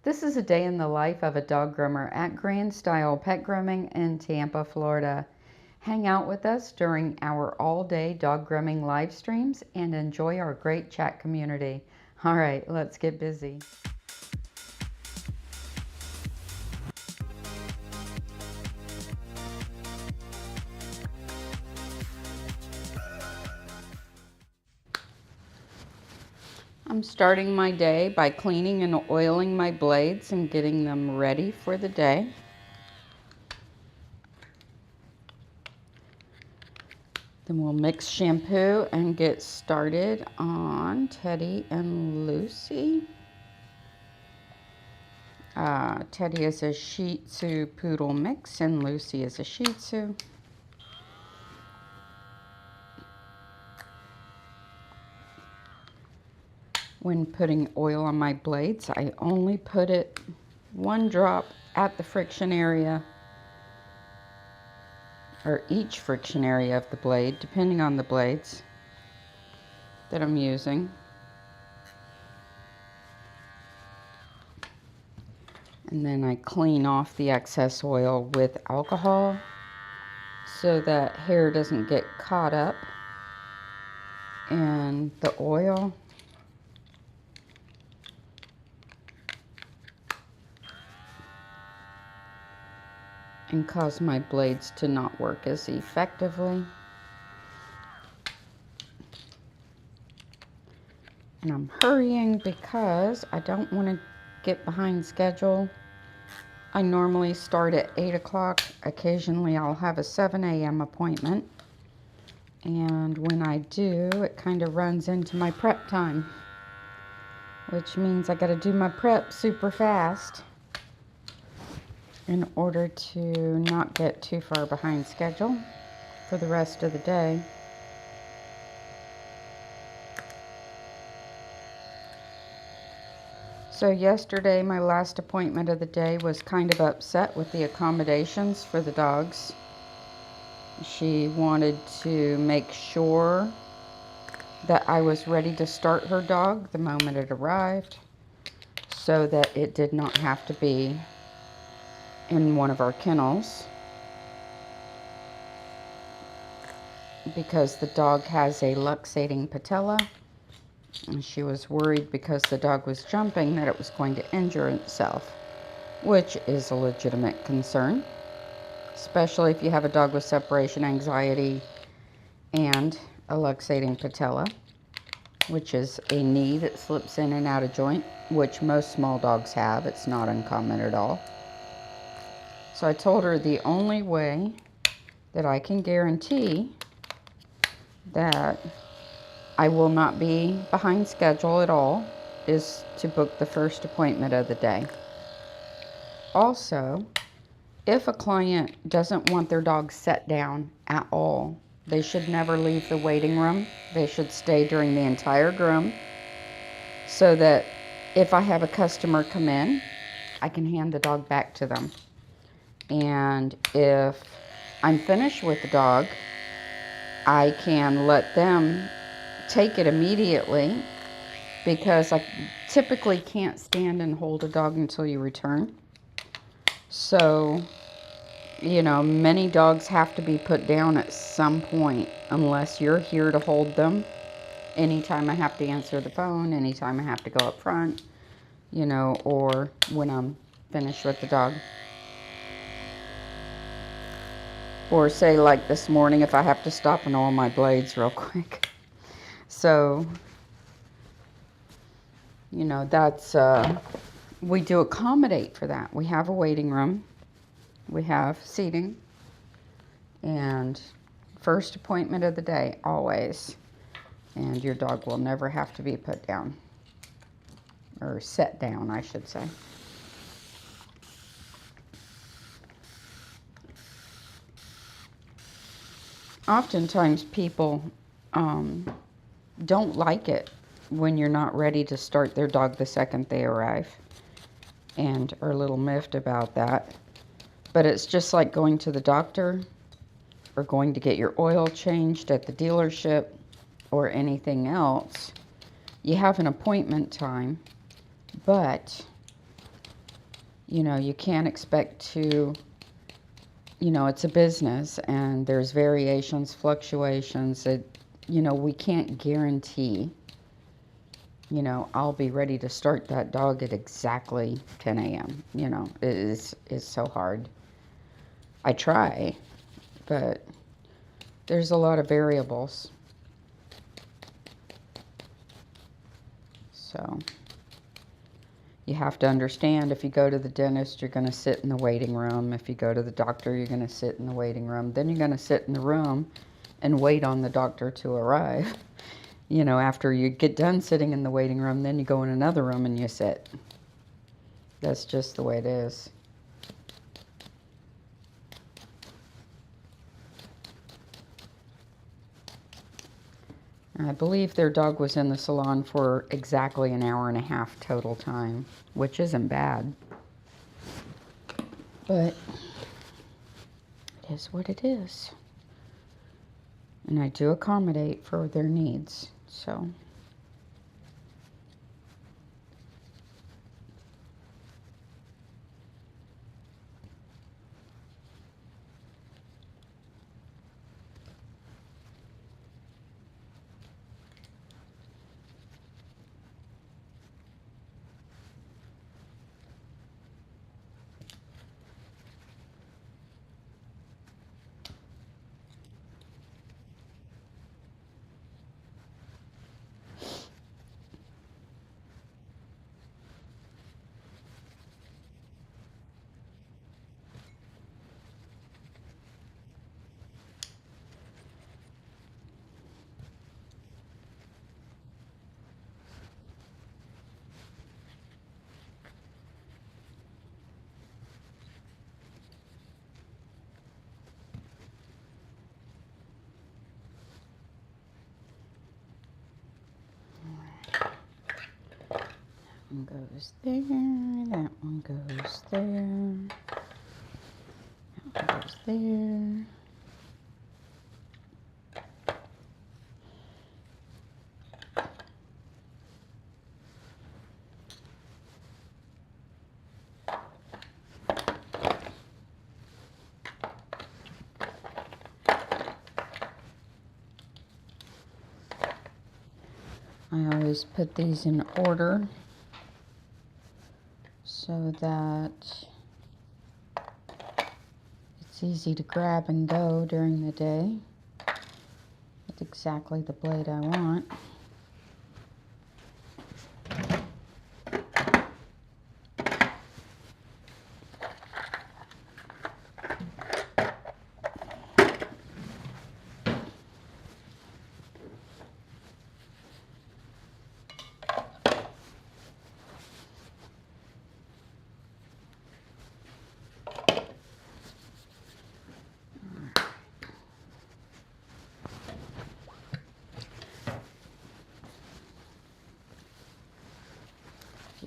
This is a day in the life of a dog groomer at Grande Style Pet Grooming in Tampa, Florida. Hang out with us during our all-day dog grooming live streams and enjoy our great chat community. All right, let's get busy. I'm starting my day by cleaning and oiling my blades and getting them ready for the day. Then we'll mix shampoo and get started on Teddy and Lucy. Teddy is a Shih Tzu Poodle mix and Lucy is a Shih Tzu. When putting oil on my blades, I only put it 1 drop at the friction area, or each friction area of the blade, depending on the blades that I'm using. And then I clean off the excess oil with alcohol so that hair doesn't get caught up in the oil. And cause my blades to not work as effectively. And I'm hurrying because I don't want to get behind schedule. I normally start at 8 o'clock. Occasionally I'll have a 7 a.m. appointment. And when I do, it kind of runs into my prep time, which means I got to do my prep super fast in order to not get too far behind schedule for the rest of the day. So yesterday, my last appointment of the day, was kind of upset with the accommodations for the dogs. She wanted to make sure that I was ready to start her dog the moment it arrived, so that it did not have to be in one of our kennels, because the dog has a luxating patella, and she was worried because the dog was jumping that it was going to injure itself, which is a legitimate concern, especially if you have a dog with separation anxiety and a luxating patella, which is a knee that slips in and out of joint, which most small dogs have. It's not uncommon at all. So I told her the only way that I can guarantee that I will not be behind schedule at all is to book the first appointment of the day. Also, if a client doesn't want their dog set down at all, they should never leave the waiting room. They should stay during the entire groom, so that if I have a customer come in, I can hand the dog back to them. And if I'm finished with the dog, I can let them take it immediately, because I typically can't stand and hold a dog until you return. So, you know, many dogs have to be put down at some point unless you're here to hold them. Anytime I have to answer the phone, anytime I have to go up front, you know, or when I'm finished with the dog. Or say like this morning, if I have to stop and oil my blades real quick. So, you know, that's, we do accommodate for that. We have a waiting room. We have seating. And first appointment of the day, always. And your dog will never have to be put down. Or set down, I should say. Oftentimes people don't like it when you're not ready to start their dog the second they arrive, and are a little miffed about that. But it's just like going to the doctor or going to get your oil changed at the dealership or anything else. You have an appointment time, but you know, you can't expect to, you know, it's a business and there's variations, fluctuations. You know, we can't guarantee, you know, I'll be ready to start that dog at exactly 10 a.m. You know, it's so hard. I try, but there's a lot of variables. So you have to understand, if you go to the dentist, you're going to sit in the waiting room. If you go to the doctor, you're going to sit in the waiting room. Then you're going to sit in the room and wait on the doctor to arrive. You know, after you get done sitting in the waiting room, then you go in another room and you sit. That's just the way it is. I believe their dog was in the salon for exactly an hour and a half total time, which isn't bad. But it is what it is. And I do accommodate for their needs, so. One goes there, that one goes there, that one goes there. I always put these in order so that it's easy to grab and go during the day. That's exactly the blade I want.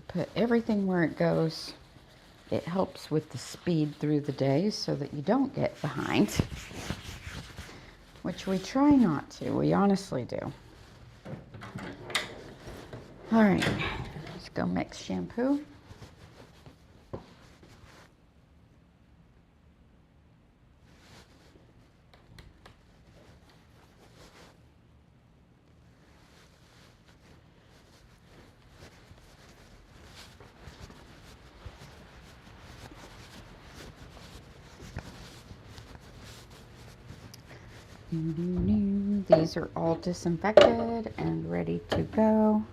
Put everything where it goes. It helps with the speed through the day so that you don't get behind, which we try not to. We honestly do. All right, let's go mix shampoo. These are all disinfected and ready to go.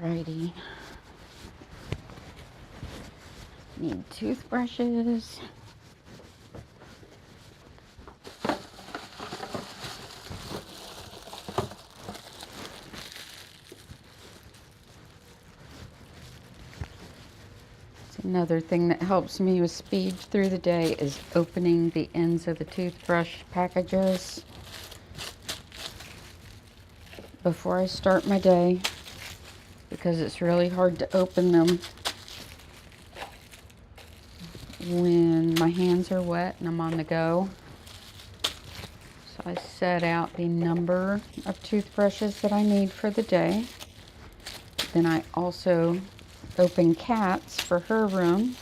Alrighty. Need toothbrushes. Another thing that helps me with speed through the day is opening the ends of the toothbrush packages before I start my day, because it's really hard to open them when my hands are wet and I'm on the go. So I set out the number of toothbrushes that I need for the day. Then I also open Kat's for her room,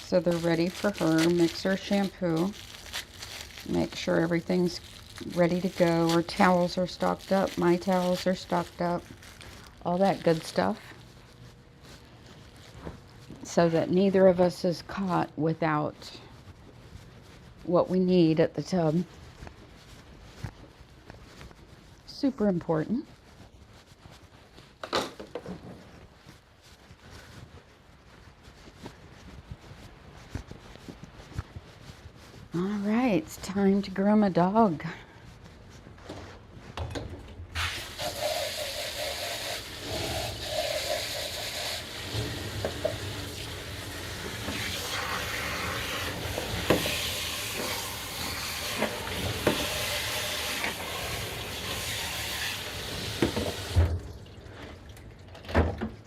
so they're ready for her. Mix her shampoo, make sure everything's ready to go. Her towels are stocked up, my towels are stocked up, all that good stuff, so that neither of us is caught without what we need at the tub. Super important. All right, it's time to groom a dog.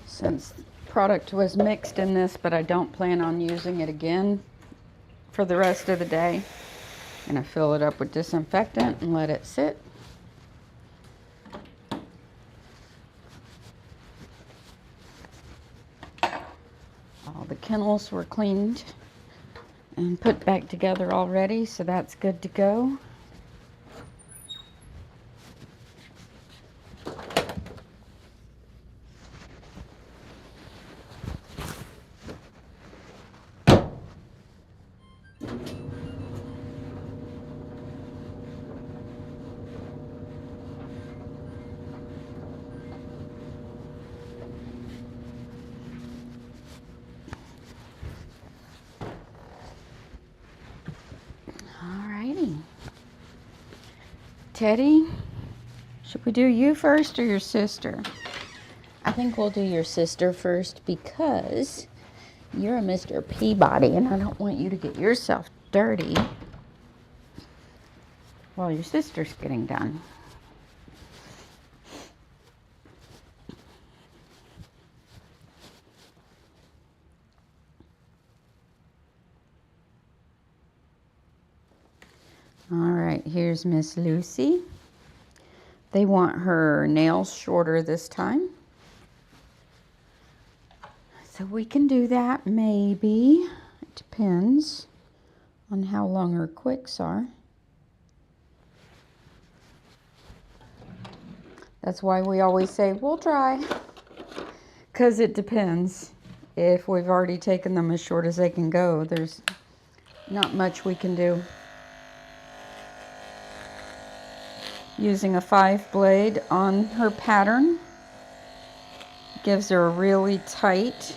Since product was mixed in this, but I don't plan on using it again for the rest of the day, I'm going to fill it up with disinfectant and let it sit. All the kennels were cleaned and put back together already, so that's good to go. Teddy, should we do you first or your sister? I think we'll do your sister first, because you're a Mr. Peabody and I don't want you to get yourself dirty while your sister's getting done. All right, here's Miss Lucy. They want her nails shorter this time. So we can do that, maybe. It depends on how long her quicks are. That's why we always say, we'll try. Because it depends. If we've already taken them as short as they can go, there's not much we can do. Using a 5-blade on her pattern gives her a really tight,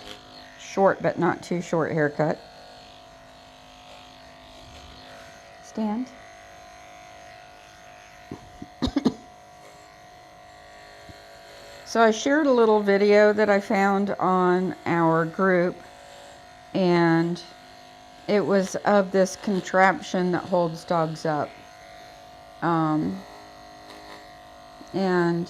short but not too short haircut. Stand. So I shared a little video that I found on our group, and it was of this contraption that holds dogs up. And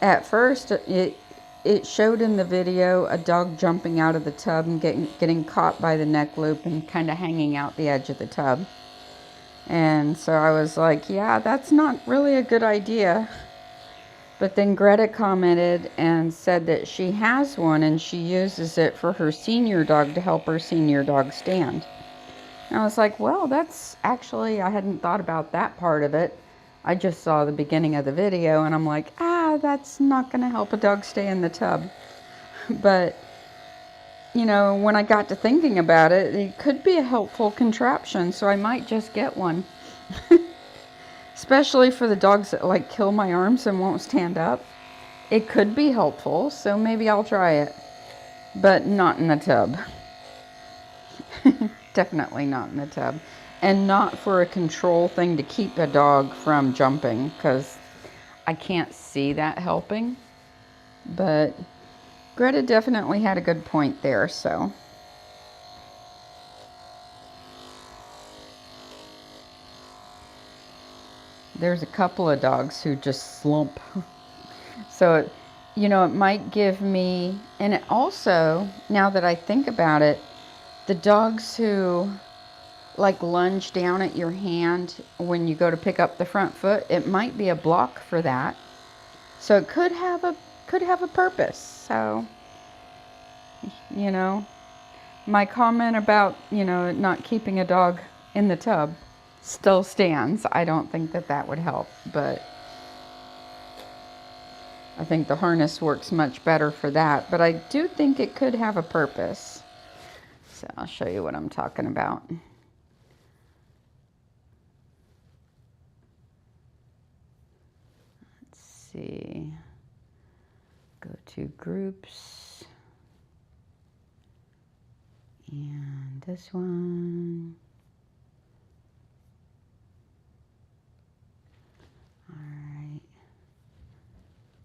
at first it showed in the video a dog jumping out of the tub and getting caught by the neck loop and kind of hanging out the edge of the tub. And so I was like, yeah, that's not really a good idea. But then Greta commented and said that she has one and she uses it for her senior dog to help her senior dog stand. And I was like, well, that's actually, I hadn't thought about that part of it. I just saw the beginning of the video and I'm like, that's not going to help a dog stay in the tub. But, you know, when I got to thinking about it, it could be a helpful contraption, so I might just get one. Especially for the dogs that like kill my arms and won't stand up. It could be helpful, so maybe I'll try it, but not in the tub. Definitely not in the tub. And not for a control thing to keep a dog from jumping, because I can't see that helping. But Greta definitely had a good point there, so. There's a couple of dogs who just slump. So, you know, it might give me, and it also, now that I think about it, the dogs who like lunge down at your hand when you go to pick up the front foot, it might be a block for that. So it could have a purpose. So, you know, my comment about, you know, not keeping a dog in the tub still stands. I don't think that that would help, but I think the harness works much better for that. But I do think it could have a purpose. So I'll show you what I'm talking about. Let's see. Go to groups. And this one. All right.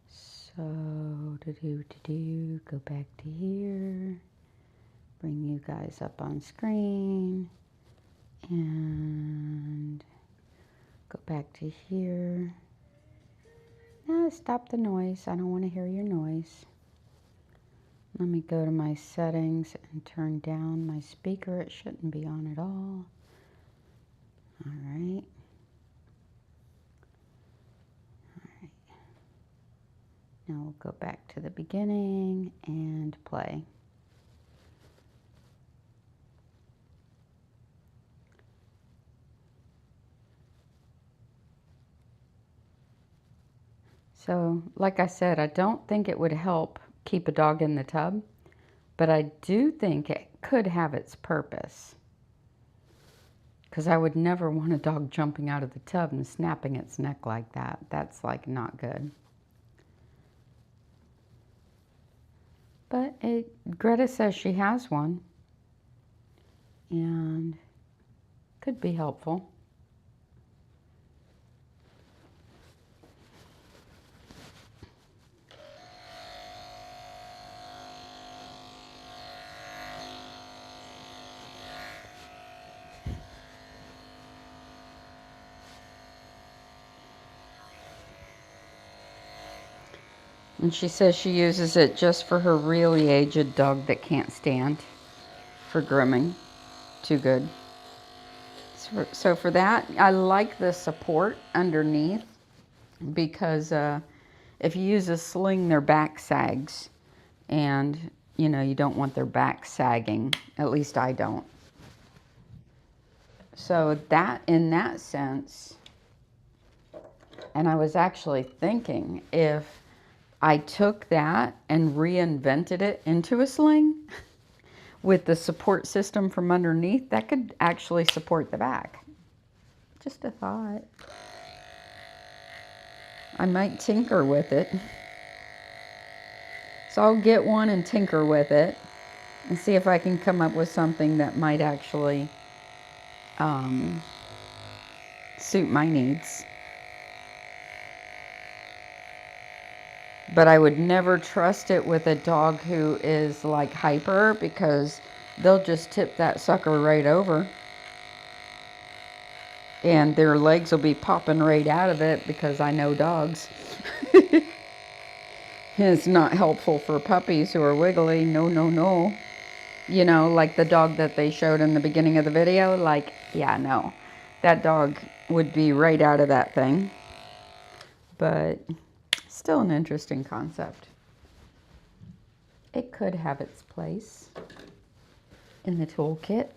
So, go back to here. Bring you guys up on screen. And go back to here. No, stop the noise. I don't want to hear your noise. Let me go to my settings and turn down my speaker. It shouldn't be on at all. All right. Now we'll go back to the beginning and play. So, like I said, I don't think it would help keep a dog in the tub, but I do think it could have its purpose. Because I would never want a dog jumping out of the tub and snapping its neck like that. That's like not good. But Greta says she has one and could be helpful. And she says she uses it just for her really aged dog that can't stand for grooming. Too good. So for that, I like the support underneath because if you use a sling, their back sags. And, you know, you don't want their back sagging. At least I don't. So that, in that sense, and I was actually thinking if I took that and reinvented it into a sling with the support system from underneath, that could actually support the back. Just a thought. I might tinker with it. So I'll get one and tinker with it and see if I can come up with something that might actually suit my needs. But I would never trust it with a dog who is like hyper, because they'll just tip that sucker right over. And their legs will be popping right out of it, because I know dogs. It's not helpful for puppies who are wiggly. No, no, no. You know, like the dog that they showed in the beginning of the video. Like, yeah, no. That dog would be right out of that thing. But still an interesting concept. It could have its place in the toolkit.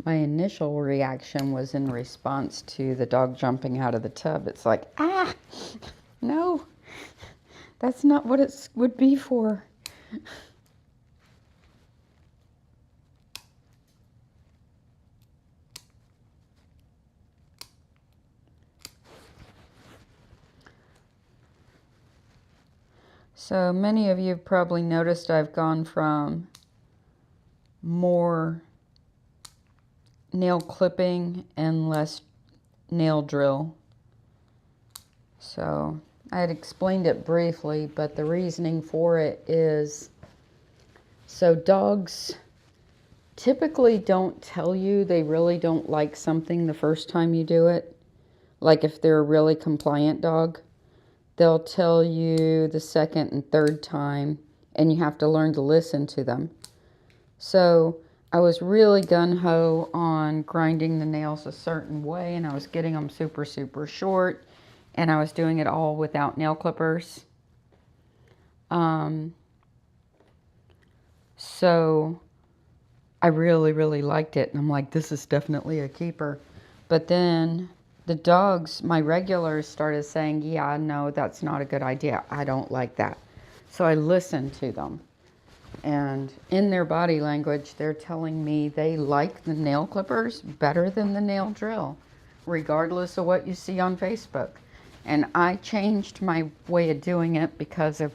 My initial reaction was in response to the dog jumping out of the tub. It's like, ah, no, that's not what it would be for. So many of you have probably noticed I've gone from more nail clipping and less nail drill. So I had explained it briefly, but the reasoning for it is so dogs typically don't tell you they really don't like something the first time you do it. Like if they're a really compliant dog, they'll tell you the second and third time, and you have to learn to listen to them. So I was really gung-ho on grinding the nails a certain way, and I was getting them super, super short, and I was doing it all without nail clippers. So I really, really liked it, and I'm like, this is definitely a keeper. But then the dogs, my regulars, started saying, yeah, no, that's not a good idea. I don't like that. So I listened to them. And in their body language, they're telling me they like the nail clippers better than the nail drill, regardless of what you see on Facebook. And I changed my way of doing it because of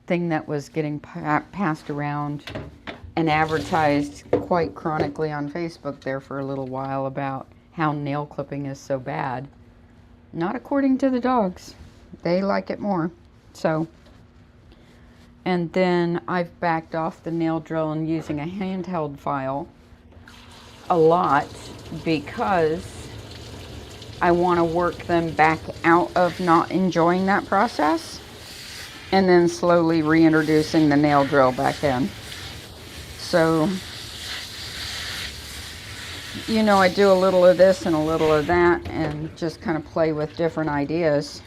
thing that was getting passed around and advertised quite chronically on Facebook there for a little while about how nail clipping is so bad. Not according to the dogs. They like it more. So, and then I've backed off the nail drill and using a handheld file a lot because I want to work them back out of not enjoying that process and then slowly reintroducing the nail drill back in. So, you know, I do a little of this and a little of that and just kind of play with different ideas.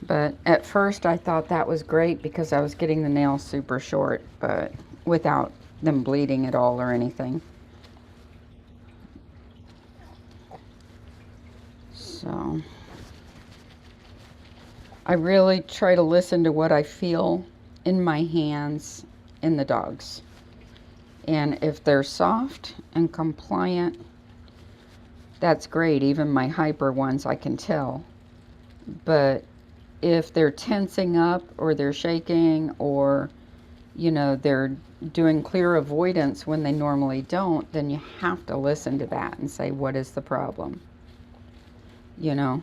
But at first I thought that was great because I was getting the nails super short, but without them bleeding at all or anything. So I really try to listen to what I feel in my hands in the dogs. And if they're soft and compliant, that's great. Even my hyper ones, I can tell. But if they're tensing up or they're shaking or, you know, they're doing clear avoidance when they normally don't, then you have to listen to that and say, what is the problem? You know,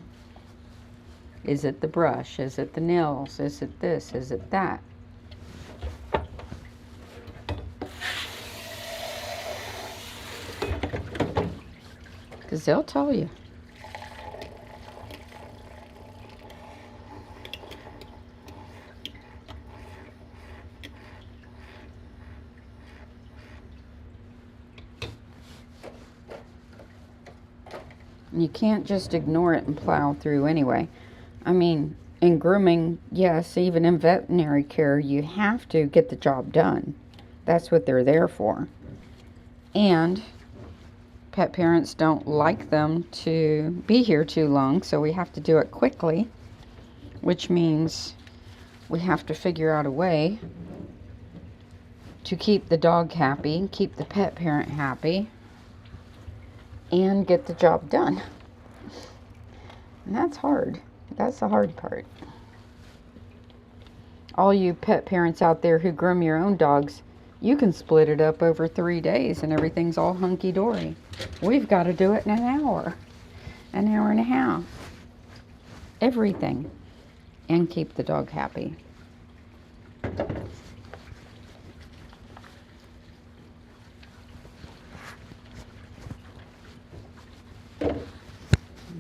is it the brush? Is it the nails? Is it this? Is it that? Because they'll tell you. You can't just ignore it and plow through anyway. I mean, in grooming, yes, even in veterinary care, you have to get the job done. That's what they're there for. And pet parents don't like them to be here too long, so we have to do it quickly, which means we have to figure out a way to keep the dog happy, keep the pet parent happy, and get the job done. And that's hard. That's the hard part. All you pet parents out there who groom your own dogs, you can split it up over 3 days and everything's all hunky-dory. We've got to do it in an hour and a half. Everything. And keep the dog happy.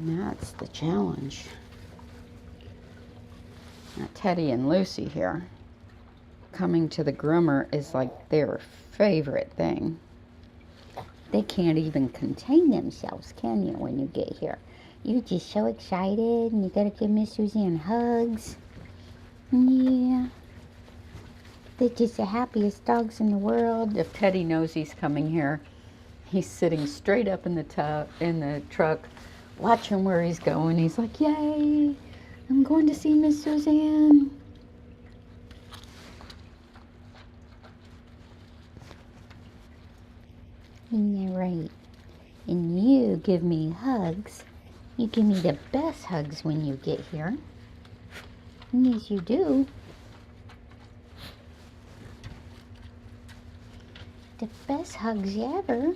And that's the challenge. Now, Teddy and Lucy here, coming to the groomer is like their favorite thing. They can't even contain themselves, can you, when you get here? You're just so excited, and you gotta give Miss Suzanne hugs. Yeah. They're just the happiest dogs in the world. If Teddy knows he's coming here, he's sitting straight up in the truck, watching where he's going. He's like, "Yay, I'm going to see Miss Suzanne." Isn't that right? And you give me hugs. You give me the best hugs when you get here. Yes, you do. The best hugs ever.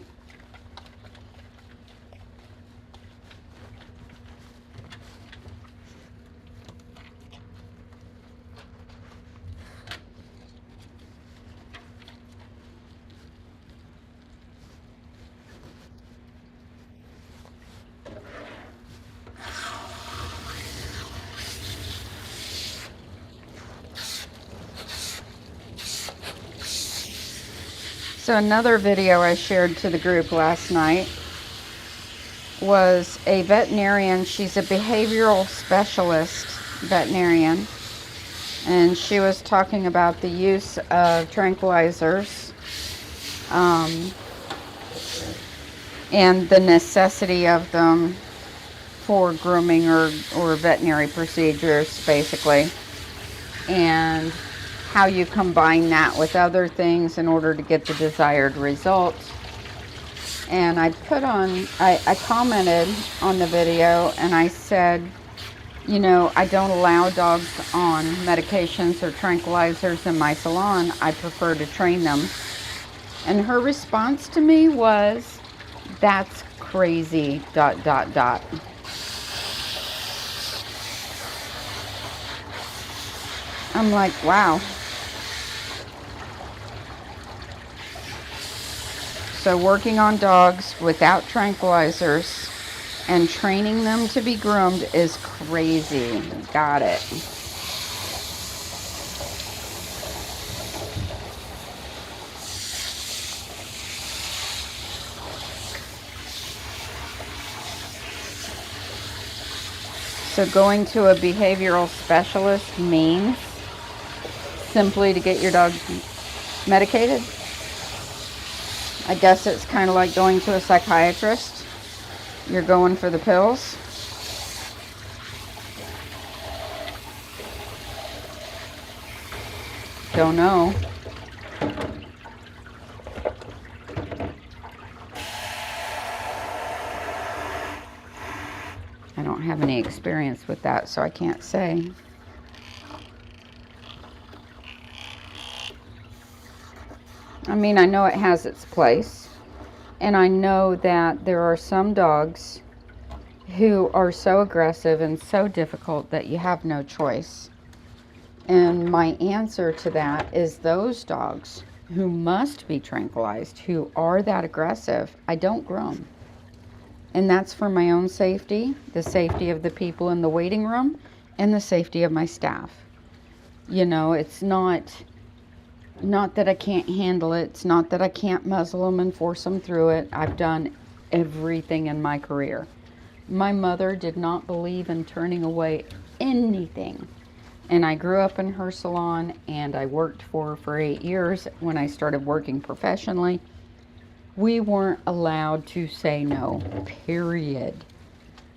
So another video I shared to the group last night was a veterinarian. She's a behavioral specialist veterinarian, and she was talking about the use of tranquilizers and the necessity of them for grooming or veterinary procedures, basically, and how you combine that with other things in order to get the desired result. And I commented on the video and I said, you know, I don't allow dogs on medications or tranquilizers in my salon. I prefer to train them. And her response to me was, "That's crazy, ... I'm like, wow. So working on dogs without tranquilizers and training them to be groomed is crazy. Got it." So going to a behavioral specialist means simply to get your dog medicated. I guess it's kind of like going to a psychiatrist. You're going for the pills. Don't know. I don't have any experience with that, so I can't say. I mean, I know it has its place, and I know that there are some dogs who are so aggressive and so difficult that you have no choice. And my answer to that is those dogs who must be tranquilized, who are that aggressive, I don't groom. And that's for my own safety, the safety of the people in the waiting room, and the safety of my staff. You know, it's not that I can't handle it. It's not that I can't muzzle them and force them through it. I've done everything in my career. My mother did not believe in turning away anything. And I grew up in her salon, and I worked for her for 8 years when I started working professionally. We weren't allowed to say no, period.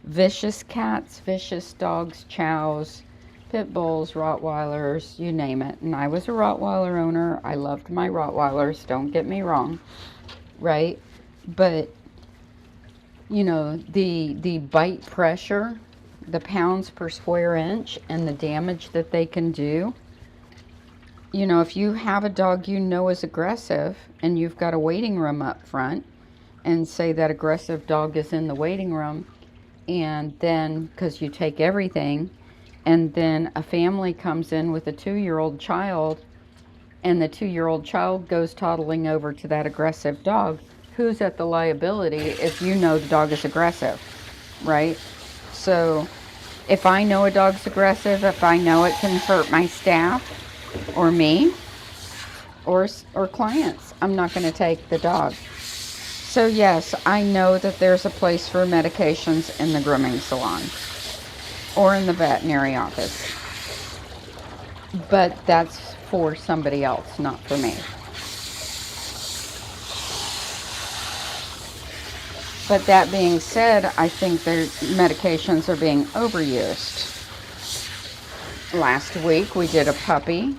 Vicious cats, vicious dogs, chows, pit bulls, Rottweilers, you name it. And I was a Rottweiler owner. I loved my Rottweilers, don't get me wrong, right? But, you know, the bite pressure, the pounds per square inch, and the damage that they can do. You know, if you have a dog you know is aggressive, and you've got a waiting room up front, and say that aggressive dog is in the waiting room, and then, because you take everything, and then a family comes in with a 2-year-old child, and the 2-year-old child goes toddling over to that aggressive dog, who's at the liability if you know the dog is aggressive, right? So if I know a dog's aggressive, if I know it can hurt my staff or me or clients, I'm not going to take the dog. So yes, I know that there's a place for medications in the grooming salon or in the veterinary office, but that's for somebody else, not for me. But that being said, I think their medications are being overused. Last week we did a puppy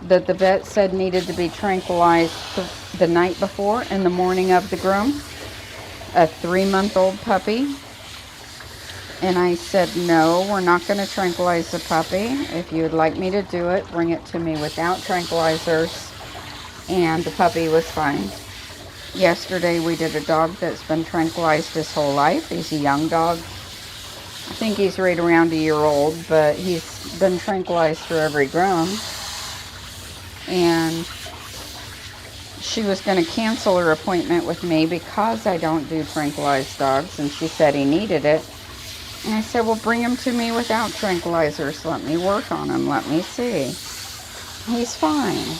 that the vet said needed to be tranquilized the night before and the morning of the groom. A 3-month-old puppy. And I said, no, we're not going to tranquilize the puppy. If you would like me to do it, bring it to me without tranquilizers. And the puppy was fine. Yesterday we did a dog that's been tranquilized his whole life. He's a young dog. I think he's right around a year old, but he's been tranquilized through every groom. And she was going to cancel her appointment with me because I don't do tranquilized dogs, and she said he needed it. And I said, well, bring him to me without tranquilizers. Let me work on him. Let me see. He's fine.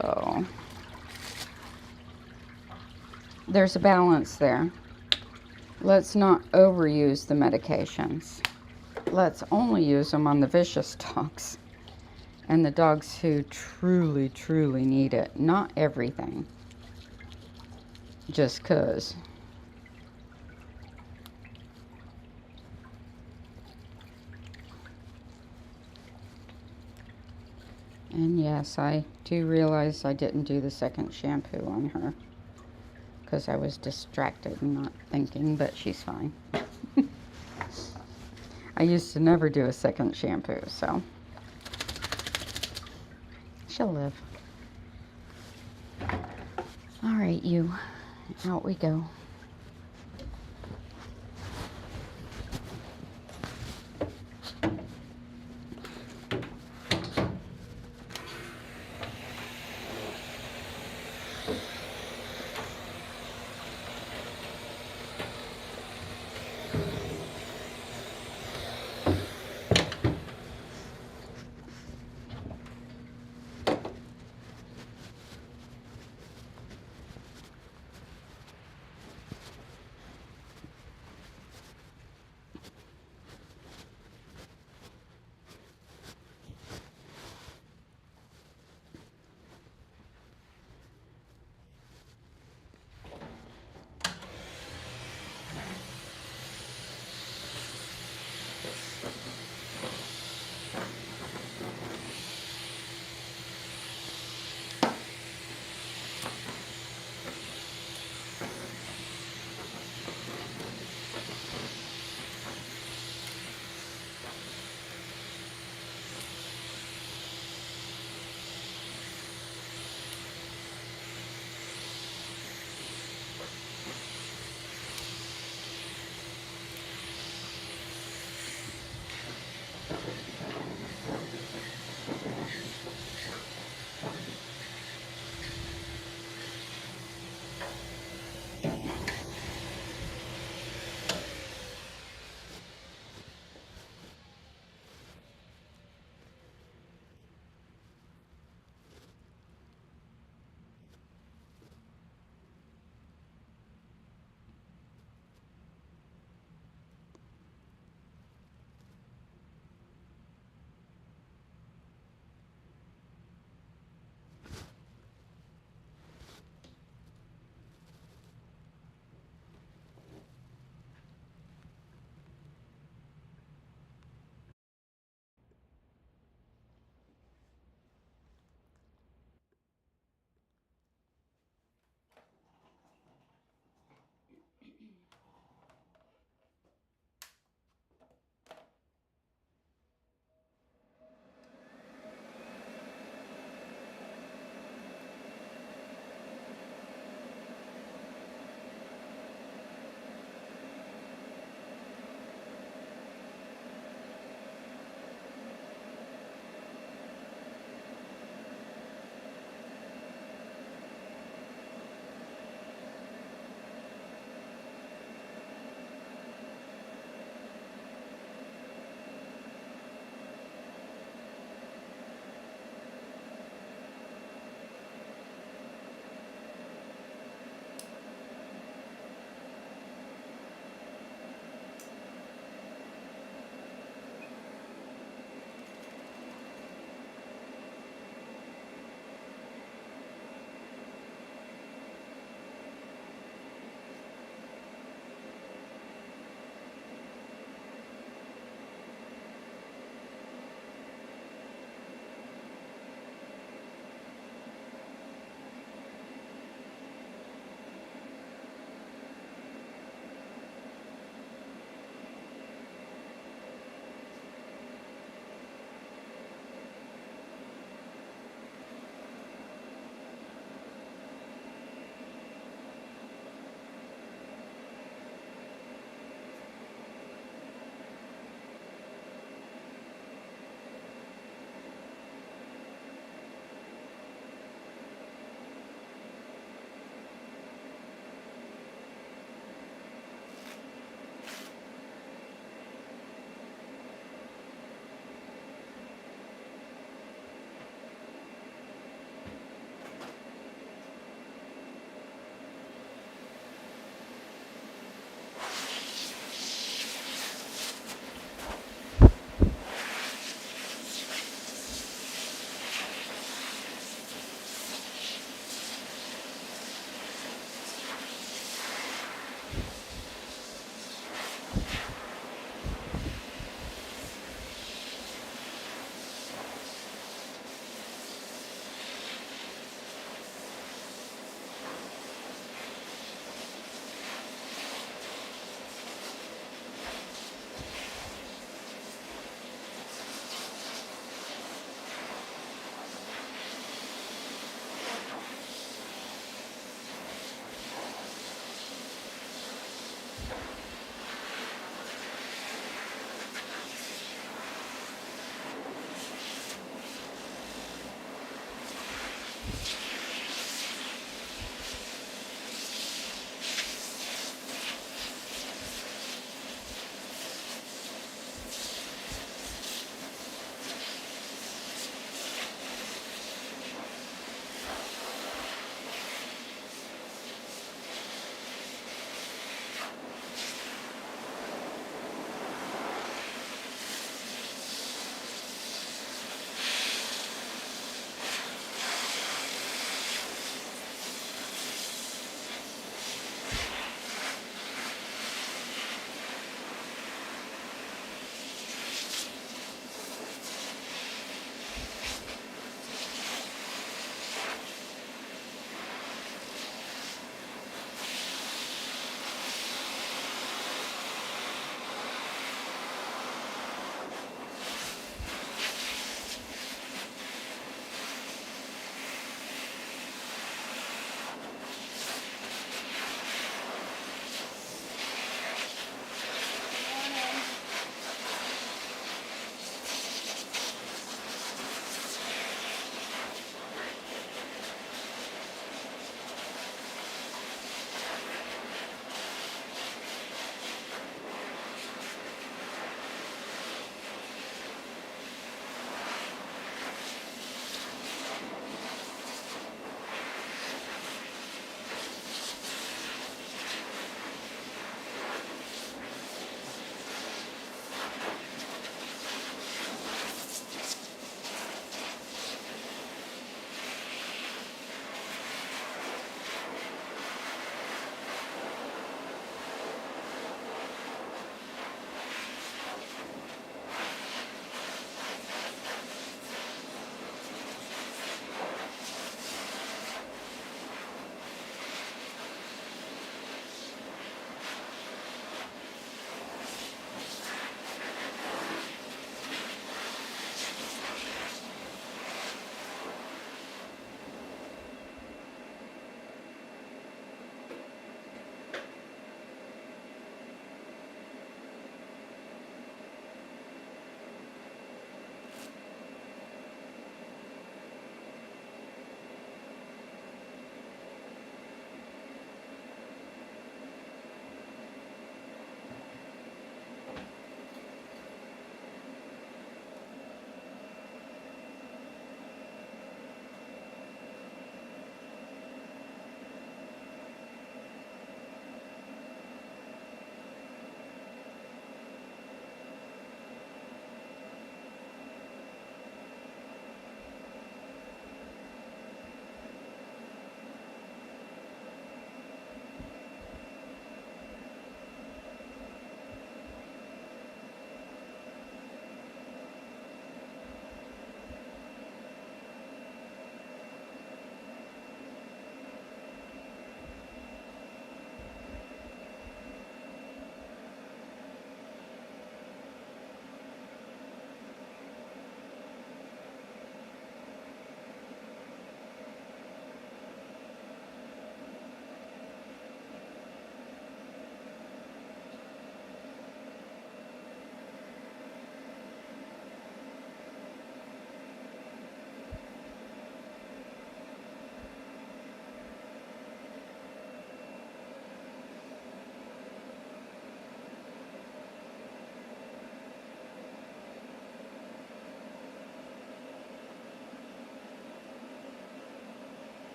So there's a balance there. Let's not overuse the medications. Let's only use them on the vicious dogs and the dogs who truly, truly need it. Not everything. Just 'cause. And yes, I do realize I didn't do the second shampoo on her because I was distracted and not thinking, but she's fine. I used to never do a second shampoo, so she'll live. All right, you. Out we go.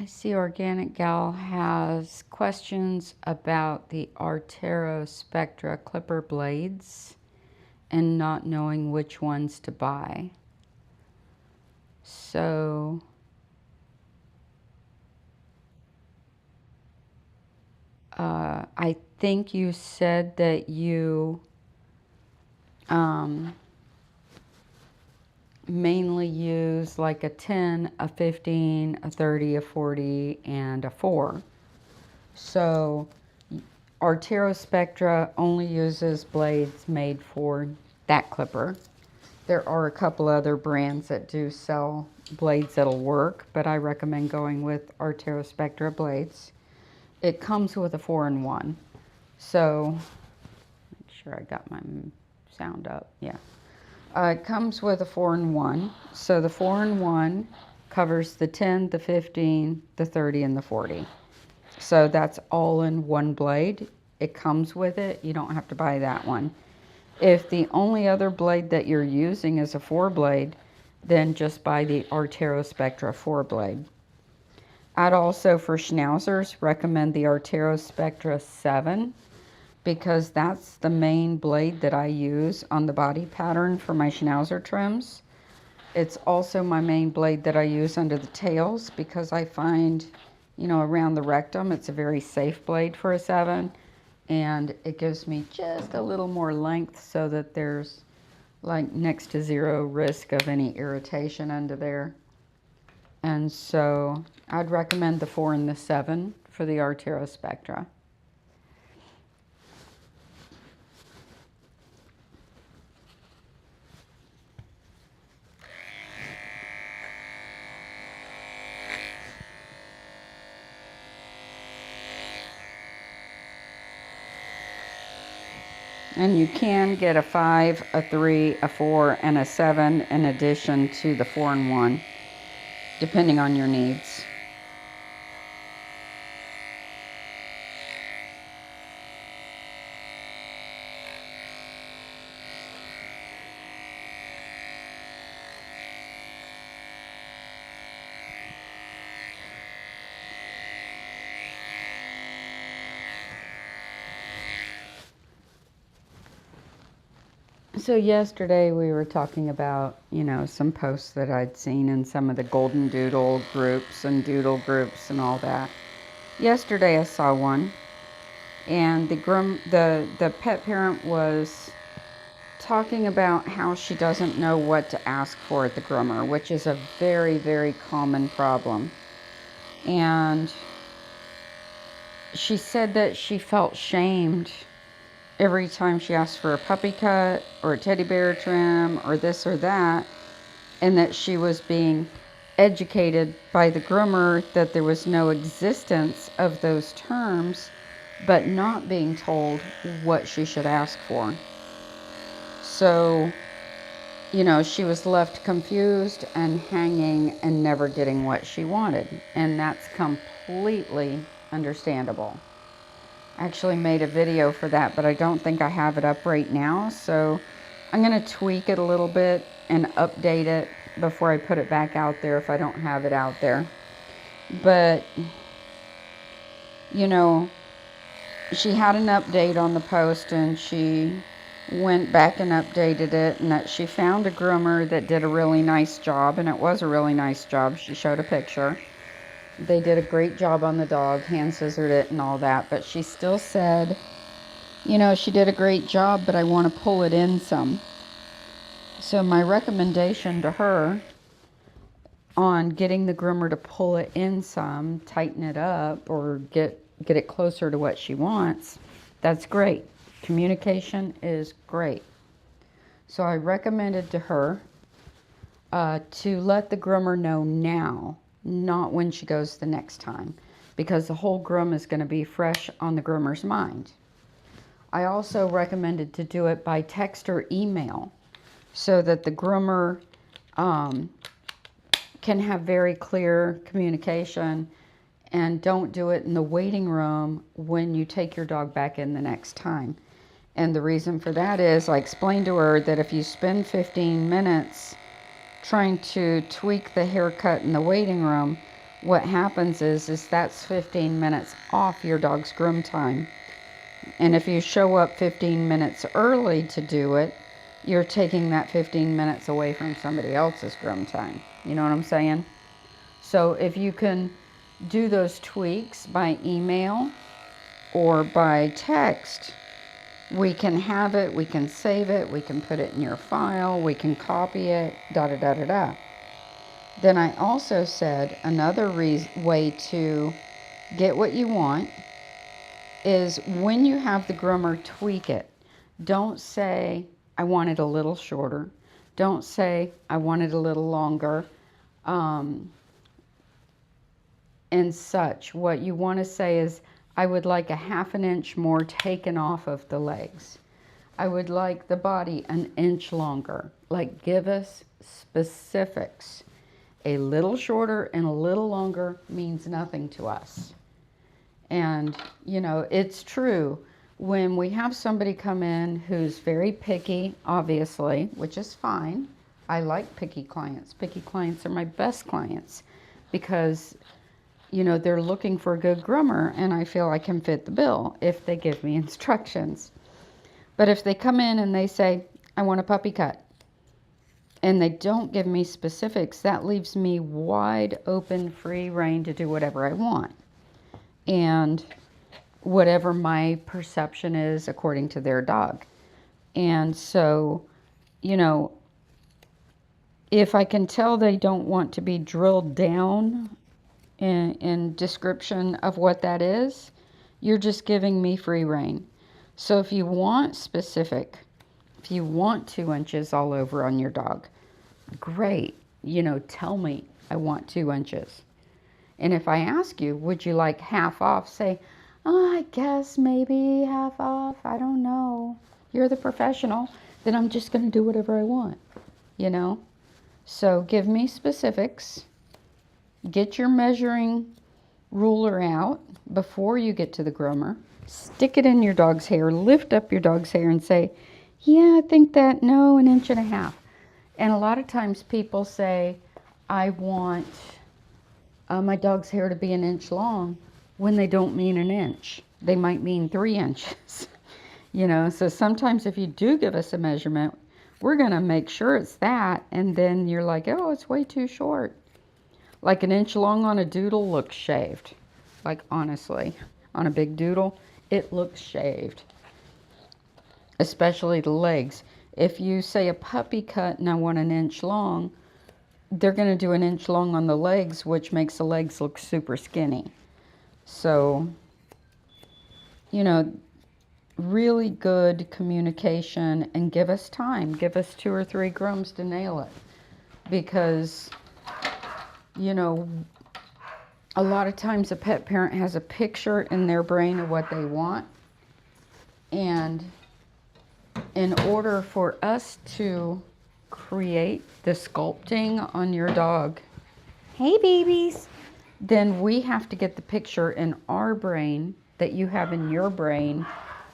I see Organic Gal has questions about the Artero Spectra clipper blades and not knowing which ones to buy. So I think you said that you mainly use like a 10, a 15, a 30, a 40, and a 4. So Artero Spectra only uses blades made for that clipper. There are a couple other brands that do sell blades that'll work, but I recommend going with Artero Spectra blades. It comes with a 4-in-1. So, make sure I got my sound up. Yeah. It comes with a 4-in-1. So the 4-in-1 covers the 10, the 15, the 30, and the 40. So that's all in one blade. It comes with it. You don't have to buy that one. If the only other blade that you're using is a 4-blade, then just buy the Artero Spectra 4-blade. I'd also, for schnauzers, recommend the Artero Spectra 7 because that's the main blade that I use on the body pattern for my schnauzer trims. It's also my main blade that I use under the tails because I find, you know, around the rectum, it's a very safe blade for a 7. And it gives me just a little more length so that there's like next to zero risk of any irritation under there. And so I'd recommend the 4 and the 7 for the Artero Spectra. And you can get a 5, a 3, a 4, and a 7 in addition to the 4-in-1, depending on your needs. So yesterday we were talking about, you know, some posts that I'd seen in some of the Golden Doodle groups and Doodle groups and all that. Yesterday I saw one, and the pet parent was talking about how she doesn't know what to ask for at the groomer, which is a very, very common problem. And she said that she felt shamed every time she asked for a puppy cut or a teddy bear trim or this or that, and that she was being educated by the groomer that there was no existence of those terms, but not being told what she should ask for. So, you know, she was left confused and hanging and never getting what she wanted, and that's completely understandable. I actually made a video for that, but I don't think I have it up right now, so I'm going to tweak it a little bit and update it before I put it back out there if I don't have it out there. But, you know, she had an update on the post, and she went back and updated it, and that she found a groomer that did a really nice job, and it was a really nice job. She showed a picture. They did a great job on the dog, hand scissored it and all that, but she still said, you know, she did a great job, but I want to pull it in some. So my recommendation to her on getting the groomer to pull it in some, tighten it up, or get it closer to what she wants, that's great. Communication is great. So I recommended to her to let the groomer know now, not when she goes the next time, because the whole groom is going to be fresh on the groomer's mind. I also recommended to do it by text or email so that the groomer can have very clear communication, and don't do it in the waiting room when you take your dog back in the next time. And the reason for that is I explained to her that if you spend 15 minutes trying to tweak the haircut in the waiting room, what happens is that's 15 minutes off your dog's groom time. And if you show up 15 minutes early to do it, you're taking that 15 minutes away from somebody else's groom time. You know what I'm saying? So if you can do those tweaks by email or by text, we can have it, we can save it, we can put it in your file, we can copy it, da da da da da. Then I also said another way to get what you want is when you have the groomer tweak it. Don't say, I want it a little shorter. Don't say, I want it a little longer. And such. What you want to say is, I would like a ½ inch more taken off of the legs. I would like the body an inch longer. Like, give us specifics. A little shorter and a little longer means nothing to us. And, you know, it's true. When we have somebody come in who's very picky, obviously, which is fine. I like picky clients. Picky clients are my best clients because, you know, they're looking for a good groomer, and I feel I can fit the bill if they give me instructions. But if they come in and they say, I want a puppy cut, and they don't give me specifics, that leaves me wide open, free reign to do whatever I want. And whatever my perception is according to their dog. And so, you know, if I can tell they don't want to be drilled down in description of what that is, you're just giving me free reign. So if you want specific, if you want 2 inches all over on your dog, great. You know, tell me I want 2 inches. And if I ask you, would you like half off? Say, oh, I guess maybe half off. I don't know. You're the professional. Then I'm just going to do whatever I want, you know? So give me specifics. Get your measuring ruler out before you get to the groomer. Stick it in your dog's hair. Lift up your dog's hair and say, yeah, I think that, no, 1.5 inches. And a lot of times people say, I want my dog's hair to be 1 inch long when they don't mean 1 inch. They might mean 3 inches. You know, so sometimes if you do give us a measurement, we're going to make sure it's that. And then you're like, oh, it's way too short. Like 1 inch long on a doodle looks shaved. Like, honestly, on a big doodle, it looks shaved. Especially the legs. If you say a puppy cut and I want 1 inch long, they're going to do 1 inch long on the legs, which makes the legs look super skinny. So, you know, really good communication, and give us time. Give us 2 or 3 grooms to nail it. Because, you know, a lot of times a pet parent has a picture in their brain of what they want. And in order for us to create the sculpting on your dog, hey babies, then we have to get the picture in our brain that you have in your brain,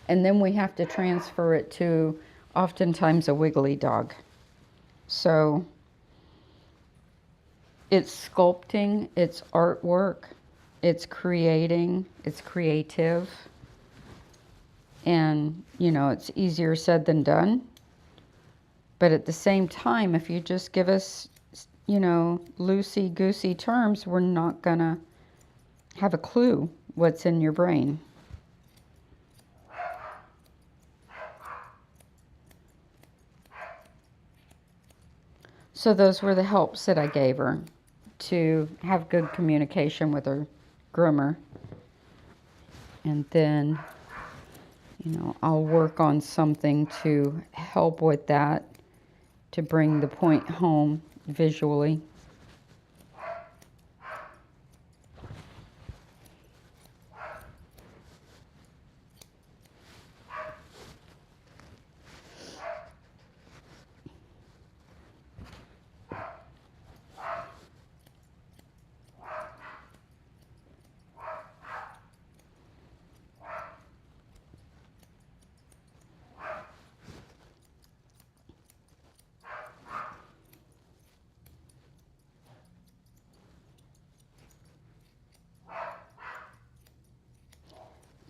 and then we have to transfer it to oftentimes a wiggly dog. So it's sculpting, it's artwork, it's creating, it's creative. And, you know, it's easier said than done. But at the same time, if you just give us, you know, loosey-goosey terms, we're not going to have a clue what's in your brain. So those were the helps that I gave her to have good communication with her groomer. And then, you know, I'll work on something to help with that, to bring the point home visually.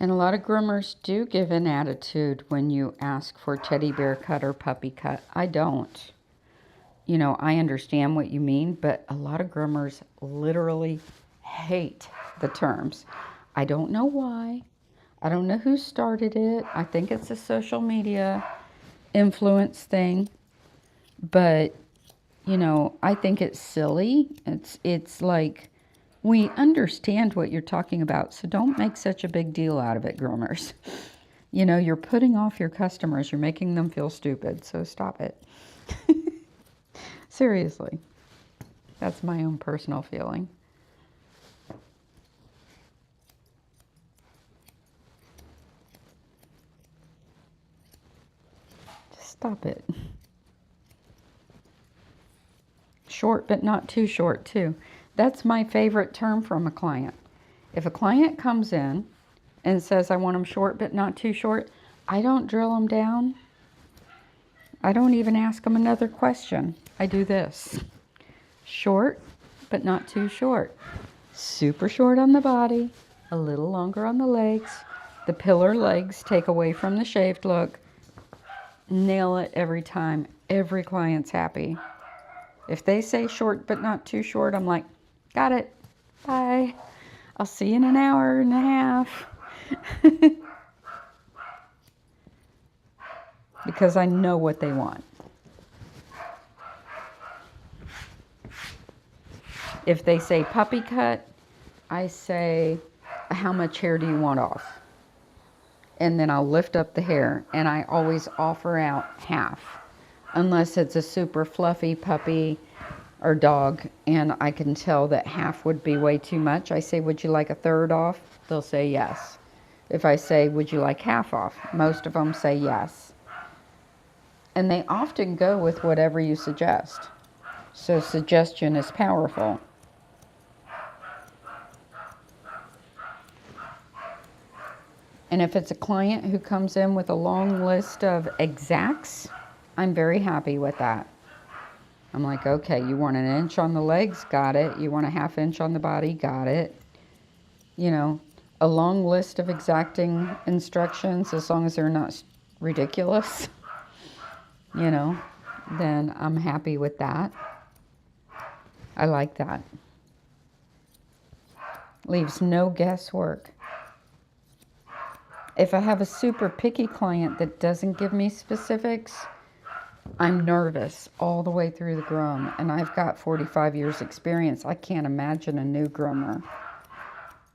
And a lot of groomers do give an attitude when you ask for teddy bear cut or puppy cut. I don't. You know, I understand what you mean, but a lot of groomers literally hate the terms. I don't know why. I don't know who started it. I think it's a social media influence thing. But, you know, I think it's silly. It's like, we understand what you're talking about, so don't make such a big deal out of it, groomers. You know, you're putting off your customers. You're making them feel stupid, so stop it. Seriously. That's my own personal feeling. Just stop it. Short, but not too short, too. That's my favorite term from a client. If a client comes in and says, I want them short, but not too short, I don't drill them down. I don't even ask them another question. I do this. Short, but not too short. Super short on the body, a little longer on the legs. The pillar legs take away from the shaved look. Nail it every time. Every client's happy. If they say short, but not too short, I'm like, got it. Bye. I'll see you in an hour and a half. Because I know what they want. If they say puppy cut, I say, how much hair do you want off? And then I'll lift up the hair, and I always offer out half. Unless it's a super fluffy puppy or dog, and I can tell that half would be way too much. I say, would you like a third off? They'll say yes. If I say, would you like half off? Most of them say yes. And they often go with whatever you suggest. So suggestion is powerful. And if it's a client who comes in with a long list of exacts, I'm very happy with that. I'm like, okay, you want an inch on the legs? Got it. You want a half inch on the body? Got it. You know, a long list of exacting instructions, as long as they're not ridiculous, you know, then I'm happy with that. I like that. Leaves no guesswork. If I have a super picky client that doesn't give me specifics, I'm nervous all the way through the groom, and I've got 45 years experience. I can't imagine a new groomer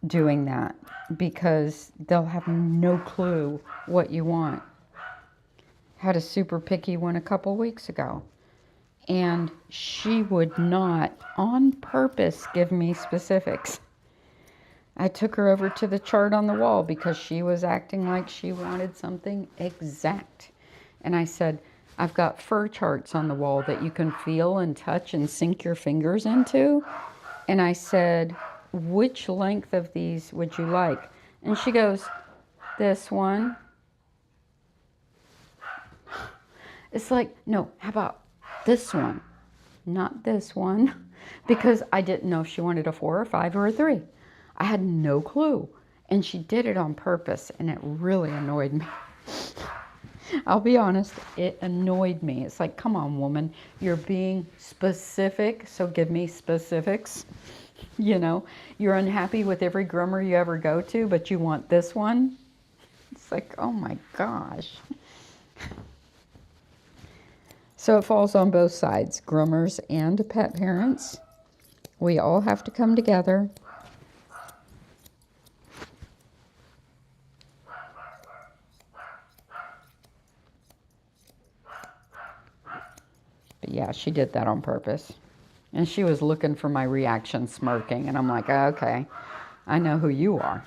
doing that because they'll have no clue what you want. Had a super picky one a couple weeks ago, and she would not on purpose give me specifics. I took her over to the chart on the wall because she was acting like she wanted something exact. And I said, I've got fur charts on the wall that you can feel and touch and sink your fingers into. And I said, which length of these would you like? And she goes, this one. It's like, no, how about this one? Not this one. Because I didn't know if she wanted a 4 or 5 or a 3. I had no clue. And she did it on purpose, and it really annoyed me. I'll be honest, it annoyed me. It's like, come on, woman, you're being specific, so give me specifics. You know, you're unhappy with every groomer you ever go to, but you want this one? It's like, oh my gosh. So it falls on both sides, groomers and pet parents. We all have to come together. But yeah, she did that on purpose. And she was looking for my reaction, smirking. And I'm like, okay, I know who you are.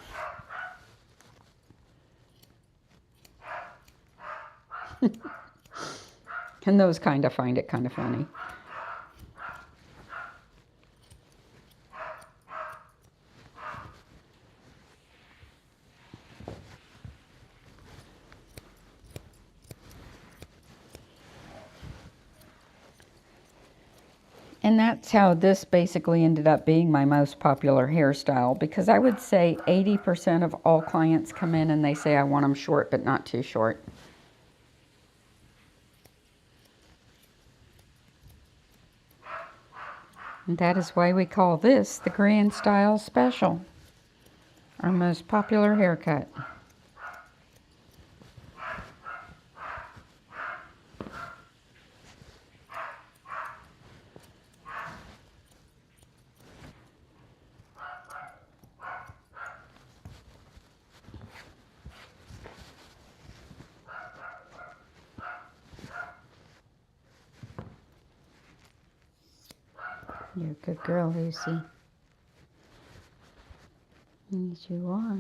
And those kind of find it kind of funny. And that's how this basically ended up being my most popular hairstyle, because I would say 80% of all clients come in and they say, I want them short, but not too short. And that is why we call this the Grand Style Special, our most popular haircut. You're a good girl, Lucy. Yes, you are.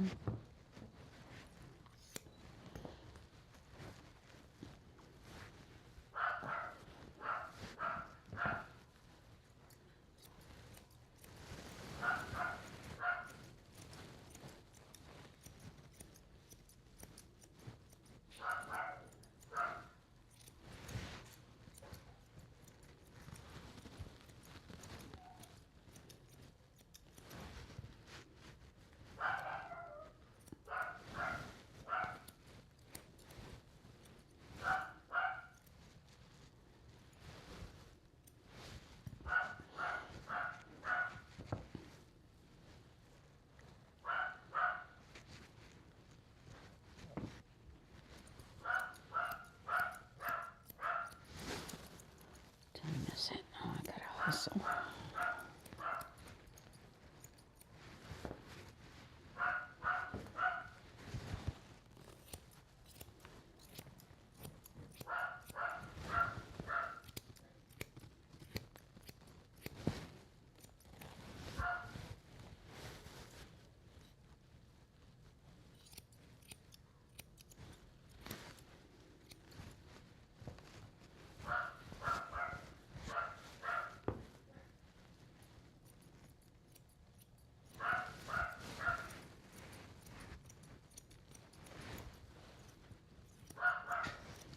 Time is it? Oh, I gotta hustle.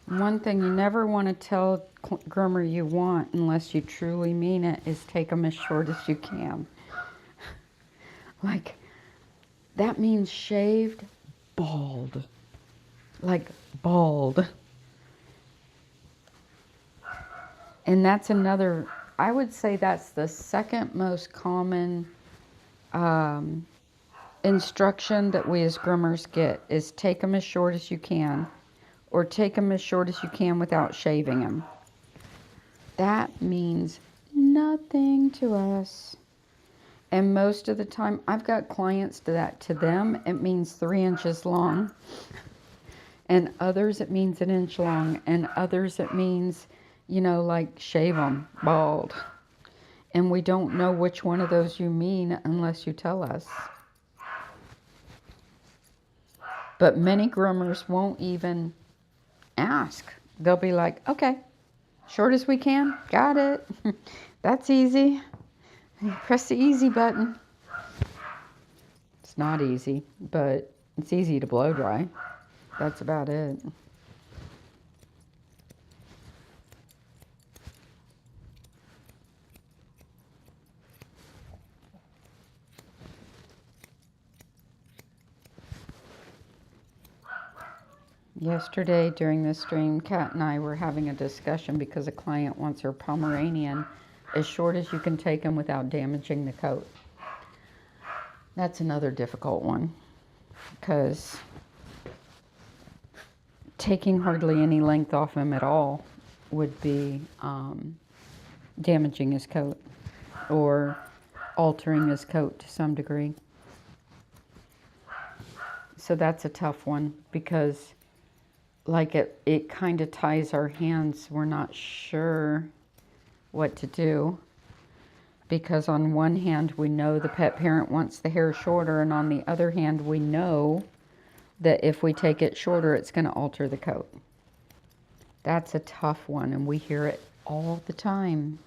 One thing you never want to tell groomer you want, unless you truly mean it, is take them as short as you can. Like, that means shaved, bald. Like, bald. And that's another, I would say that's the second most common instruction that we as groomers get, is take them as short as you can, or take them as short as you can without shaving them. That means nothing to us. And most of the time, I've got clients to them, it means 3 inches long. And others, it means 1 inch long. And others, it means, you know, like shave them bald. And we don't know which one of those you mean unless you tell us. But many groomers won't even ask. They'll be like, okay, short as we can, got it. That's easy. Press the easy button. It's not easy, but it's easy to blow dry. That's about it. Yesterday during the stream, Kat and I were having a discussion because a client wants her Pomeranian as short as you can take them without damaging the coat. That's another difficult one, because taking hardly any length off him at all would be damaging his coat or altering his coat to some degree. So that's a tough one, because like it kind of ties our hands. We're not sure what to do, because on one hand we know the pet parent wants the hair shorter, and on the other hand we know that if we take it shorter it's going to alter the coat. That's a tough one, and we hear it all the time.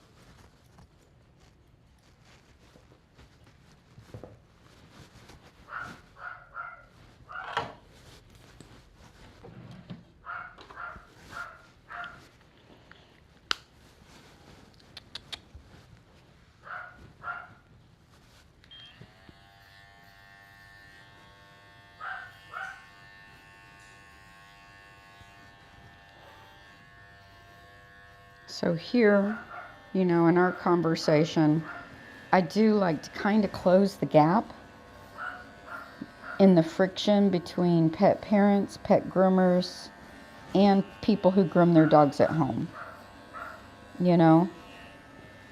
So here, you know, in our conversation, I do like to kind of close the gap in the friction between pet parents, pet groomers, and people who groom their dogs at home. You know,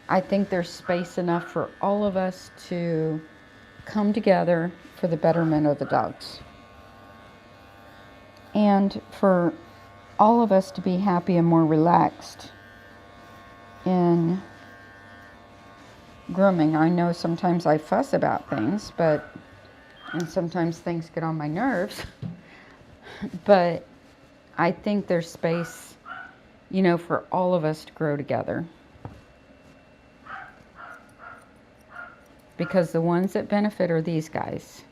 I think there's space enough for all of us to come together for the betterment of the dogs. And for all of us to be happy and more relaxed in grooming. I know sometimes I fuss about things, and sometimes things get on my nerves, but I think there's space, you know, for all of us to grow together. Because the ones that benefit are these guys.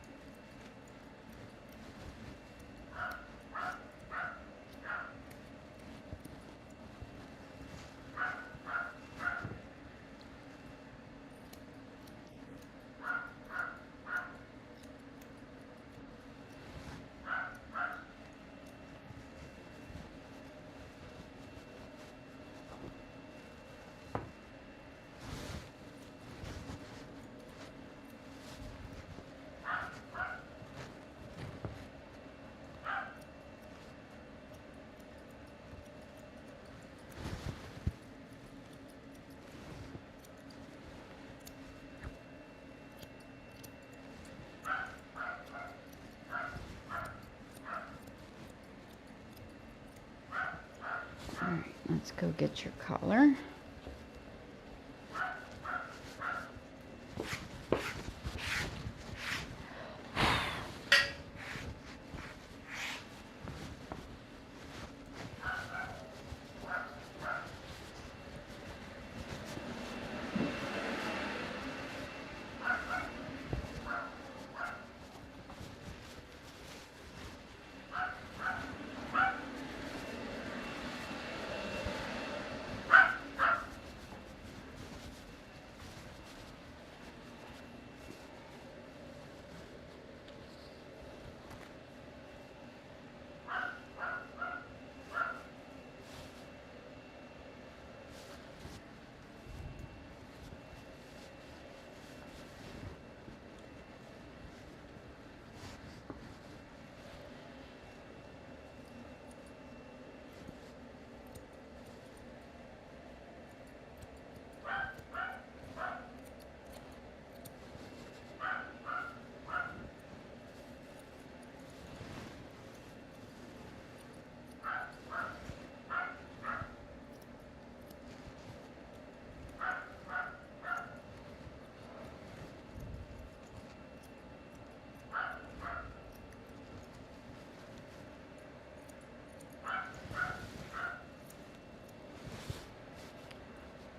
Alright, let's go get your collar.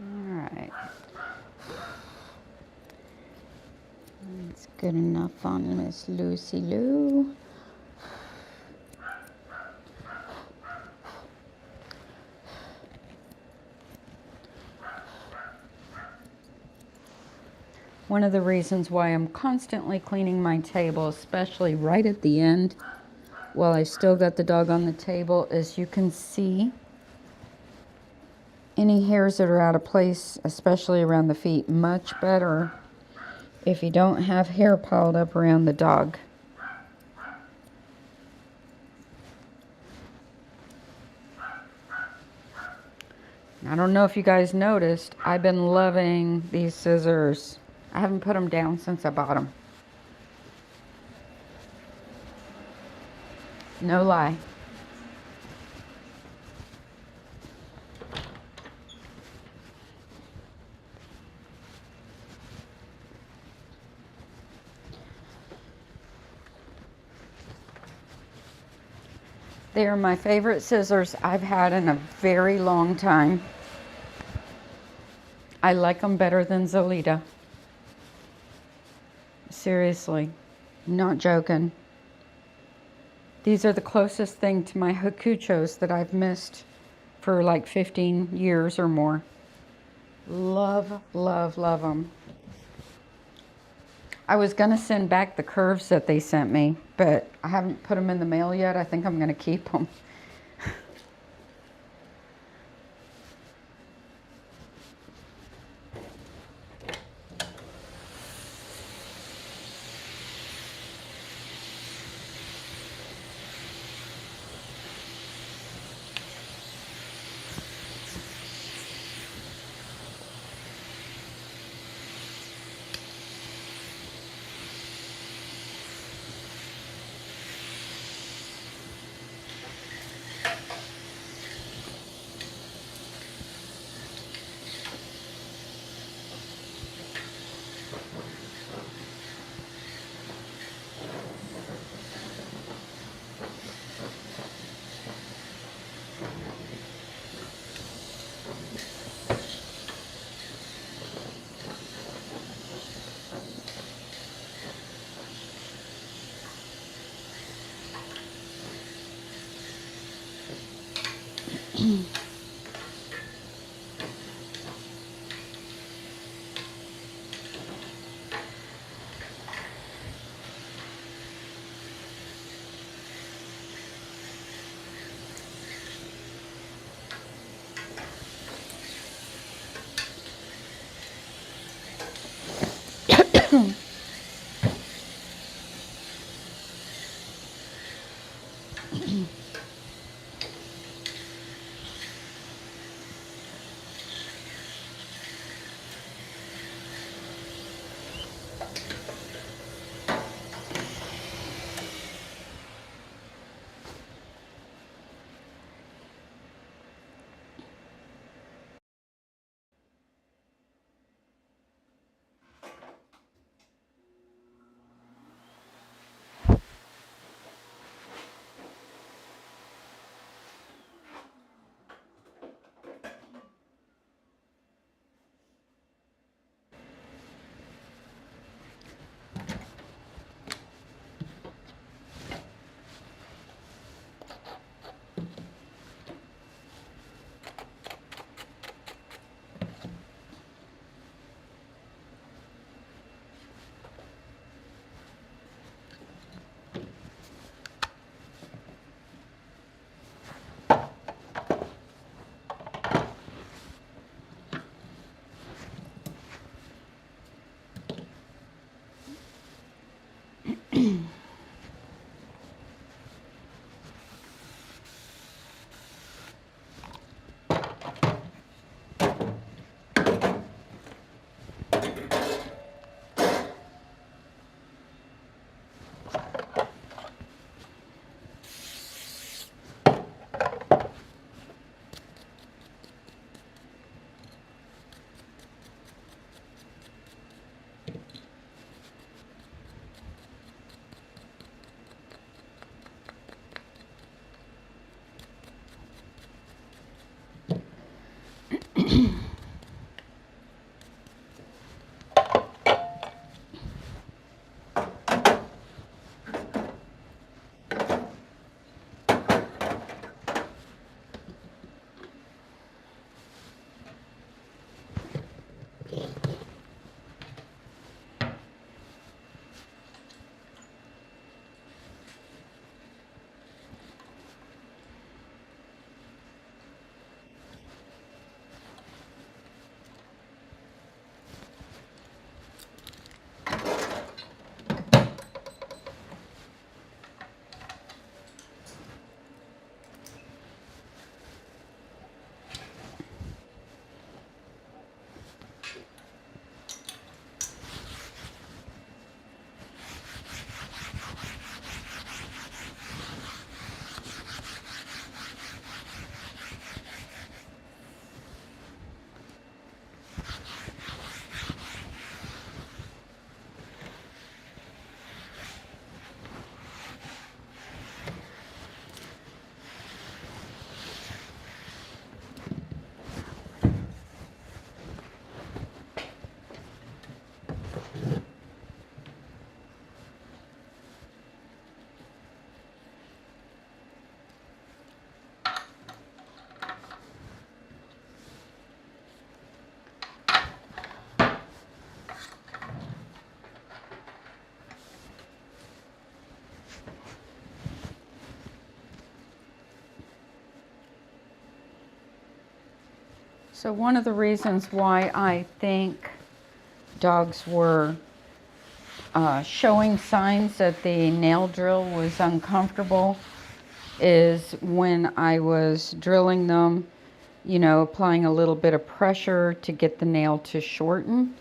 Alright. That's good enough on Miss Lucy Lou. One of the reasons why I'm constantly cleaning my table, especially right at the end, while I still got the dog on the table, is you can see any hairs that are out of place, especially around the feet, much better if you don't have hair piled up around the dog. I don't know if you guys noticed, I've been loving these scissors. I haven't put them down since I bought them. No lie. They are my favorite scissors I've had in a very long time. I like them better than Zolita. Seriously, not joking. These are the closest thing to my Hakuchos that I've missed for like 15 years or more. Love, love, love them. I was going to send back the curves that they sent me, but I haven't put them in the mail yet. I think I'm going to keep them. So one of the reasons why I think dogs were showing signs that the nail drill was uncomfortable is when I was drilling them, you know, applying a little bit of pressure to get the nail to shorten,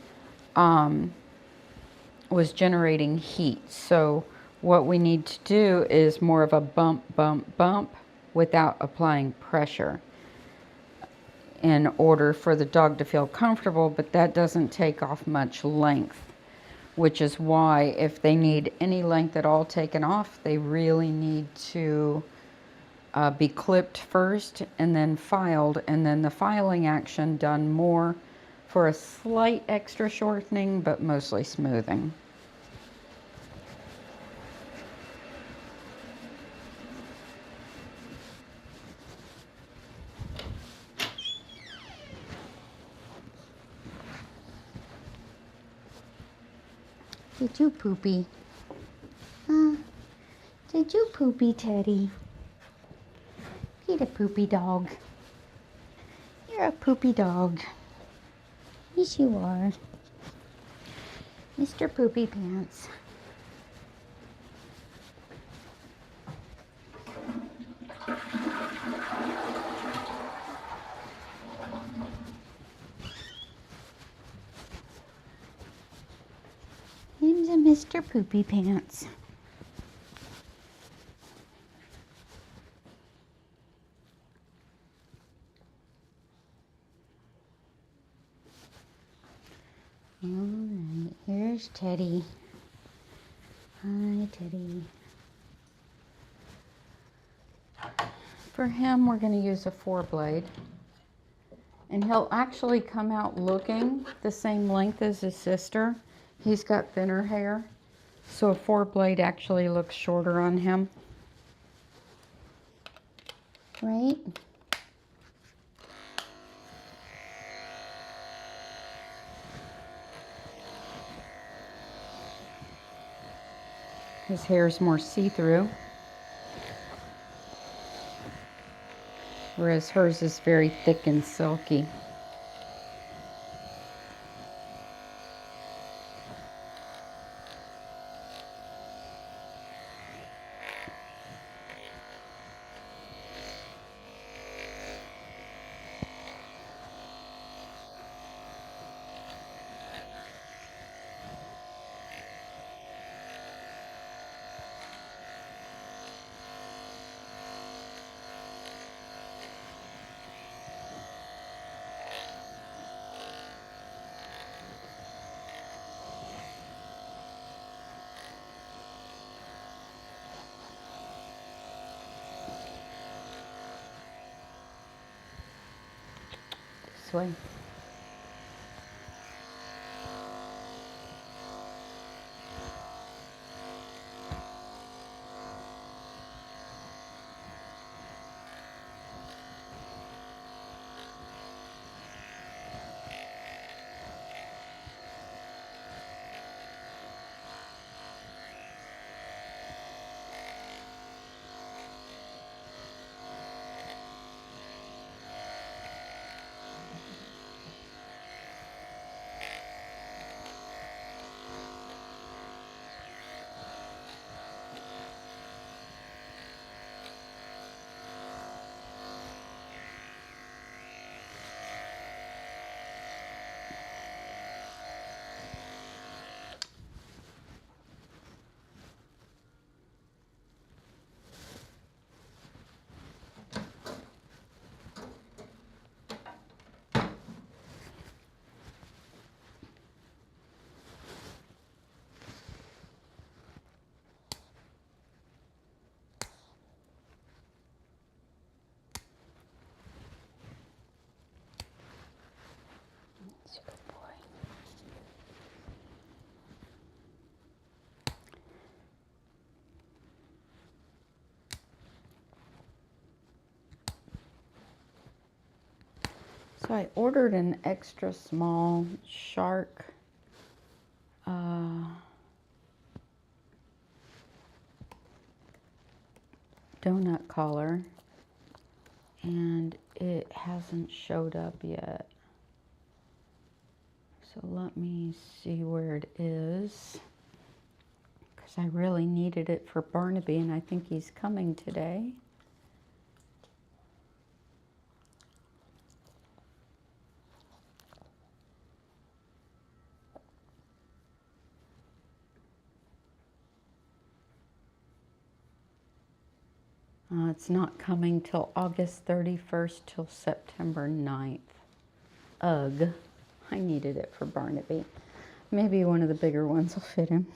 was generating heat. So what we need to do is more of a bump, bump, bump without applying pressure in order for the dog to feel comfortable, but that doesn't take off much length, which is why if they need any length at all taken off, they really need to be clipped first and then filed, and then the filing action done more for a slight extra shortening, but mostly smoothing. Did you poopy? Did you poopy, Teddy? You're a poopy dog. You're a poopy dog. Yes, you are. Mr. Poopy Pants. Him's a Mr. Poopy Pants. Alright, here's Teddy. Hi, Teddy. For him, we're going to use a 4-blade. And he'll actually come out looking the same length as his sister. He's got thinner hair, so a 4-blade actually looks shorter on him. Right? His hair's more see-through, whereas hers is very thick and silky. This way. That's a good boy. So I ordered an extra small shark donut collar, and it hasn't showed up yet. So let me see where it is, because I really needed it for Barnaby, and I think he's coming today. It's not coming till August 31st till September 9th. Ugh, I needed it for Barnaby. Maybe one of the bigger ones will fit him.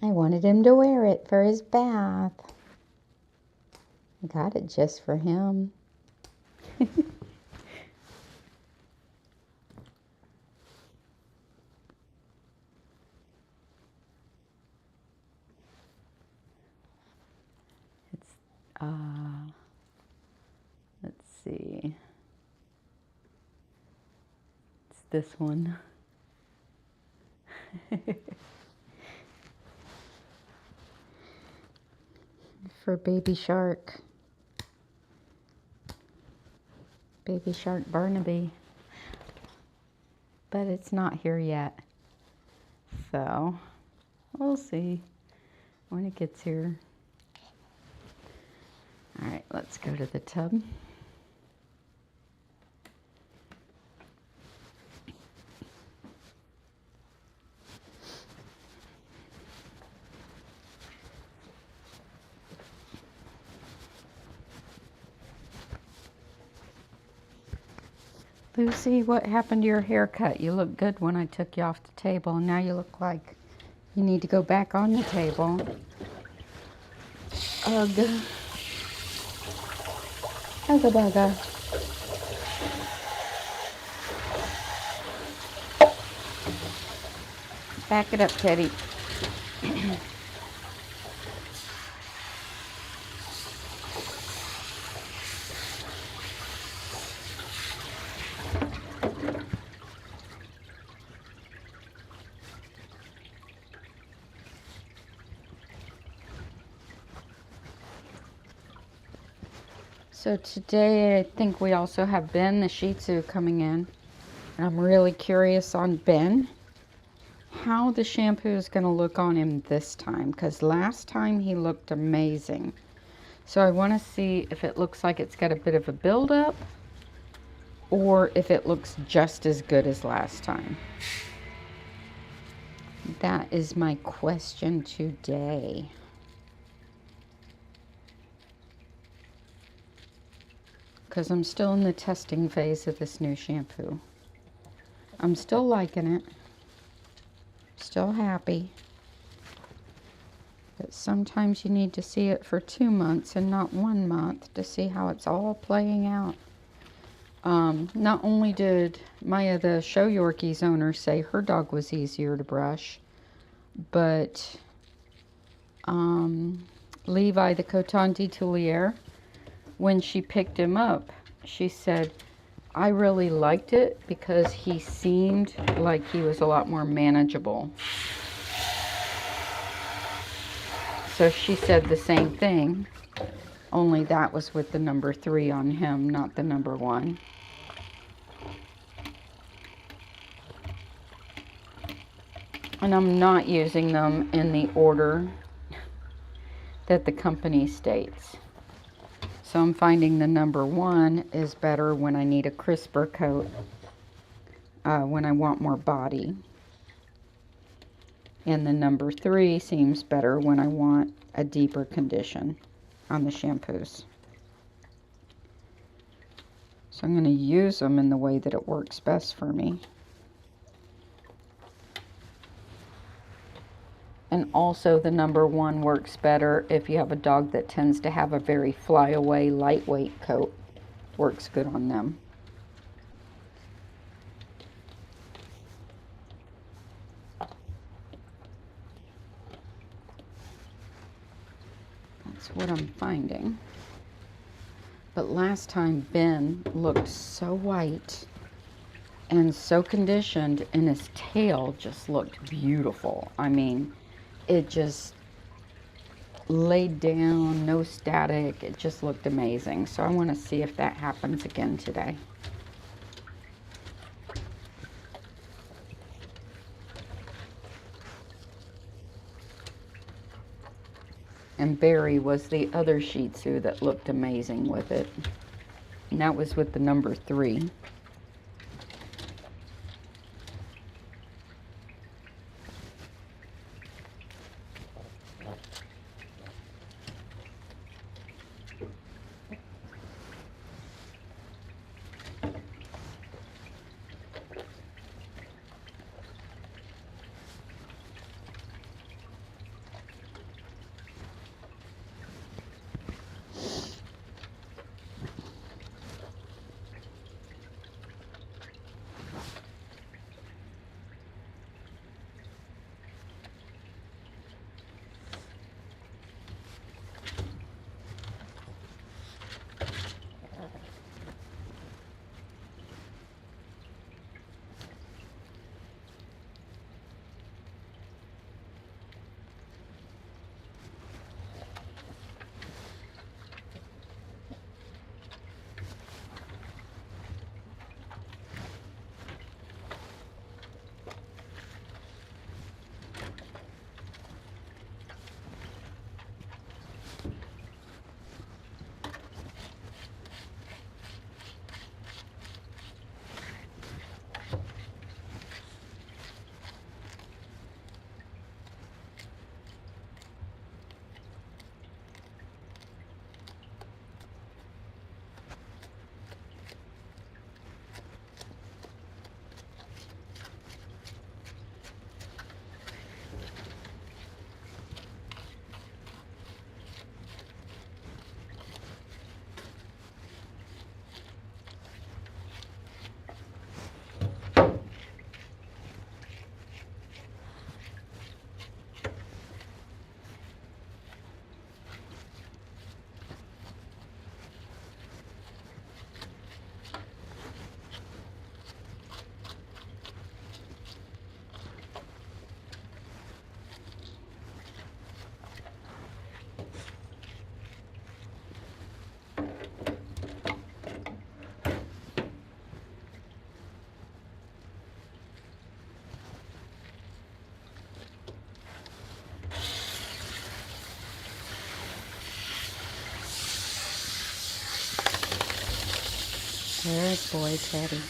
I wanted him to wear it for his bath. I got it just for him. It's see. It's this one. For Baby Shark. Baby Shark Barnaby. But it's not here yet. So, we'll see when it gets here. Alright, let's go to the tub. Lucy, what happened to your haircut? You looked good when I took you off the table, and now you look like you need to go back on the table. Ugh. Ugga bugga. Back it up, Teddy. So today I think we also have Ben, the Shih Tzu, coming in. And I'm really curious on Ben, how the shampoo is going to look on him this time. Because last time he looked amazing. So I want to see if it looks like it's got a bit of a buildup, or if it looks just as good as last time. That is my question today. Because I'm still in the testing phase of this new shampoo. I'm still liking it. Still happy. But sometimes you need to see it for 2 months and not 1 month to see how it's all playing out. Not only did Maya, the Show Yorkies owner, say her dog was easier to brush, but Levi, the Coton d'Itulier, when she picked him up, she said, I really liked it because he seemed like he was a lot more manageable. So she said the same thing, only that was with the number 3 on him, not the number 1. And I'm not using them in the order that the company states. So I'm finding the number 1 is better when I need a crisper coat, when I want more body. And the number 3 seems better when I want a deeper condition on the shampoos. So I'm going to use them in the way that it works best for me. And also the number 1 works better if you have a dog that tends to have a very flyaway, lightweight coat. Works good on them. That's what I'm finding. But last time Ben looked so white and so conditioned, and his tail just looked beautiful. I mean, it just laid down, no static. It just looked amazing. So I want to see if that happens again today. And Barry was the other Shih Tzu that looked amazing with it. And that was with the number 3. Good boy, Teddy.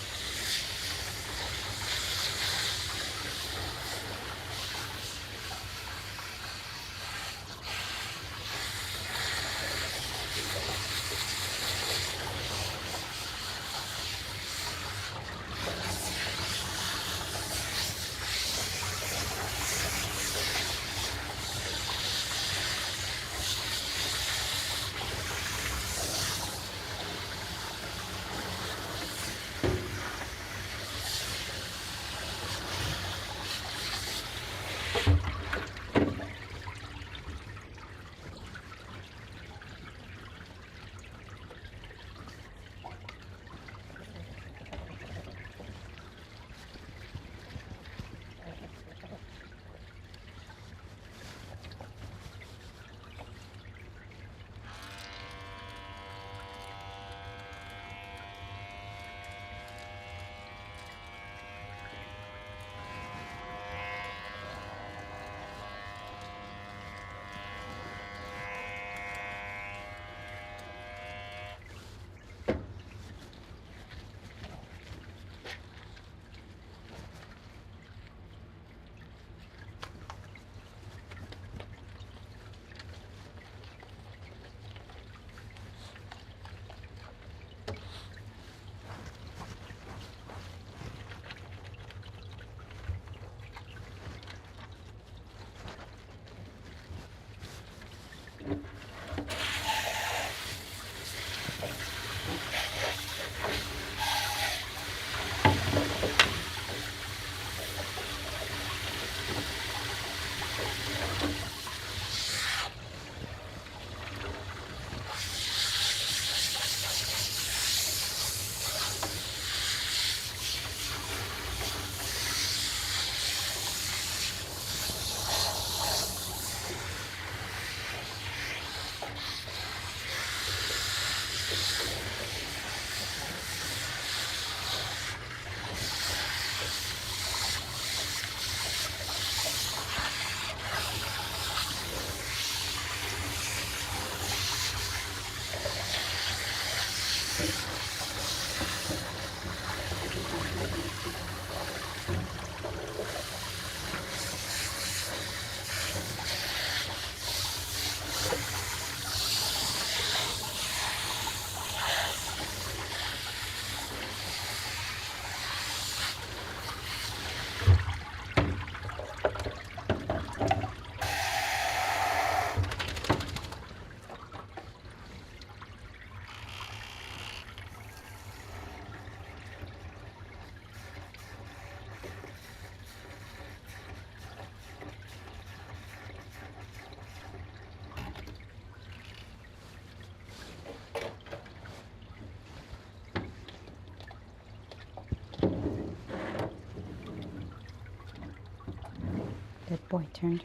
Good boy. Turn. It's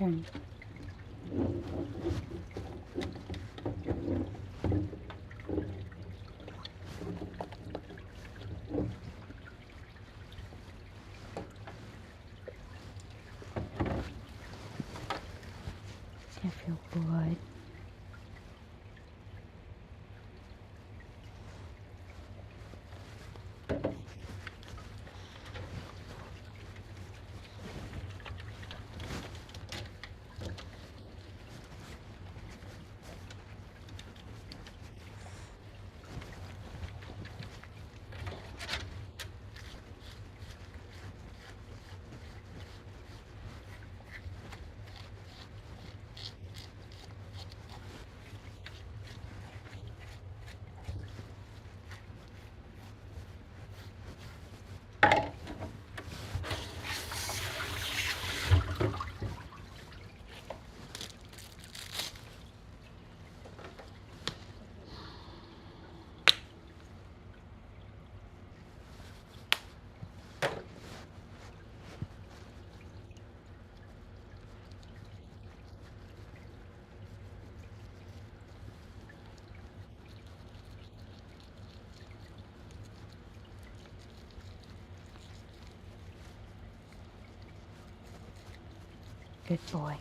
gonna feel good. Good boy.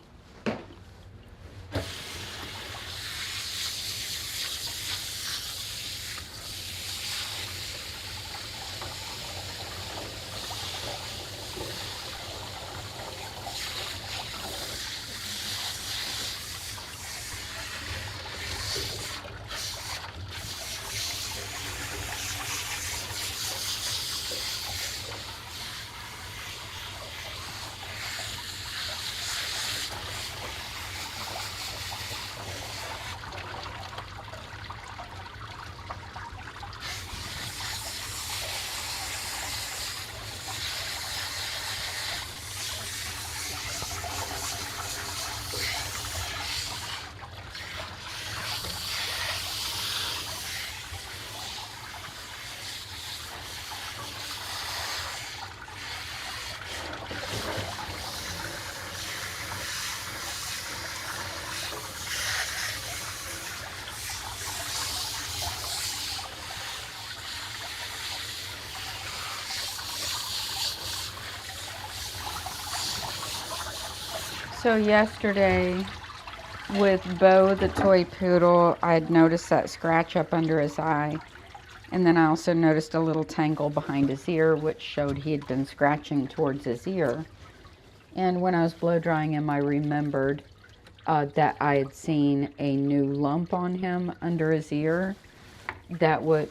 So yesterday with Bo, the toy poodle, I had noticed that scratch up under his eye. And then I also noticed a little tangle behind his ear, which showed he had been scratching towards his ear. And when I was blow drying him, I remembered that I had seen a new lump on him under his ear that would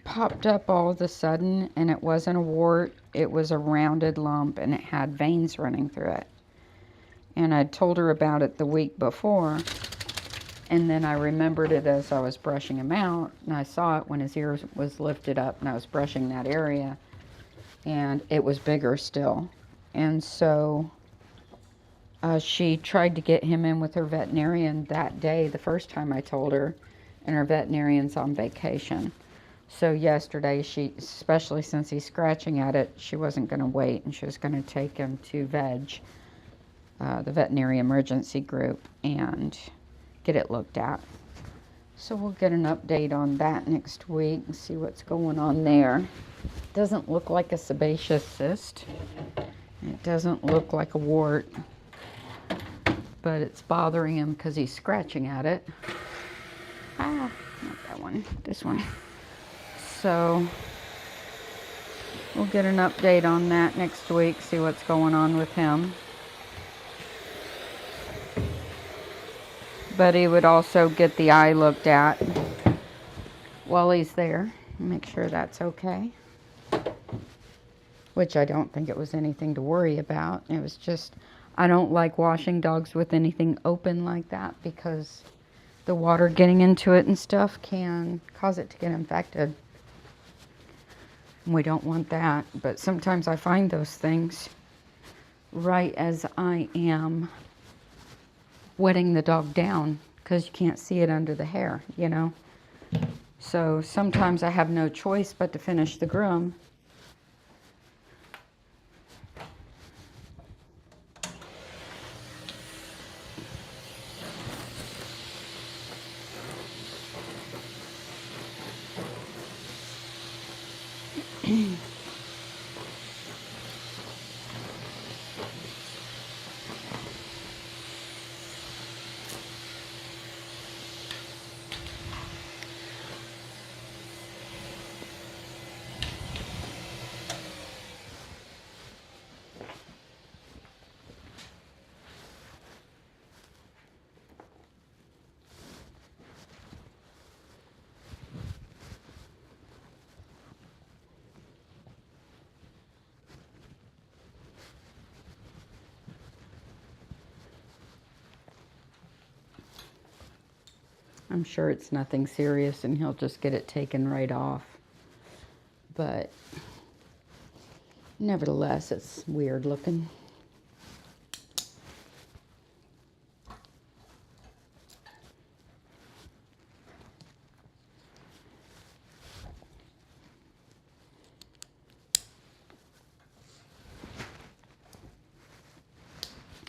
popped up all of a sudden, and it wasn't a wart, it was a rounded lump, and it had veins running through it. And I told her about it the week before, and then I remembered it as I was brushing him out, and I saw it when his ear was lifted up and I was brushing that area, and it was bigger still. And so she tried to get him in with her veterinarian that day, the first time I told her, and her veterinarian's on vacation. So yesterday, she, especially since he's scratching at it, she wasn't going to wait, and she was going to take him to the veterinary emergency group, and get it looked at. So we'll get an update on that next week and see what's going on there. Doesn't look like a sebaceous cyst. It doesn't look like a wart, but it's bothering him because he's scratching at it. Not that one, this one. So we'll get an update on that next week, see what's going on with him. But he would also get the eye looked at while he's there, make sure that's okay. Which I don't think it was anything to worry about. It was just, I don't like washing dogs with anything open like that because the water getting into it and stuff can cause it to get infected. And we don't want that. But sometimes I find those things right as I am wetting the dog down because you can't see it under the hair, you know. So sometimes I have no choice but to finish the groom. I'm sure it's nothing serious and he'll just get it taken right off. But nevertheless, it's weird looking.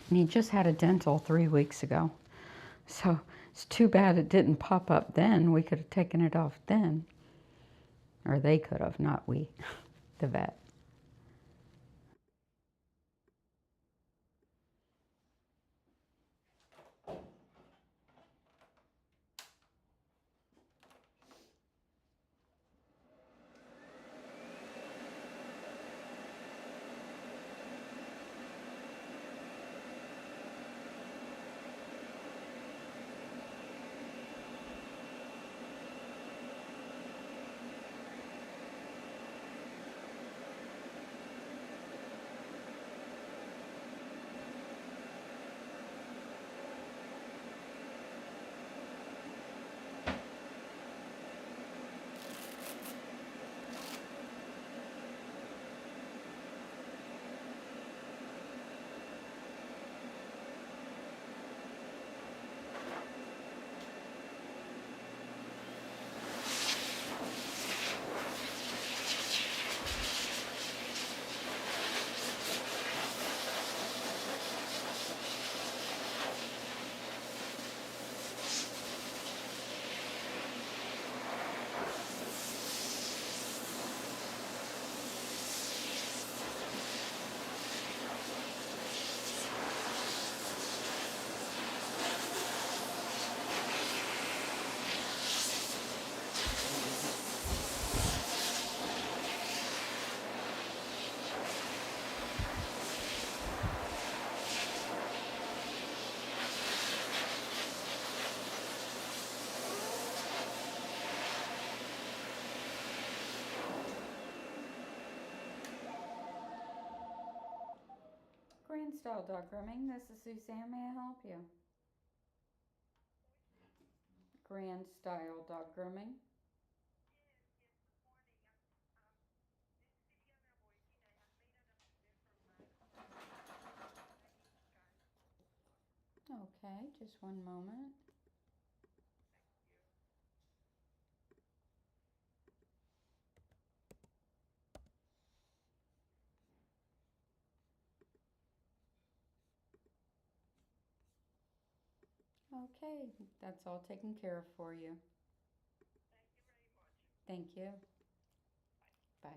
And he just had a dental 3 weeks ago. So it's too bad it didn't pop up then. We could have taken it off then. Or they could have, not we, the vet. Grand Style Dog Grooming. This is Suzanne. May I help you? Grand Style Dog Grooming. Yes, good morning. This is Viviana working. I have made an appointment for my card. Okay, just one moment. Thank you. Okay, that's all taken care of for you. Thank you very much. Thank you. Bye.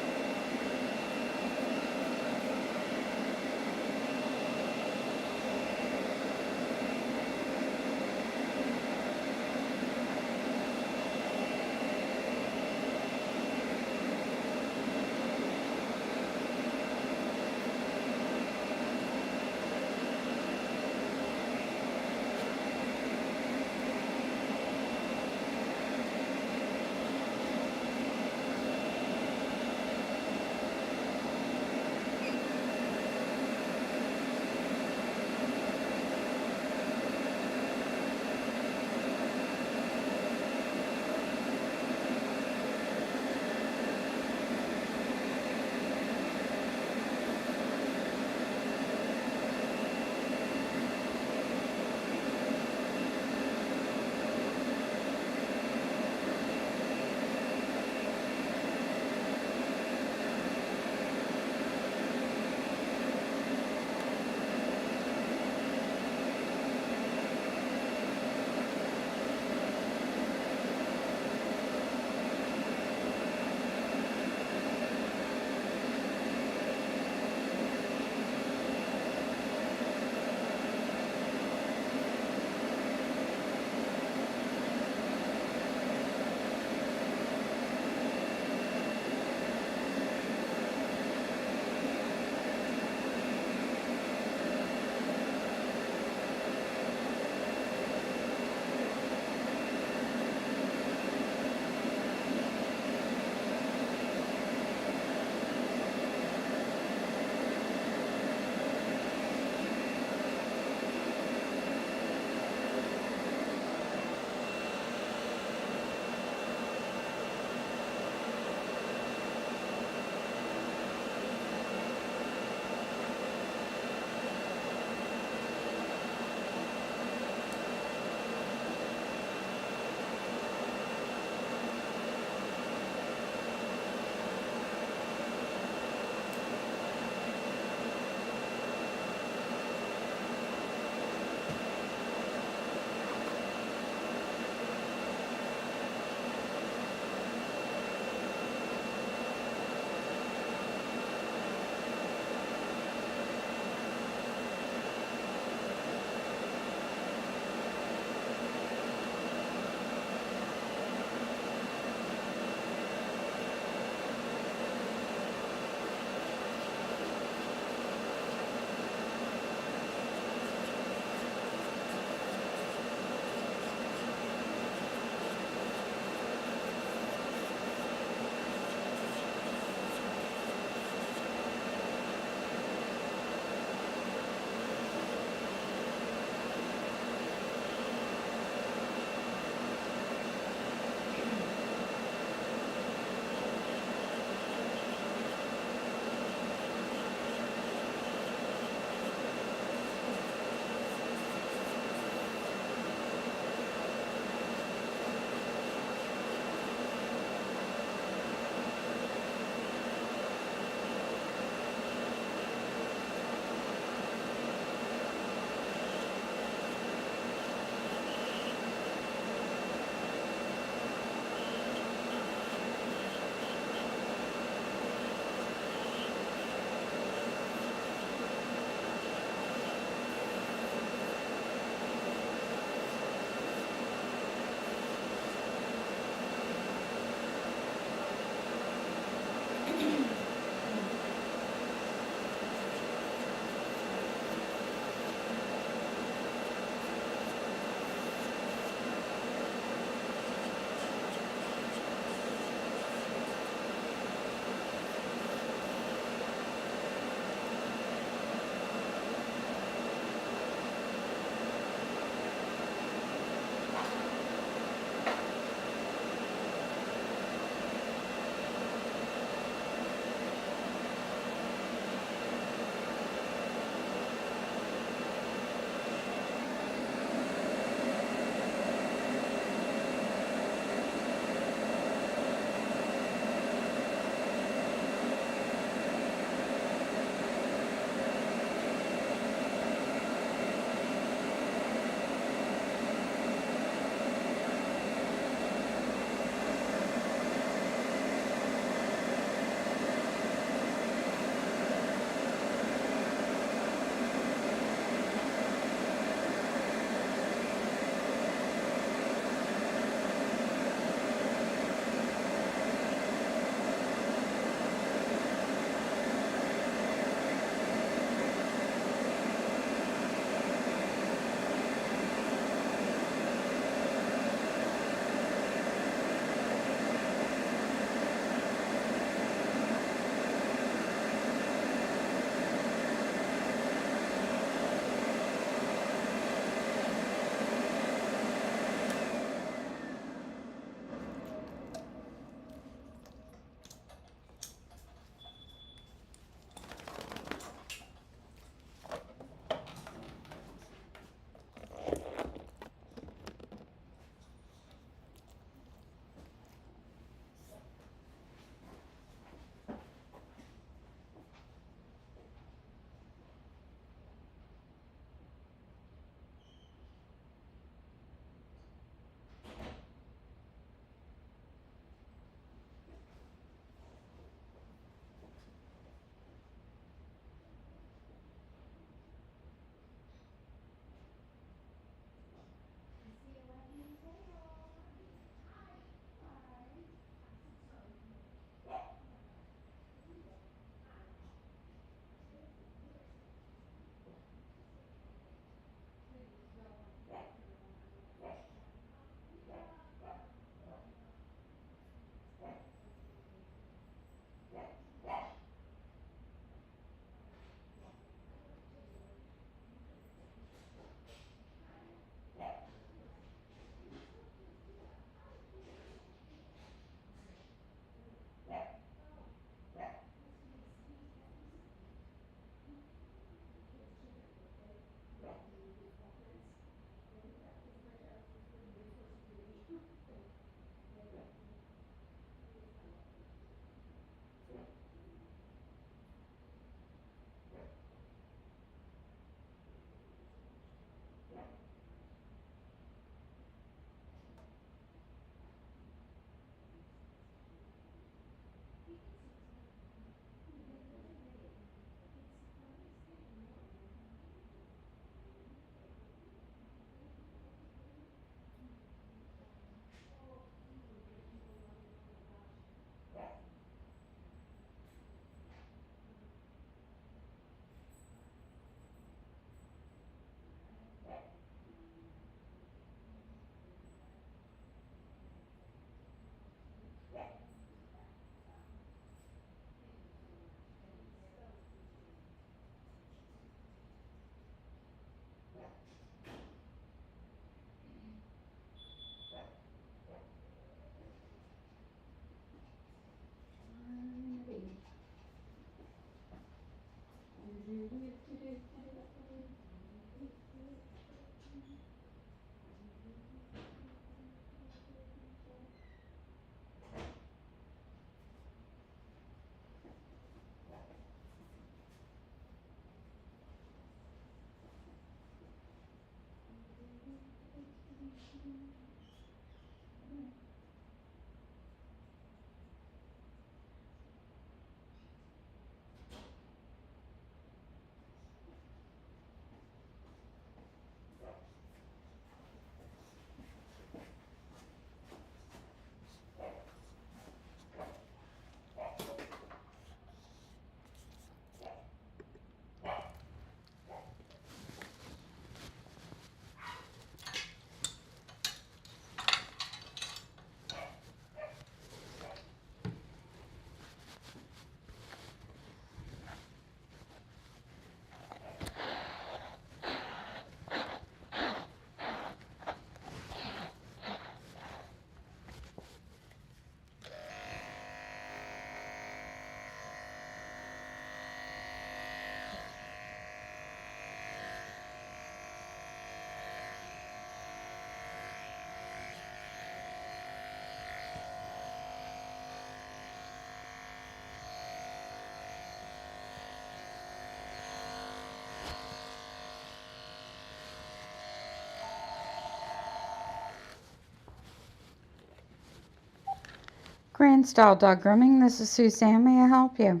Grand Style Dog Grooming. This is Suzanne. May I help you?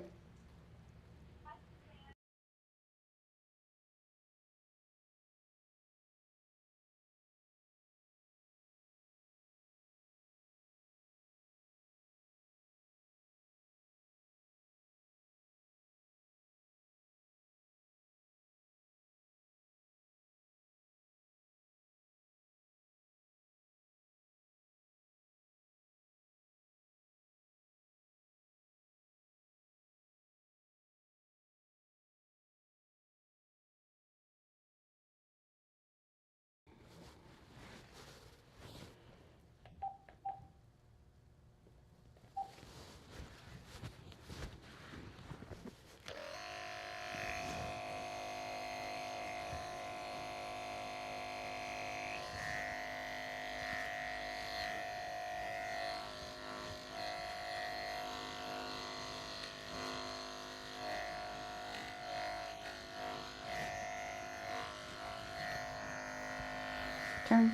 Turn.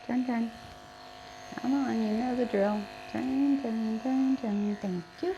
Turn, turn. Come on, you know the drill. Turn, turn, turn, turn. Thank you.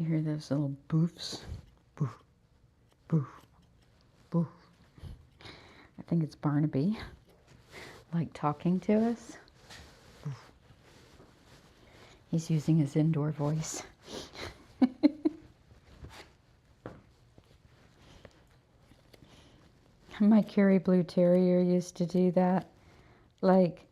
You hear those little boofs? Boof, boof, boof. I think it's Barnaby, like talking to us. Boof. He's using his indoor voice. My Kerry Blue Terrier used to do that. Like,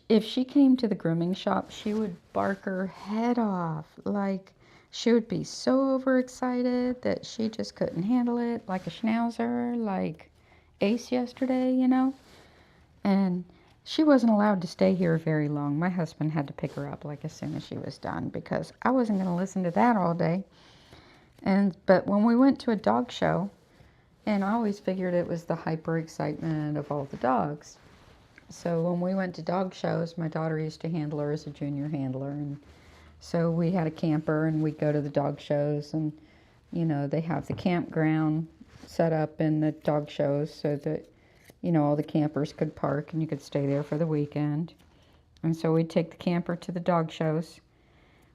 if she came to the grooming shop, she would bark her head off. Like, she would be so overexcited that she just couldn't handle it, like a schnauzer, like Ace yesterday, you know? And she wasn't allowed to stay here very long. My husband had to pick her up like as soon as she was done because I wasn't going to listen to that all day. But when we went to a dog show, and I always figured it was the hyper excitement of all the dogs. So when we went to dog shows, my daughter used to handle her as a junior handler. And so we had a camper and we'd go to the dog shows, and, you know, they have the campground set up in the dog shows so that, you know, all the campers could park and you could stay there for the weekend. And so we'd take the camper to the dog shows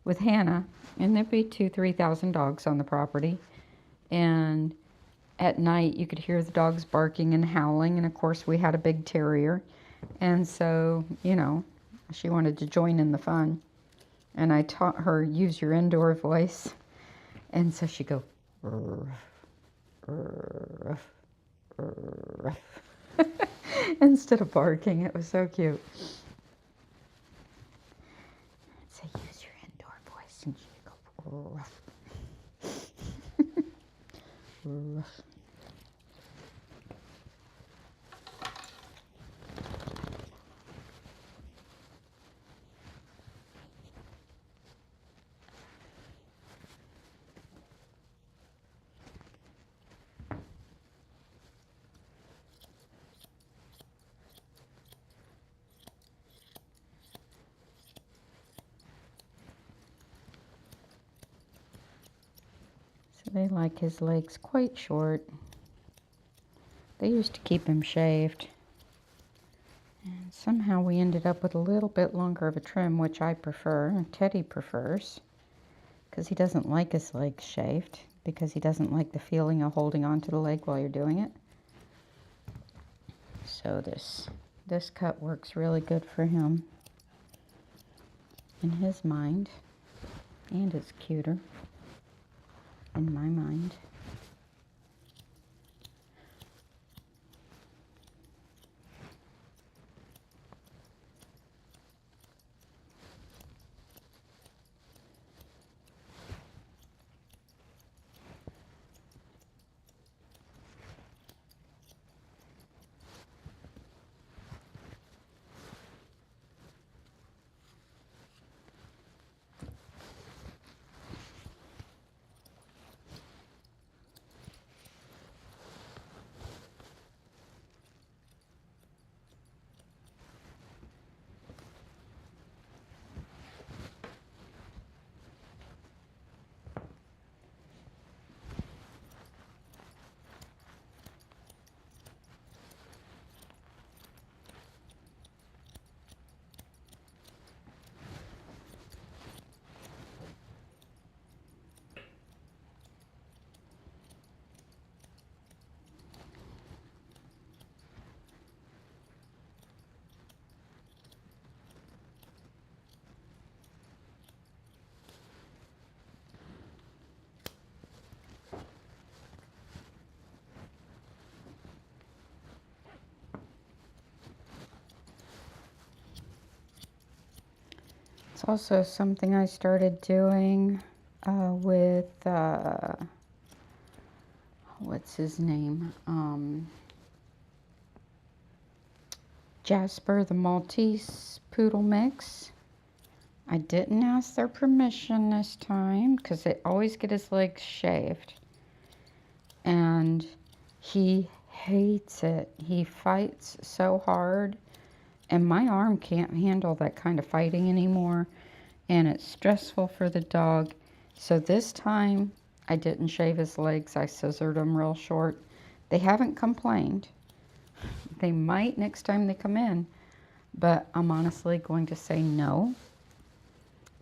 with Hannah, and there'd be 3,000 dogs on the property. And at night you could hear the dogs barking and howling, and of course we had a big terrier, and so, you know, she wanted to join in the fun, and I taught her use your indoor voice, and so she'd go ruff, ruff, ruff. Instead of barking. It was so cute. So use your indoor voice, and she'd go ruff, ruff. So they like his legs quite short. They used to keep him shaved. And somehow we ended up with a little bit longer of a trim, which I prefer, and Teddy prefers, because he doesn't like his legs shaved, because he doesn't like the feeling of holding onto the leg while you're doing it. So this cut works really good for him in his mind, and it's cuter in my mind. It's also something I started doing with, what's his name? Jasper the Maltese Poodle Mix. I didn't ask their permission this time because they always get his legs shaved. And he hates it. He fights so hard. And my arm can't handle that kind of fighting anymore. And it's stressful for the dog. So this time, I didn't shave his legs. I scissored them real short. They haven't complained. They might next time they come in. But I'm honestly going to say no.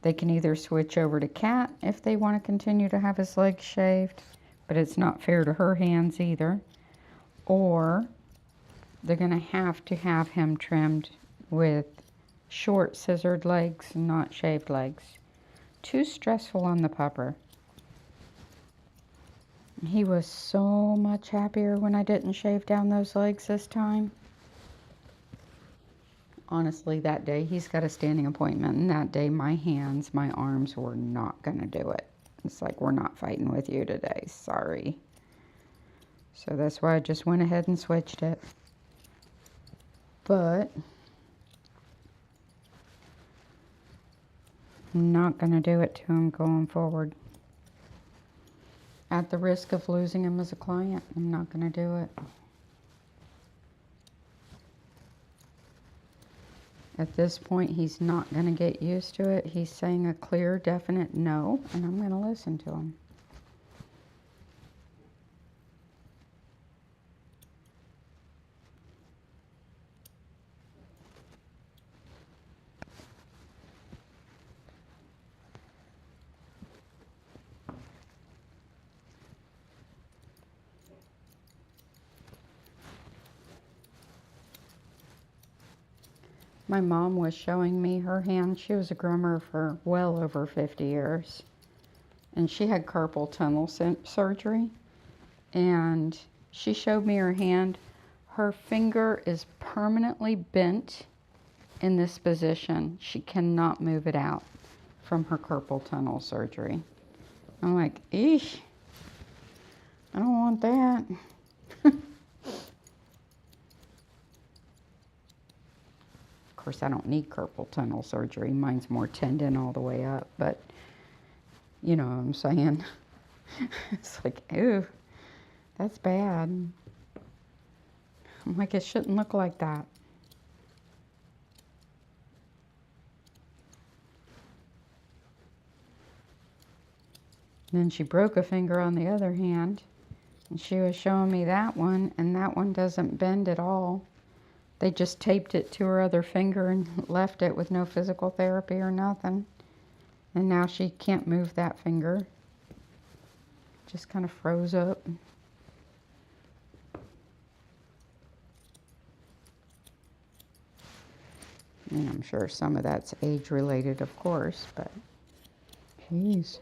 They can either switch over to Cat if they want to continue to have his legs shaved, but it's not fair to her hands either. Or they're going to have him trimmed with short scissored legs and not shaved legs. Too stressful on the pupper. He was so much happier when I didn't shave down those legs this time. Honestly, that day he's got a standing appointment, and that day my hands, my arms were not going to do it. It's like, we're not fighting with you today. Sorry. So that's why I just went ahead and switched it. But I'm not going to do it to him going forward. At the risk of losing him as a client, I'm not going to do it. At this point, he's not going to get used to it. He's saying a clear, definite no, and I'm going to listen to him. My mom was showing me her hand. She was a groomer for well over 50 years. And she had carpal tunnel surgery. And she showed me her hand. Her finger is permanently bent in this position. She cannot move it out from her carpal tunnel surgery. I'm like, eesh, I don't want that. Of course, I don't need carpal tunnel surgery. Mine's more tendon all the way up, but you know what I'm saying. It's like, ew, that's bad. I'm like, it shouldn't look like that. And then she broke a finger on the other hand, and she was showing me that one, and that one doesn't bend at all. They just taped it to her other finger and left it with no physical therapy or nothing. And now she can't move that finger. Just kind of froze up. And I'm sure some of that's age related, of course, but jeez.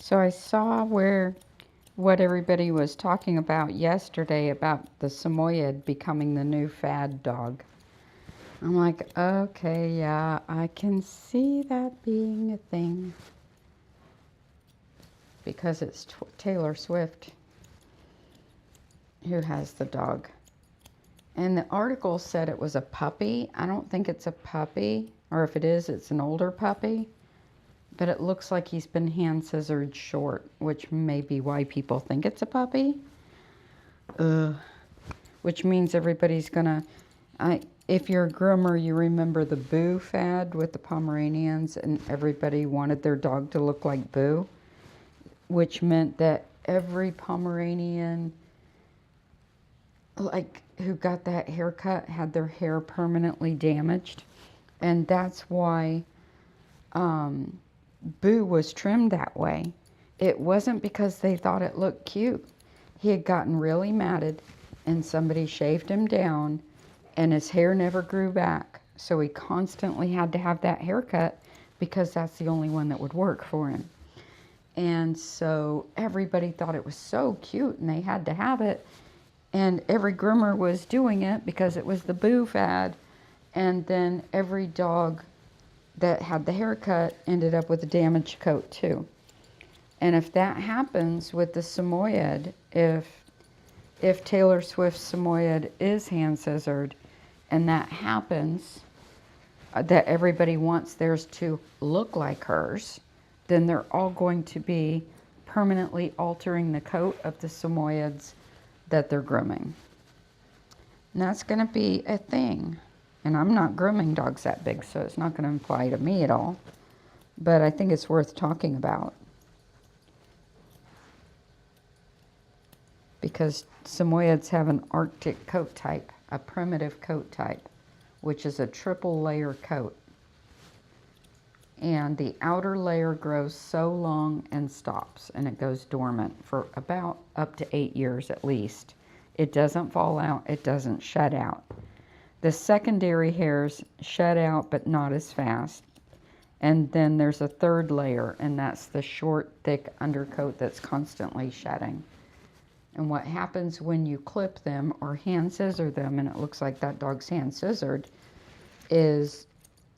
So I saw what everybody was talking about yesterday about the Samoyed becoming the new fad dog. I'm like, okay, yeah, I can see that being a thing. Because it's Taylor Swift who has the dog. And the article said it was a puppy. I don't think it's a puppy, or if it is, it's an older puppy. But it looks like he's been hand scissored short, which may be why people think it's a puppy. Which means everybody's gonna, if you're a groomer, you remember the Boo fad with the Pomeranians, and everybody wanted their dog to look like Boo, which meant that every Pomeranian, like, who got that haircut had their hair permanently damaged. And that's why Boo was trimmed that way. It wasn't because they thought it looked cute. He had gotten really matted and somebody shaved him down and his hair never grew back. So he constantly had to have that haircut because that's the only one that would work for him. And so everybody thought it was so cute and they had to have it. And every groomer was doing it because it was the boo fad. And then every dog that had the haircut ended up with a damaged coat too. And if that happens with the Samoyed, if Taylor Swift's Samoyed is hand scissored and that happens, that everybody wants theirs to look like hers, then they're all going to be permanently altering the coat of the Samoyeds that they're grooming. And that's going to be a thing. And I'm not grooming dogs that big, so it's not going to apply to me at all. But I think it's worth talking about. Because Samoyeds have an Arctic coat type, a primitive coat type, which is a triple layer coat. And the outer layer grows so long and stops, and it goes dormant for about up to 8 years at least. It doesn't fall out, it doesn't shed out. The secondary hairs shed out, but not as fast. And then there's a third layer, and that's the short, thick undercoat that's constantly shedding. And what happens when you clip them or hand scissor them, and it looks like that dog's hand scissored, is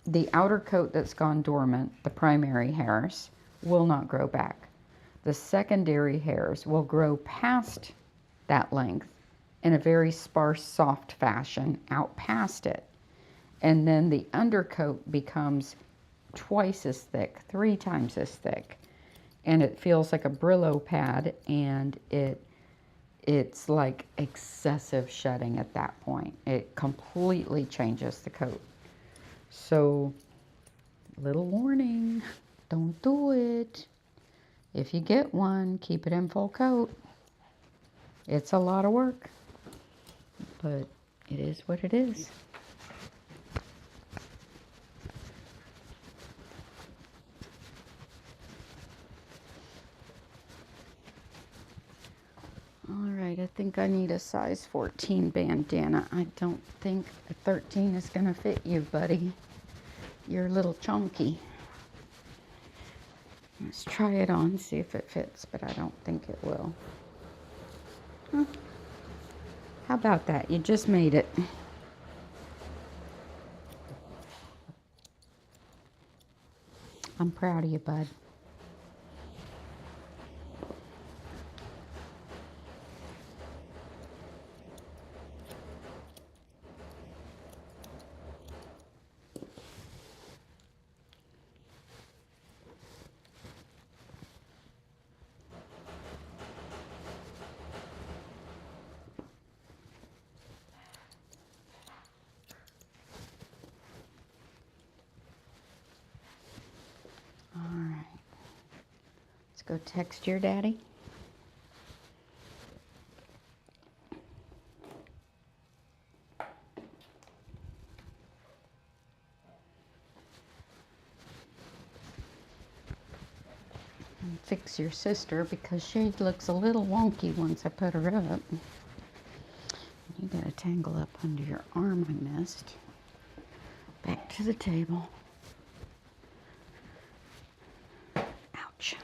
the outer coat that's gone dormant, the primary hairs, will not grow back. The secondary hairs will grow past that length in a very sparse, soft fashion out past it. And then the undercoat becomes twice as thick, 3 times as thick. And it feels like a Brillo pad, and it's like excessive shedding at that point. It completely changes the coat. So, little warning, don't do it. If you get one, keep it in full coat. It's a lot of work, but it is what it is. Alright, I think I need a size 14 bandana. I don't think a 13 is going to fit you, buddy. You're a little chunky. Let's try it on, see if it fits, but I don't think it will. Huh. How about that? You just made it. I'm proud of you, bud. Alright. Let's go text your daddy. And fix your sister because she looks a little wonky once I put her up. You got a tangle up under your arm I missed. Back to the table. Ouch.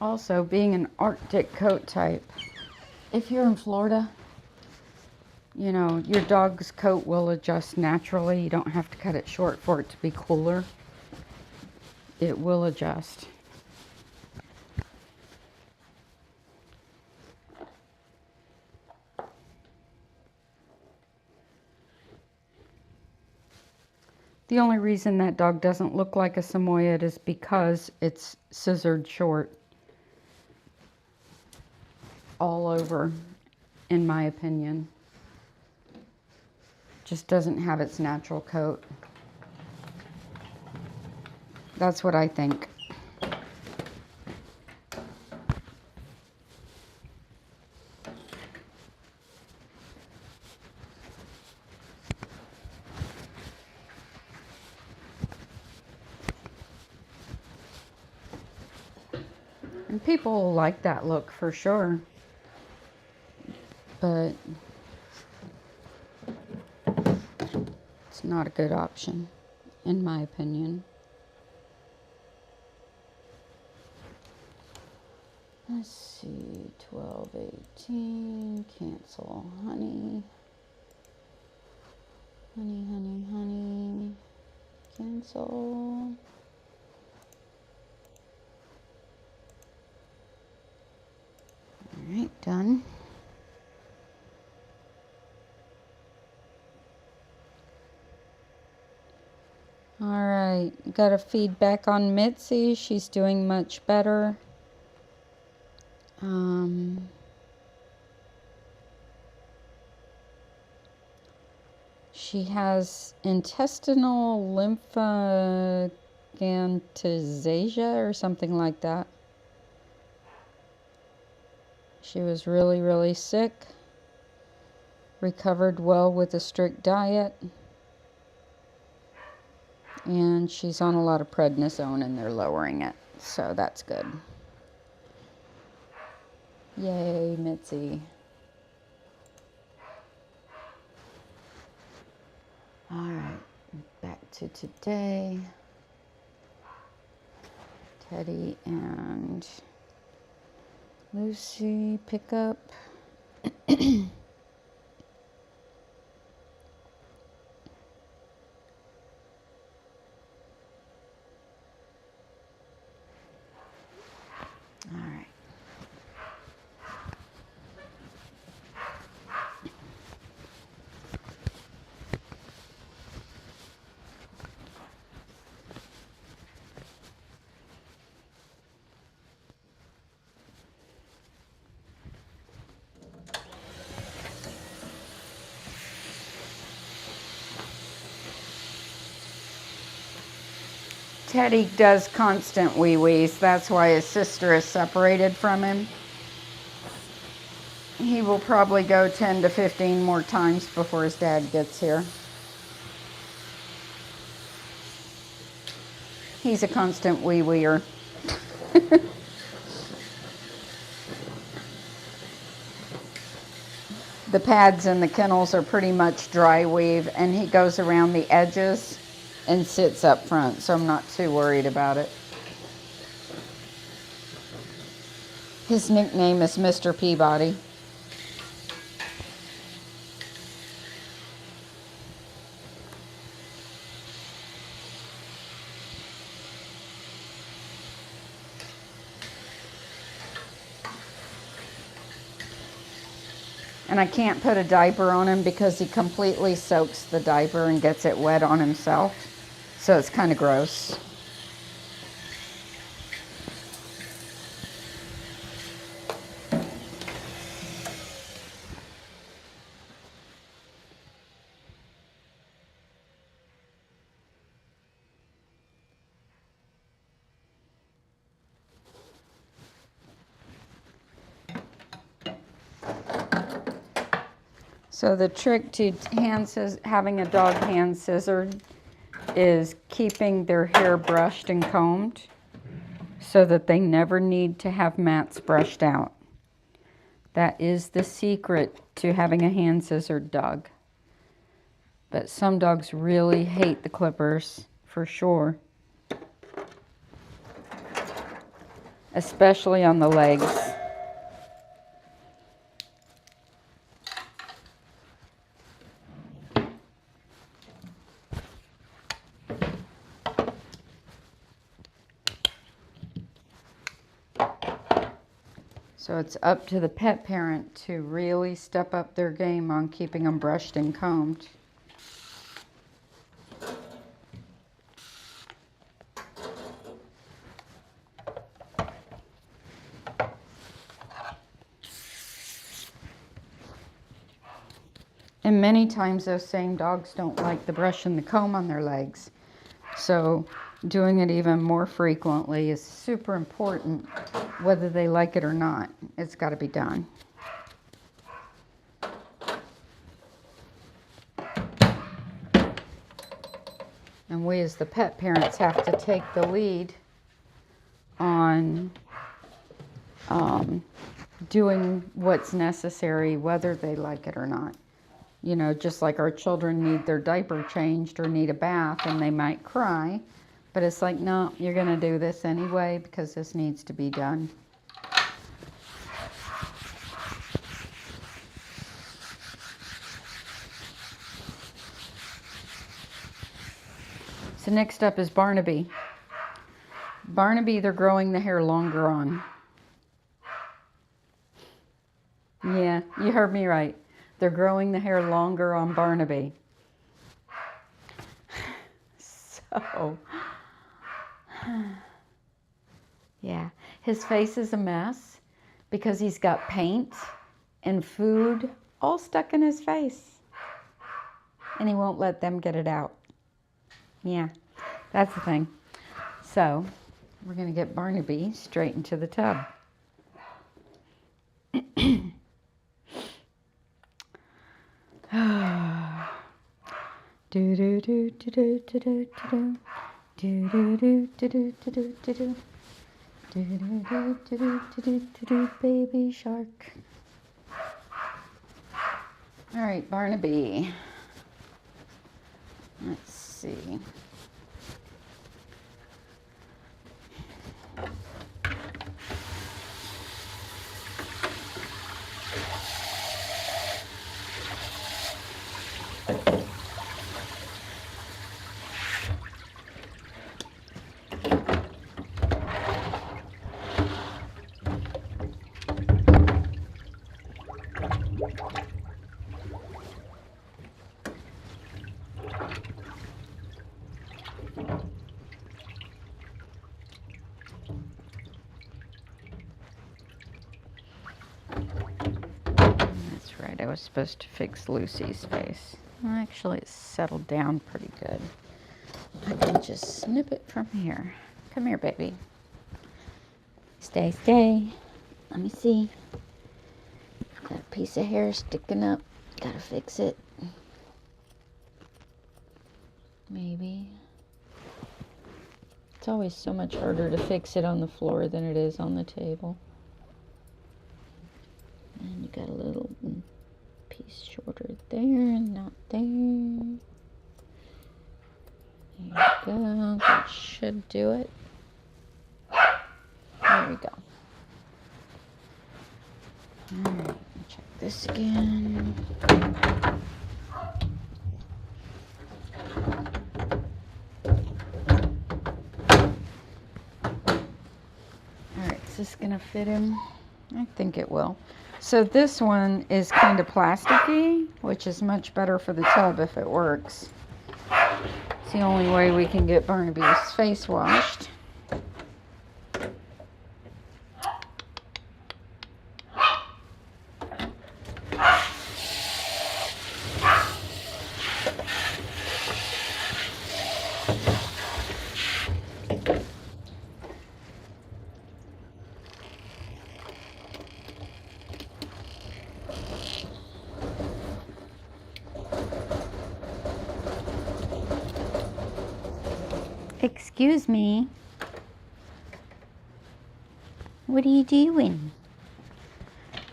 Also, being an Arctic coat type, if you're in Florida, you know, your dog's coat will adjust naturally. You don't have to cut it short for it to be cooler. It will adjust. The only reason that dog doesn't look like a Samoyed is because it's scissored short all over, in my opinion. Just doesn't have its natural coat. That's what I think. And people will like that look for sure. But it's not a good option, in my opinion. Let's see, 12, 18, cancel, honey. Honey, honey, honey, cancel. All right, done. All right, got a feedback on Mitzi. She's doing much better. She has intestinal lymphangiectasia or something like that. She was really, really sick. Recovered well with a strict diet. And she's on a lot of prednisone and they're lowering it. So that's good. Yay, Mitzi. All right, back to today. Teddy and Lucy pick up. All right. Teddy does constant wee-wees. That's why his sister is separated from him. He will probably go 10 to 15 more times before his dad gets here. He's a constant wee-weeer. The pads in the kennels are pretty much dry weave, and he goes around the edges and sits up front, so I'm not too worried about it. His nickname is Mr. Peabody. And I can't put a diaper on him because he completely soaks the diaper and gets it wet on himself. So it's kind of gross. So the trick to having a dog hand scissored is keeping their hair brushed and combed so that they never need to have mats brushed out. That is the secret to having a hand scissored dog. But some dogs really hate the clippers, for sure. Especially on the legs. So it's up to the pet parent to really step up their game on keeping them brushed and combed. And many times those same dogs don't like the brush and the comb on their legs. So doing it even more frequently is super important, whether they like it or not. It's got to be done. And we as the pet parents have to take the lead on doing what's necessary, whether they like it or not. You know, just like our children need their diaper changed or need a bath and they might cry, but it's like, no, you're going to do this anyway because this needs to be done. So next up is Barnaby. Barnaby, they're growing the hair longer on. Yeah, you heard me right. They're growing the hair longer on Barnaby. So, yeah, his face is a mess because he's got paint and food all stuck in his face. And he won't let them get it out. Yeah, that's the thing. So, we're going to get Barnaby straight into the tub. Do do do do do do do do do do do do do do do do do baby shark. All right, Barnaby. Let's see. That's right, I was supposed to fix Lucy's face. Well, actually, it's settled down pretty good. I can just snip it from here. Come here, baby. Stay, stay. Let me see. Got a piece of hair sticking up. Gotta fix it. Maybe. It's always so much harder to fix it on the floor than it is on the table. And you got a little piece shorter there, not there. There you go. That should do it. There we go. Alright, check this again. Alright, is this gonna fit him? I think it will. So this one is kind of plasticky, which is much better for the tub if it works. It's the only way we can get Barnaby's face washed. Excuse me. What are you doing?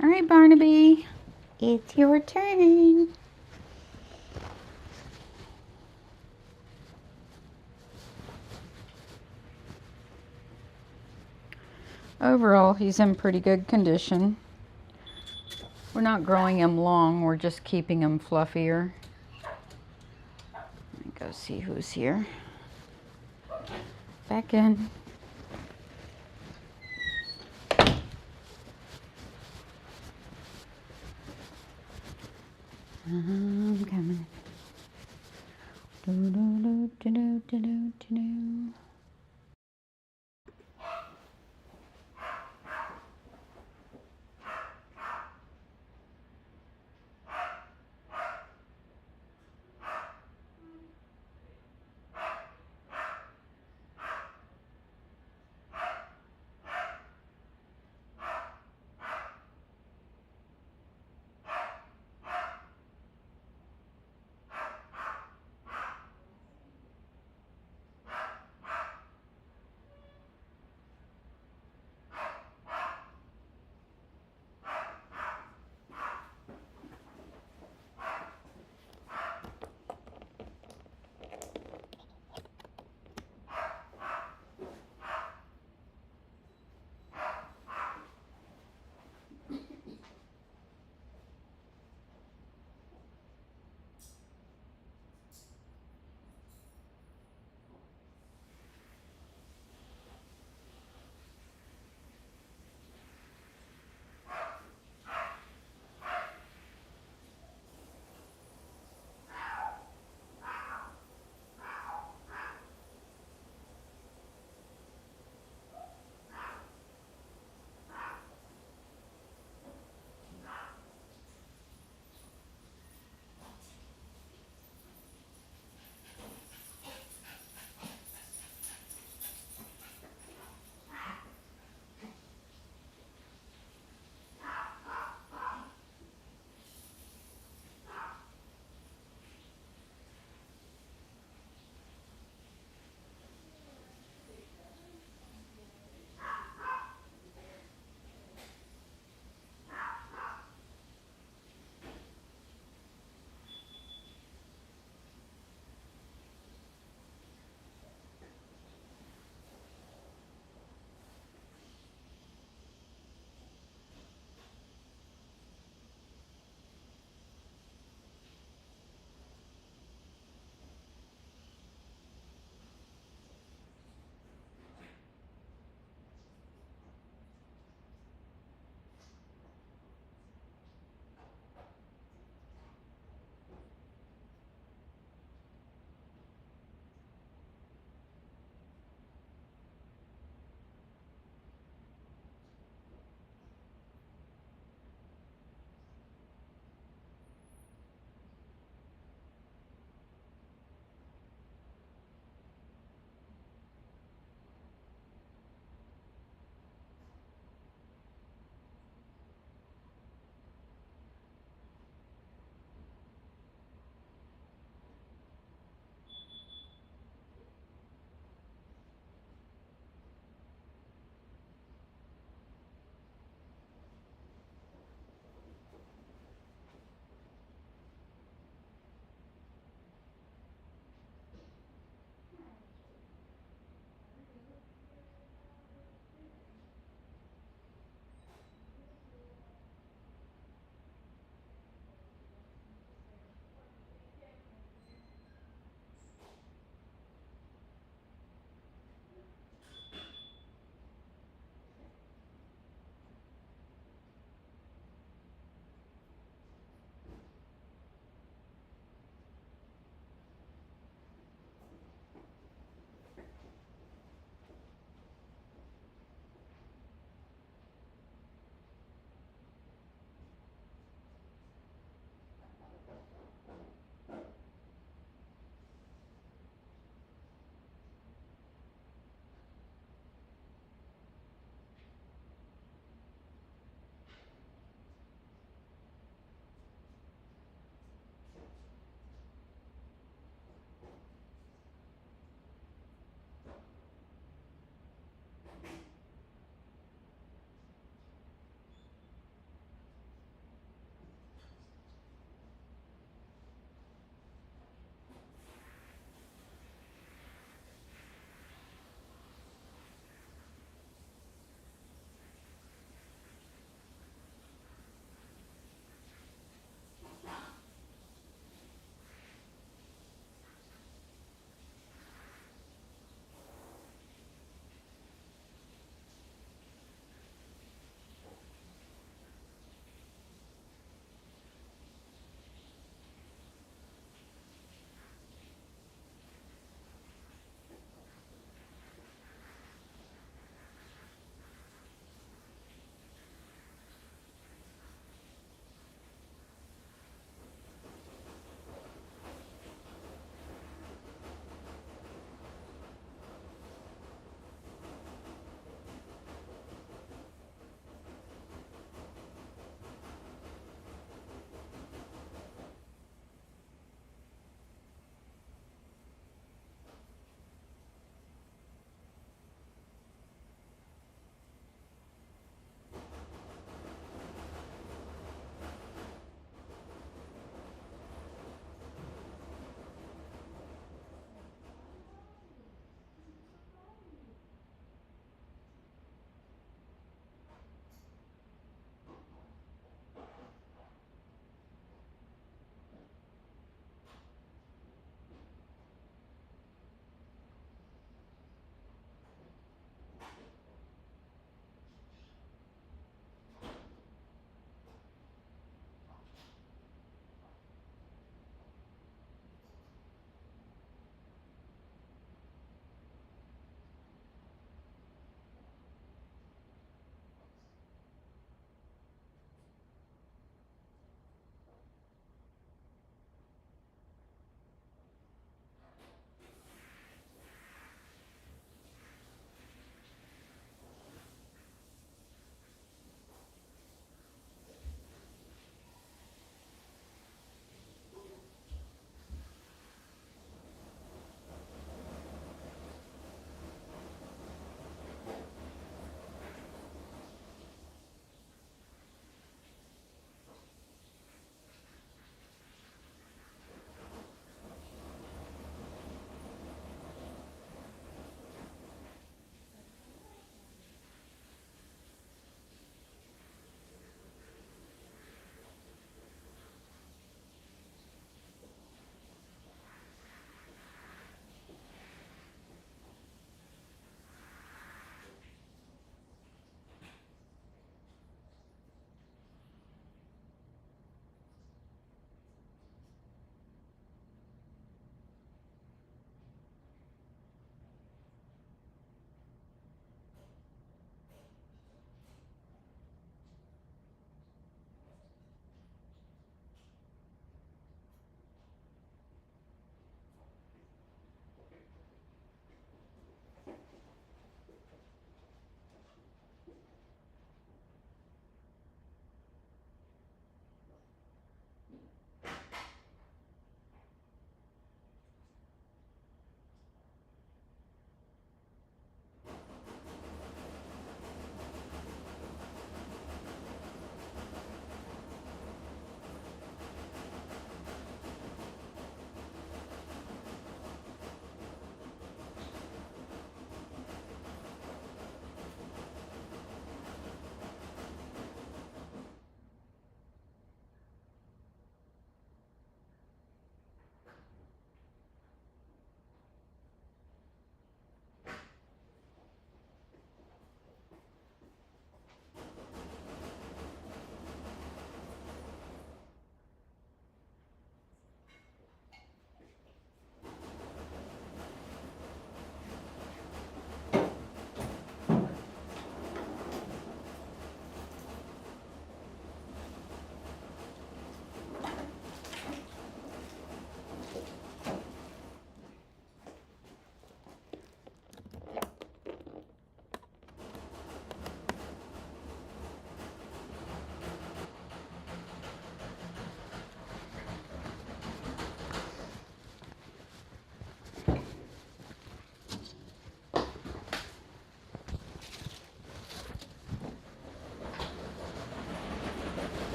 All right, Barnaby. It's your turn. Overall, he's in pretty good condition. We're not growing him long, we're just keeping him fluffier. Let me go see who's here. Back in. I'm coming. Do, do, do, do, do, do, do, do.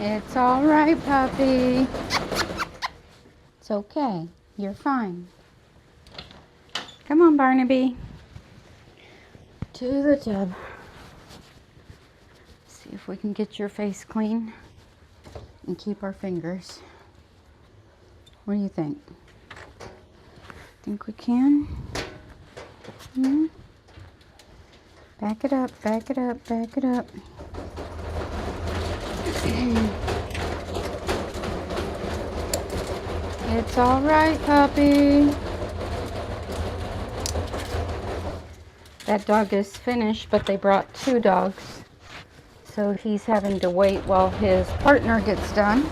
It's all right, puppy. It's okay. You're fine. Come on, Barnaby. To the tub. See if we can get your face clean and keep our fingers. What do you think? Think we can? Hmm? Back it up, back it up, back it up. It's all right, puppy. That dog is finished, but they brought 2 dogs. So he's having to wait while his partner gets done.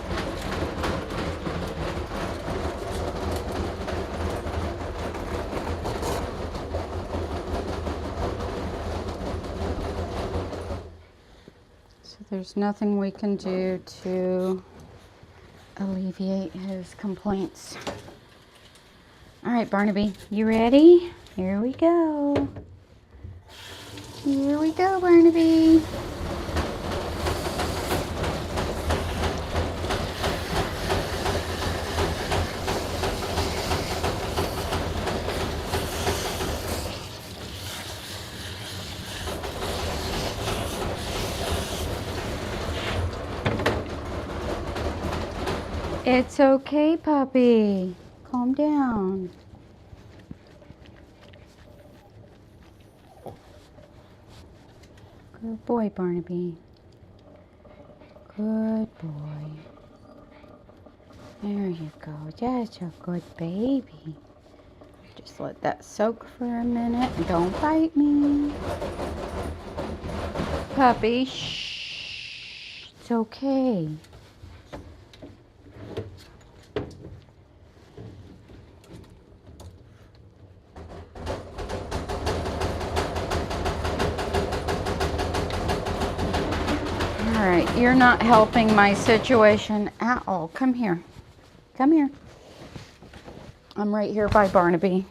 So there's nothing we can do to alleviate his complaints. All right, Barnaby, you ready? Here we go. Here we go, Barnaby. It's okay, puppy. Calm down. Good boy, Barnaby. Good boy. There you go. That's a good baby. Just let that soak for a minute. Don't bite me. Puppy, shh. It's okay. All right, you're not helping my situation at all. Come here. Come here. I'm right here by Barnaby.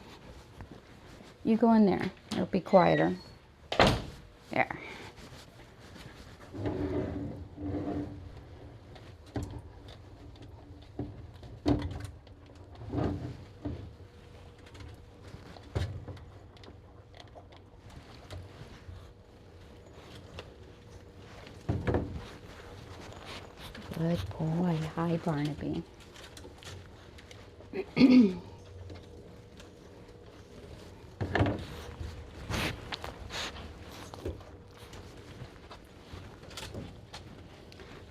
You go in there. It'll be quieter. There. Good boy. Hi, Barnaby.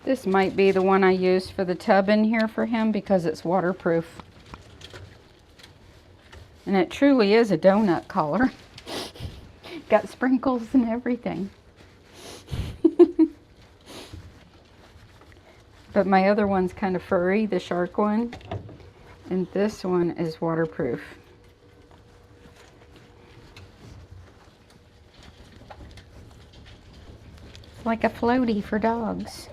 This might be the one I used for the tub in here for him because it's waterproof. And it truly is a donut collar. Got sprinkles and everything. But my other one's kind of furry, the shark one. And this one is waterproof. It's like a floaty for dogs.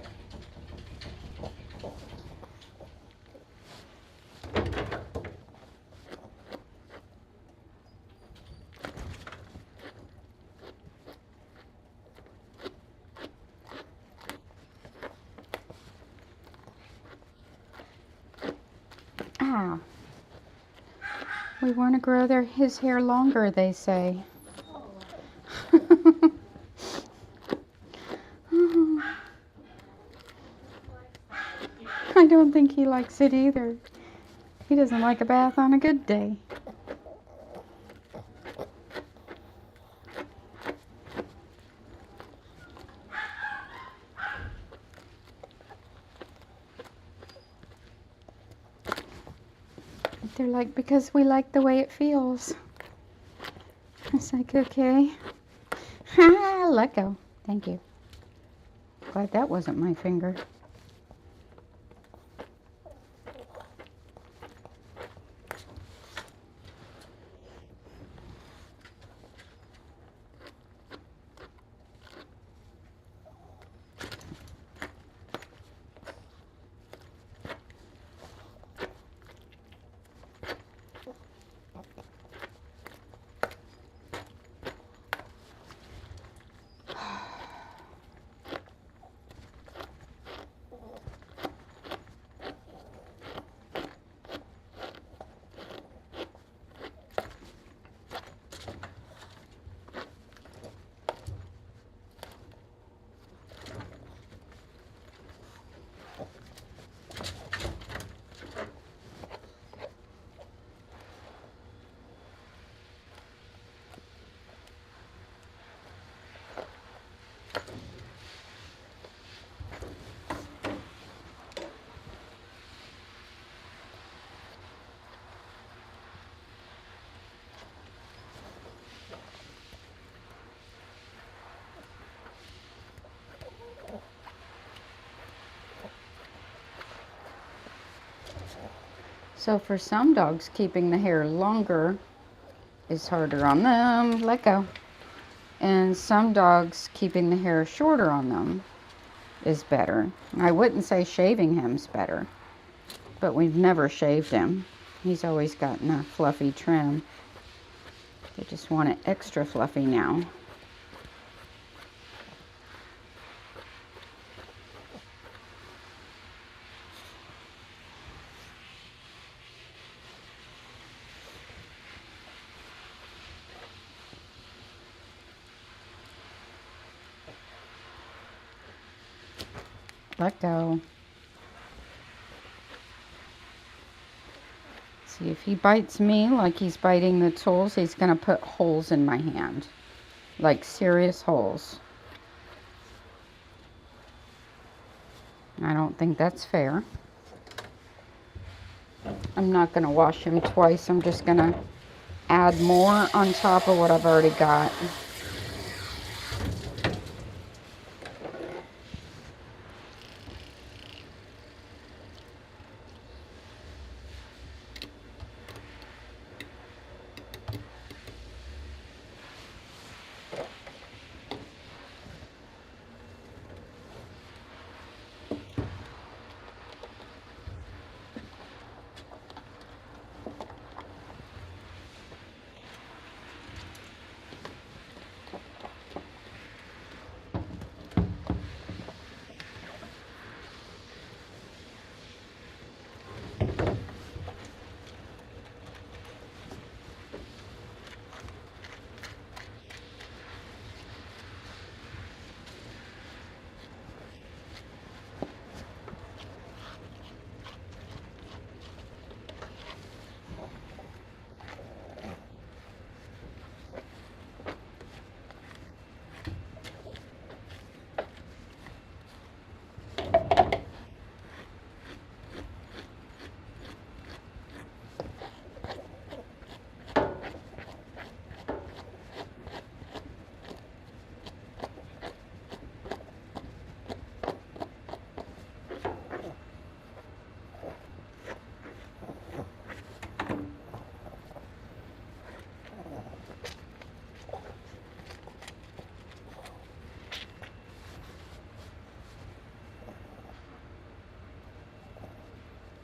Ah, we want to grow his hair longer, they say. I don't think he likes it either. He doesn't like a bath on a good day. They're like, because we like the way it feels. It's like, okay. Let go. Thank you. Glad that wasn't my finger. So for some dogs, keeping the hair longer is harder on them. Let go. And some dogs, keeping the hair shorter on them is better. I wouldn't say shaving him's better, but we've never shaved him. He's always gotten a fluffy trim. They just want it extra fluffy now. Let go. See, if he bites me like he's biting the tools, he's going to put holes in my hand. Like serious holes. I don't think that's fair. I'm not going to wash him twice. I'm just going to add more on top of what I've already got.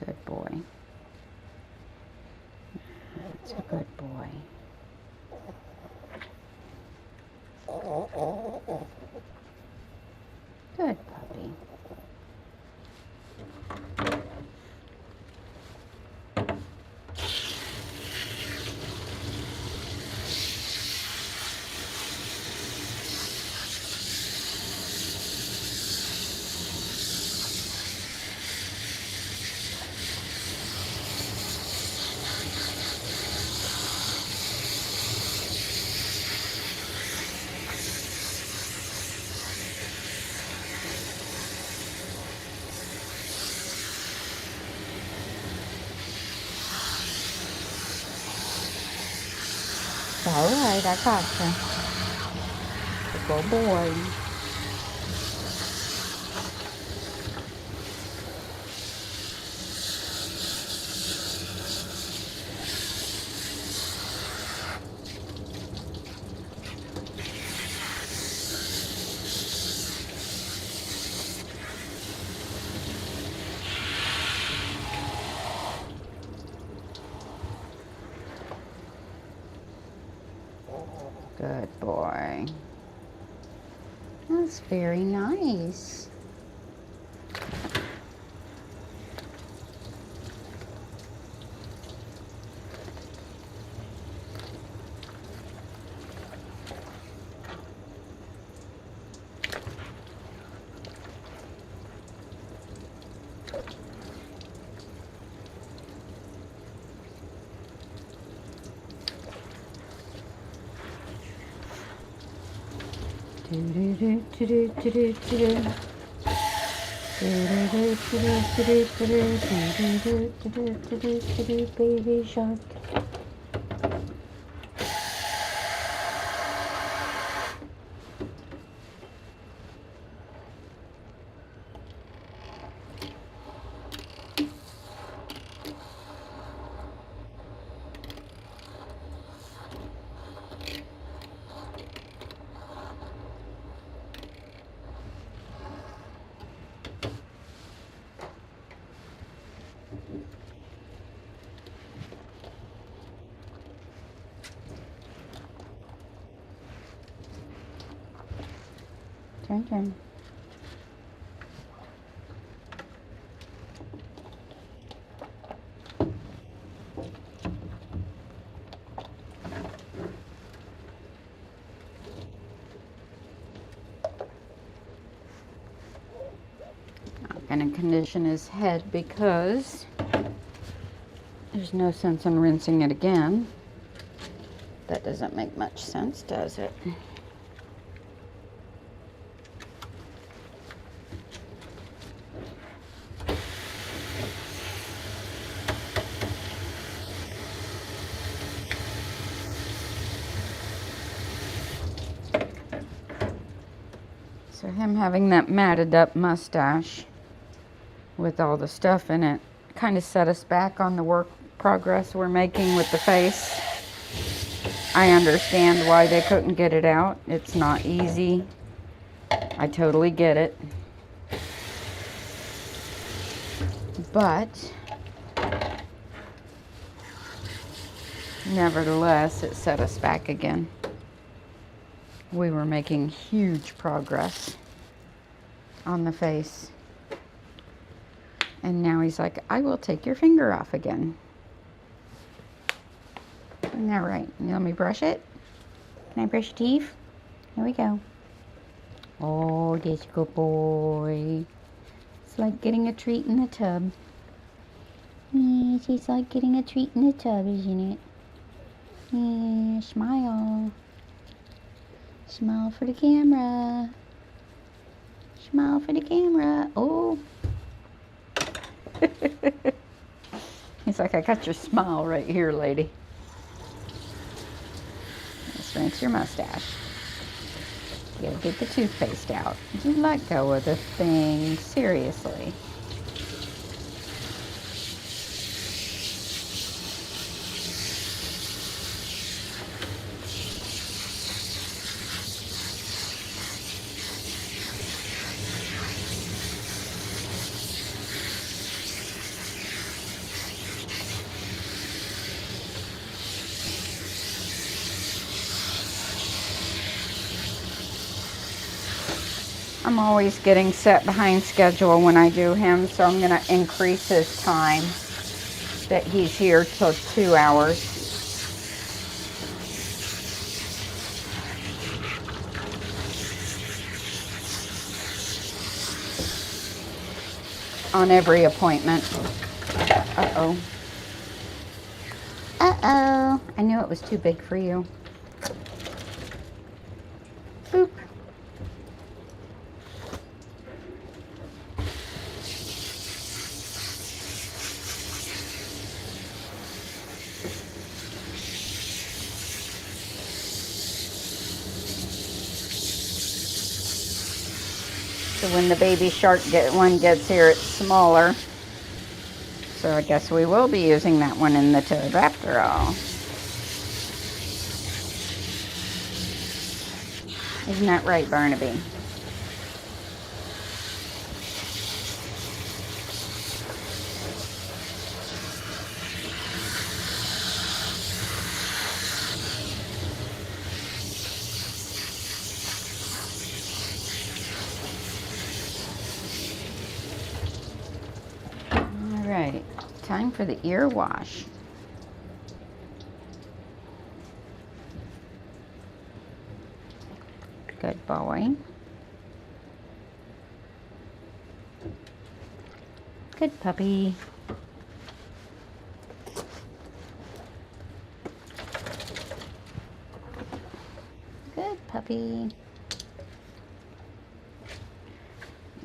Good boy. That's a good boy. Good puppy. All right, I gotcha. Good boy. Good boy. That's very nice. Baby shark. Turn. I'm going to condition his head because there's no sense in rinsing it again. That doesn't make much sense, does it? So him having that matted up mustache with all the stuff in it kind of set us back on the work progress we're making with the face. I understand why they couldn't get it out. It's not easy. I totally get it. But nevertheless, it set us back again. We were making huge progress on the face. And now he's like, I will take your finger off again. Isn't that right? You let me brush it? Can I brush your teeth? Here we go. Oh, there's a good boy. It's like getting a treat in the tub. Yes, it's like getting a treat in the tub, isn't it? Yeah, smile. Smile for the camera. Smile for the camera. Oh. He's like, I got your smile right here, lady. Let's rinse your mustache. You gotta get the toothpaste out. Just let go of the thing. Seriously. I'm always getting set behind schedule when I do him, so I'm going to increase his time that he's here till 2 hours. On every appointment. Uh-oh. Uh-oh. I knew it was too big for you. Boop. So when the baby shark one gets here, it's smaller. So I guess we will be using that one in the tub after all. Isn't that right, Barnaby? All right, time for the ear wash. Good boy. Good puppy. Good puppy.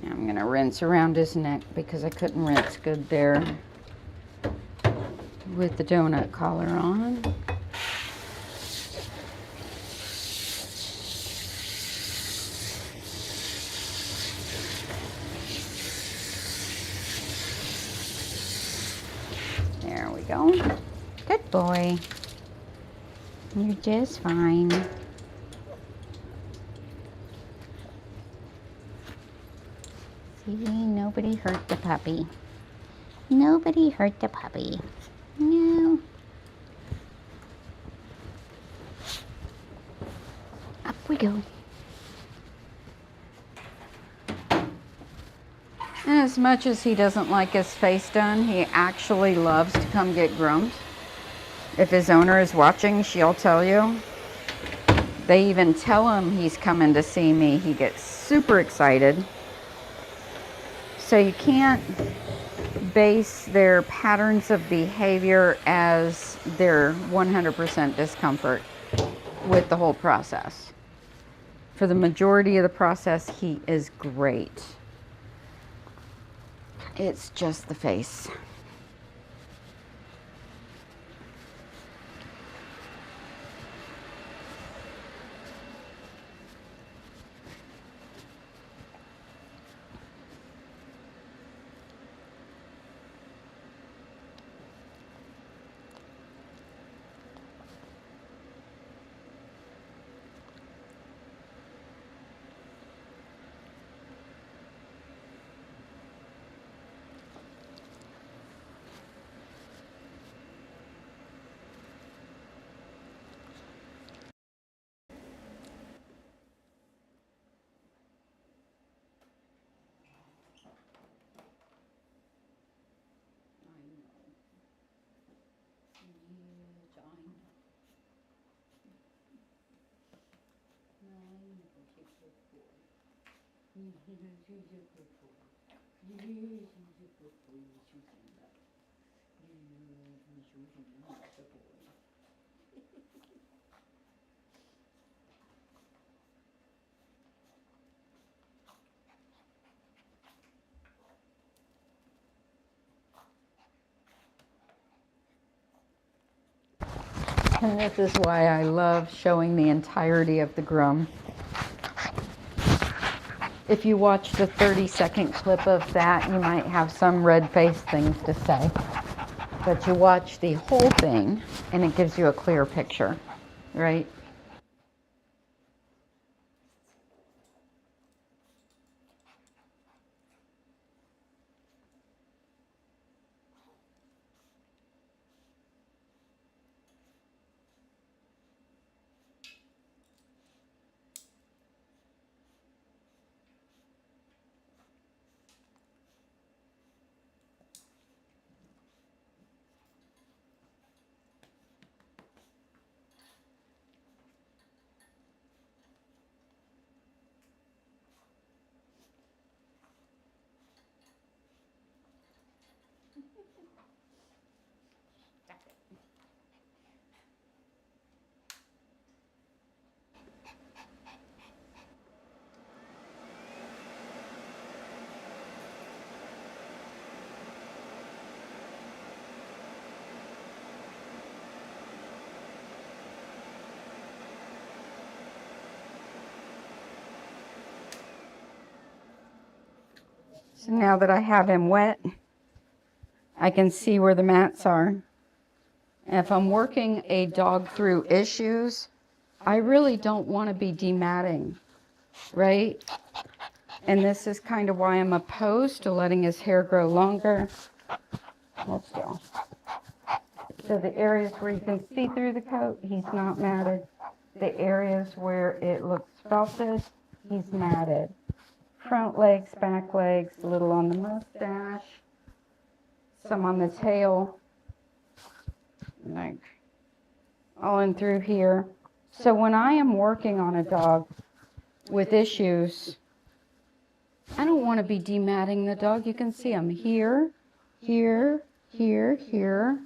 Now I'm going to rinse around his neck because I couldn't rinse good there with the donut collar on. There we go. Good boy. You're just fine. See, nobody hurt the puppy. Nobody hurt the puppy. No. Up we go. And as much as he doesn't like his face done, he actually loves to come get groomed. If his owner is watching, she'll tell you. They even tell him he's coming to see me. He gets super excited. So you can't base their patterns of behavior as their 100% discomfort with the whole process. For the majority of the process, he is great. It's just the face. And this is why I love showing the entirety of the groom. If you watch the 30-second clip of that, you might have some red-faced things to say. But you watch the whole thing, and it gives you a clear picture, right? So now that I have him wet, I can see where the mats are. And if I'm working a dog through issues, I really don't want to be dematting, right? And this is kind of why I'm opposed to letting his hair grow longer. Let's go. So the areas where you can see through the coat, he's not matted. The areas where it looks felted, he's matted. Front legs, back legs, a little on the mustache, some on the tail, like all in through here. So when I am working on a dog with issues, I don't want to be dematting the dog. You can see him here, here, here, here,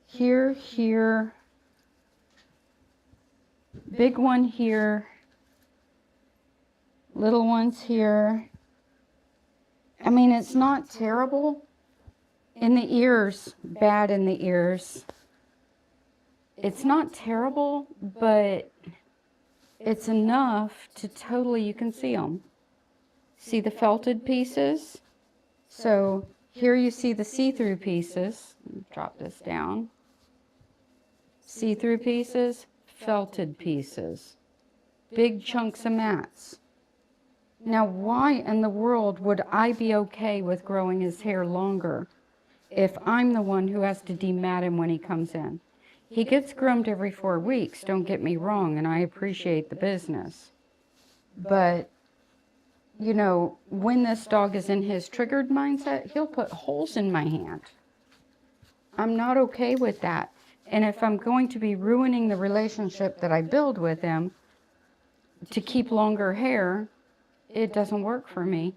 here, here, big one here, little ones here. I mean, it's not terrible. In the ears, bad in the ears. It's not terrible, but it's enough to totally, you can see them. See the felted pieces? So here you see the see-through pieces. Drop this down. See-through pieces, felted pieces. Big chunks of mats. Now, why in the world would I be okay with growing his hair longer if I'm the one who has to demat him when he comes in? He gets groomed every 4 weeks, don't get me wrong, and I appreciate the business. But you know, when this dog is in his triggered mindset, he'll put holes in my hand. I'm not okay with that. And if I'm going to be ruining the relationship that I build with him to keep longer hair, it doesn't work for me.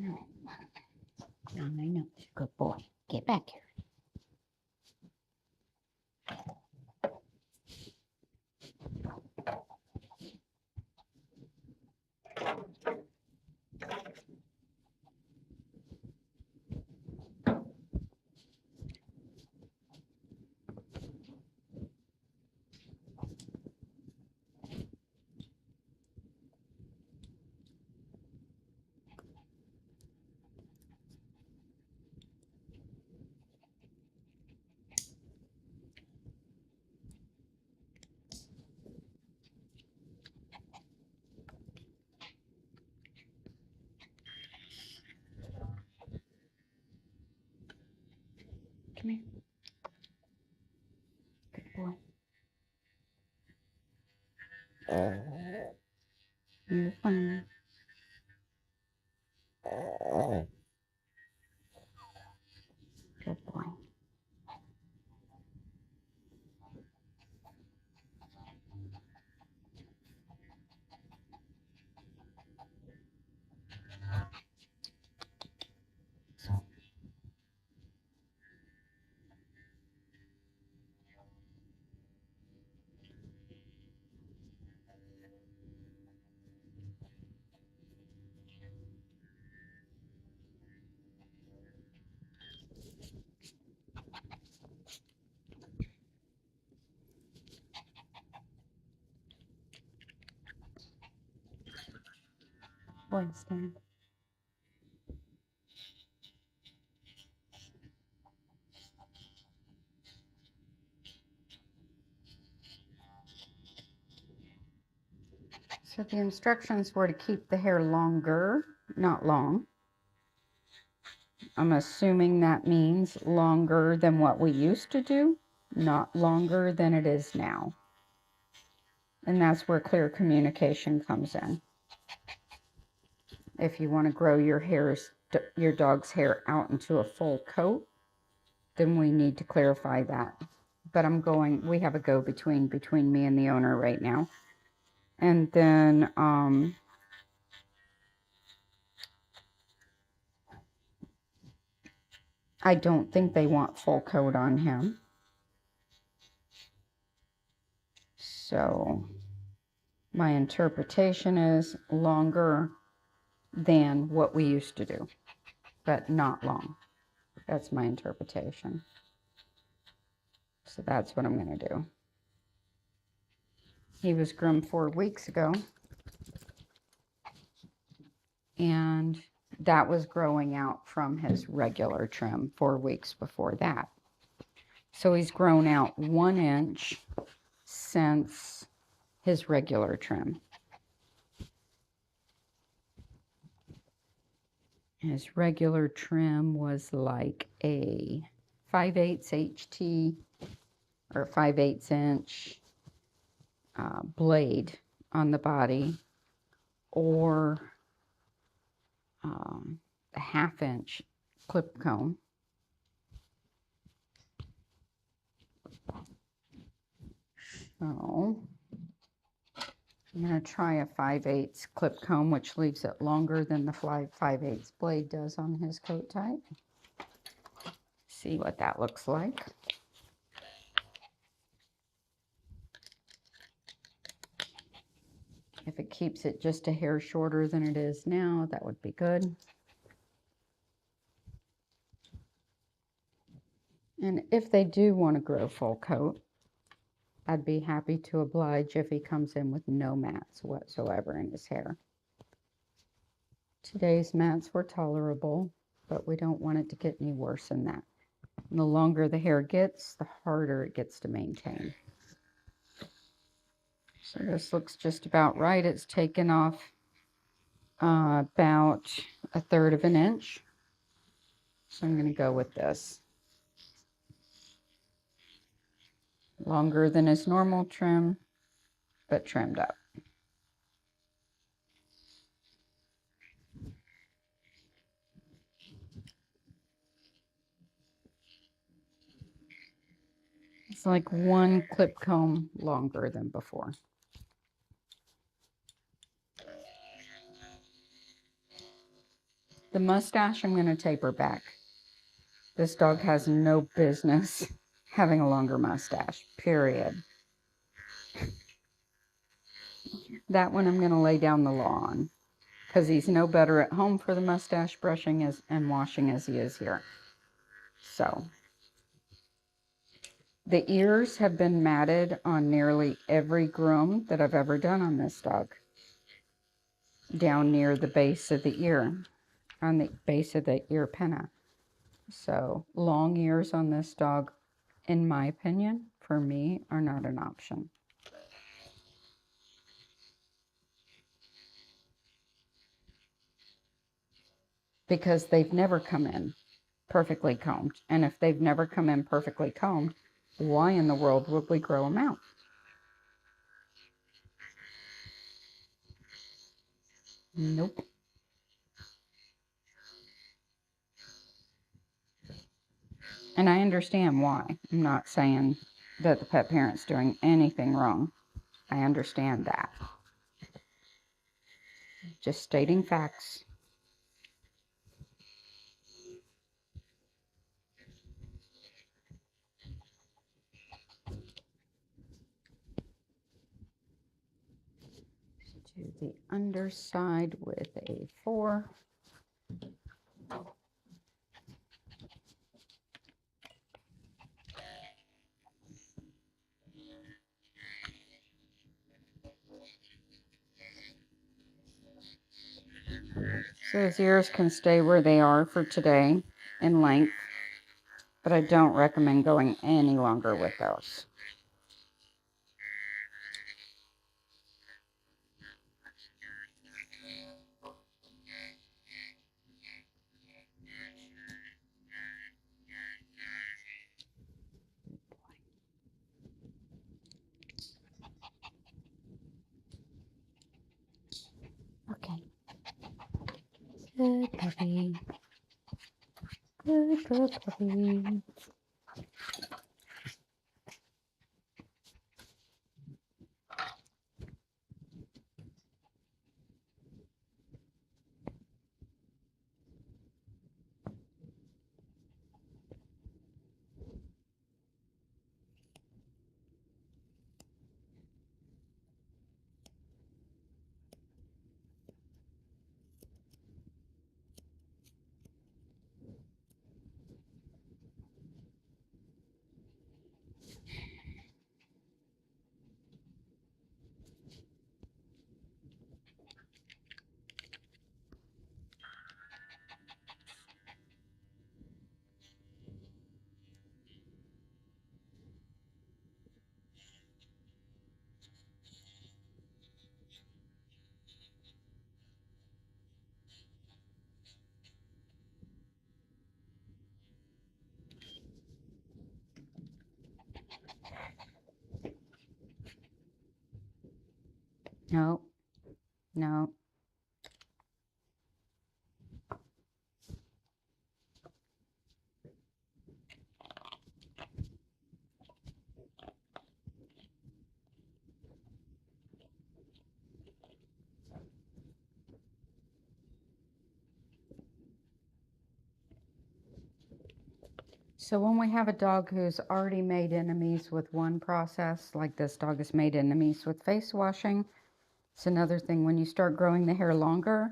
No. No, I know. Good boy. Get back here. Come here. Good boy. You're fine. Good boy. Boy, stand. So the instructions were to keep the hair longer, not long. I'm assuming that means longer than what we used to do, not longer than it is now. And that's where clear communication comes in. If you want to grow your dog's hair out into a full coat, then we need to clarify that. But we have a go-between between me and the owner right now. And then, I don't think they want full coat on him. So my interpretation is longer than what we used to do, but not long. That's my interpretation. So that's what I'm going to do. He was groomed 4 weeks ago, and that was growing out from his regular trim 4 weeks before that. So he's grown out 1 inch since his regular trim. His regular trim was like a 5/8 HT or 5/8 inch blade on the body, or a 1/2 inch clip comb. So I'm going to try a 5/8 clip comb, which leaves it longer than the 5/8 blade does on his coat type. See what that looks like. If it keeps it just a hair shorter than it is now, that would be good. And if they do want to grow full coat, I'd be happy to oblige if he comes in with no mats whatsoever in his hair. Today's mats were tolerable, but we don't want it to get any worse than that. And the longer the hair gets, the harder it gets to maintain. So this looks just about right. It's taken off about 1/3 of an inch. So I'm going to go with this. Longer than his normal trim, but trimmed up. It's like 1 clip comb longer than before. The mustache, I'm going to taper back. This dog has no business having a longer mustache, period. That one I'm going to lay down the law on, because he's no better at home for the mustache brushing and washing as he is here. So, the ears have been matted on nearly every groom that I've ever done on this dog. Down near the base of the ear, on the base of the ear pinna. So, long ears on this dog, in my opinion, for me, are not an option. Because they've never come in perfectly combed. And if they've never come in perfectly combed, why in the world would we grow them out? Nope. And I understand why. I'm not saying that the pet parent's doing anything wrong. I understand that. Just stating facts. Do the underside with a 4. So his ears can stay where they are for today in length, but I don't recommend going any longer with those. Okay. Good puppy. Good puppy. No, no. So when we have a dog who's already made enemies with one process, like this dog has made enemies with face washing, it's another thing. When you start growing the hair longer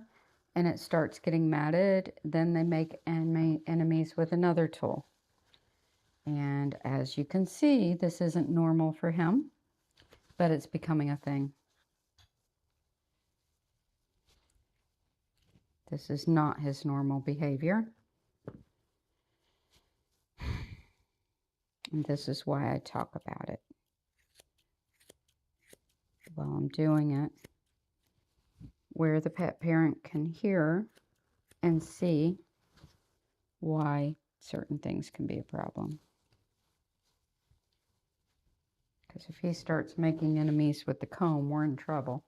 and it starts getting matted, then they make enemies with another tool. And as you can see, this isn't normal for him, but it's becoming a thing. This is not his normal behavior. And this is why I talk about it while I'm doing it, where the pet parent can hear and see why certain things can be a problem. Because if he starts making enemies with the comb, we're in trouble.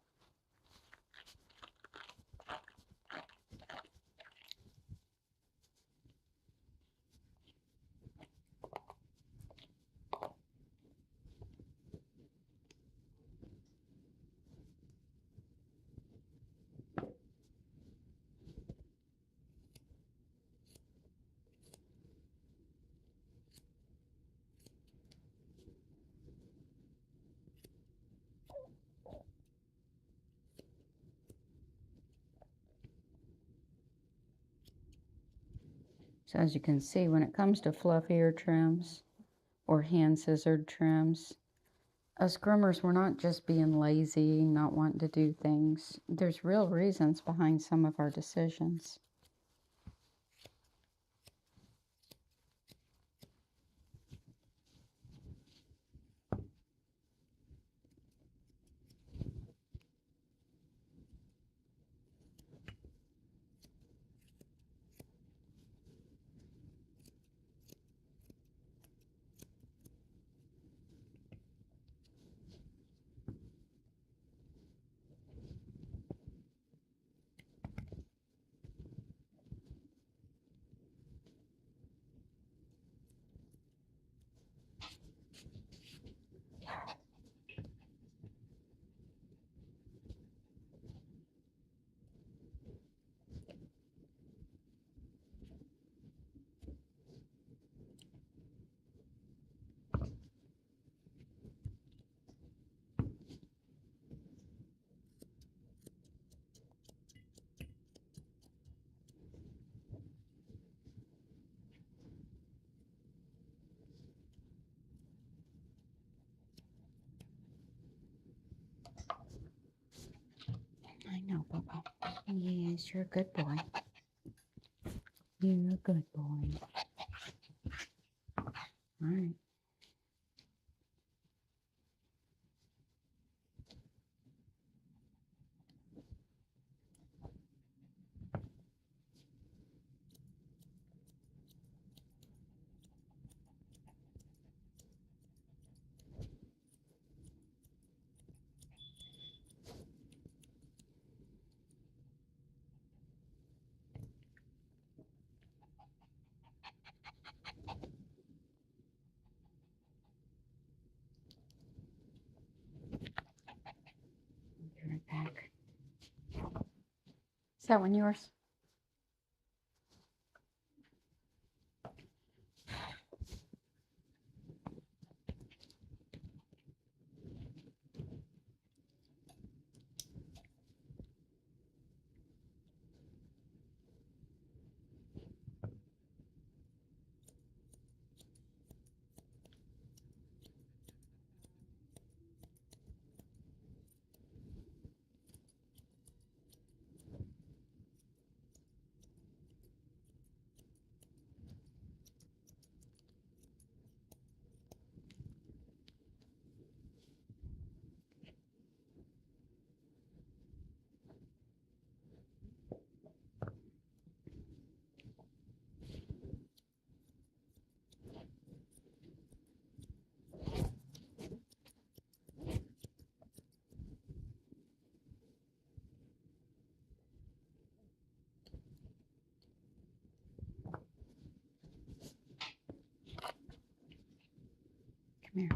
So as you can see, when it comes to fluffier trims or hand scissored trims, us groomers, we're not just being lazy, not wanting to do things. There's real reasons behind some of our decisions. I know, Bubba. Yes, you're a good boy. You're a good boy. All right. Be right back. Is that one yours? Come here.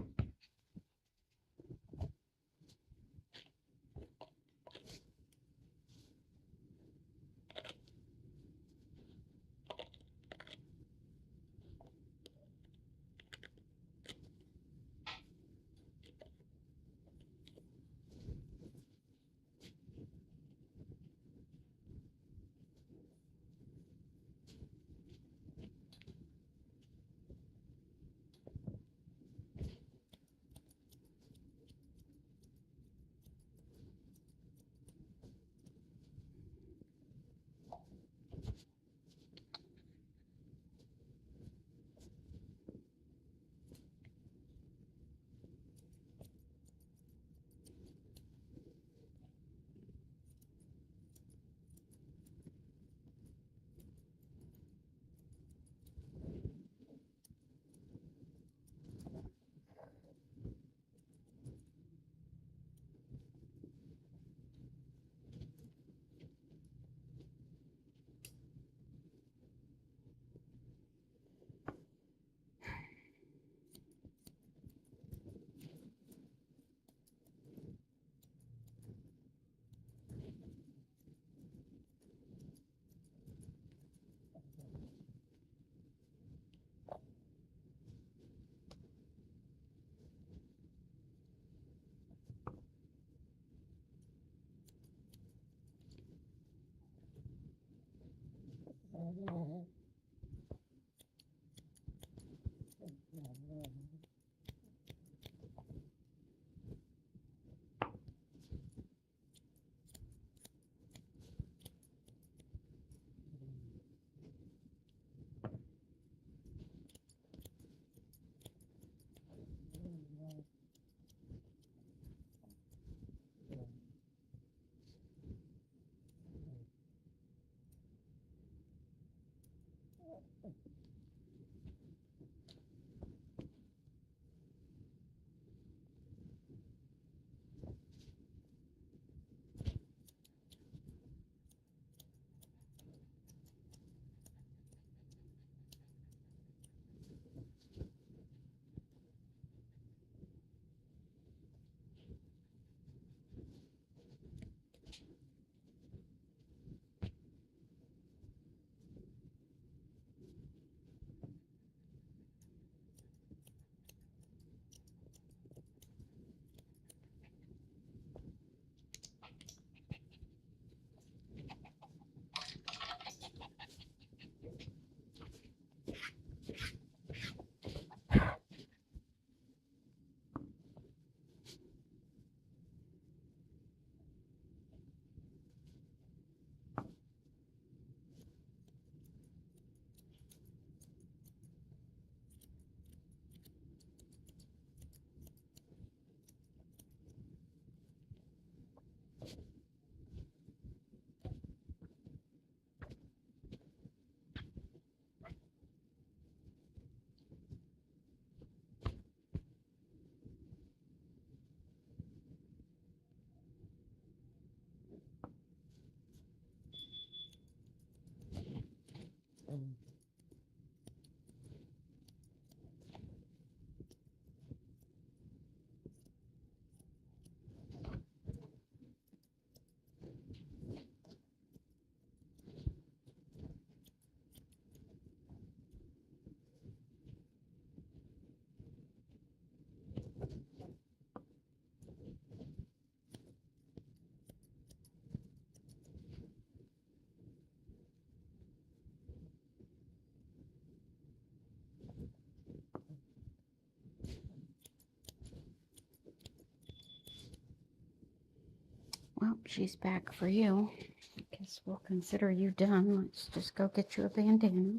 Well, she's back for you. I guess we'll consider you done. Let's just go get you a bandana.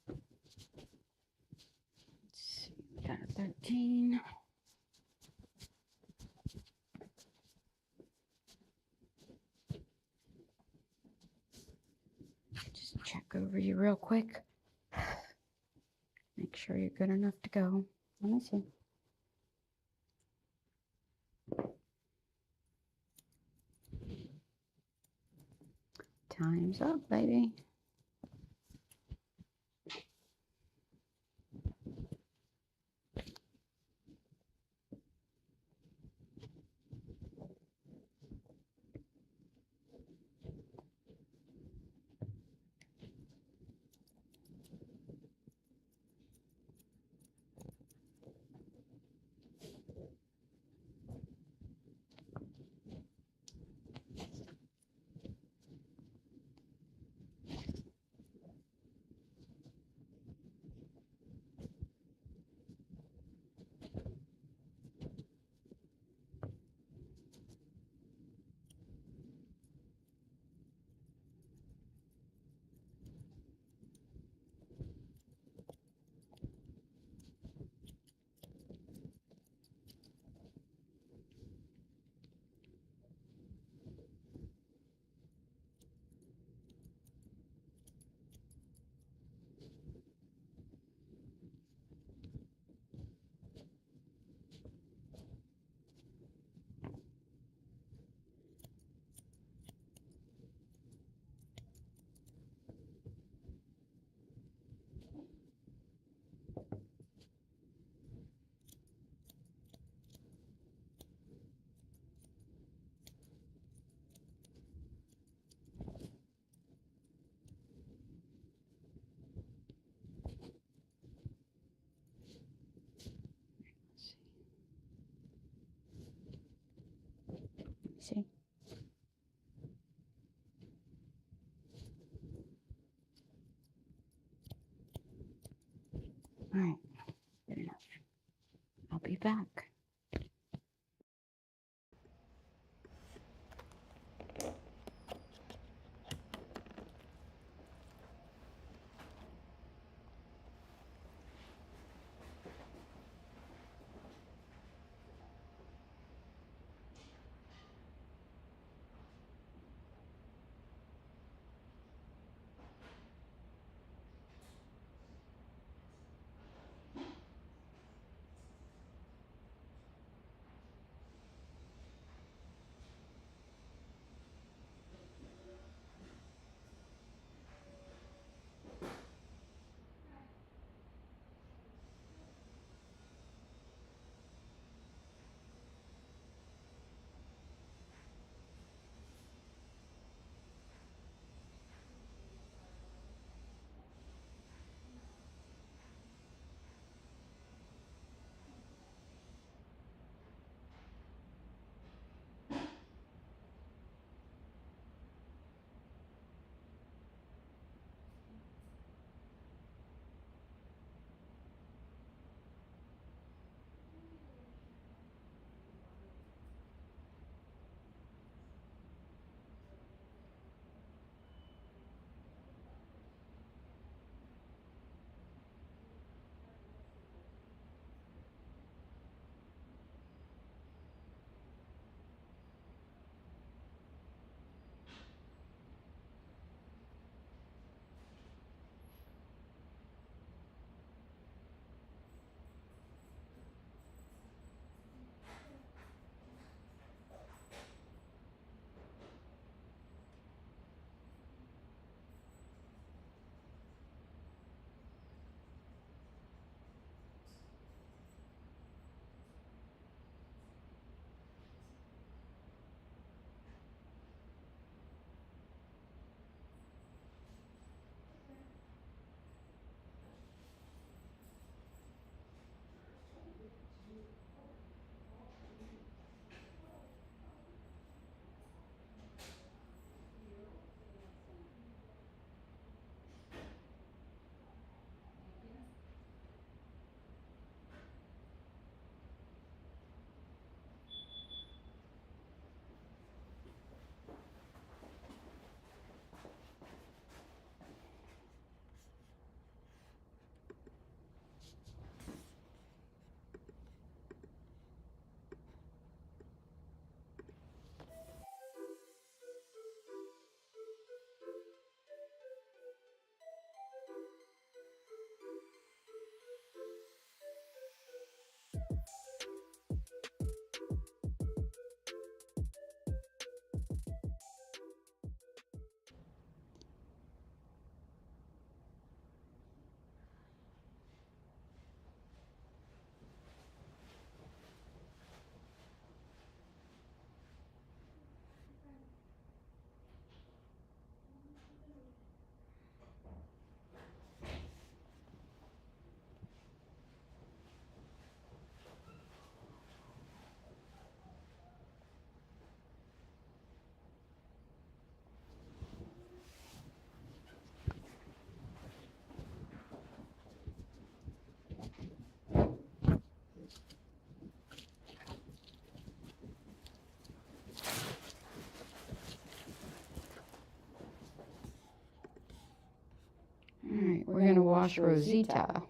Let's see, we got 13. Just check over you real quick. Make sure you're good enough to go. Let me see. Time's up, baby. See? All right, good enough. I'll be back. right, we're going to wash Rosita.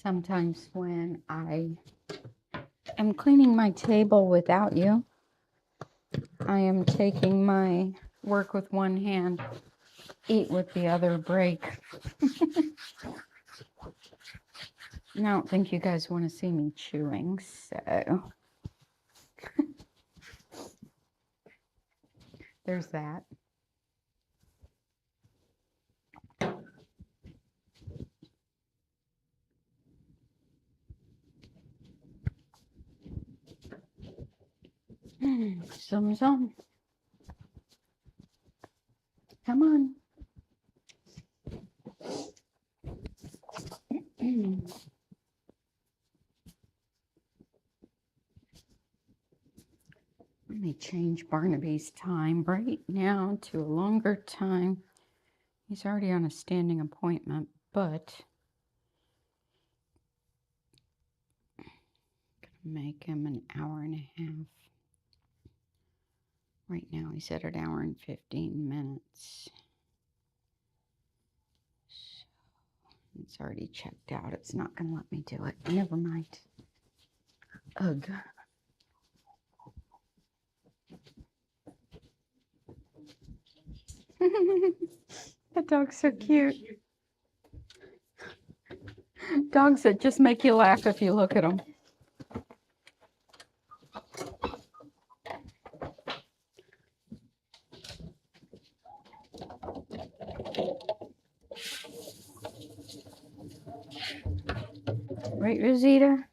Sometimes when I am cleaning my table without you, I am taking my work with one hand, eat with the other break. I don't think you guys want to see me chewing, so there's that. Some. Come on. Let me change Barnaby's time right now to a longer time. He's already on a standing appointment, but I'm gonna make him an hour and a half. Right now he's at an hour and 15 minutes. So it's already checked out. It's not gonna let me do it. Never mind. Ugh. That dog's so cute. Dogs that just make you laugh if you look at them. Right, Rosita?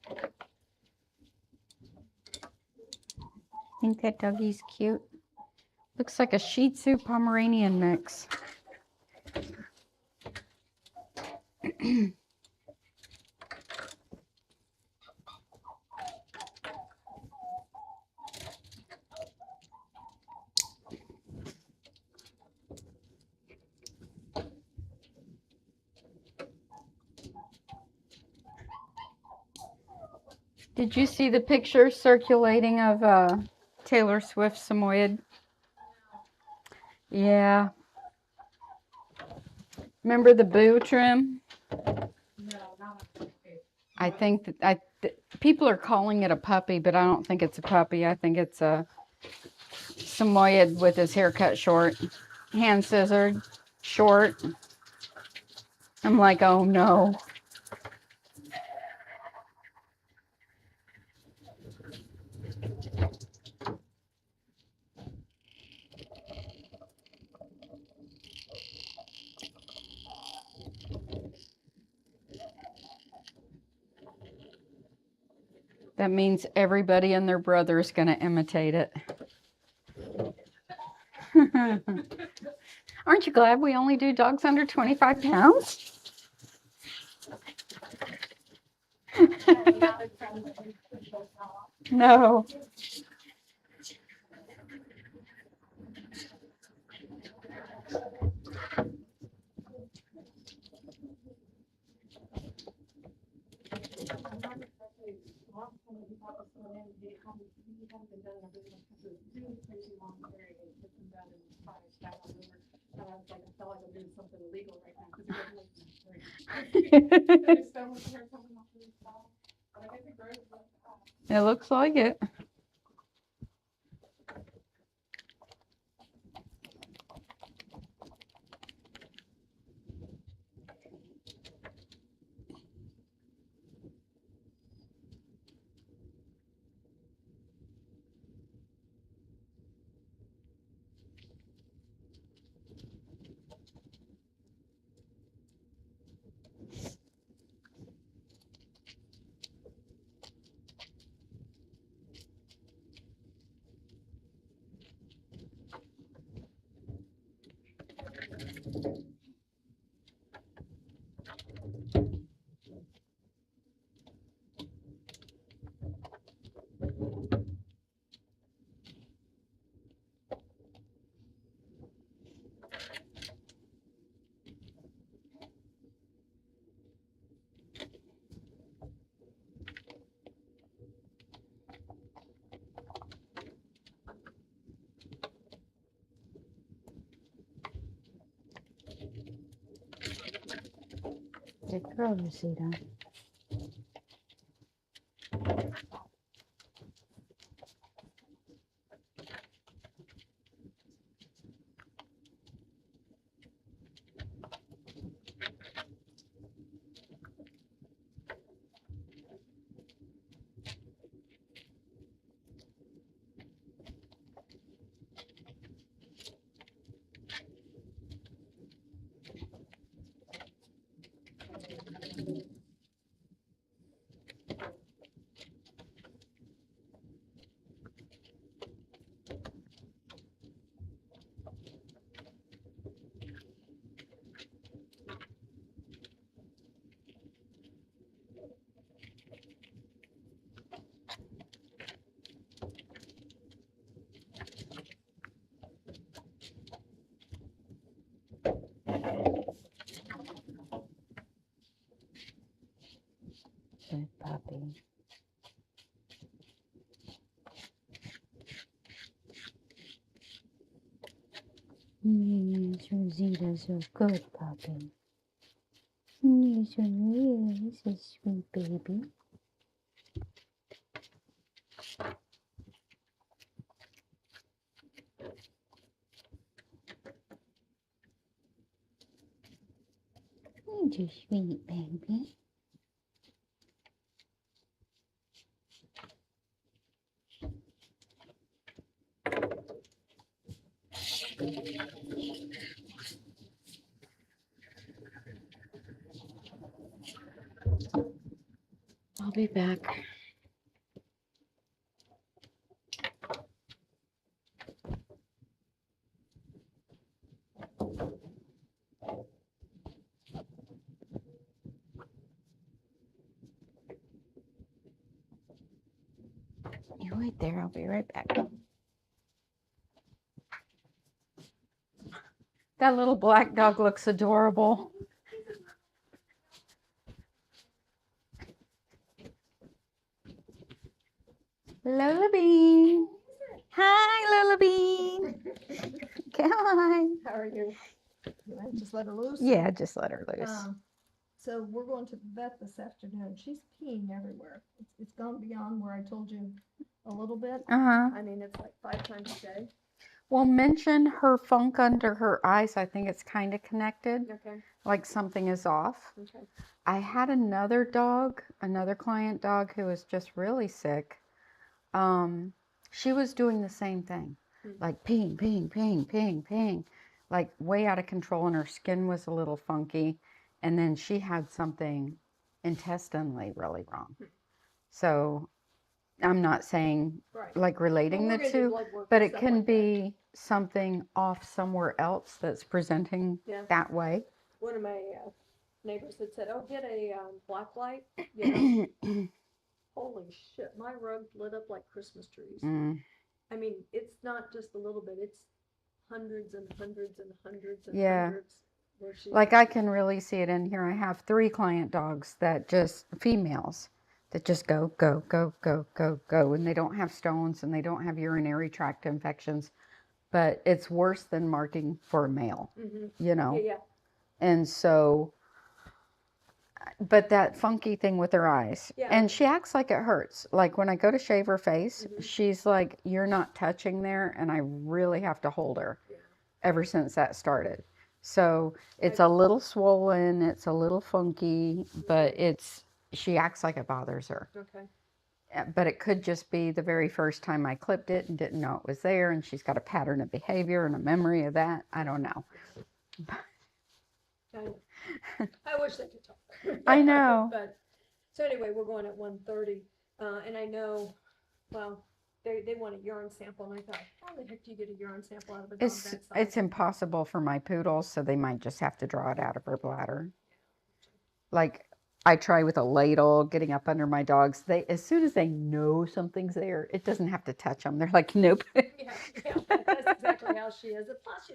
Think that doggy's cute? Looks like a Shih Tzu Pomeranian mix. Did you see the picture circulating of Taylor Swift Samoyed? Yeah. Remember the boo trim? I think that people are calling it a puppy, but I don't think it's a puppy. I think it's a Samoyed with his hair cut short, hand scissored, short. I'm like, oh no. That means everybody and their brother is going to imitate it. Aren't you glad we only do dogs under 25 pounds? No. It looks like it. Good girl, Rosita. Good puppy. Yes, Rosita's a good puppy. Yes, Rosita's a sweet baby. You're a sweet baby. I'll be back. You wait there. I'll be right back. That little black dog looks adorable. Lola Bean. Hi, Lola Bean. Come on. How are you? You want to just let her loose? Yeah, just let her loose. So we're going to the vet this afternoon. She's peeing everywhere. It's gone beyond where I told you a little bit. Uh-huh. I mean, it's like 5 times a day. Well, mention her funk under her eyes. I think it's kind of connected. Okay. Like something is off. Okay. I had another dog, another client dog who was just really sick. She was doing the same thing. Like peeing, peeing, peeing, peeing, peeing. Like way out of control, and her skin was a little funky. And then she had something intestinally really wrong. So I'm not saying Right. like relating Well, the we're gonna do two, blood work but and it stuff can like that. be something off somewhere else that's presenting Yeah. that way. One of my neighbors had said, "Oh, get a black light." You know. Holy shit! My rug lit up like Christmas trees. I mean, it's not just a little bit. It's hundreds and hundreds and hundreds and Yeah. hundreds. Where she's Like I can really see it in here. I have 3 client dogs that just, females, that just go, go, go, go, go, go. And they don't have stones and they don't have urinary tract infections. But it's worse than marking for a male, you know? Yeah, yeah. And so, but that funky thing with her eyes. Yeah. And she acts like it hurts. Like when I go to shave her face, she's like, you're not touching there. And I really have to hold her ever since that started. So it's a little swollen, it's a little funky, but she acts like it bothers her. Okay. But it could just be the very first time I clipped it and didn't know it was there, and she's got a pattern of behavior and a memory of that. I don't know. I wish they could talk. I know. But so anyway, we're going at 1:30, and I know, well, they want a urine sample, and I thought, how the heck do you get a urine sample out of a dog that size? It's impossible for my poodles, so they might just have to draw it out of her bladder. Like I try with a ladle, getting up under my dogs. As soon as they know something's there, it doesn't have to touch them. They're like, nope. Yeah, that's exactly how she is. And plus,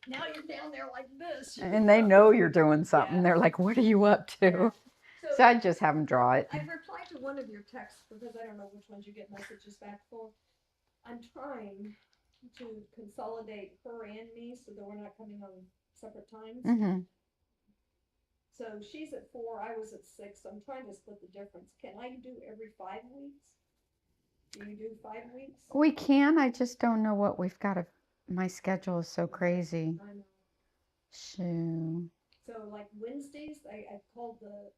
now you're down there like this. And they know you're doing something. Yeah. They're like, what are you up to? Yeah. So I just have them draw it. I replied to one of your texts because I don't know which ones you get messages back for. I'm trying to consolidate her and me so that we're not coming on separate times. Mm-hmm. So she's at 4, I was at 6. So I'm trying to split the difference. Can I do every 5 weeks? Do you do 5 weeks? We can. I just don't know what we've got. My schedule is so crazy. I know. Shoo. So like Wednesdays, I called the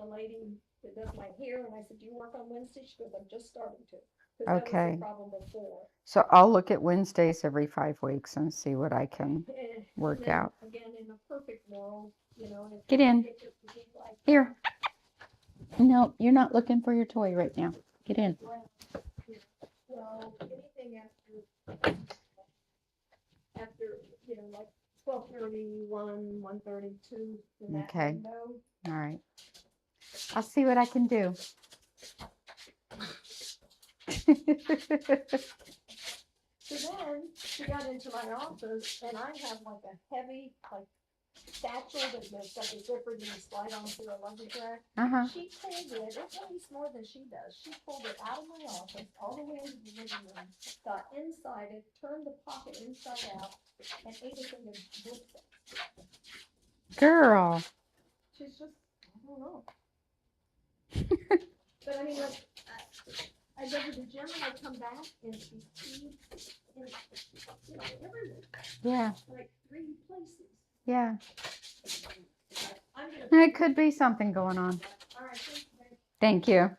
lady that does my hair, and I said, "Do you work on Wednesdays?" She goes, "I'm just starting to." 'Cause that was Okay. the problem before. So I'll look at Wednesdays every 5 weeks and see what I can work And then, out. Again, in a perfect world, if Get in. it could be like, Here. No, you're not looking for your toy right now. Get in. Well, anything after like 12:31, 1:32 in that Okay. window. All right. I'll see what I can do. So then she got into my office, and I have like a heavy satchel that's got the zipper that you slide onto the luggage rack. Uh-huh. She pulled it. It weighs more than she does. She pulled it out of my office all the way into the living room, got inside it, turned the pocket inside out, and ate it in the biscuit. Girl. She's just, I don't know. But I mean, like, I go to the gym and I come back and she peed in everywhere. Yeah. Like 3 places. Yeah. I'm gonna. It could be something going on. All right, thank you, babe. Thank you.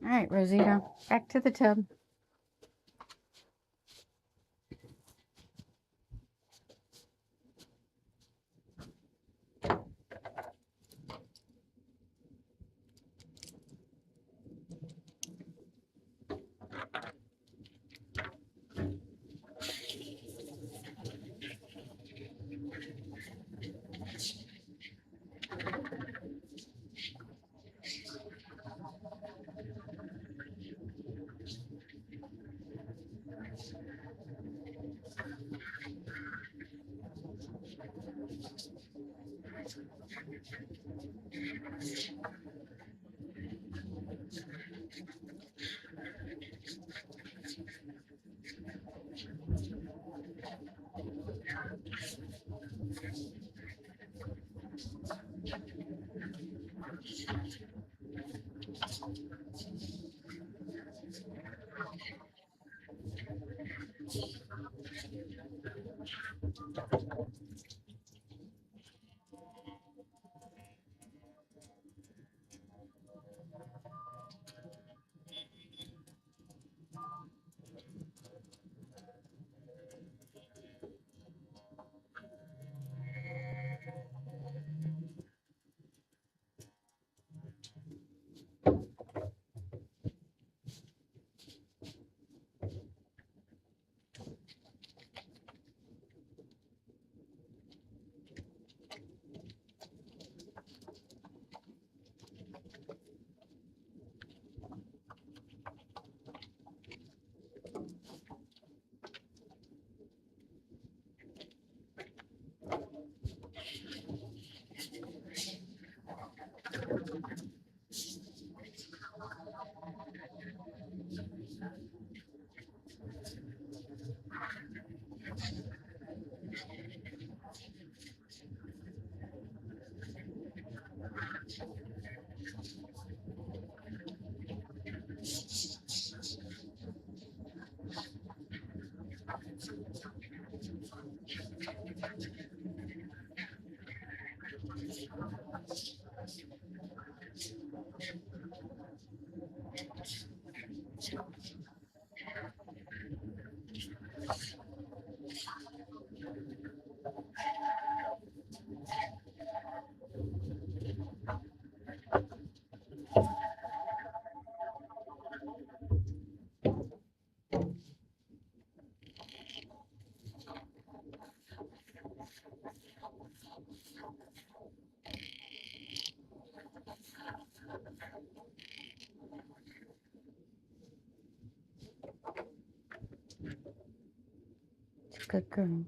All right, Rosita, back to the tub. Good girl.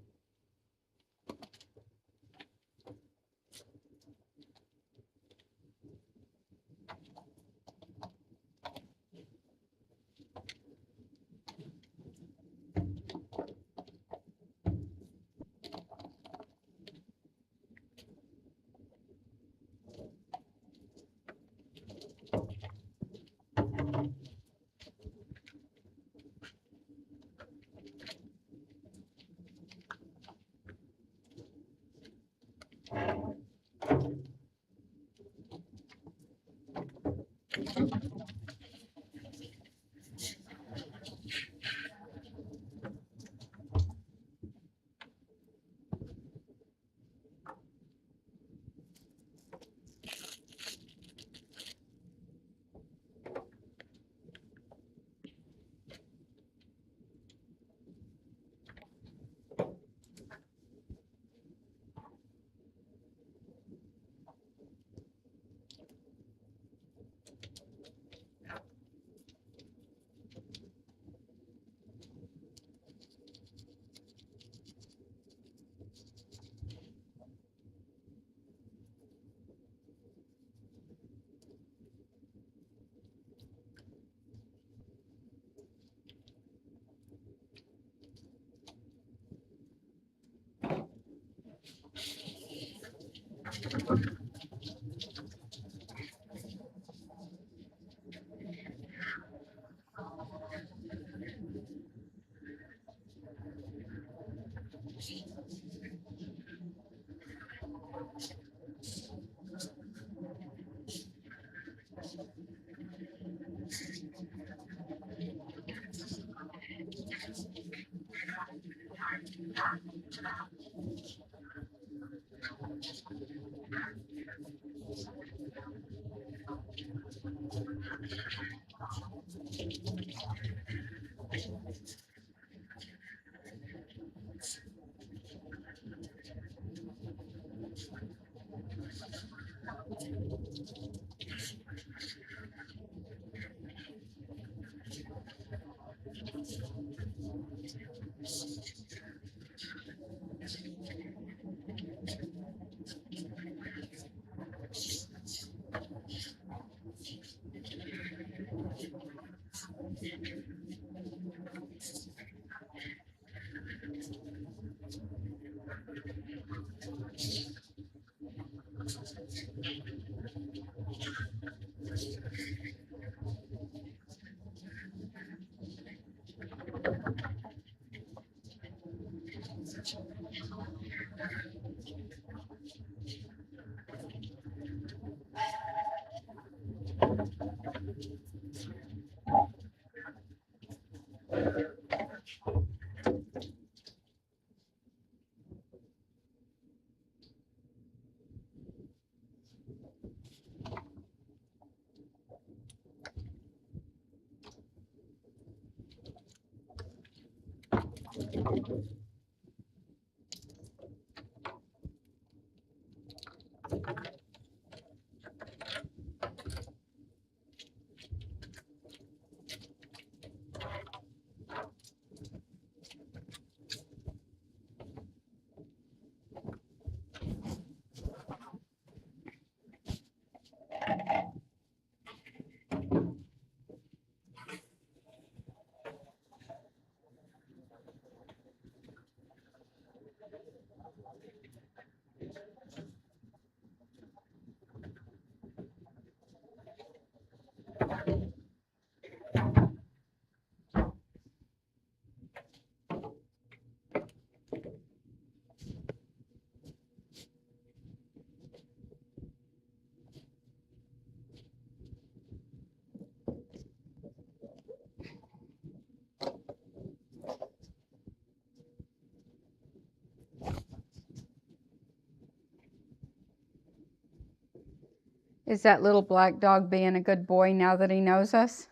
Is that little black dog being a good boy now that he knows us?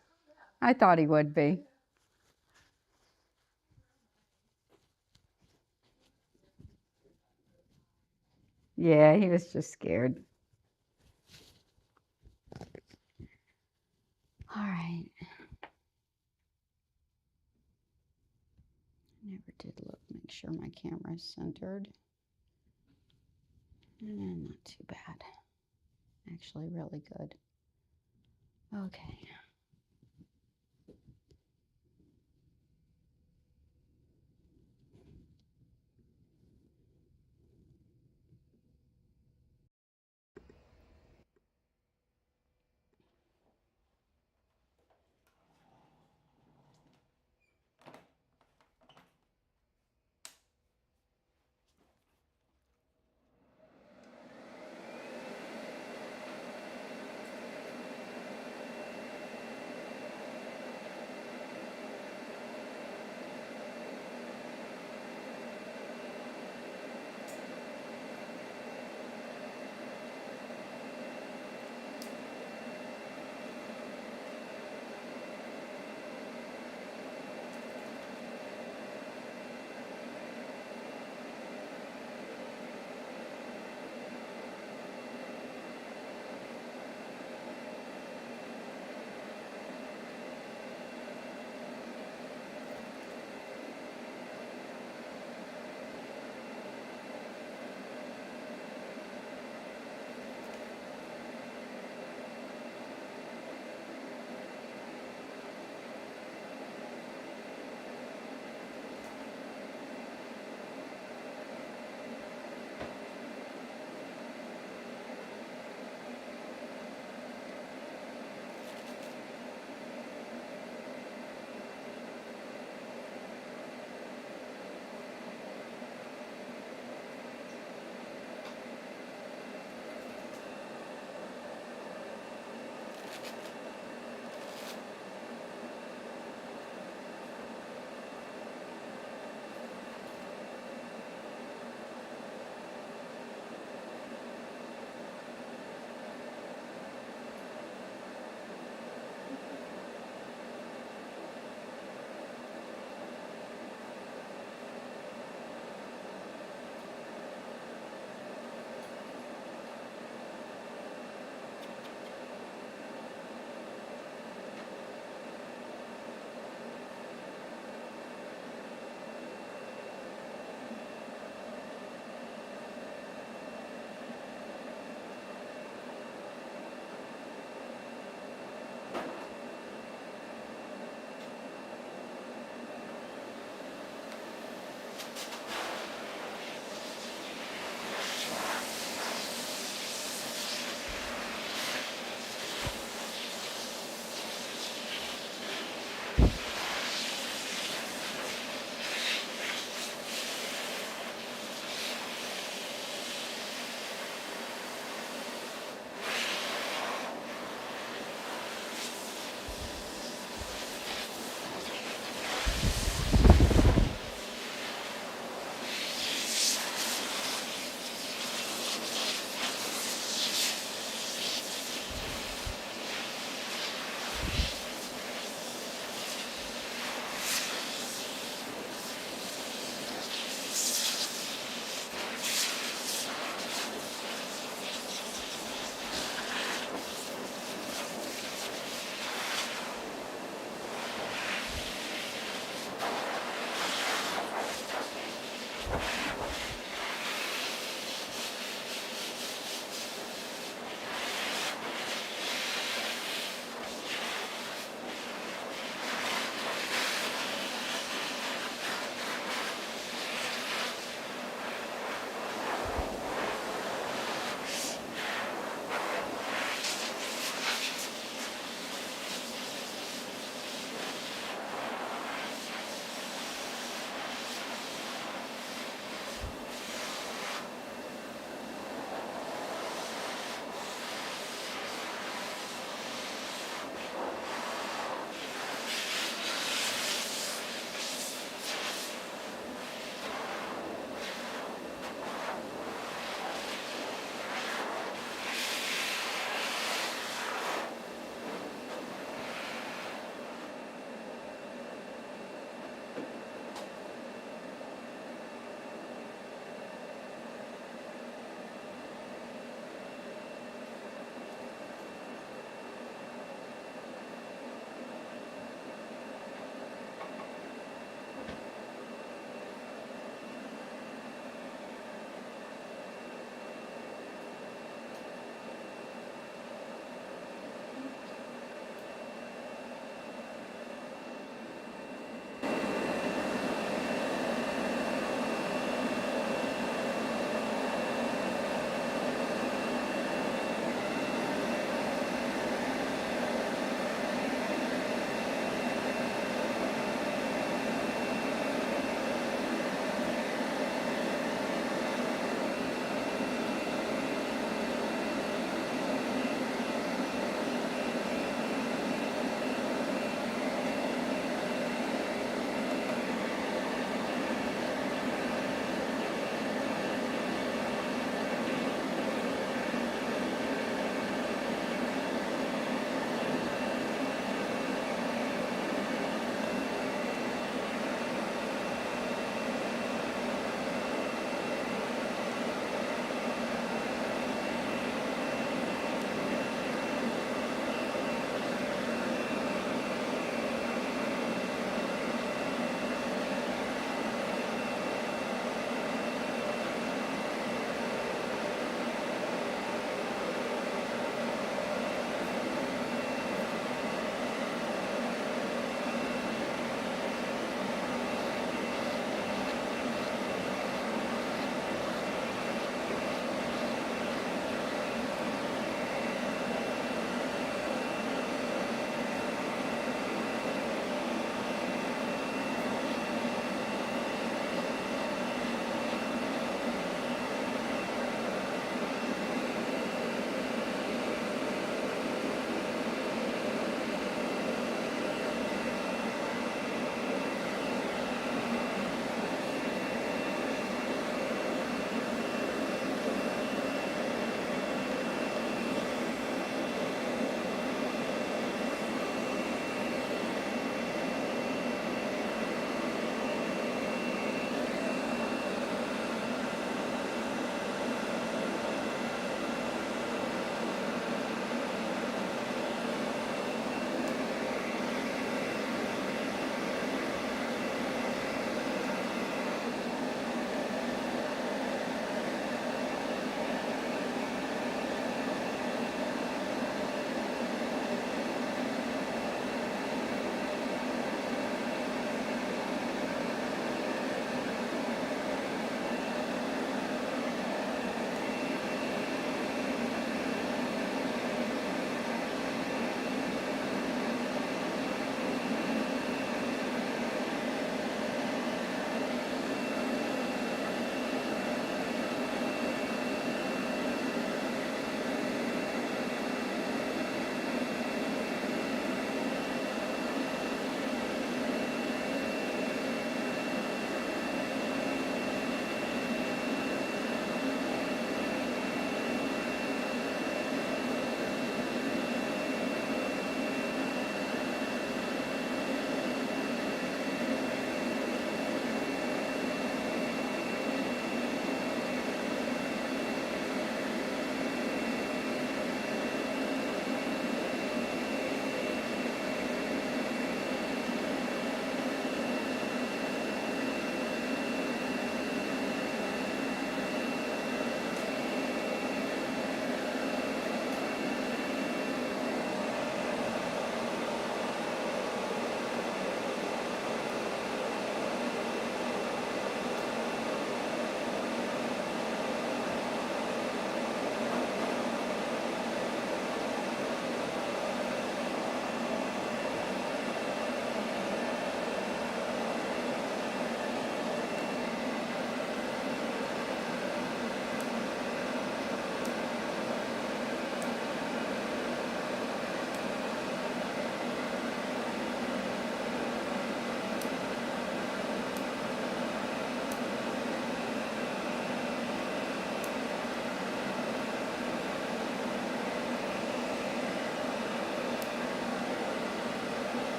I thought he would be. Yeah, he was just scared. All right. Never did look, make sure my camera's centered. Not too bad. Actually, really good. Okay.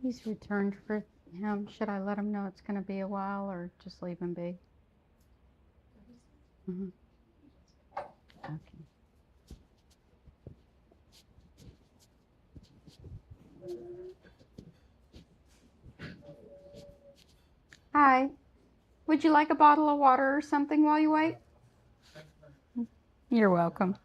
He's returned for him. Should I let him know it's going to be a while or just leave him be? Mhm. Okay. Hi. Would you like a bottle of water or something while you wait? You're welcome.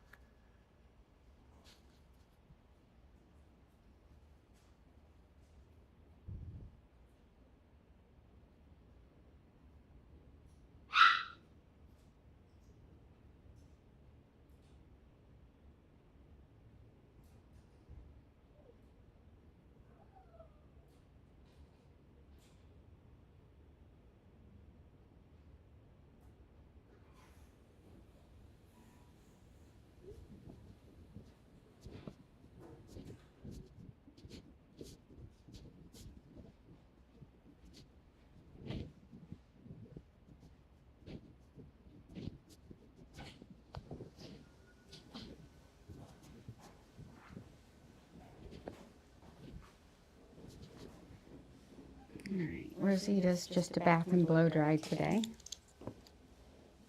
All right, Rosita's just a bath and blow dry today.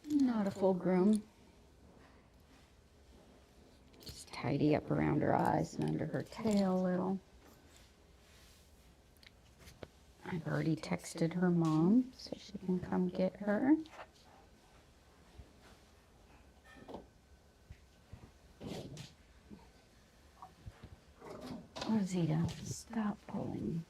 Not a full groom. Just tidy up around her eyes and under her tail a little. I've already texted her mom so she can come get her. Rosita, stop pulling.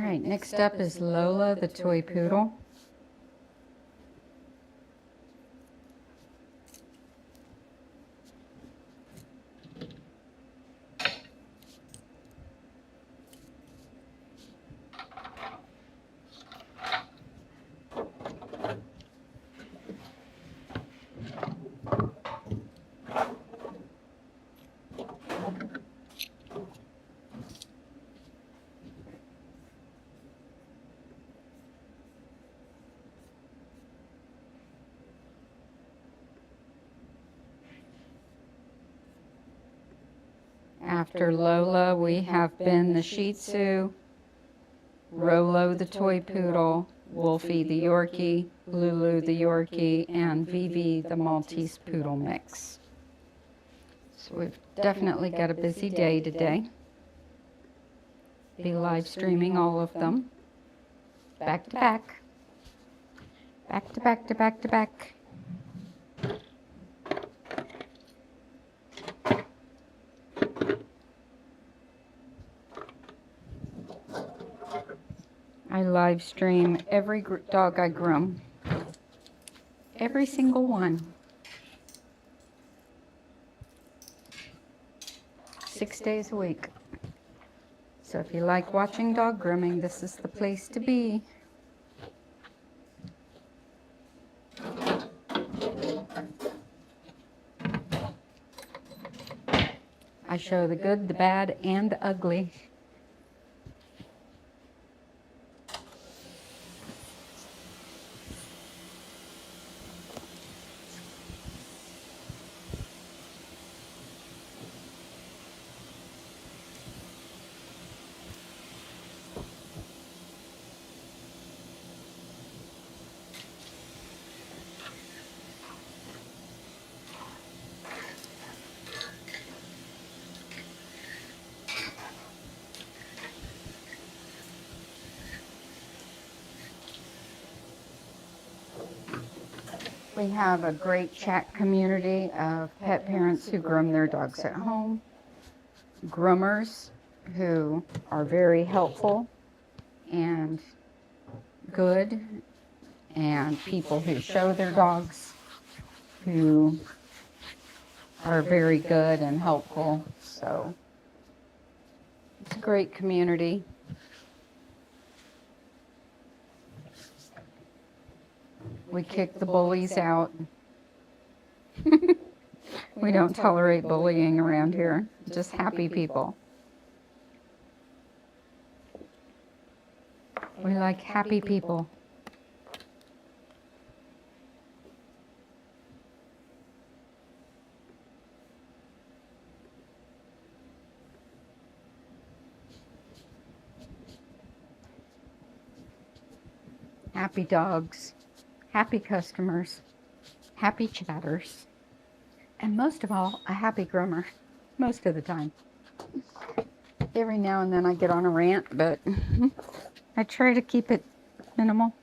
right, next up is Lola, the toy poodle. After Lola, we have been the Shih Tzu, Rolo the toy poodle, Wolfie the Yorkie, Lulu the Yorkie, and Vivi the Maltese poodle mix. So we've definitely got a busy day today. Be live streaming all of them, back to back, back to back to back to back. I live stream every dog I groom. Every single one. 6 days a week. So if you like watching dog grooming, this is the place to be. I show the good, the bad, and the ugly. We have a great chat community of pet parents who groom their dogs at home, groomers who are very helpful and good, and people who show their dogs who are very good and helpful. So it's a great community. We kick the bullies out. We don't tolerate bullying around here. Just happy people. We like happy people. Happy dogs, happy customers, happy chatters, and most of all, a happy groomer, most of the time. Every now and then I get on a rant, but I try to keep it minimal.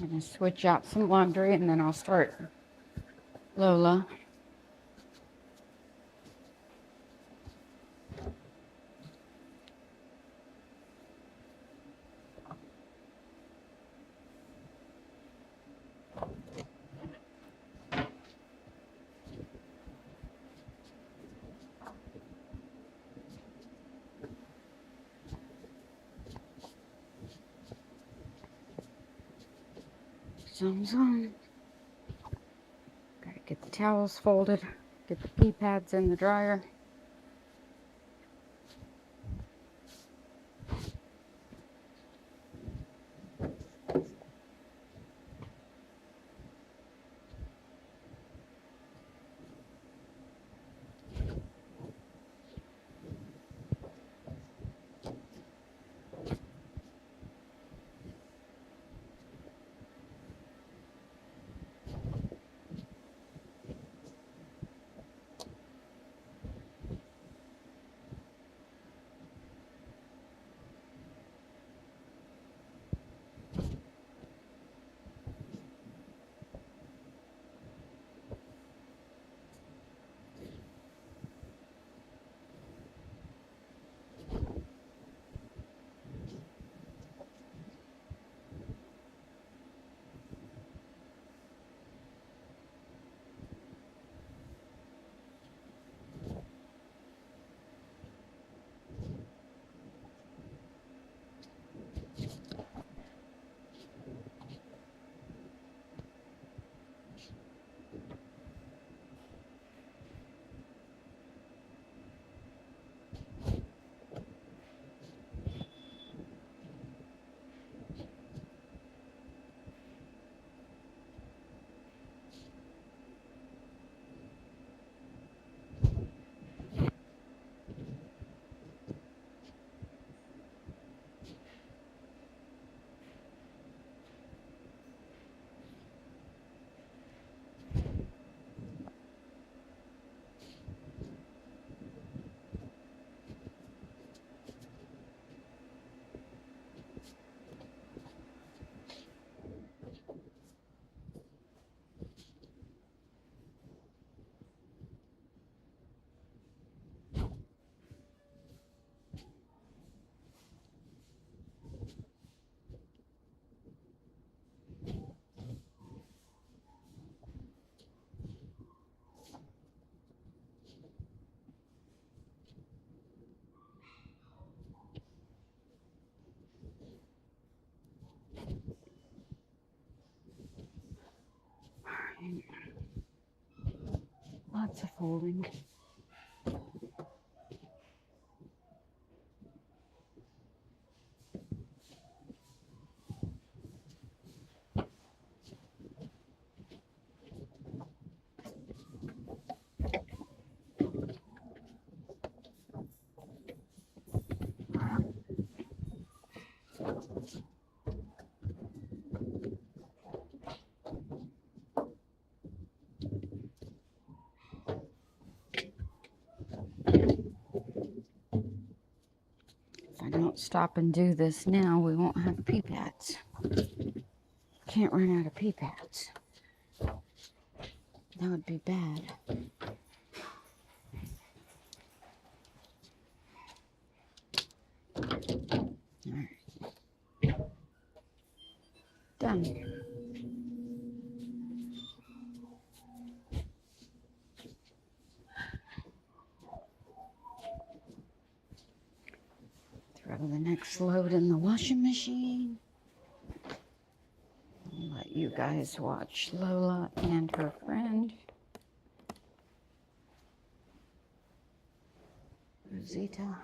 I'm gonna switch out some laundry and then I'll start Lola. Zoom. Gotta get the towels folded, get the pee pads in the dryer. Lots of folding. If I don't stop and do this now, we won't have pee pads. Can't run out of pee pads. That would be bad. All right. Done. Throw the next load in the washing machine. I'll let you guys watch Lola and her friend Rosita.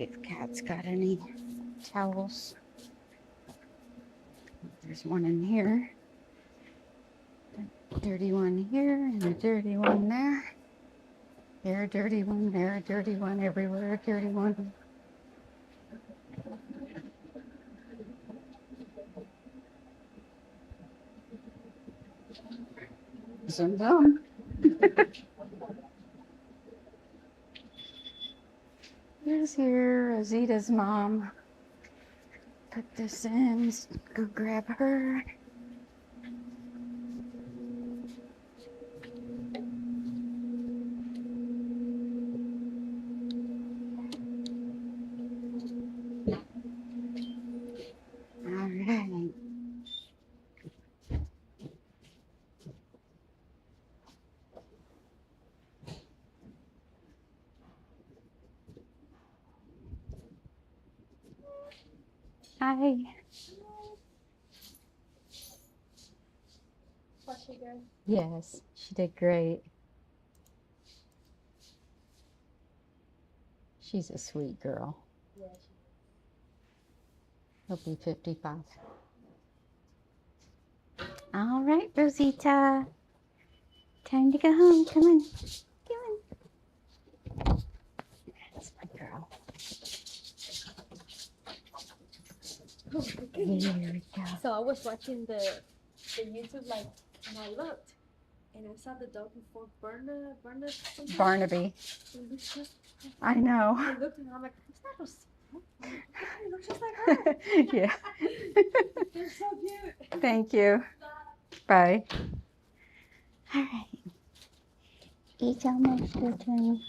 see if Cat's got any towels. There's one in here. A dirty one here and a dirty one there. There a dirty one, there a dirty one, everywhere a dirty one. Zoom zoom. Here's here, Rosita's mom. Put this in, go grab her. All right. Hi. What she good? Yes, she did great. She's a sweet girl. Yeah, she He'll be 55. All right, Rosita. Time to go home. Come on. Come on. That's my girl. Here we go. So I was watching the YouTube like, and I looked, and I saw the dog before Berna something. Barnaby. It looks just. I know. I looked and I'm like, is that Rosita? It looks just like her. Yeah. They're so cute. Thank you. Bye. All right. It's almost your turn.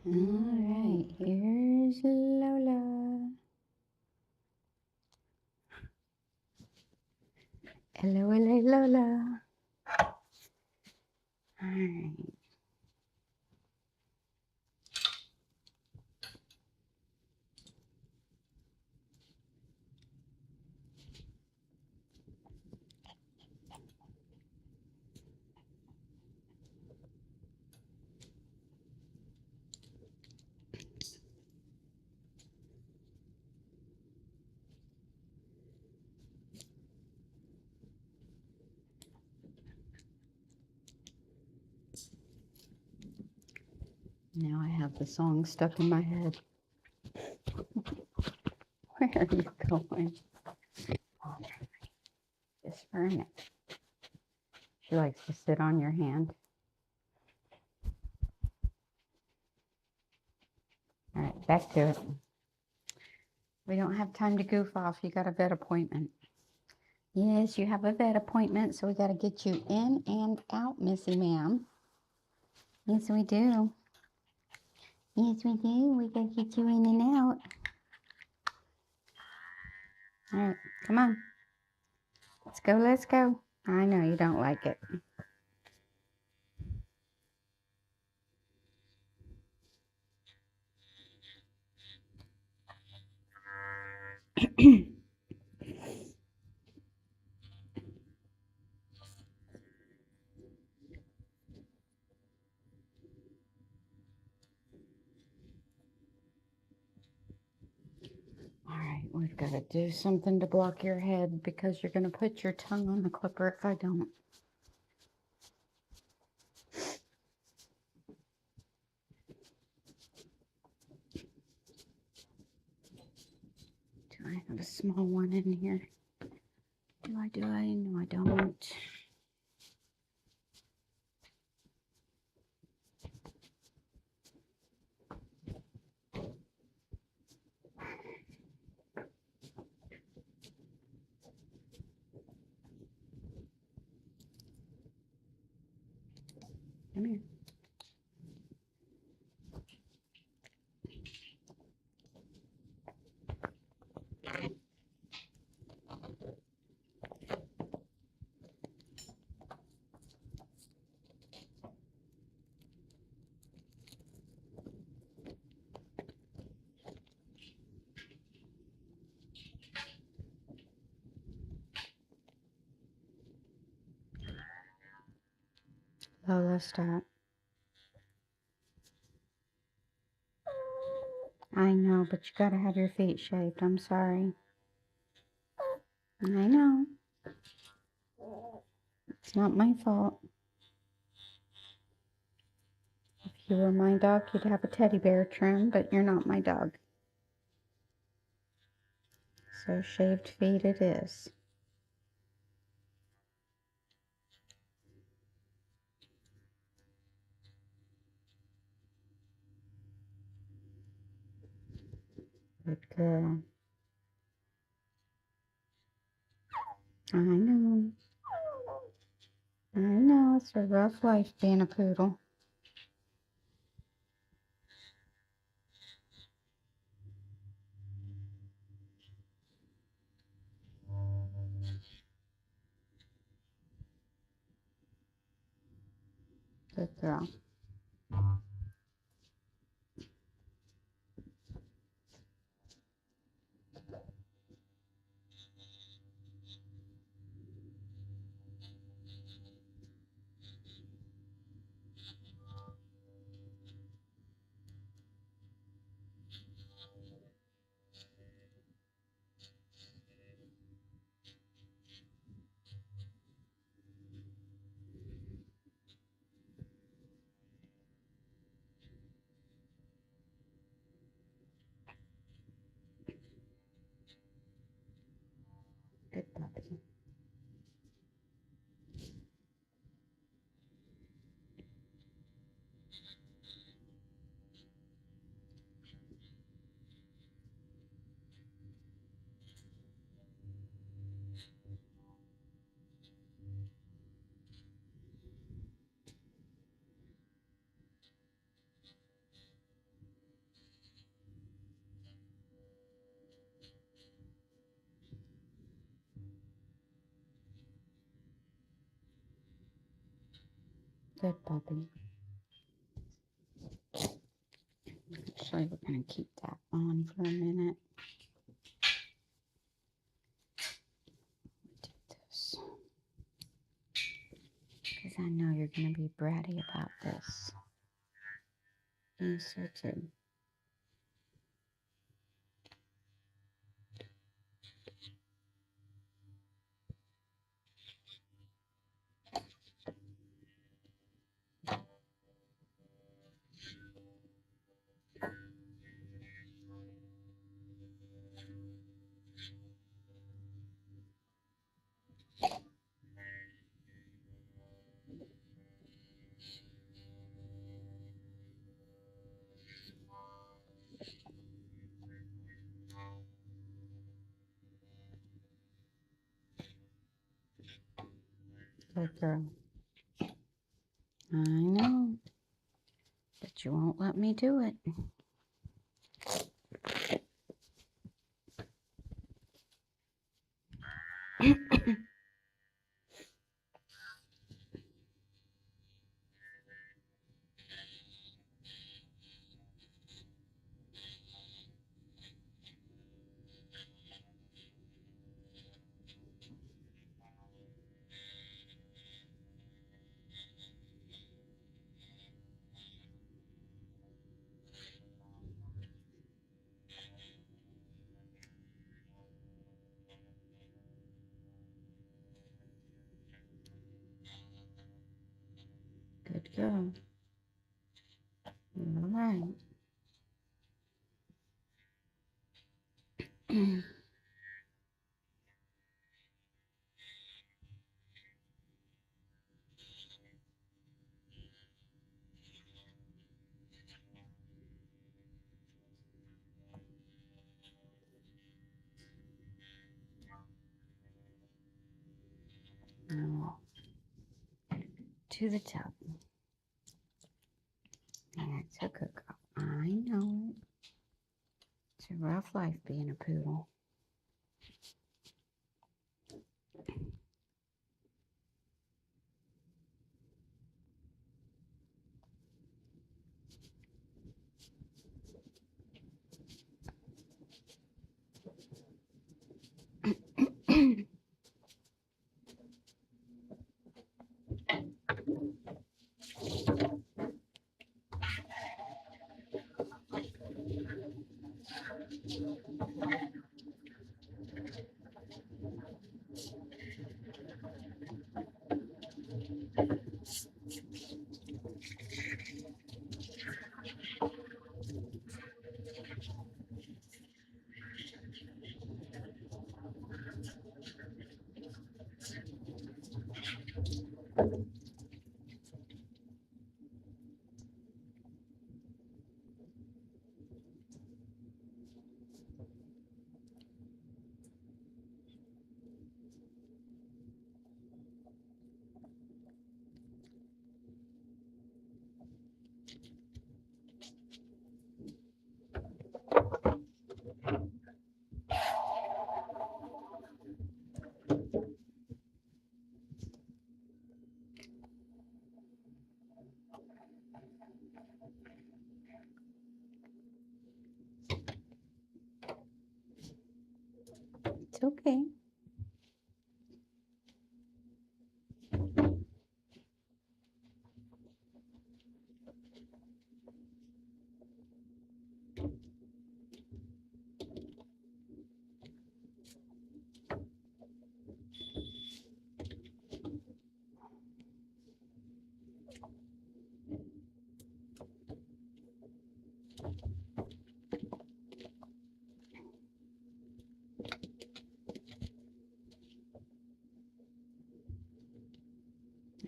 All right, here's Lola. Hello, hello, Lola. All right. Now I have the song stuck in my head. Where are you going? Just for a minute. She likes to sit on your hand. All right, back to it. We don't have time to goof off. You got a vet appointment. Yes, you have a vet appointment, so we got to get you in and out, Missy ma'am. Yes, we do. Yes, we do. We got to get you in and out. All right, come on. Let's go, let's go. I know you don't like it. All right, we've got to do something to block your head because you're going to put your tongue on the clipper if I don't. Do I have a small one in here? Do I? No, I don't. Come here. Lola, stop. I know, but you gotta have your feet shaved. I'm sorry. I know. It's not my fault. If you were my dog, you'd have a teddy bear trim, but you're not my dog. So shaved feet it is. Good girl. I know. I know, it's a rough life being a poodle. Good girl. Good puppy. Good puppy. Actually, we're going to keep that on for a minute. Do this. Because I know you're going to be bratty about this. And so too. Good girl. I know. But you won't let me do it. to go. All right. Now, to the tub. That's a good girl. I know it. It's a rough life being a poodle. It's okay.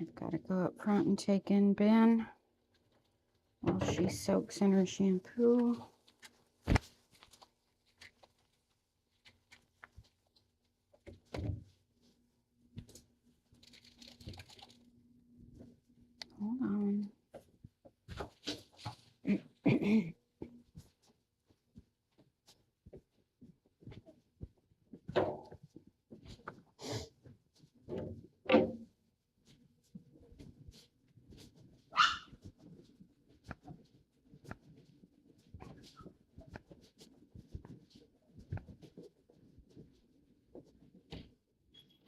I've got to go up front and take in Ben while she soaks in her shampoo. Hold on.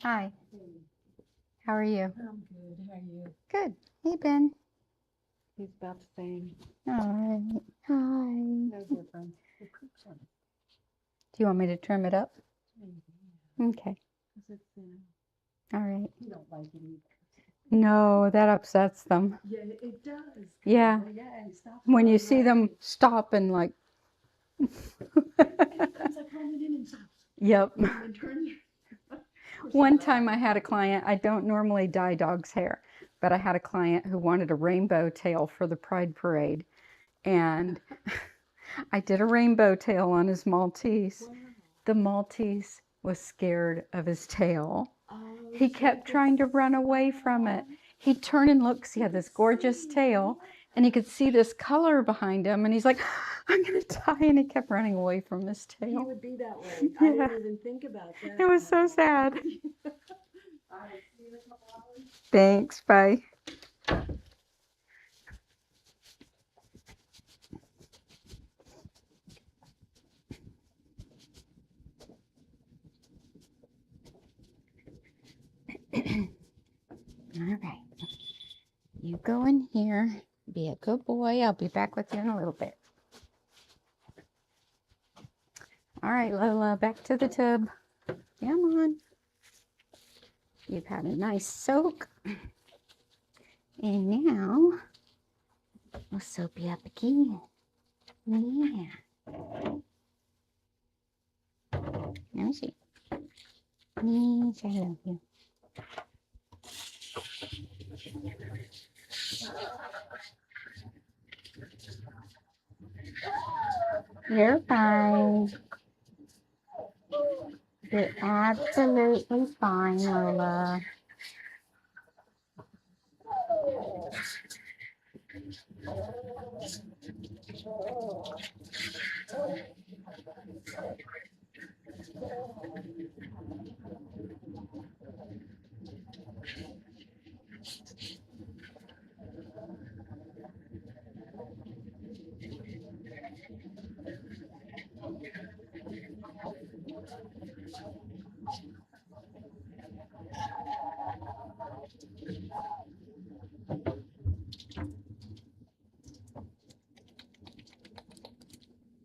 Hi. How are you? I'm good. How are you? Good. Hey, Ben. He's about the same. All right. Hi. No different. The cook's on Do you want me to trim it up? maybe. Okay. Because it's, All right. he don't like it either. No, that upsets them. Yeah, it does. Yeah. Yeah, and stop When you going see right. them stop and like. And it comes like running in and stops. Yep. And then turns. One time I had a client, I don't normally dye dogs' hair, but I had a client who wanted a rainbow tail for the Pride Parade. And I did a rainbow tail on his Maltese. Wow. The Maltese was scared of his tail. Oh, He kept trying to run away from it. He'd turn and look, 'cause he had this gorgeous tail, and he could see this color behind him, and he's like, I'm going to die, and he kept running away from his He tail. would be that way. I Yeah. didn't even think about that. It was so sad. All right, see you in a couple hours. Thanks, bye. All right. You go in here. Be a good boy. I'll be back with you in a little bit. All right, Lola, back to the tub. Come on. You've had a nice soak. And now we'll soap you up again. Yeah. Let me see. Yes, I love you. You're fine. You're absolutely fine, Lola.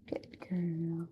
Good girl.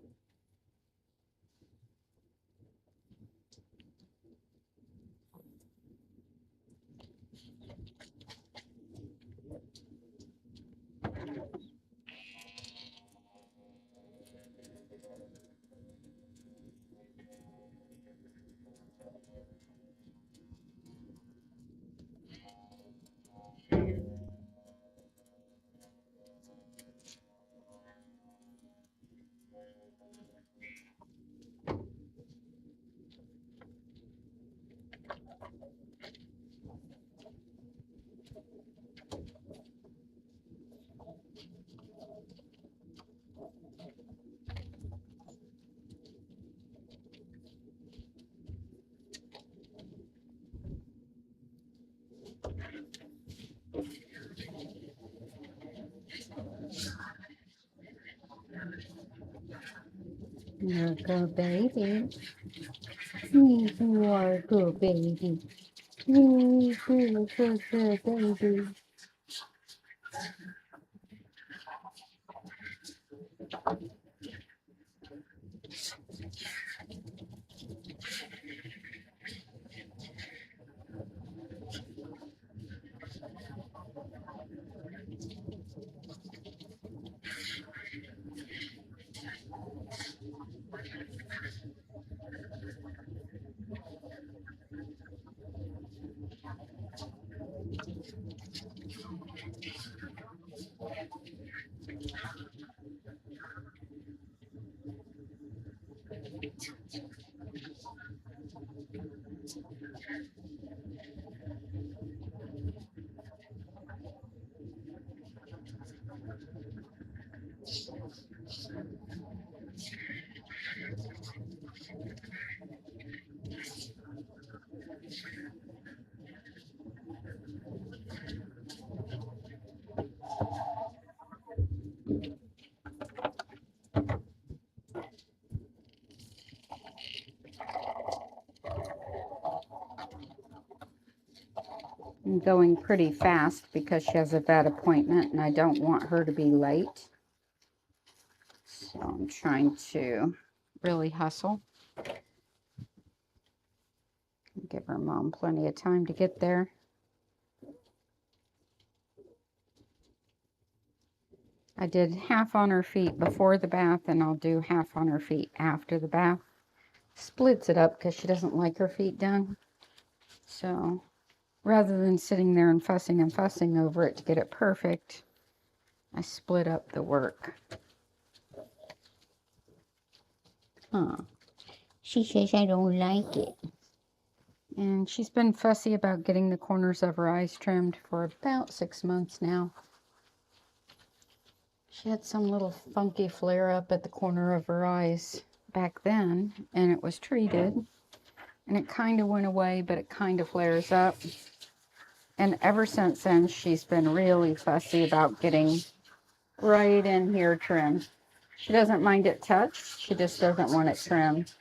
You're a good baby. You are a good baby. You good baby. I'm going pretty fast because she has a vet appointment and I don't want her to be late. So I'm trying to really hustle. Give her mom plenty of time to get there. I did half on her feet before the bath and I'll do half on her feet after the bath. Splits it up because she doesn't like her feet done. So rather than sitting there and fussing over it to get it perfect, I split up the work. Huh. She says I don't like it. And she's been fussy about getting the corners of her eyes trimmed for about 6 months now. She had some little funky flare up at the corner of her eyes back then, and it was treated. And it kind of went away, but it kind of flares up. And ever since then, she's been really fussy about getting right in here trimmed. She doesn't mind it touched, she just doesn't want it trimmed.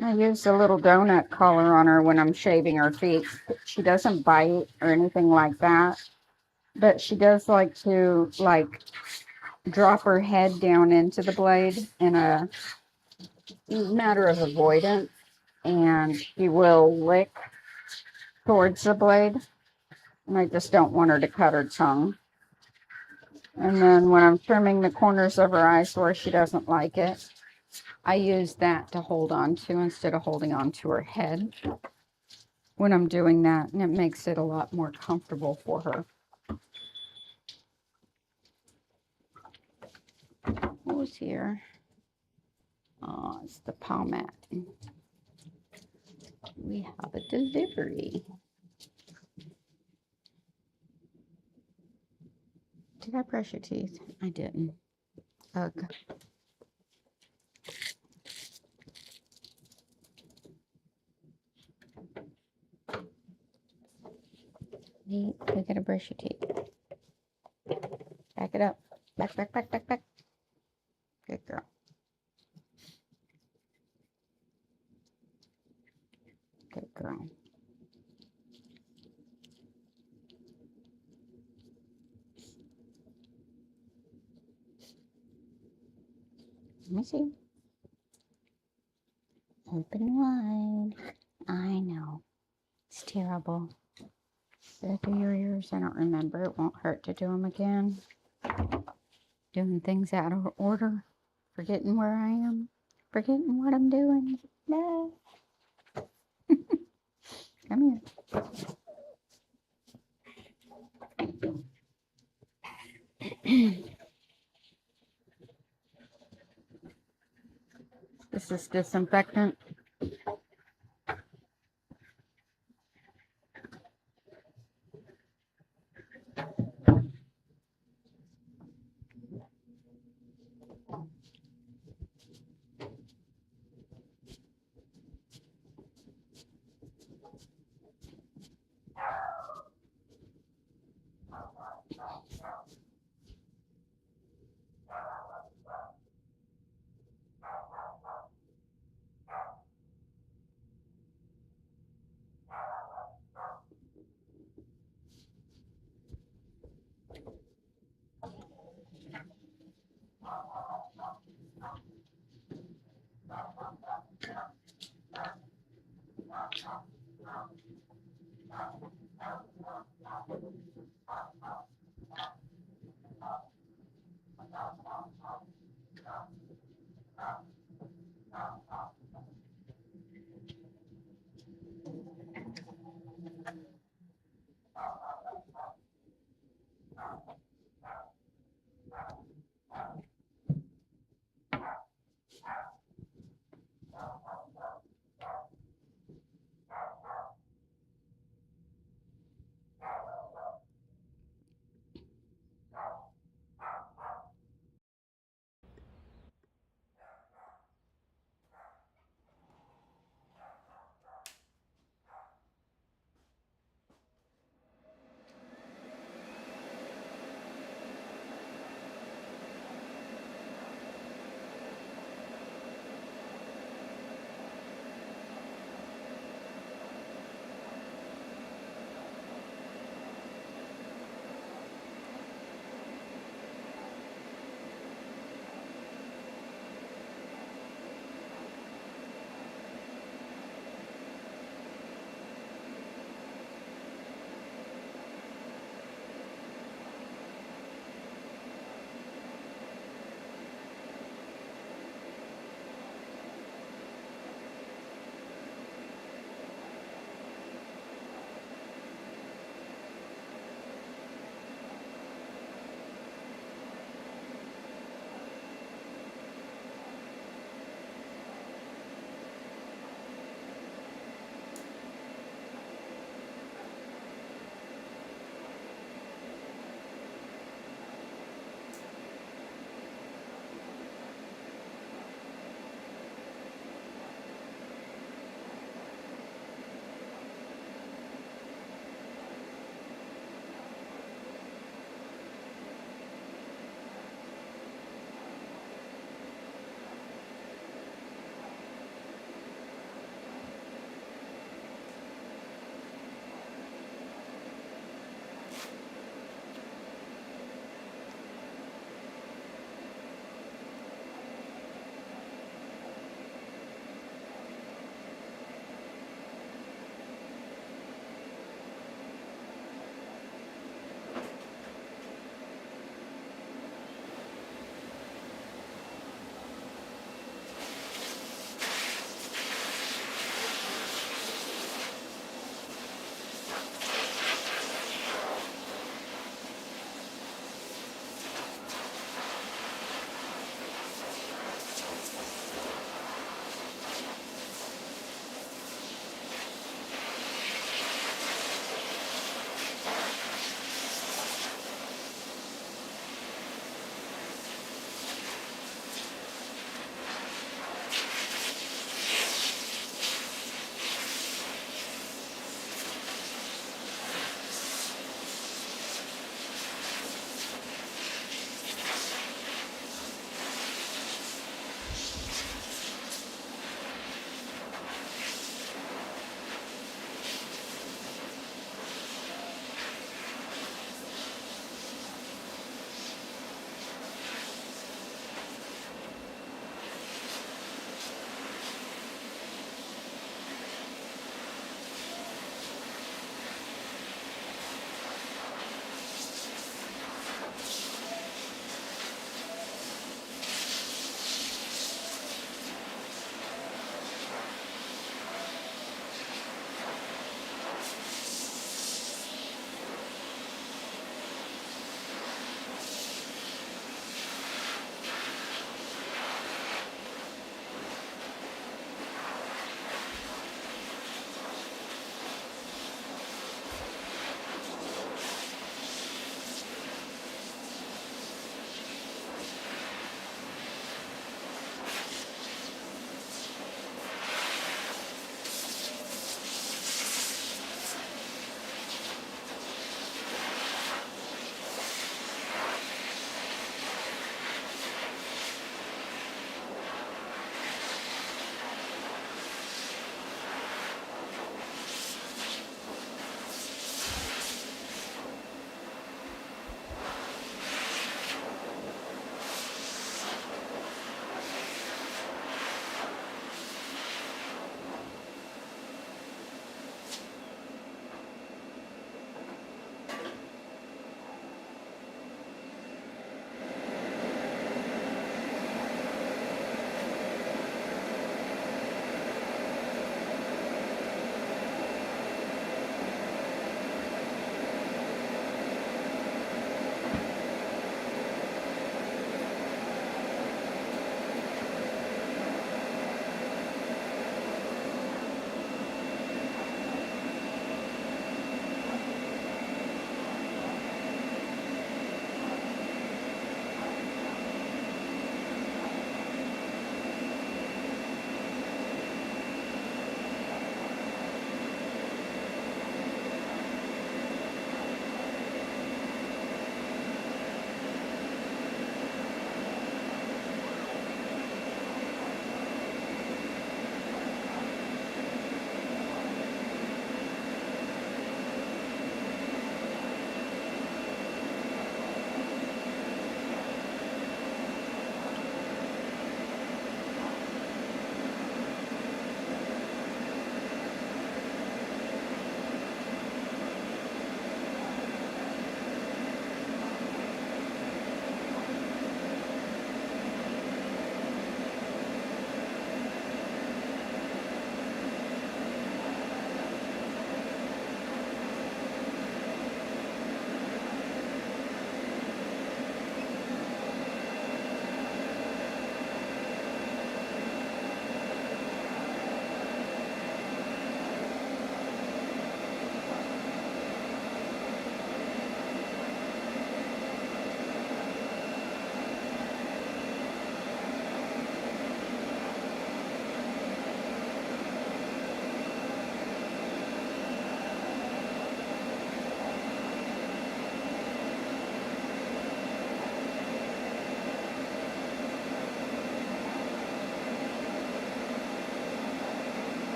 I use a little donut collar on her when I'm shaving her feet. She doesn't bite or anything like that, but she does like to drop her head down into the blade in a matter of avoidance, and she will lick towards the blade, and I just don't want her to cut her tongue. And then when I'm trimming the corners of her eyes where she doesn't like it, I use that to hold on to instead of holding on to her head when I'm doing that, and it makes it a lot more comfortable for her. Who's here? Oh, it's the Paw Mat. We have a delivery. Did I brush your teeth? I didn't. Ugh. We gotta brush your teeth. Back it up. Back, back, back, back, back. Good girl. Good girl. Let me see. Open wide. I know. It's terrible. Did I do your ears? I don't remember. It won't hurt to do them again. Doing things out of order. Forgetting where I am. Forgetting what I'm doing. No. Come here. This is disinfectant.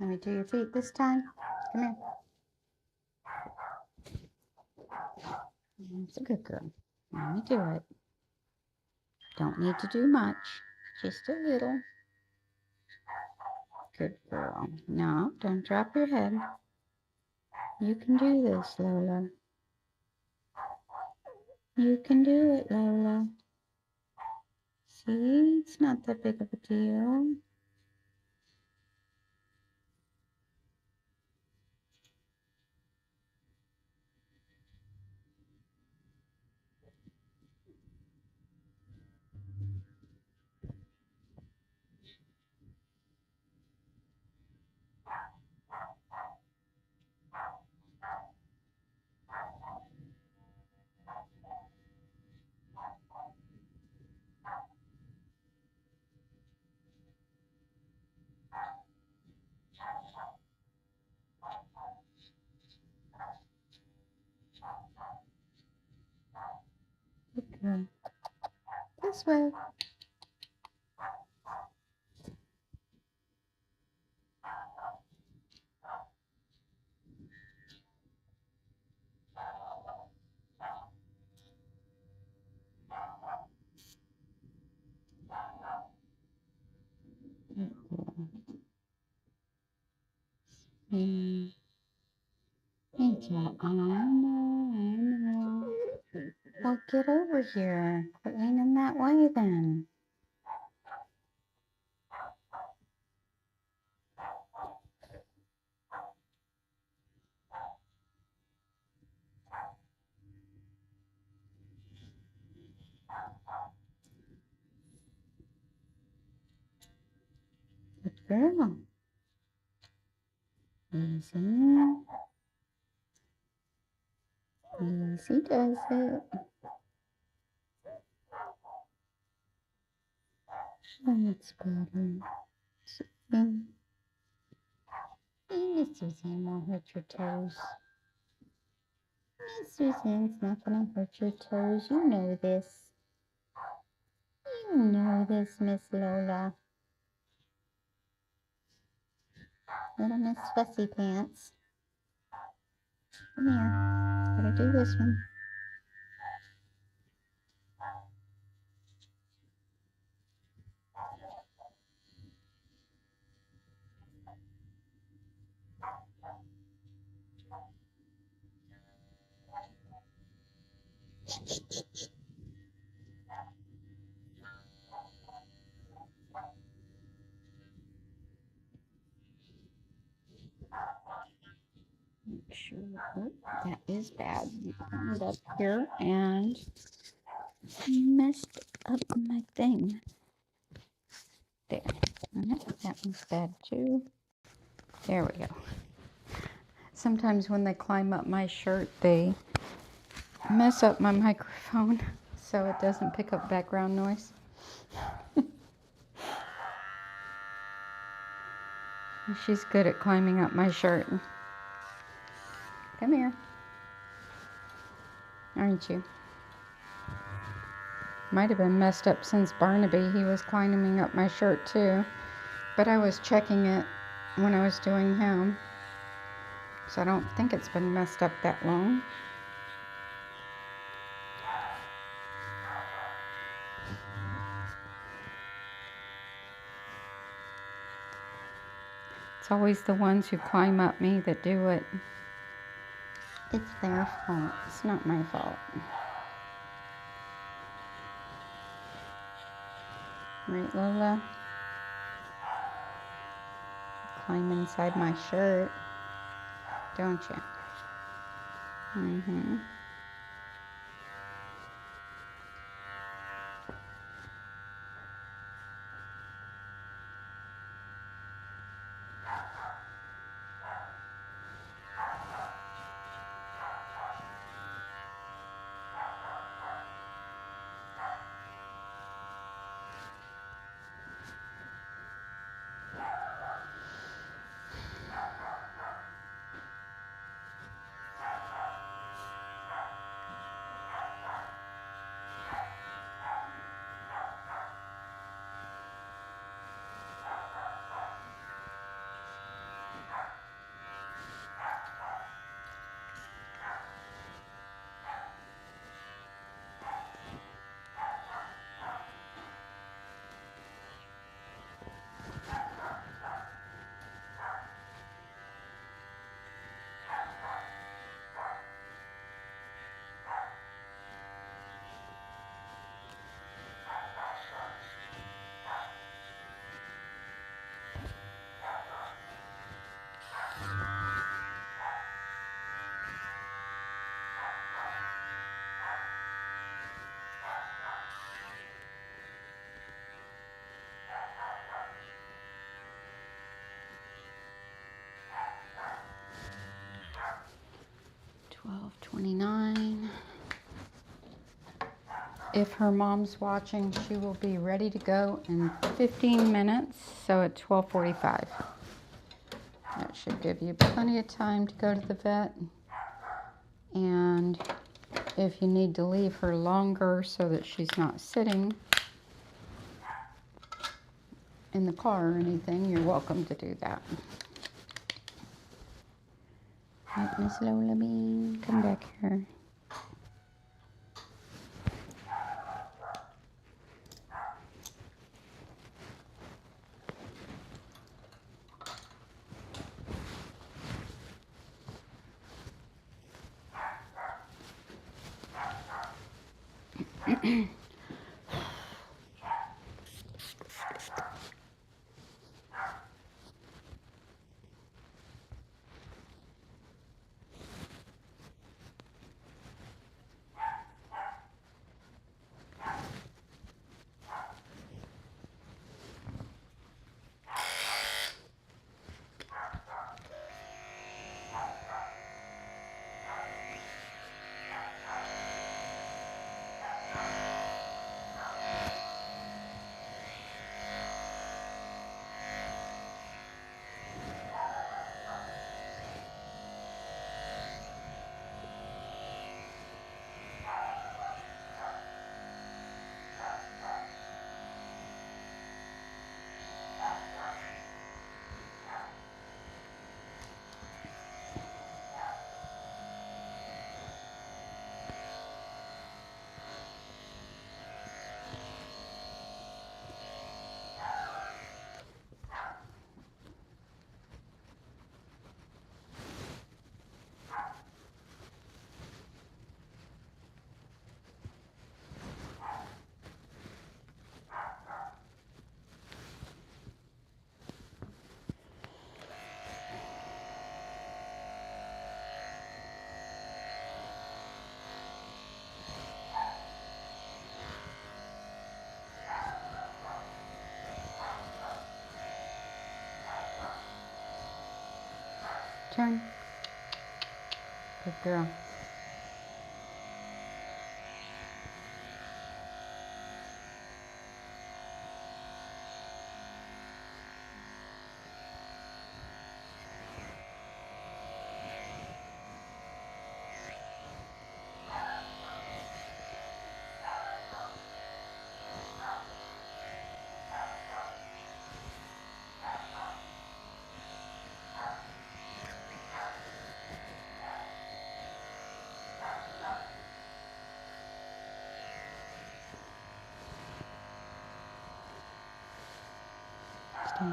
Let me do your feet this time. Come here. That's a good girl. Let me do it. Don't need to do much. Just a little. Good girl. No, don't drop your head. You can do this, Lola. You can do it, Lola. See, it's not that big of a deal. Good girl. This way. Thank you. I know. Well, get over here. Quit leaning that way then. Good girl. Easy. Easy does it. That's better. Miss Suzanne won't hurt your toes. Miss Suzanne's not gonna hurt your toes. You know this. You know this, Miss Lola. Little Miss Fussy Pants. Come here. Gotta do this one. Make sure. Oh, that is bad. You got it up here and messed up my thing. There. That one's bad too. There we go. Sometimes when they climb up my shirt, they mess up my microphone so it doesn't pick up background noise. She's good at climbing up my shirt. Come here. Aren't you? Might have been messed up since Barnaby. He was climbing up my shirt too. But I was checking it when I was doing him. So I don't think it's been messed up that long. It's always the ones who climb up me that do it. It's their fault. It's not my fault. Right, Lola? Climb inside my shirt, don't you? Mm-hmm. If her mom's watching, she will be ready to go in 15 minutes, so at 12:45. That should give you plenty of time to go to the vet. And if you need to leave her longer so that she's not sitting in the car or anything, you're welcome to do that. Right, Miss Lola Bean, come back here. Turn. Good girl. Stay.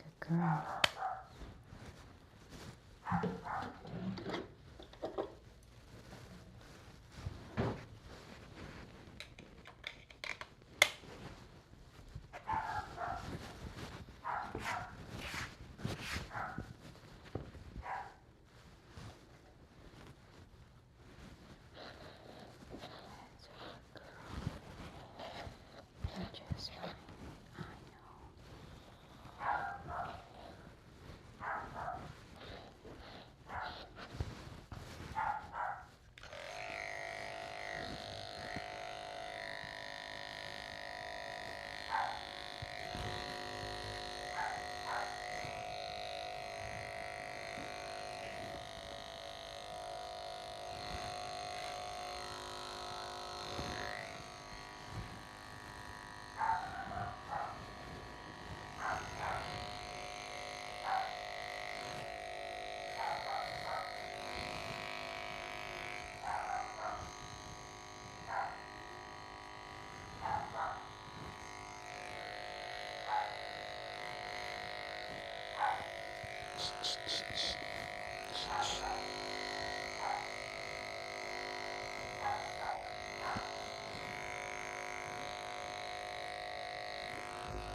Good girl. Just fine. I know.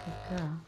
Good girl.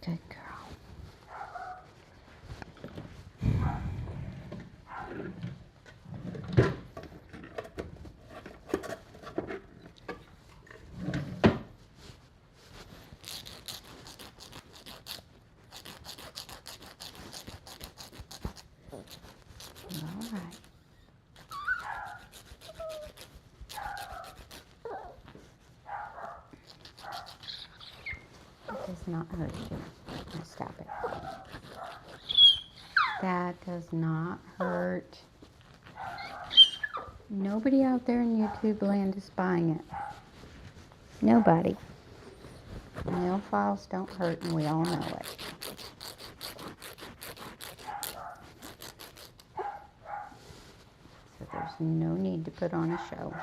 Good girl. All right. That does not hurt you. Now stop it. That does not hurt. Nobody out there in YouTube land is buying it. Nobody. Nail files don't hurt, and we all know it. So there's no need to put on a show.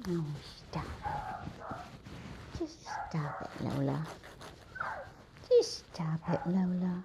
Oh, stop it. Just stop it, Lola. Just stop it, Lola.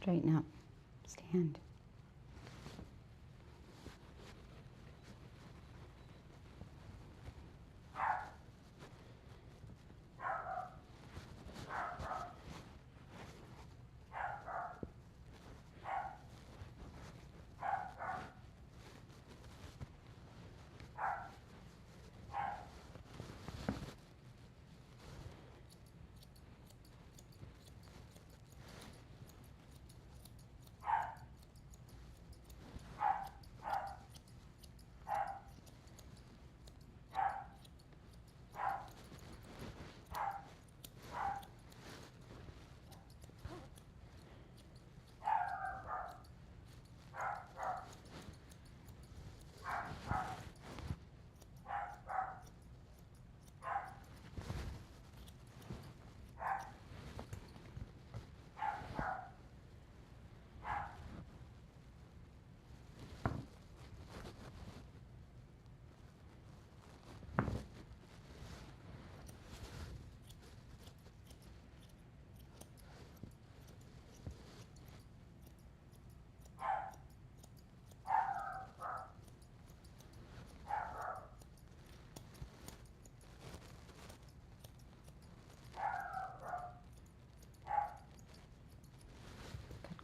Straighten up. Stand.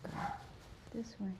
Good girl. This way.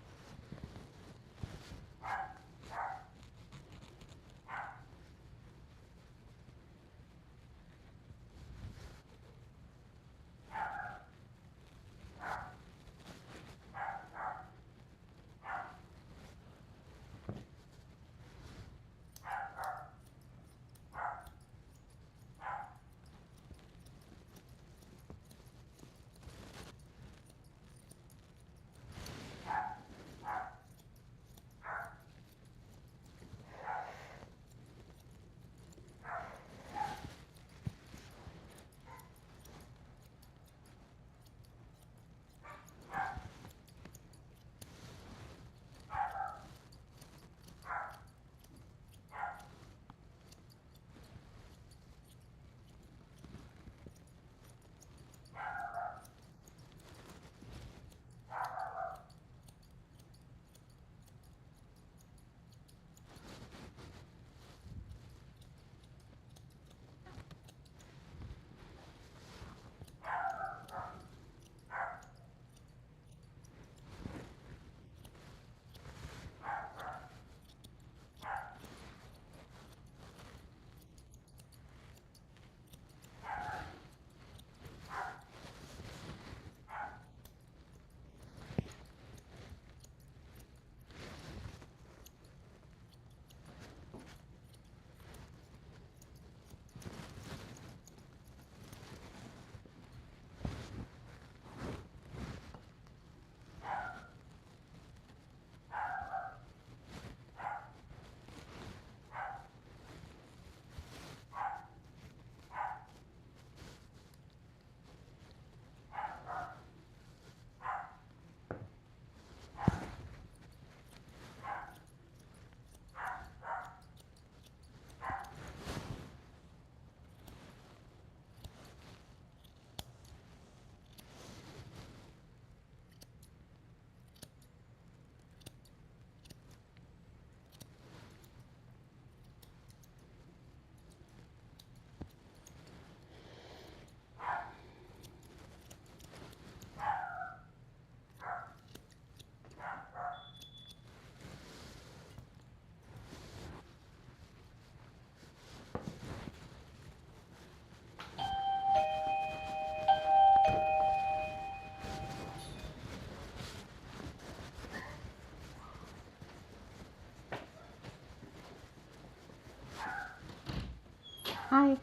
Hi.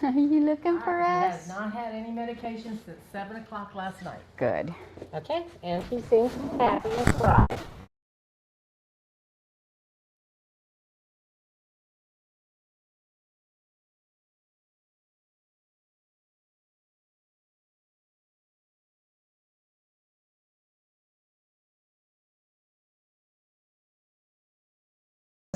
Are you looking for He has us? not had any medication since 7 o'clock last night. Good. Okay, and he seems happy as well.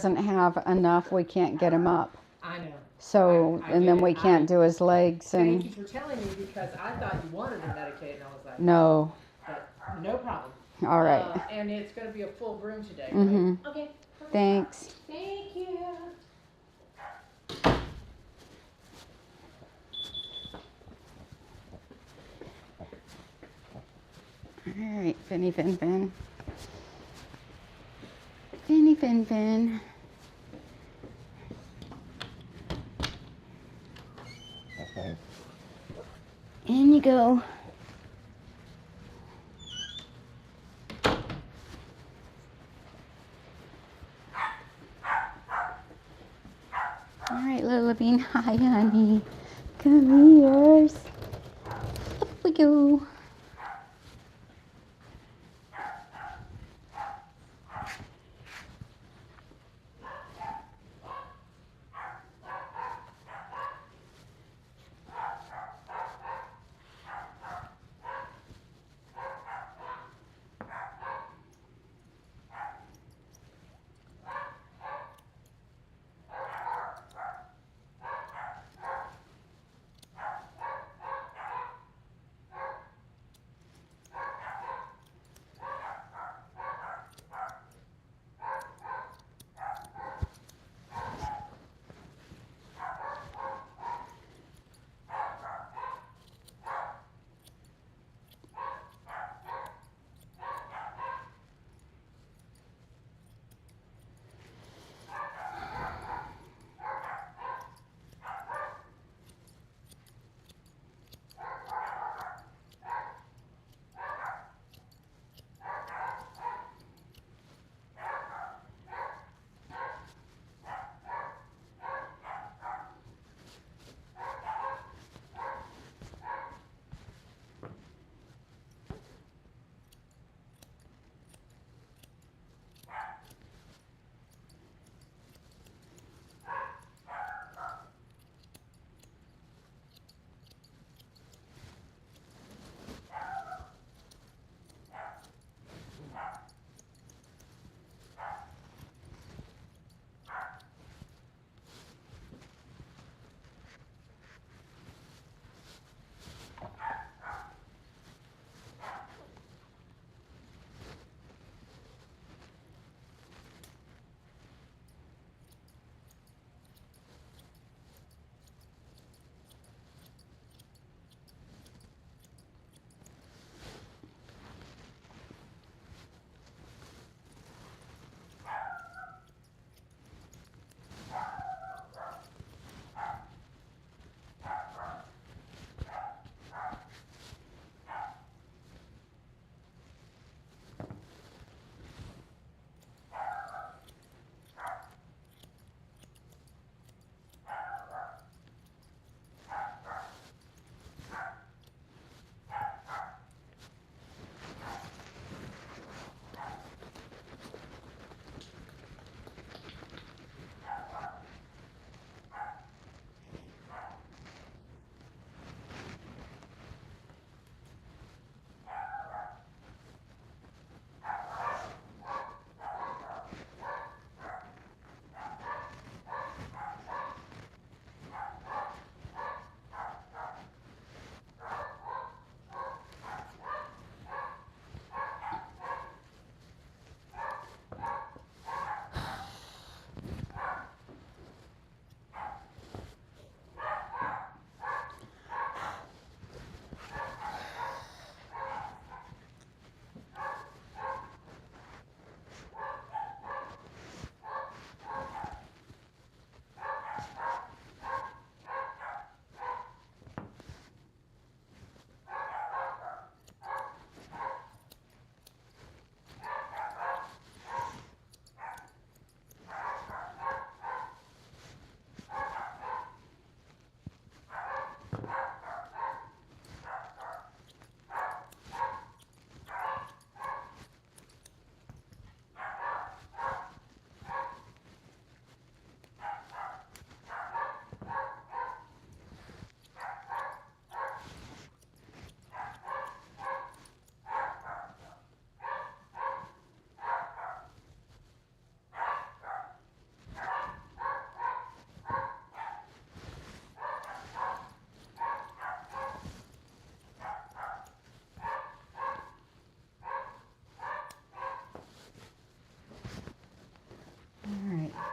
Doesn't have enough, we can't get him up. I know. So, I and get then it. we can't do his legs Thank you and, for telling me because I thought you wanted him medicated and I was like, no. but no problem. All right. And it's going to be a full groom today, right? Mm-hmm. Okay. Thanks. Thank you. All right, Finny Fin Fin. Finny Fin Fin. In you go. All right, Lila Bean. Hi, honey. Come here. Up we go.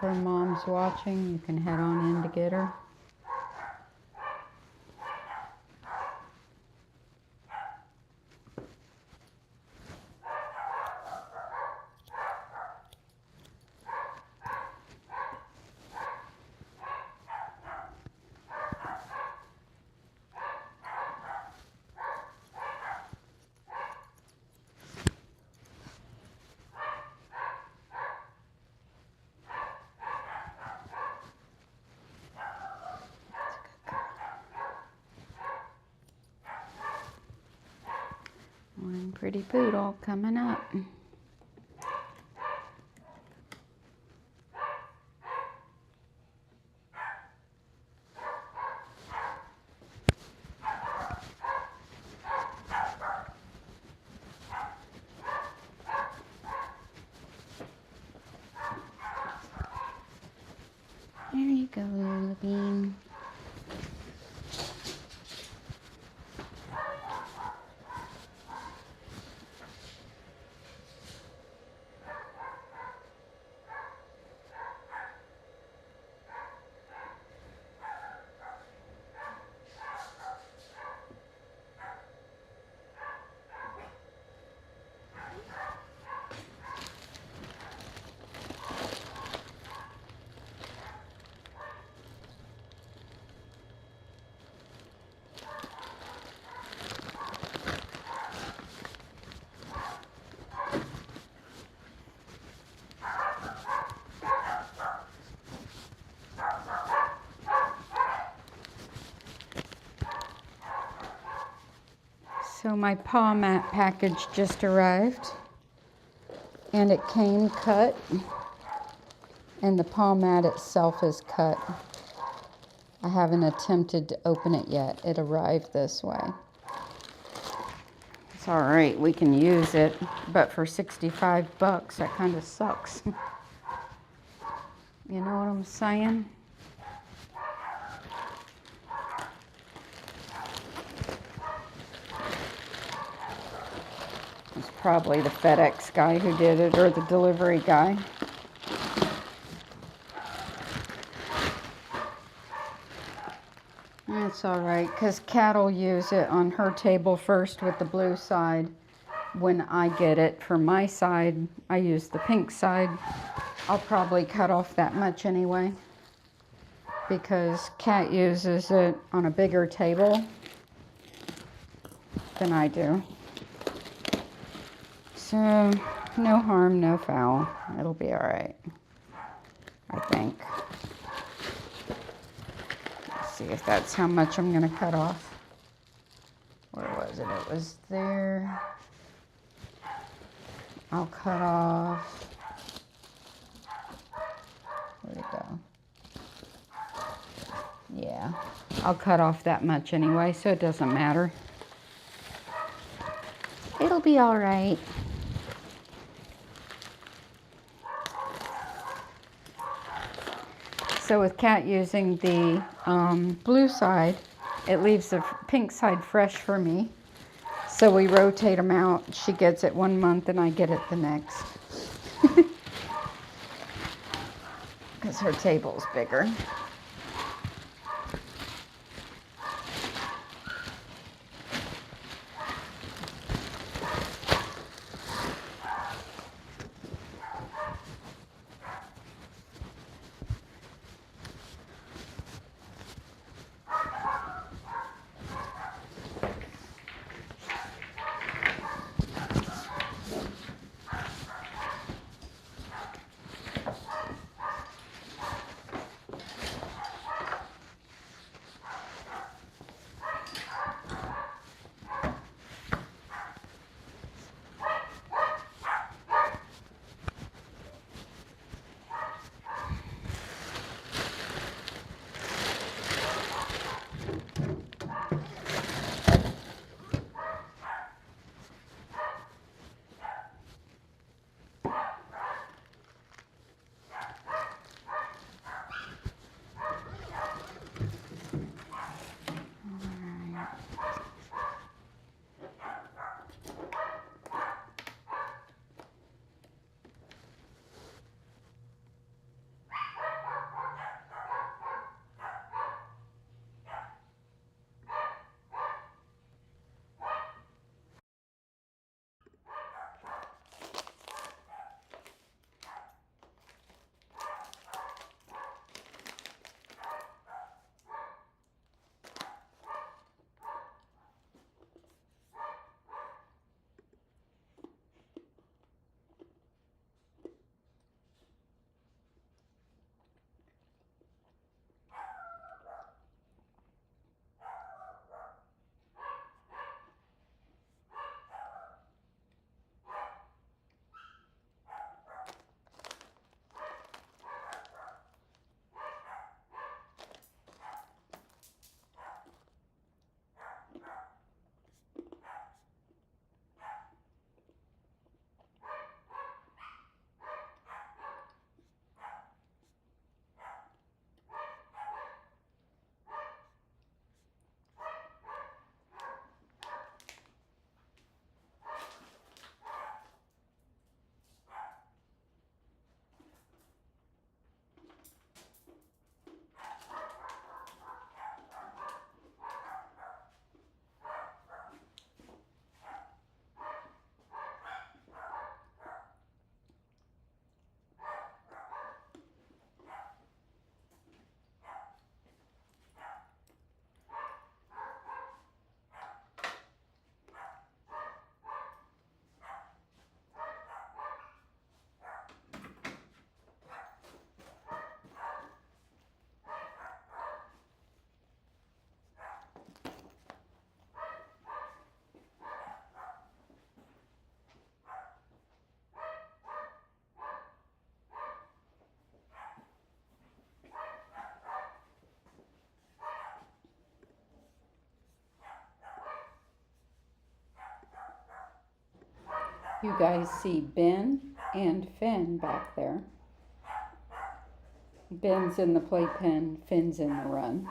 her mom's watching, you can head on in to get her. One pretty poodle coming up. There you go, Lula Bean. So my Paw Mat package just arrived, and it came cut, and the Paw Mat itself is cut. I haven't attempted to open it yet. It arrived this way. It's all right, we can use it, but for 65 bucks, that kind of sucks. You know what I'm saying? It's probably the FedEx guy who did it, or the delivery guy. It's all right, because Kat will use it on her table first with the blue side. When I get it for my side, I use the pink side. I'll probably cut off that much anyway, because Kat uses it on a bigger table than I do. So, no harm, no foul. It'll be all right, I think. Let's see if that's how much I'm going to cut off. Where was it? It was there. I'll cut off. Where'd it go? Yeah, I'll cut off that much anyway, so it doesn't matter. It'll be all right. So with Kat using the blue side, it leaves the pink side fresh for me. So we rotate them out. She gets it 1 month and I get it the next. Because her table's bigger. You guys see Ben and Finn back there. Ben's in the playpen, Finn's in the run.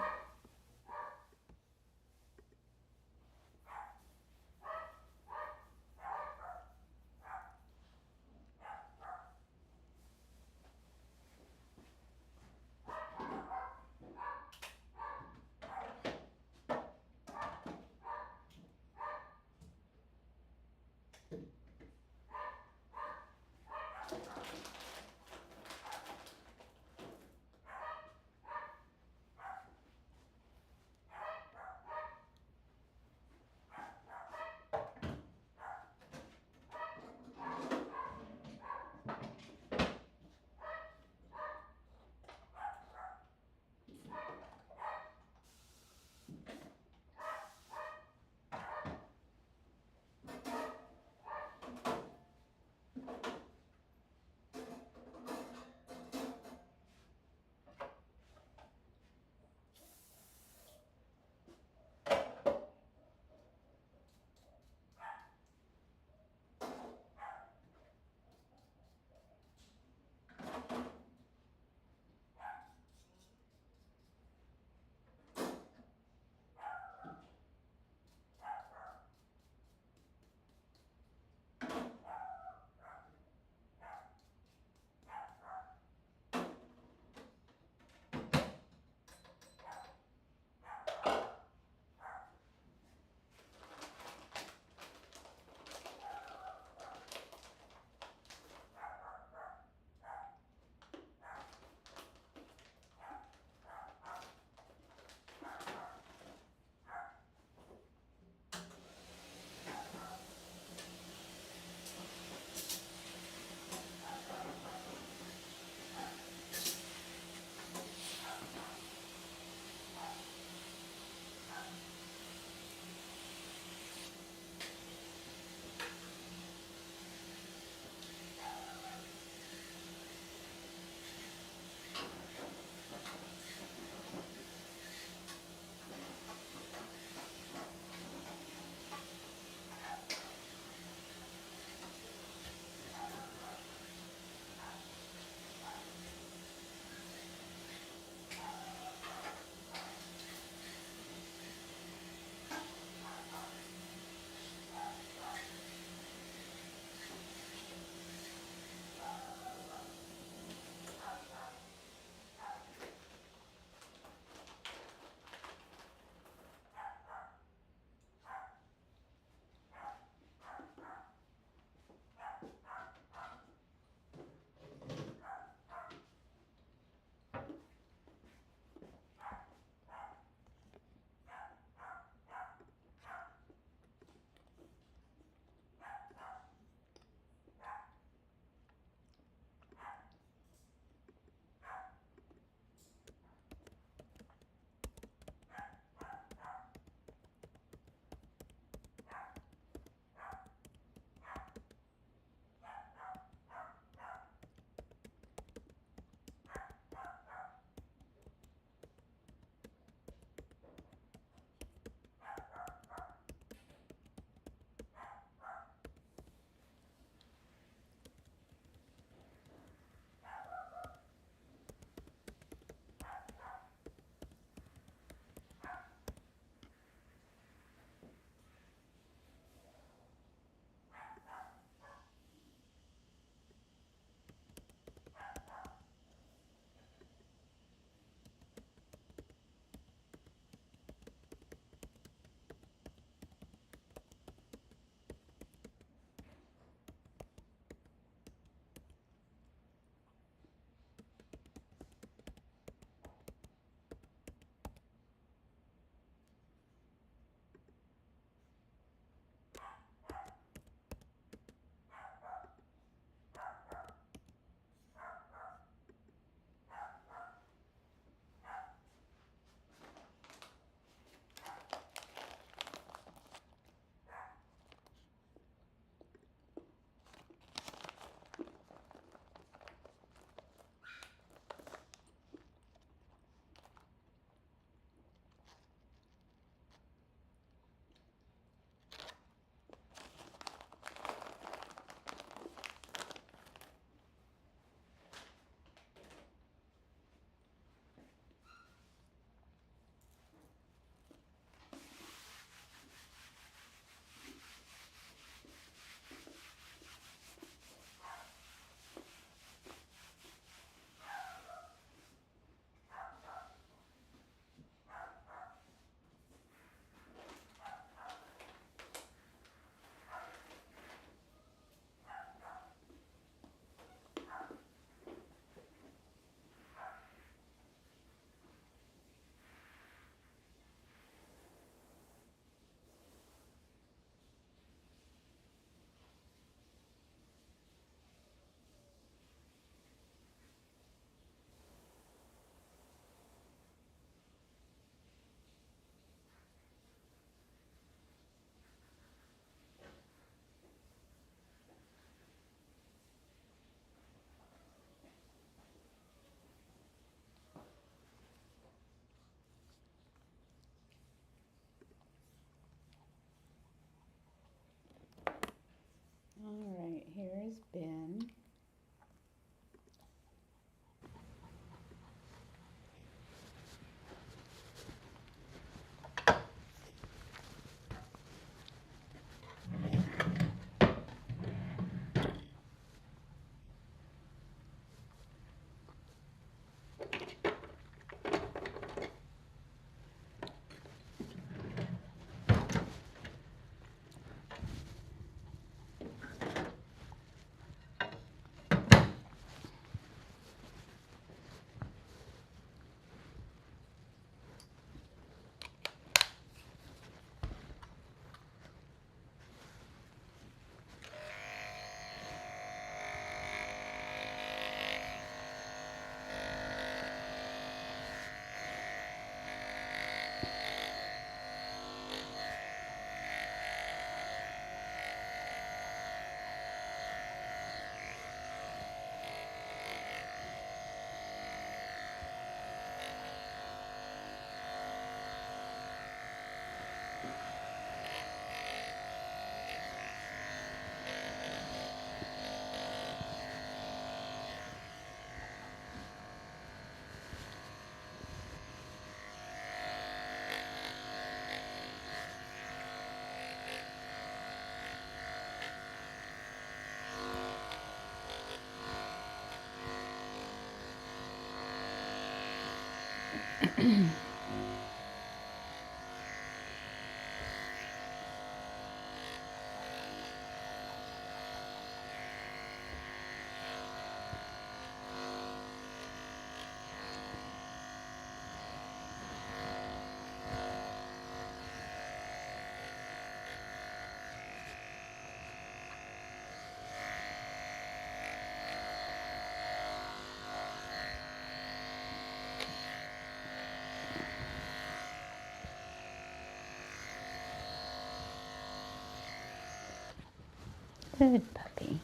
Good puppy.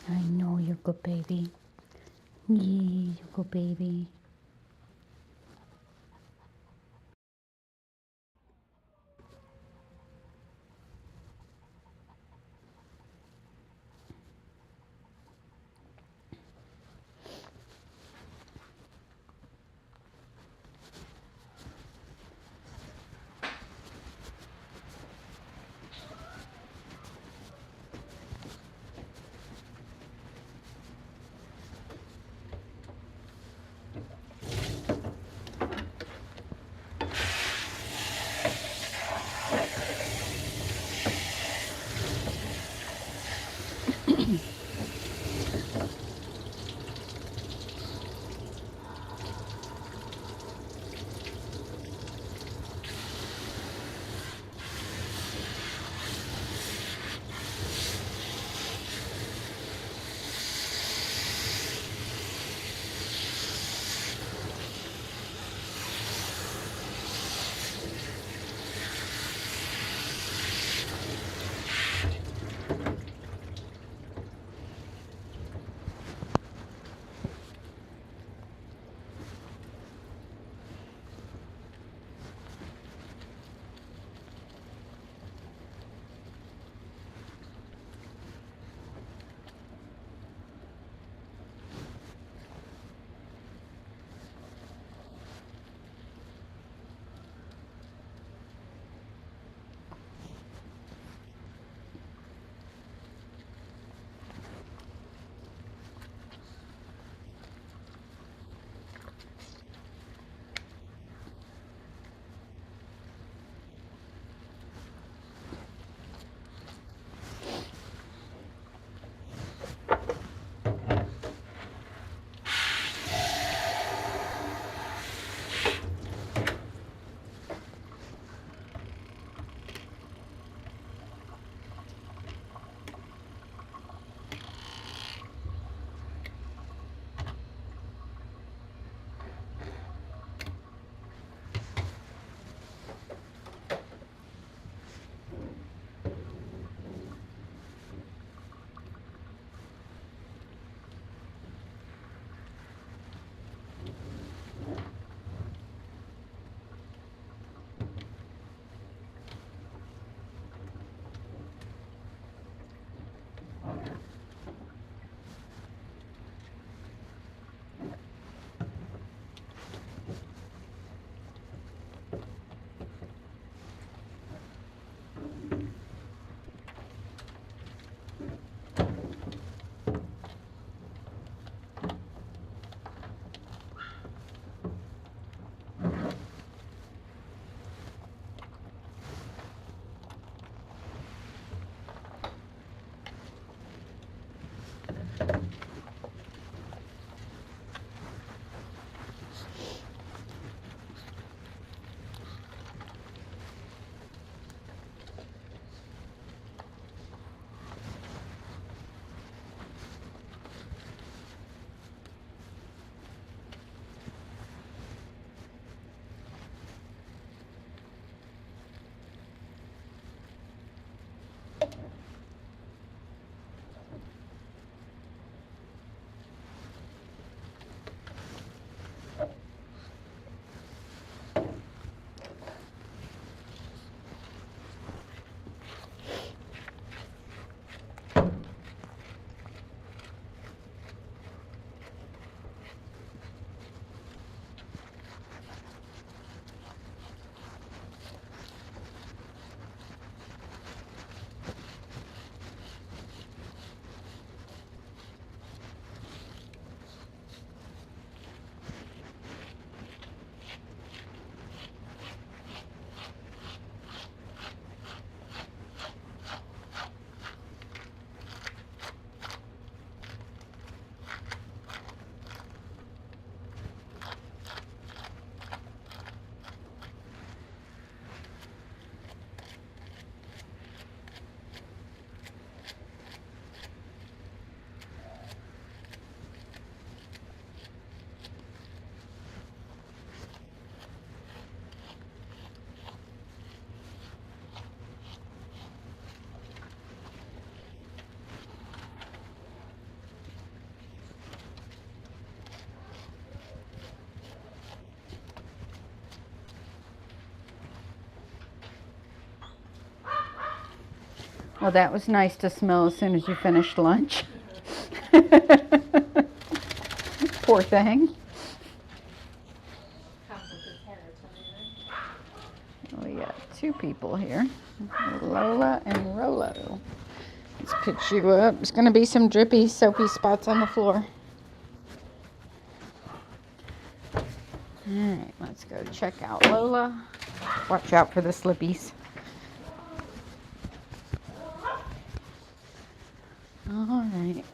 I know you're a good baby. Yeah, you're a good baby. Well, that was nice to smell as soon as you finished lunch. Poor thing. Comes with its heritage. We got two people here, Lola and Rolo. Let's put you up. There's going to be some drippy, soapy spots on the floor. All right, let's go check out Lola. Watch out for the slippies. All right.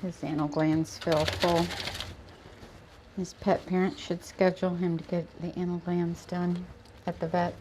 His anal glands feel full. His pet parent should schedule him to get the anal glands done at the vet.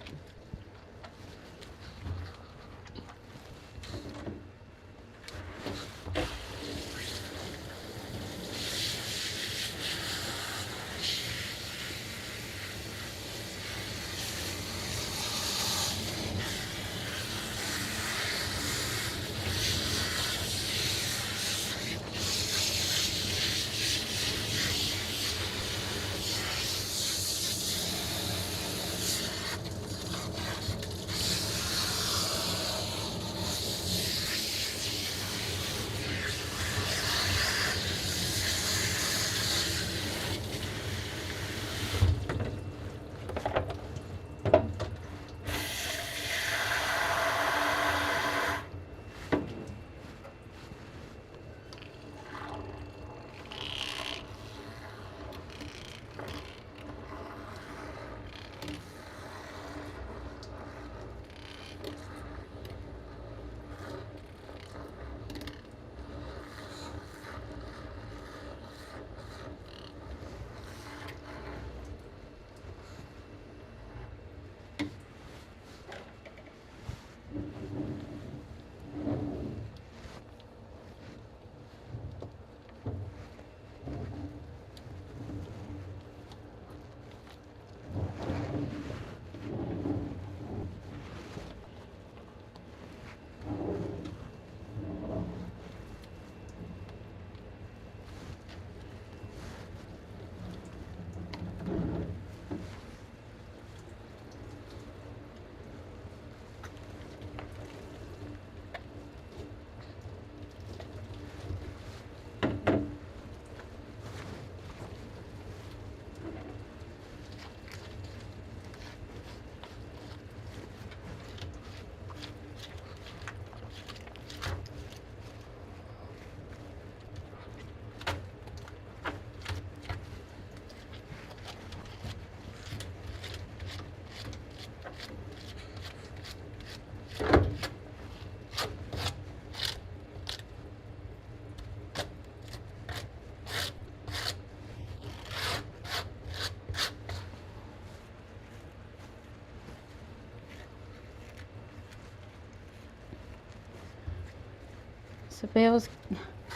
So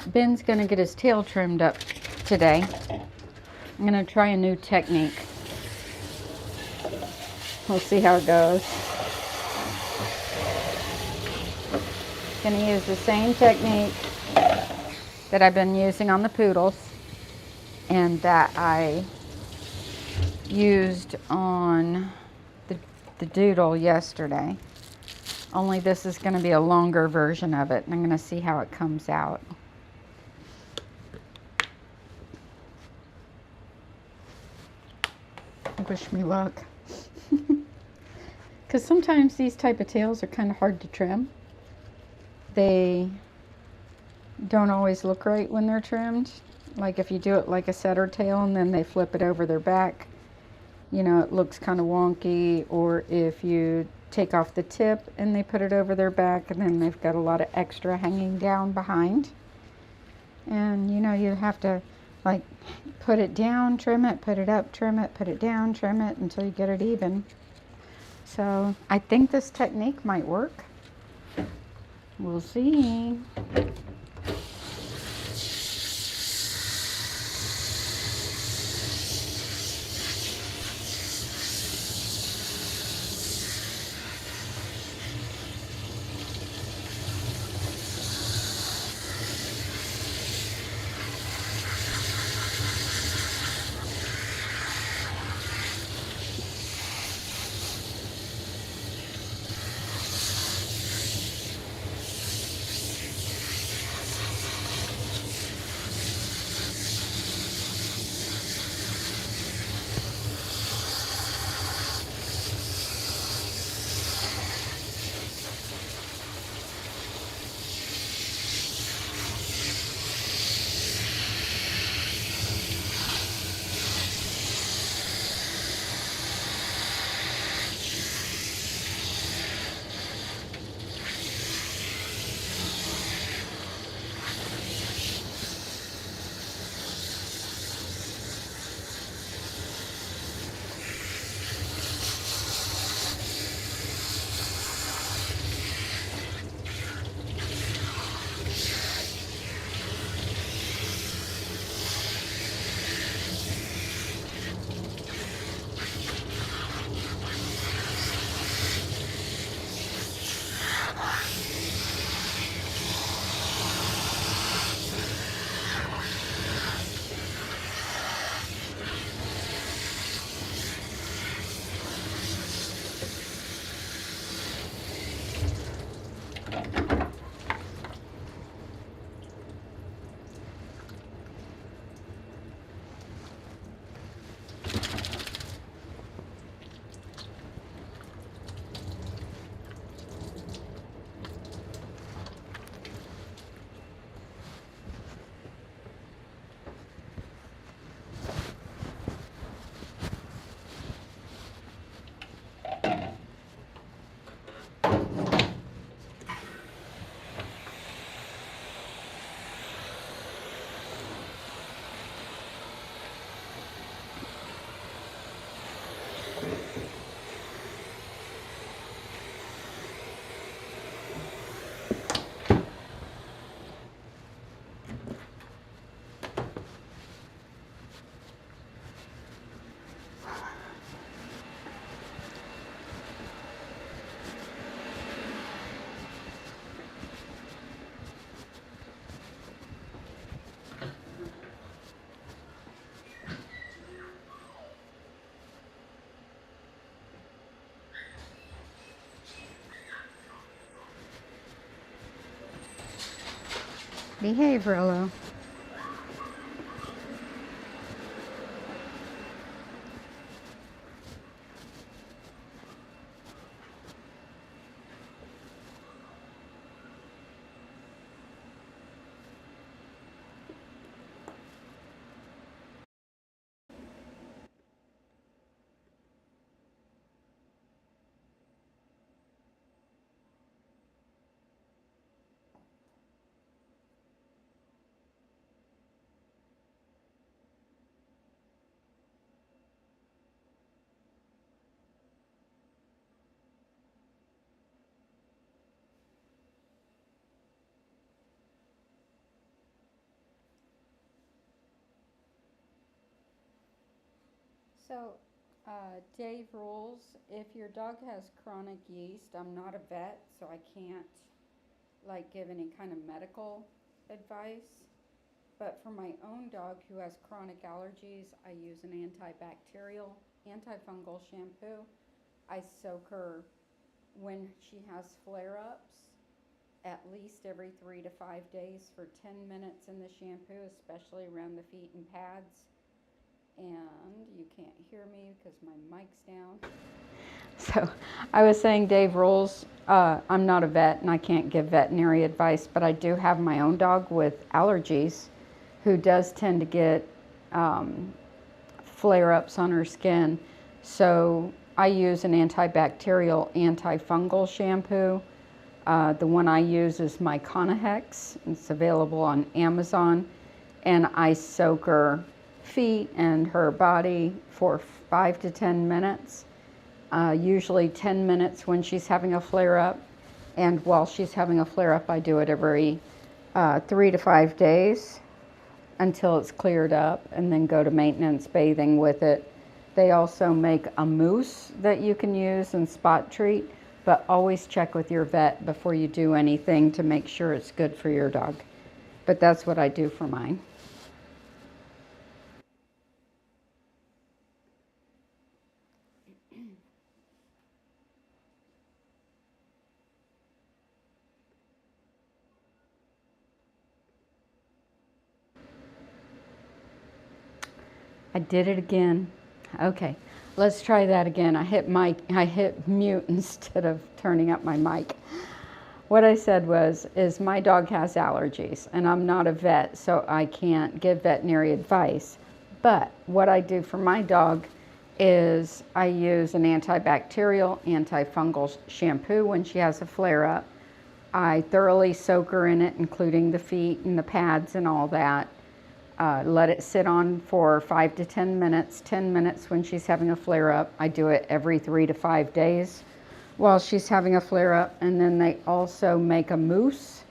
Ben's gonna get his tail trimmed up today. I'm gonna try a new technique. We'll see how it goes. Gonna use the same technique that I've been using on the poodles and that I used on the doodle yesterday. Only this is going to be a longer version of it, and I'm going to see how it comes out. Wish me luck. Because sometimes these type of tails are kind of hard to trim. They don't always look right when they're trimmed. Like if you do it like a setter tail and then they flip it over their back, you know, it looks kind of wonky. Or if you take off the tip and they put it over their back and then they've got a lot of extra hanging down behind. And you know, you have to like put it down, trim it, put it up, trim it, put it down, trim it until you get it even. So I think this technique might work. We'll see. Behave, Rolo. So, Dave rules, if your dog has chronic yeast, I'm not a vet, so I can't like give any kind of medical advice. But for my own dog who has chronic allergies, I use an antibacterial, antifungal shampoo. I soak her when she has flare-ups at least every 3 to 5 days for 10 minutes in the shampoo, especially around the feet and pads. And you can't hear me because my mic's down. So I was saying Dave rules. I'm not a vet and I can't give veterinary advice, but I do have my own dog with allergies who does tend to get flare-ups on her skin. So I use an antibacterial, antifungal shampoo. The one I use is my Conahex. It's available on Amazon. And I soak her feet and her body for 5 to 10 minutes. Usually 10 minutes when she's having a flare-up. And while she's having a flare-up, I do it every 3 to 5 days until it's cleared up, and then go to maintenance bathing with it. They also make a mousse that you can use and spot treat, but always check with your vet before you do anything to make sure it's good for your dog. But that's what I do for mine. I did it again. Okay, let's try that again. I hit mute instead of turning up my mic. What I said is my dog has allergies, and I'm not a vet, so I can't give veterinary advice. But what I do for my dog is I use an antibacterial, antifungal shampoo when she has a flare-up. I thoroughly soak her in it, including the feet and the pads and all that. Let it sit on for 5 to 10 minutes, 10 minutes when she's having a flare-up. I do it every 3 to 5 days while she's having a flare-up. And then they also make a mousse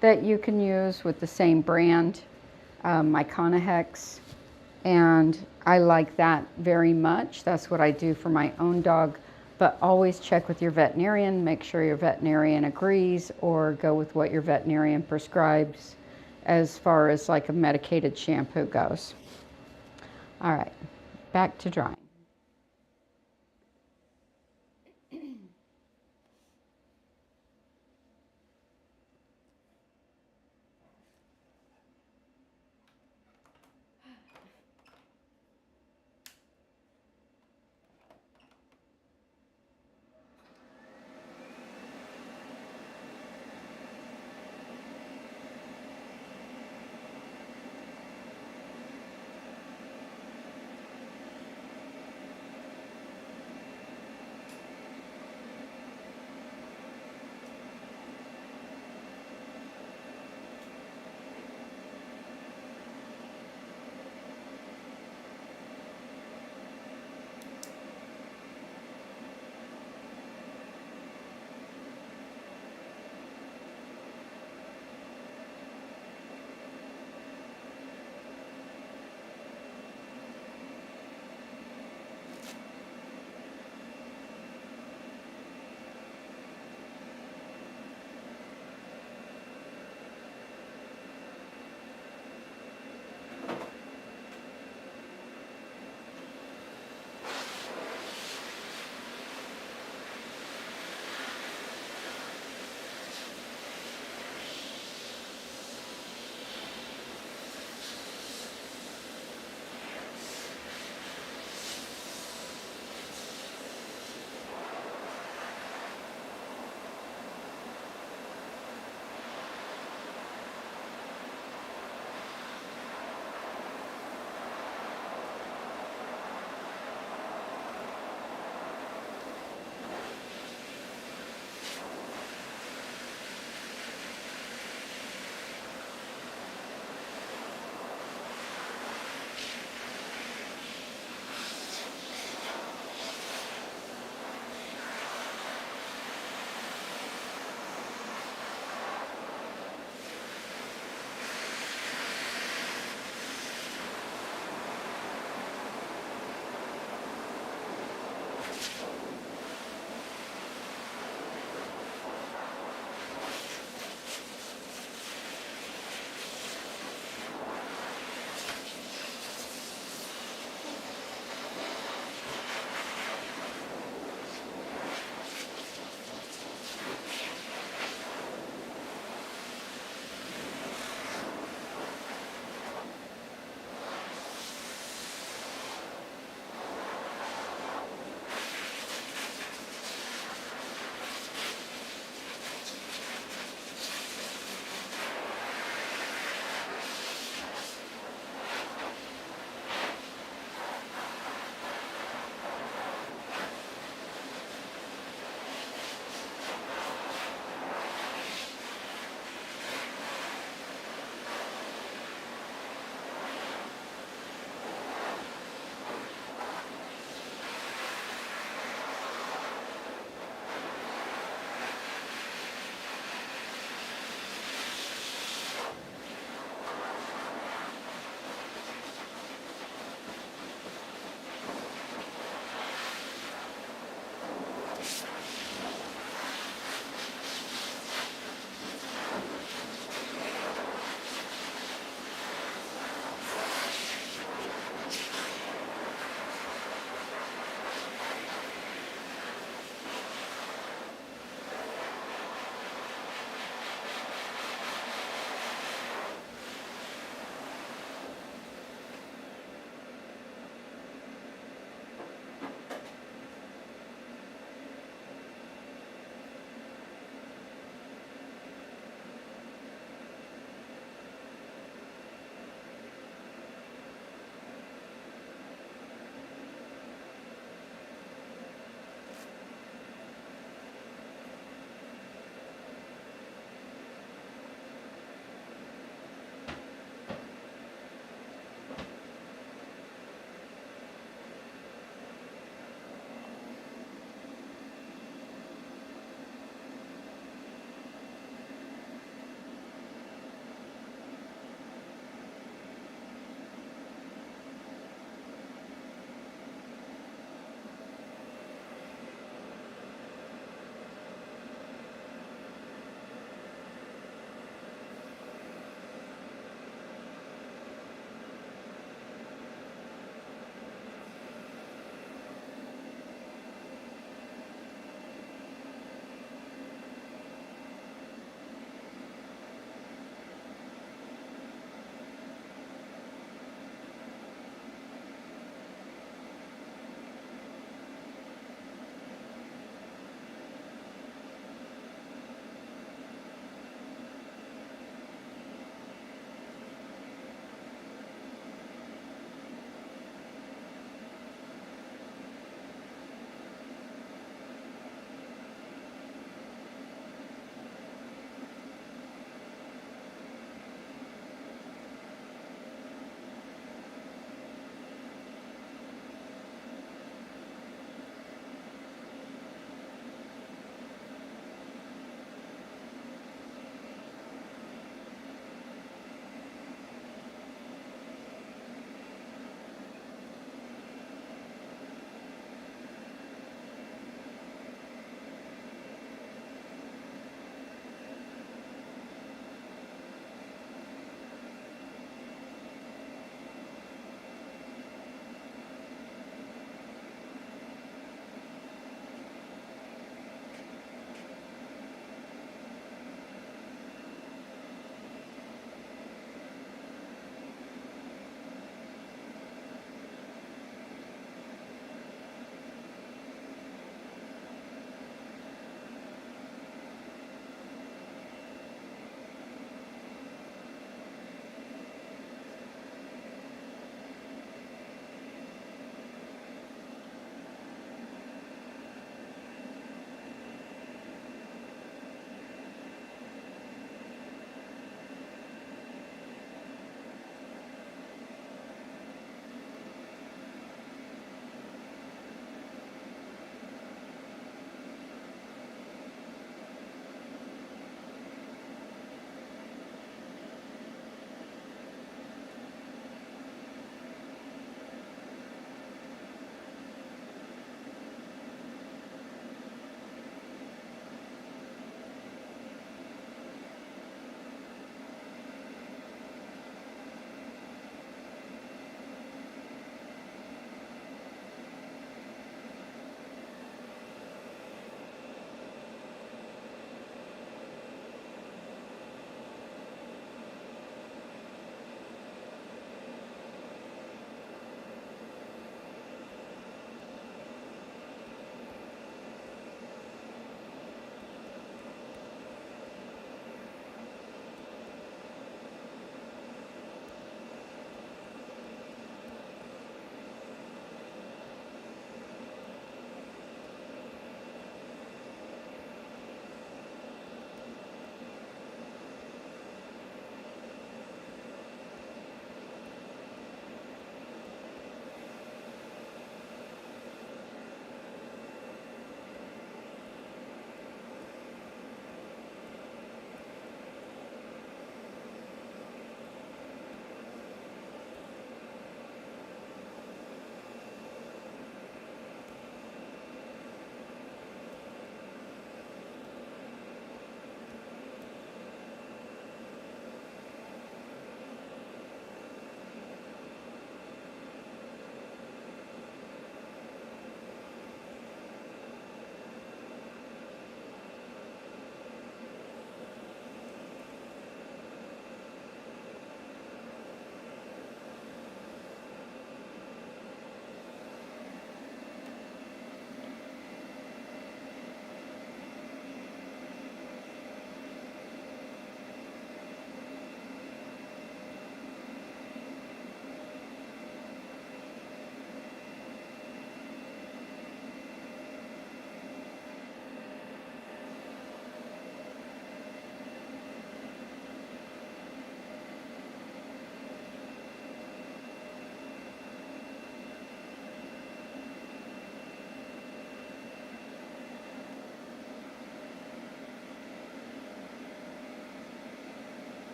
that you can use with the same brand, my Conahex. And I like that very much. That's what I do for my own dog. But always check with your veterinarian, make sure your veterinarian agrees, or go with what your veterinarian prescribes as far as like a medicated shampoo goes. All right, back to drying.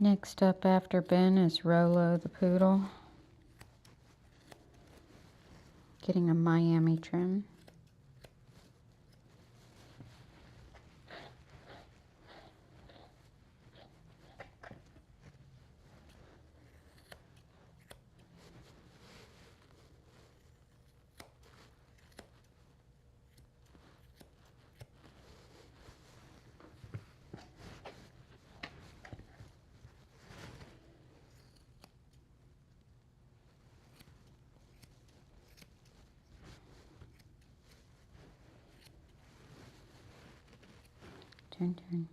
Next up after Ben is Rolo the poodle. Getting a Miami trim. Turn.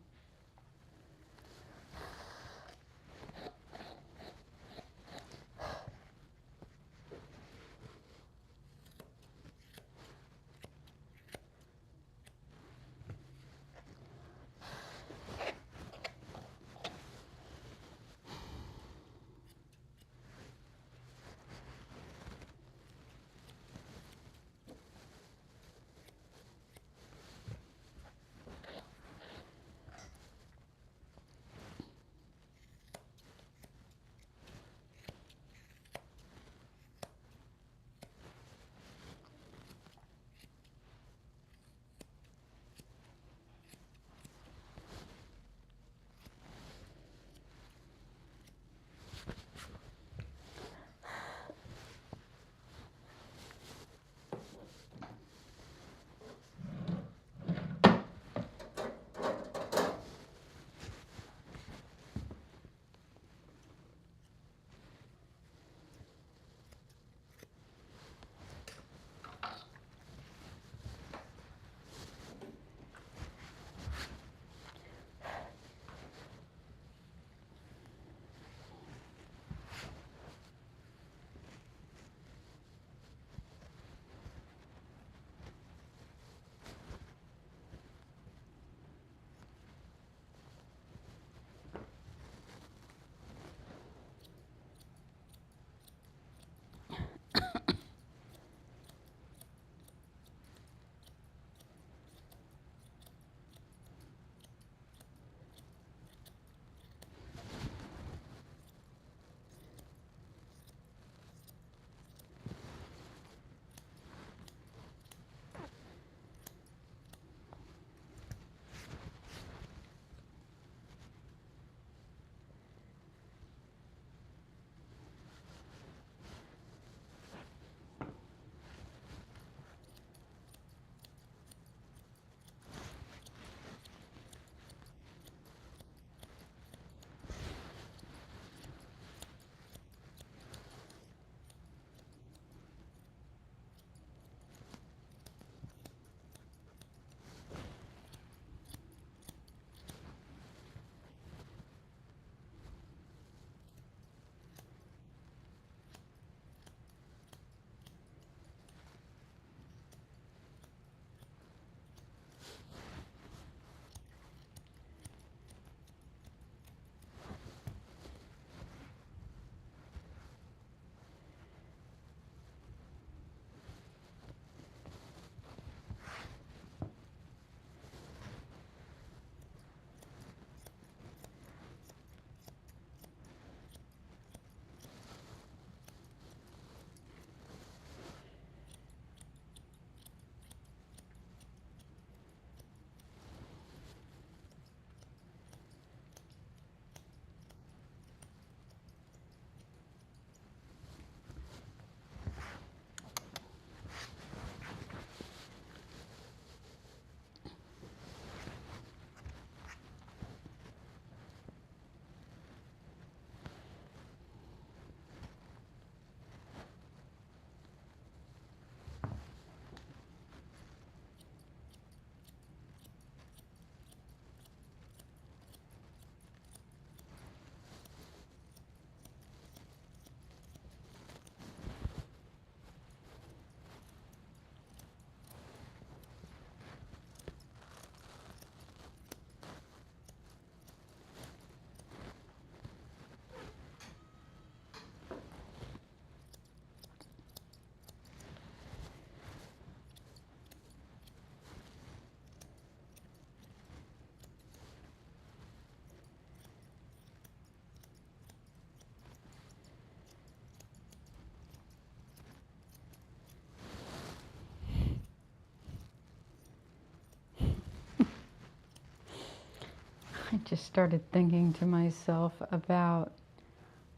I just started thinking to myself about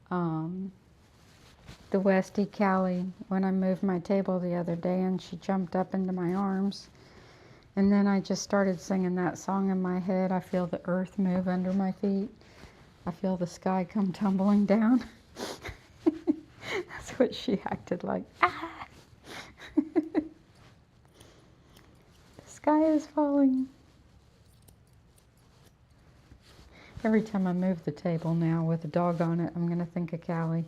the Westie Callie when I moved my table the other day and she jumped up into my arms. And then I just started singing that song in my head. I feel the earth move under my feet. I feel the sky come tumbling down. That's what she acted like. Ah! The sky is falling. Every time I move the table now with a dog on it, I'm going to think of Callie.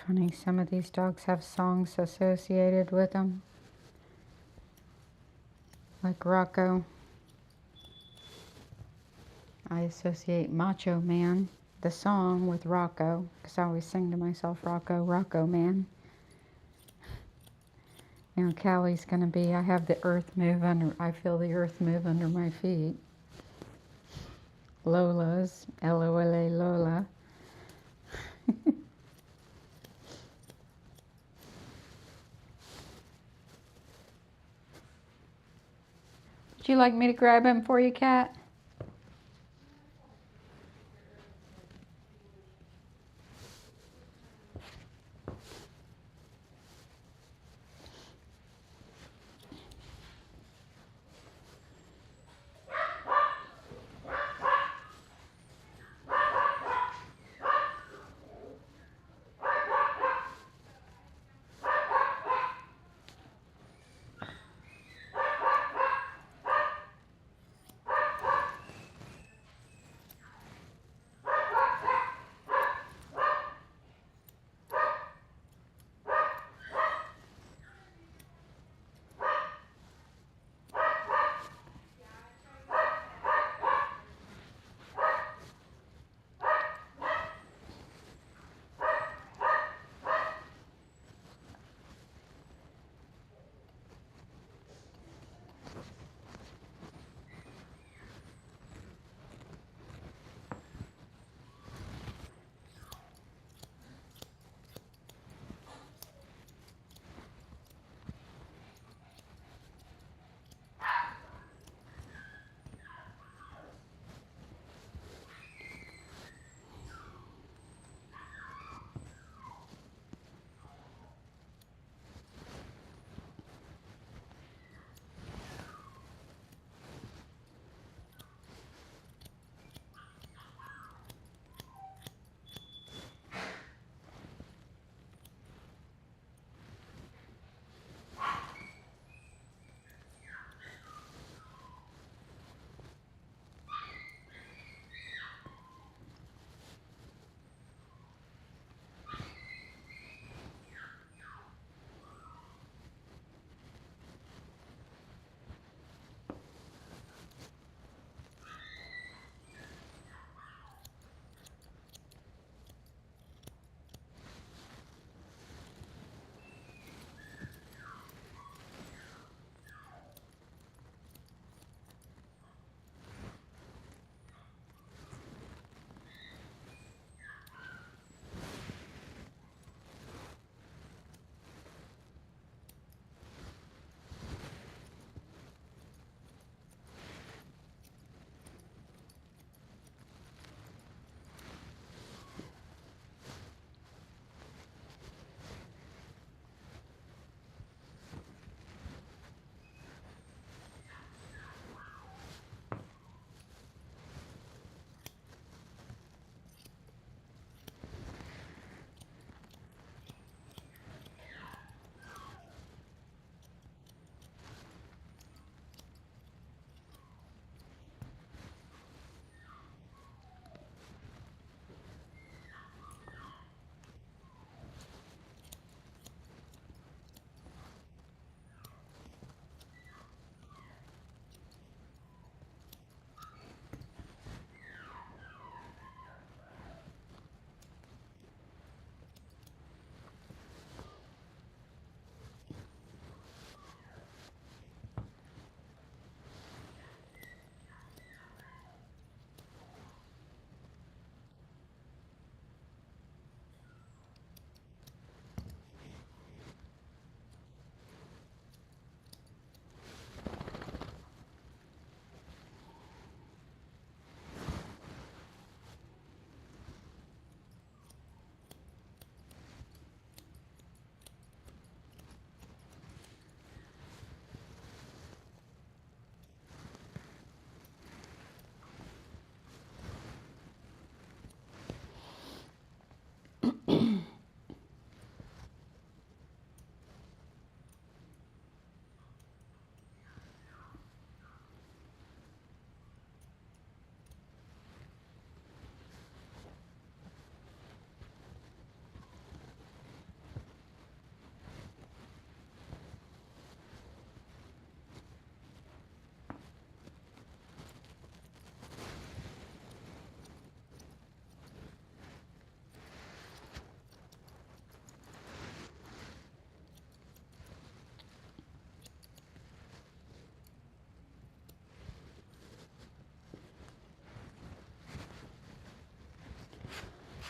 Funny, some of these dogs have songs associated with them. Like Rocco. I associate Macho Man, the song, with Rocco, because I always sing to myself, Rocco, Rocco Man. Now Callie's going to be, I have the earth move under, I feel the earth move under my feet. Lola's, L-O-L-A, Lola. Would you like me to grab him for you, Cat?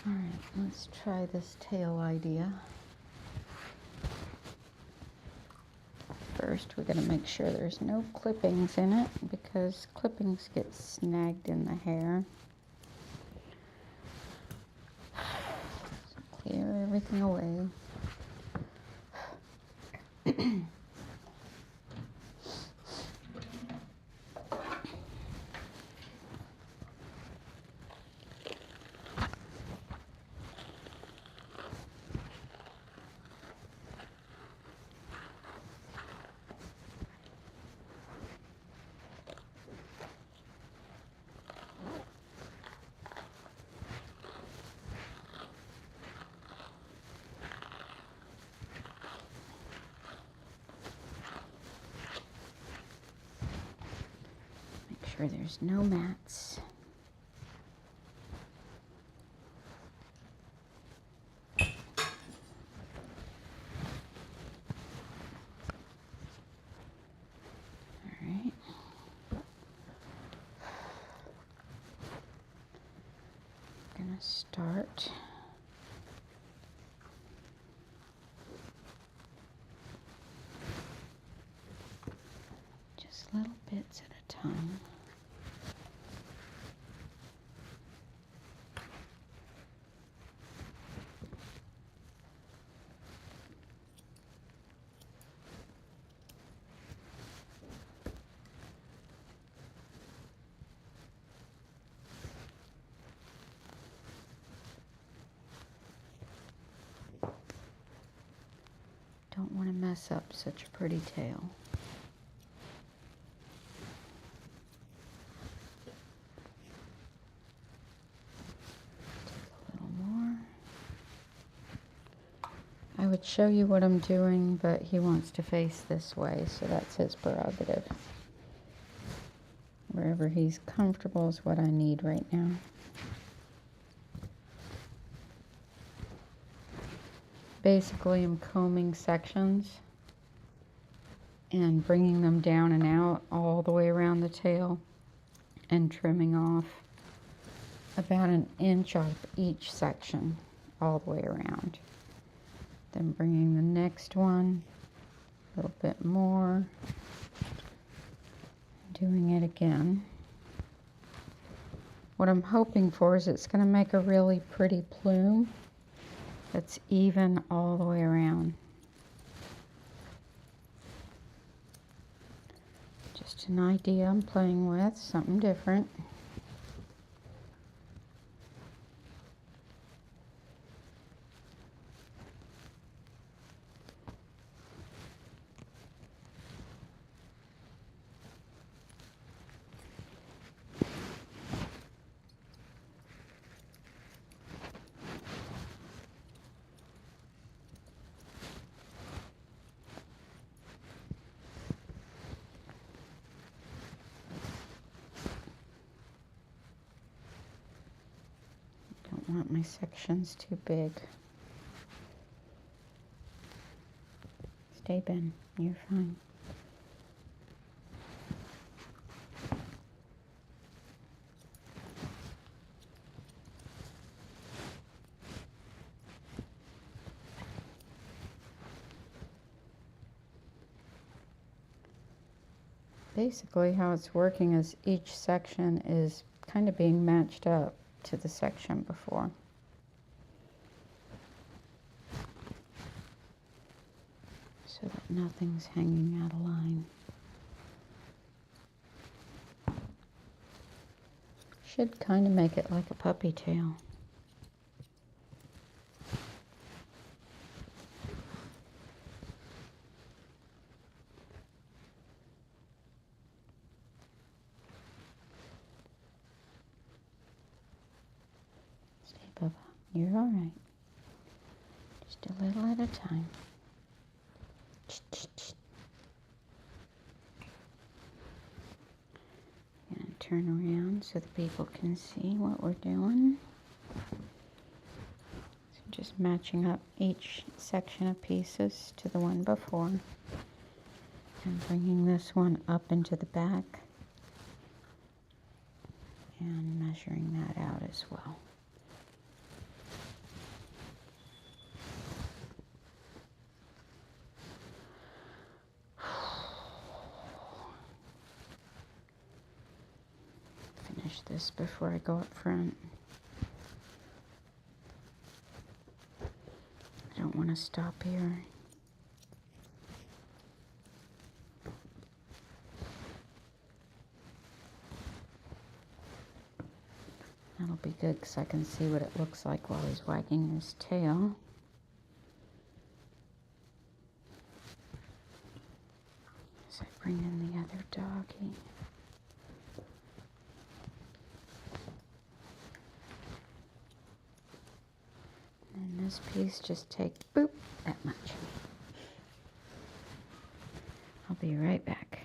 All right, let's try this tail idea. First, we're going to make sure there's no clippings in it because clippings get snagged in the hair. So clear everything away. Make sure there's no mats. Alright. I'm gonna start just little bits at a time. Don't want to mess up such a pretty tail. Take a little more. I would show you what I'm doing, but he wants to face this way, so that's his prerogative. Wherever he's comfortable is what I need right now. Basically, I'm combing sections and bringing them down and out all the way around the tail and trimming off about 1 inch off each section all the way around. Then bringing the next one a little bit more, doing it again. What I'm hoping for is it's going to make a really pretty plume that's even all the way around. Just an idea I'm playing with, something different. Don't want my sections too big. Stay, Ben. You're fine. Basically, how it's working is each section is kind of being matched up to the section before. So that nothing's hanging out of line. Should kind of make it like a puppy tail. Bubba, you're all right. Just a little at a time. I'm gonna turn around so the people can see what we're doing. So just matching up each section of pieces to the one before and bringing this one up into the back and measuring that out as well. this before I go up front. I don't want to stop here. That'll be good because I can see what it looks like while he's wagging his tail. As I bring in the other doggy. And this piece just take, boop, that much. I'll be right back.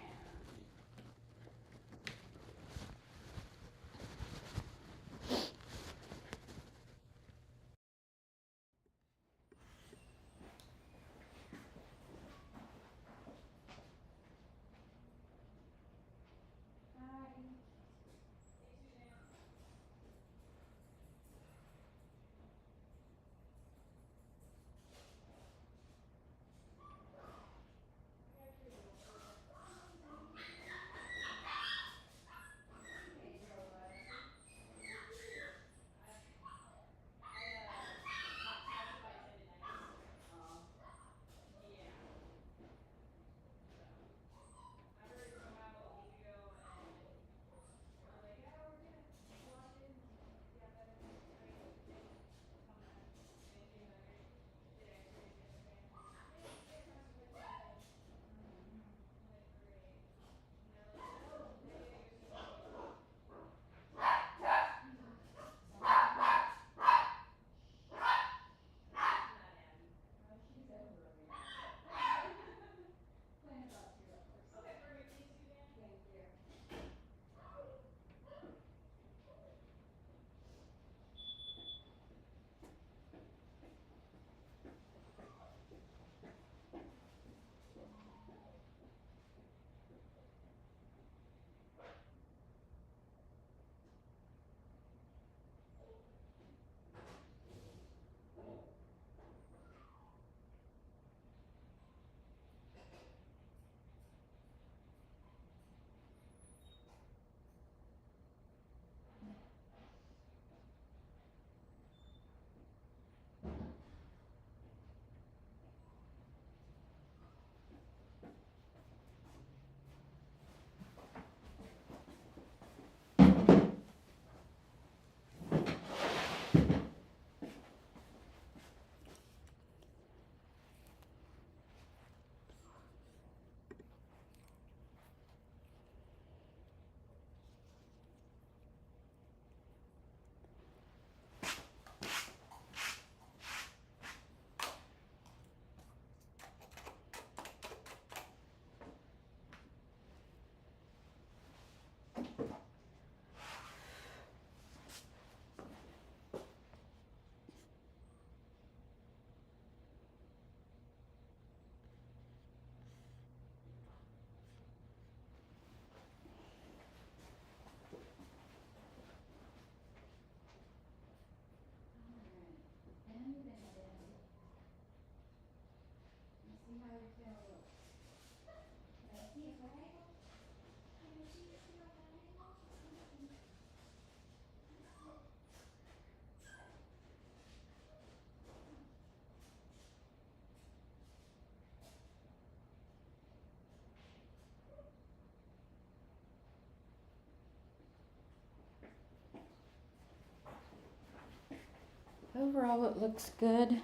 Overall, it looks good.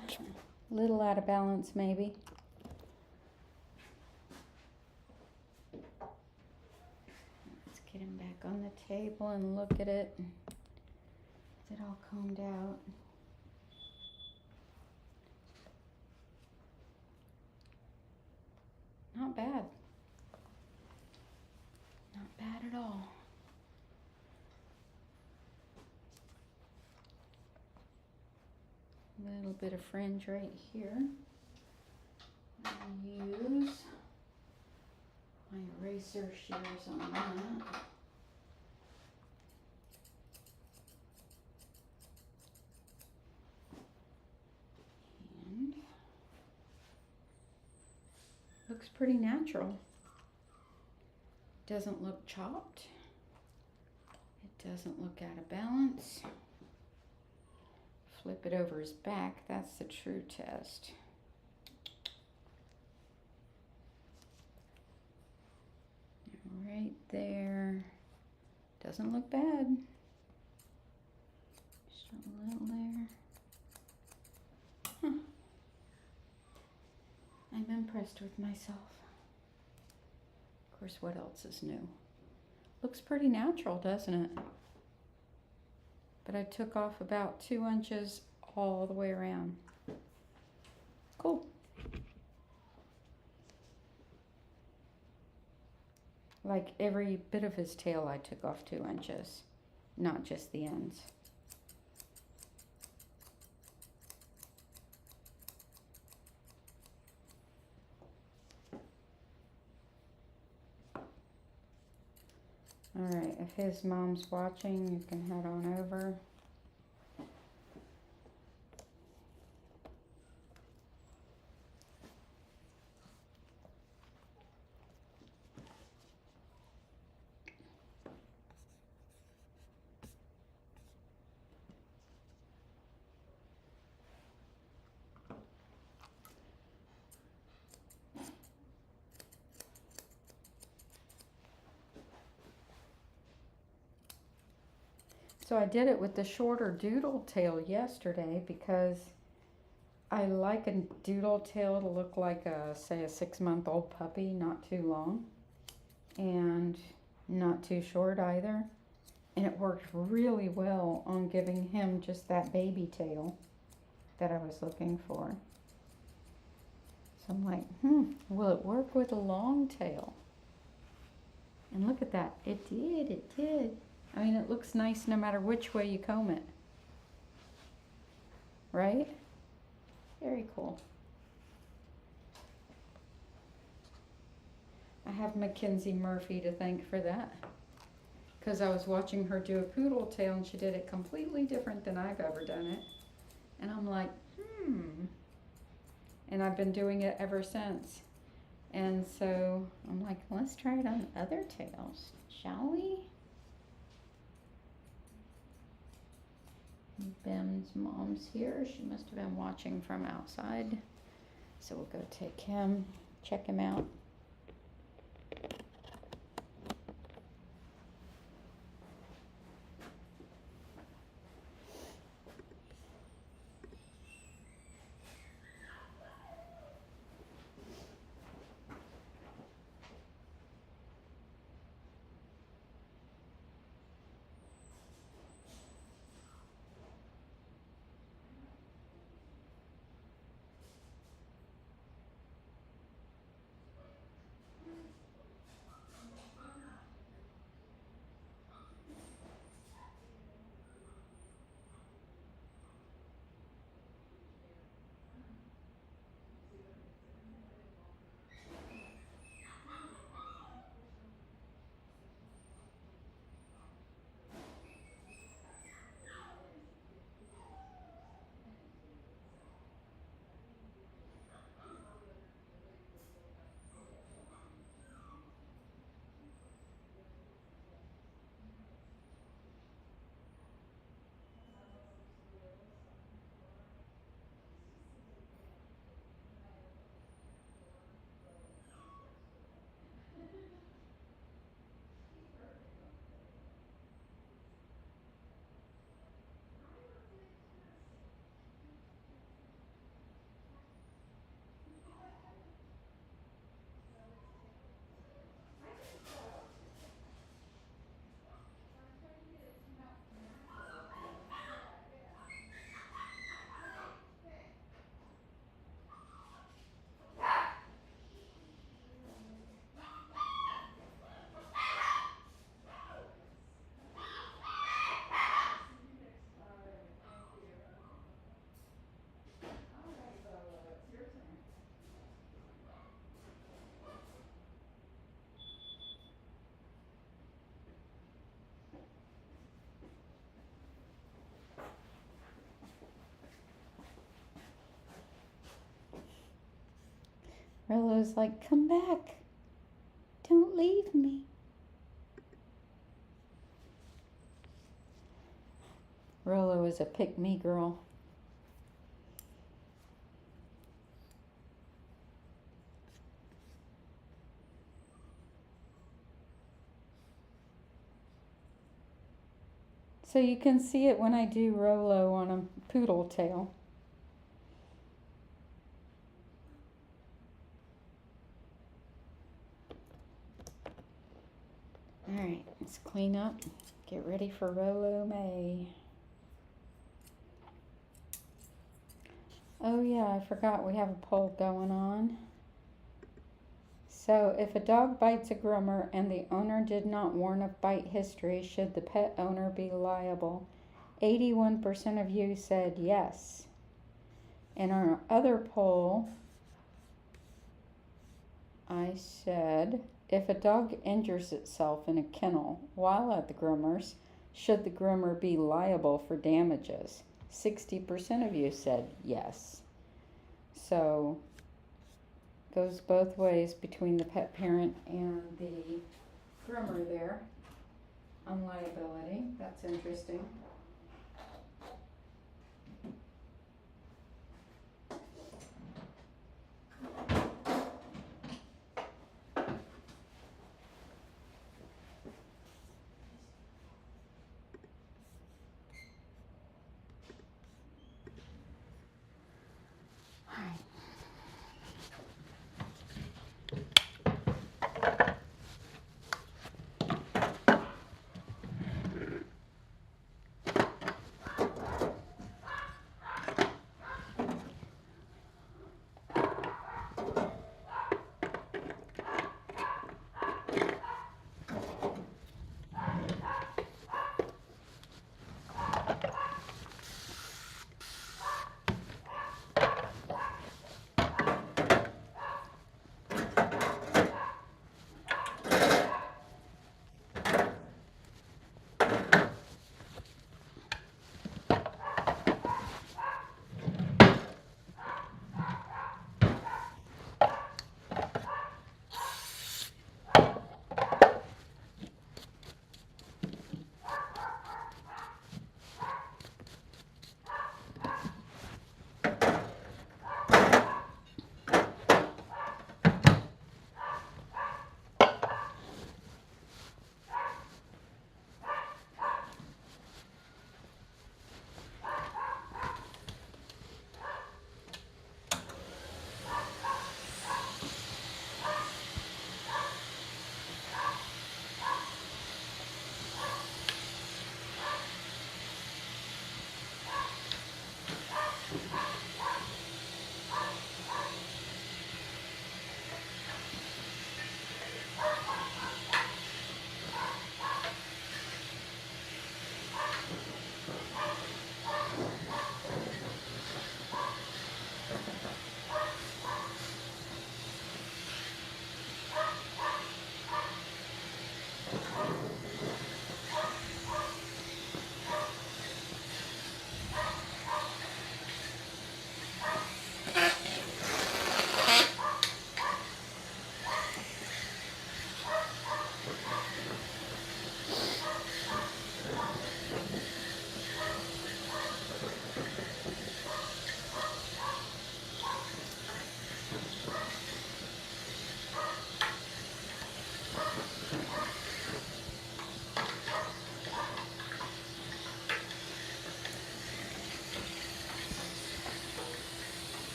A little out of balance, maybe. Let's get him back on the table and look at it. Is it all combed out? Not bad. Not bad at all. A little bit of fringe right here. I'll use my eraser shears on that. And looks pretty natural. Doesn't look chopped. It doesn't look out of balance. Flip it over his back. That's the true test. Right there. Doesn't look bad. Just a little there. Huh. I'm impressed with myself. Of course, what else is new? Looks pretty natural, doesn't it? But I took off about 2 inches all the way around. Cool. Like every bit of his tail I took off 2 inches, not just the ends. All right, if his mom's watching, you can head on over. So I did it with the shorter doodle tail yesterday because I like a doodle tail to look like say a 6-month-old puppy, not too long and not too short either. And it worked really well on giving him just that baby tail that I was looking for. So I'm like, will it work with a long tail? And look at that, it did. I mean, it looks nice no matter which way you comb it. Right? Very cool. I have Mackenzie Murphy to thank for that. Because I was watching her do a poodle tail and she did it completely different than I've ever done it. And I'm like, And I've been doing it ever since. And so I'm like, let's try it on other tails, shall we? Ben's mom's here. She must have been watching from outside. So we'll go take him, check him out. Rello's like, come back. Don't leave me. Rolo is a pick-me girl. So you can see it when I do Rolo on a poodle tail. Alright, let's clean up. Get ready for Rolo May. Oh yeah, I forgot we have a poll going on. So if a dog bites a groomer and the owner did not warn of bite history, should the pet owner be liable? 81% of you said yes. In our other poll, I said, if a dog injures itself in a kennel while at the groomer's, should the groomer be liable for damages? 60% of you said yes. So, goes both ways between the pet parent and the groomer there on liability. That's interesting.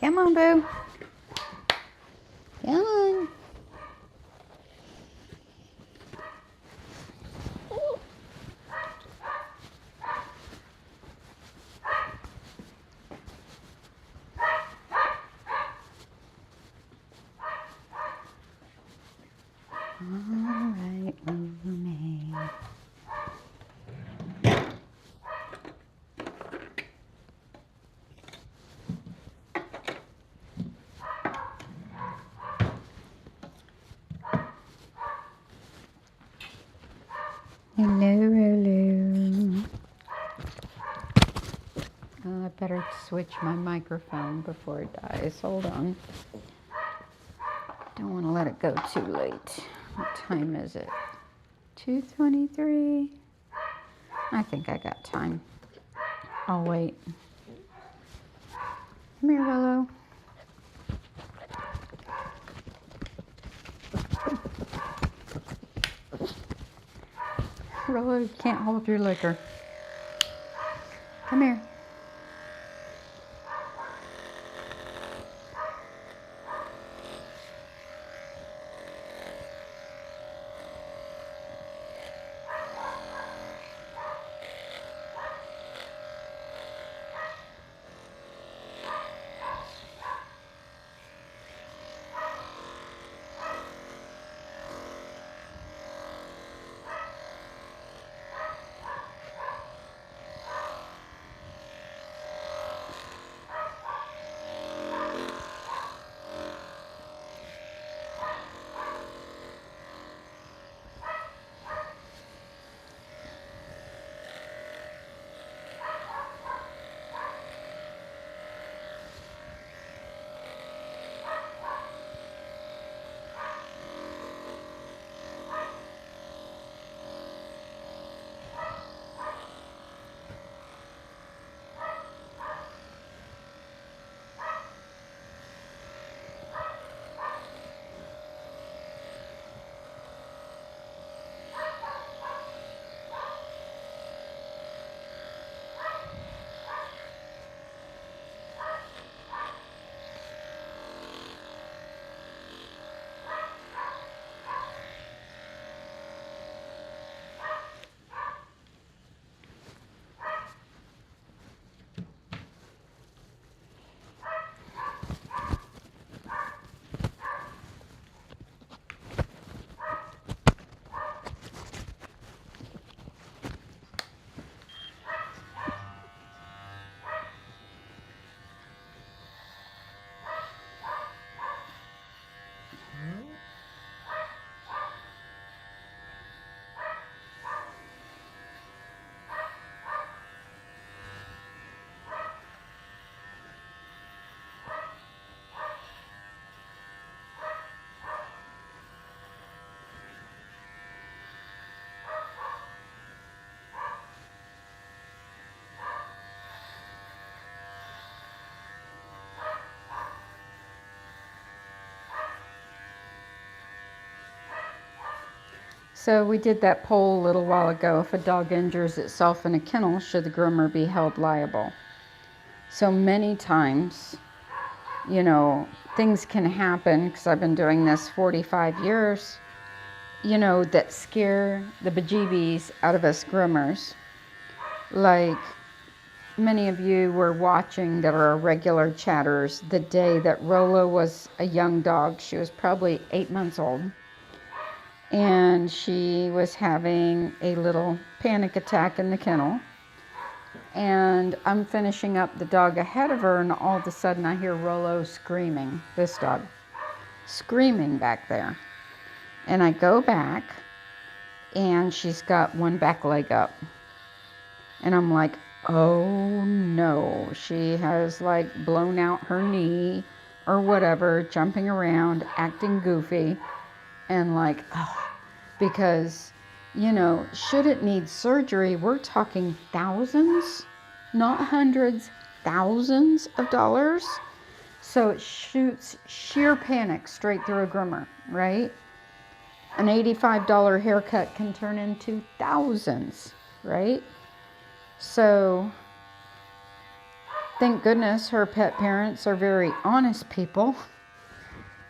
Come on, boo. Come on. All right, roommate. Hello. Oh, I better switch my microphone before it dies. Hold on. Don't want to let it go too late. What time is it? 2:23. I think I got time. I'll wait. Come here, Willow. Willow, you can't hold your liquor. Come here. So we did that poll a little while ago. If a dog injures itself in a kennel, should the groomer be held liable? So many times, you know, things can happen, because I've been doing this 45 years, you know, that scare the bejeebies out of us groomers. Like many of you were watching that are regular chatters the day that Rolo was a young dog. She was probably 8 months old. And she was having a little panic attack in the kennel. And I'm finishing up the dog ahead of her, and all of a sudden I hear Rolo screaming, this dog, screaming back there. And I go back, and she's got one back leg up. And I'm like, oh no, she has like blown out her knee or whatever, jumping around, acting goofy. And like, oh, because, you know, should it need surgery, we're talking thousands, not hundreds, thousands of dollars. So it shoots sheer panic straight through a groomer, right? An $85 haircut can turn into thousands, right? So thank goodness her pet parents are very honest people.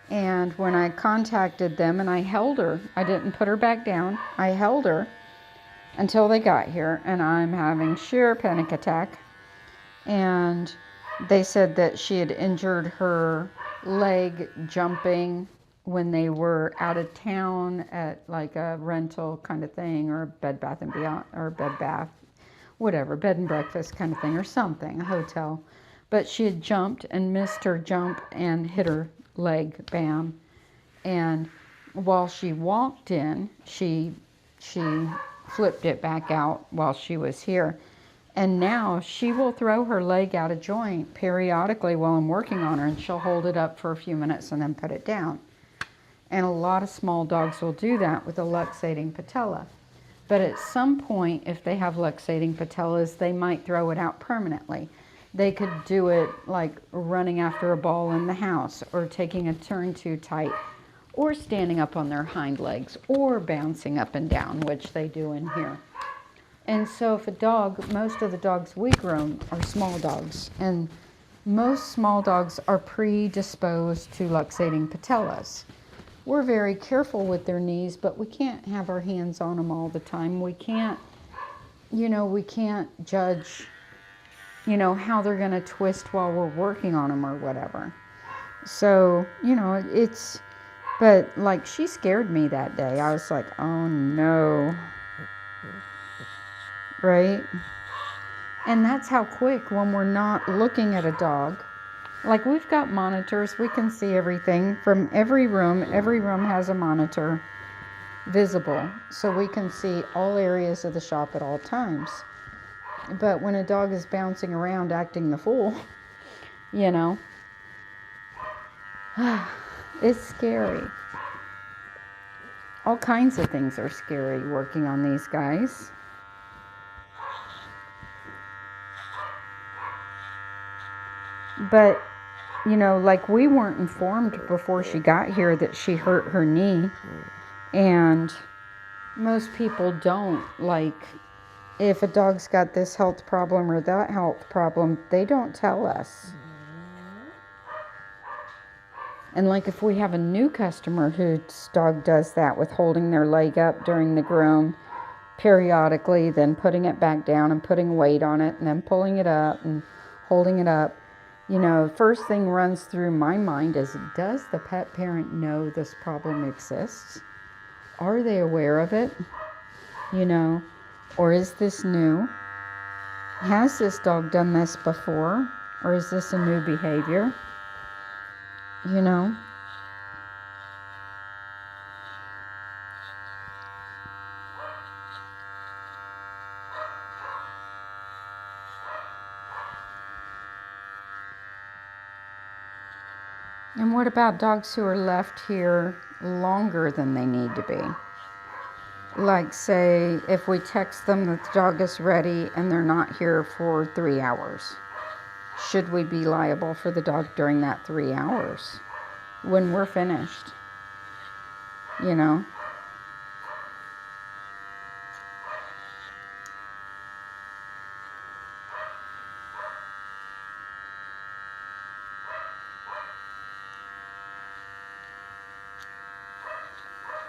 And when I contacted them and I held her, I didn't put her back down. I held her until they got here, and I'm having sheer panic attack. And they said that she had injured her leg jumping when they were out of town at like a rental kind of thing, or a Bed Bath and Beyond, or Bed Bath, whatever, bed and breakfast kind of thing, or something, a hotel. But she had jumped and missed her jump and hit her leg, bam. And while she walked in, she flipped it back out while she was here. And now she will throw her leg out of joint periodically while I'm working on her, and she'll hold it up for a few minutes and then put it down. And a lot of small dogs will do that with a luxating patella. But at some point, if they have luxating patellas, they might throw it out permanently. They could do it like running after a ball in the house, or taking a turn too tight, or standing up on their hind legs, or bouncing up and down, which they do in here. And so if a dog, most of the dogs we groom are small dogs, and most small dogs are predisposed to luxating patellas. We're very careful with their knees, but we can't have our hands on them all the time. We can't, we can't judge, how they're going to twist while we're working on them or whatever. So, but like she scared me that day. I was like, oh no. Right? And that's how quick, when we're not looking at a dog. Like, we've got monitors, we can see everything from every room. Every room has a monitor visible, so we can see all areas of the shop at all times. But when a dog is bouncing around acting the fool, it's scary. All kinds of things are scary working on these guys. But, like, we weren't informed before she got here that she hurt her knee. And most people don't. Like, if a dog's got this health problem or that health problem, they don't tell us. And like, if we have a new customer whose dog does that with holding their leg up during the groom periodically, then putting it back down and putting weight on it, and then pulling it up and holding it up, first thing runs through my mind is, does the pet parent know this problem exists? Are they aware of it? Or is this new? Has this dog done this before? Or is this a new behavior? And what about dogs who are left here longer than they need to be? Like, say, if we text them that the dog is ready and they're not here for 3 hours, should we be liable for the dog during that 3 hours when we're finished?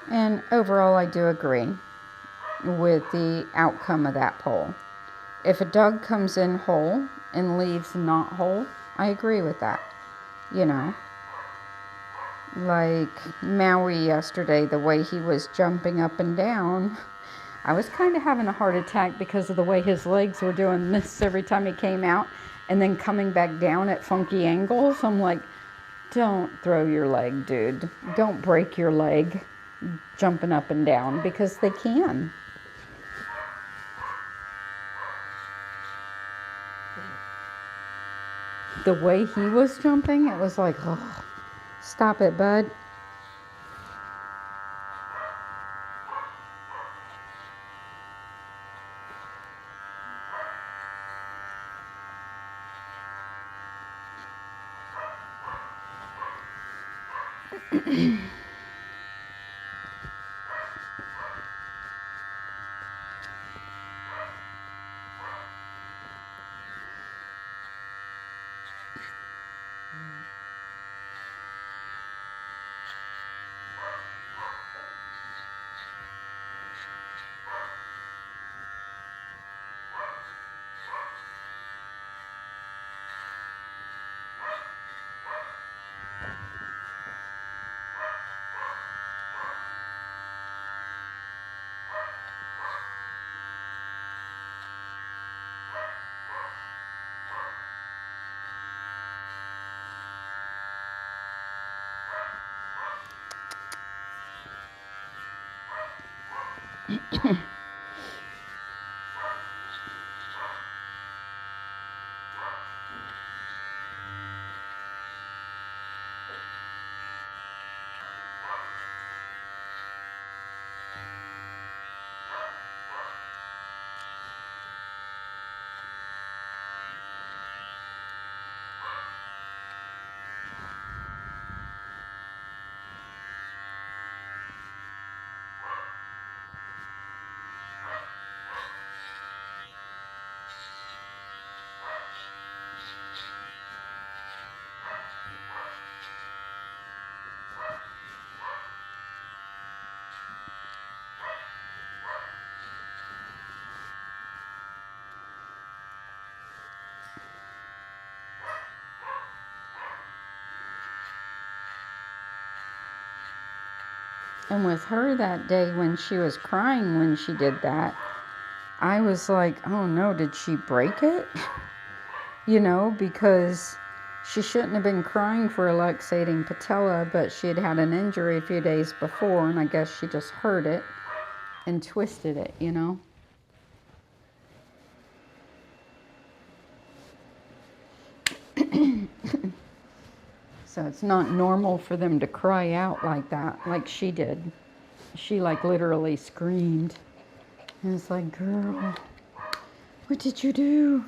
And overall, I do agree with the outcome of that poll. If a dog comes in whole and leaves not whole, I agree with that. Like Maui yesterday, the way he was jumping up and down, I was kind of having a heart attack because of the way his legs were doing this every time he came out and then coming back down at funky angles. I'm like, don't throw your leg, dude. Don't break your leg jumping up and down, because they can. The way he was jumping, it was like, oh, stop it, bud. And with her that day when she was crying when she did that, I was like, oh no, did she break it? You know, because she shouldn't have been crying for a luxating patella, but she had had an injury a few days before, and I guess she just hurt it and twisted it, you know. So it's not normal for them to cry out like that, like she did. She like literally screamed. And it's like, girl, what did you do?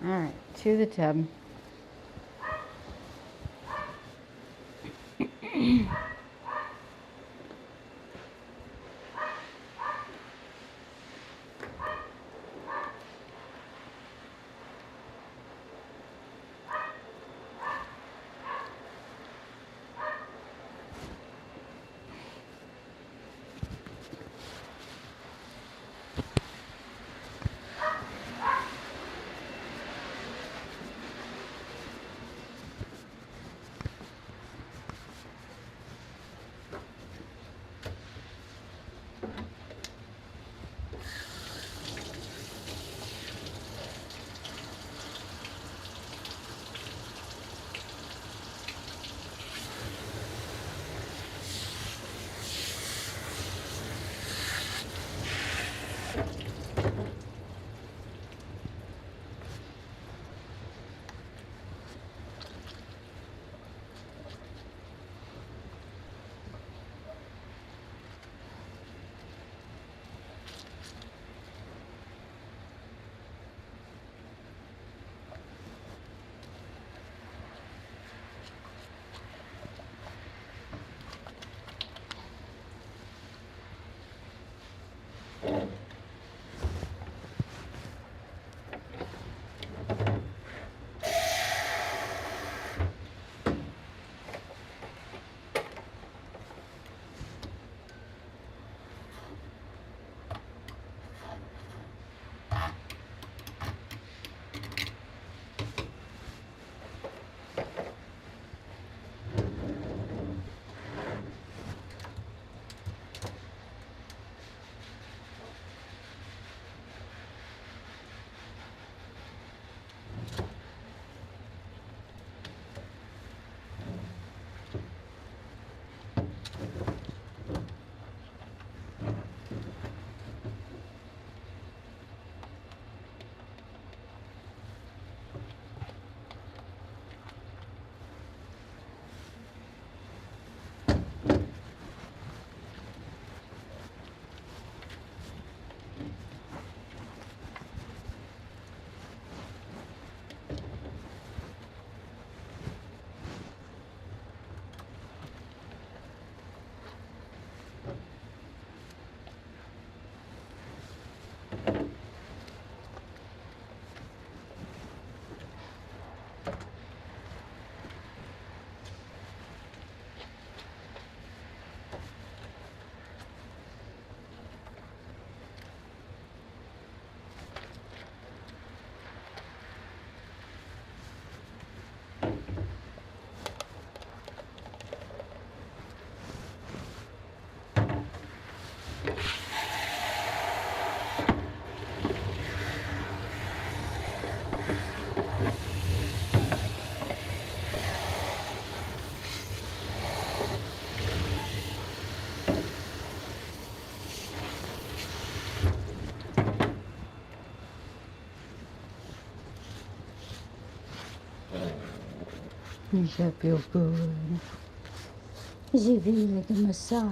All right, to the tub. Does that feel good? Does it feel like a massage?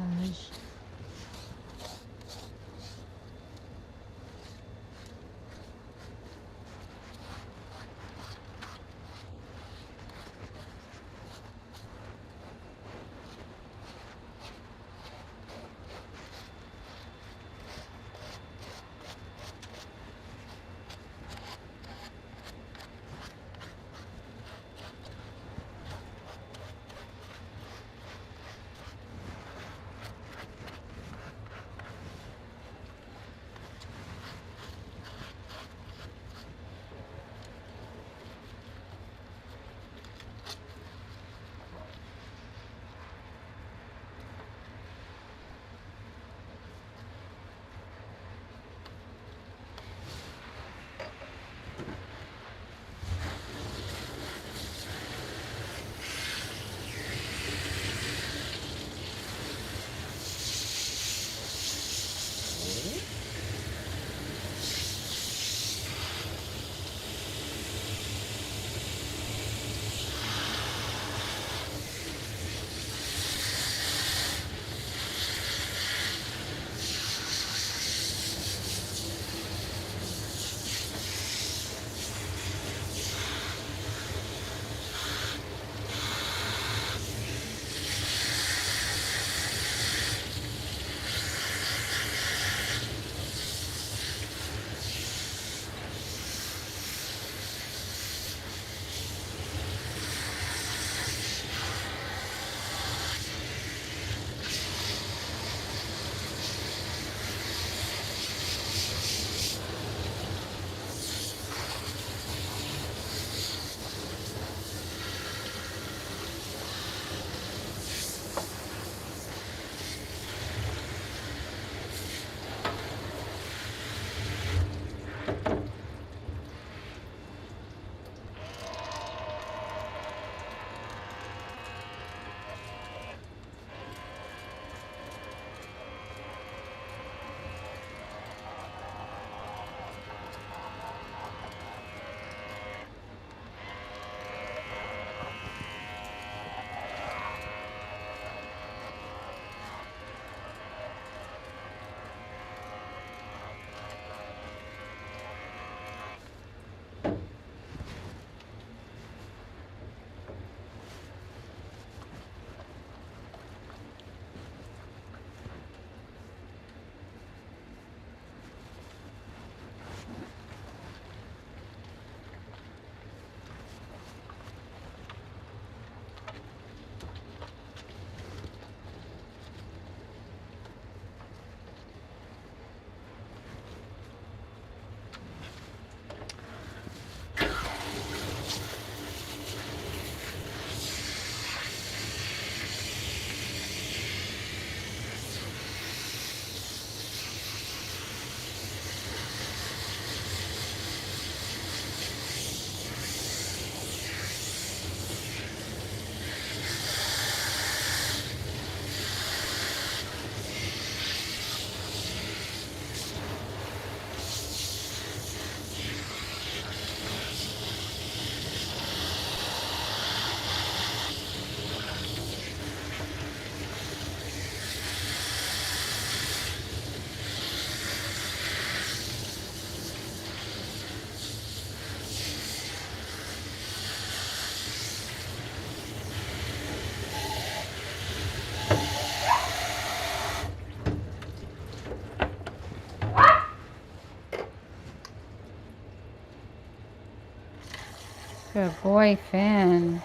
Good boy, Finn.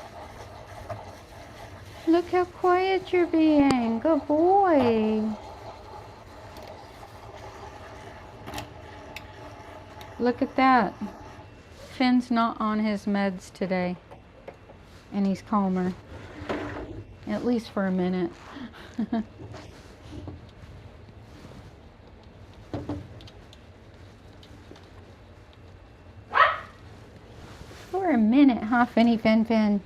Look how quiet you're being. Good boy. Look at that. Finn's not on his meds today. And he's calmer. At least for a minute. For a minute, huh, Finny Fin Fin?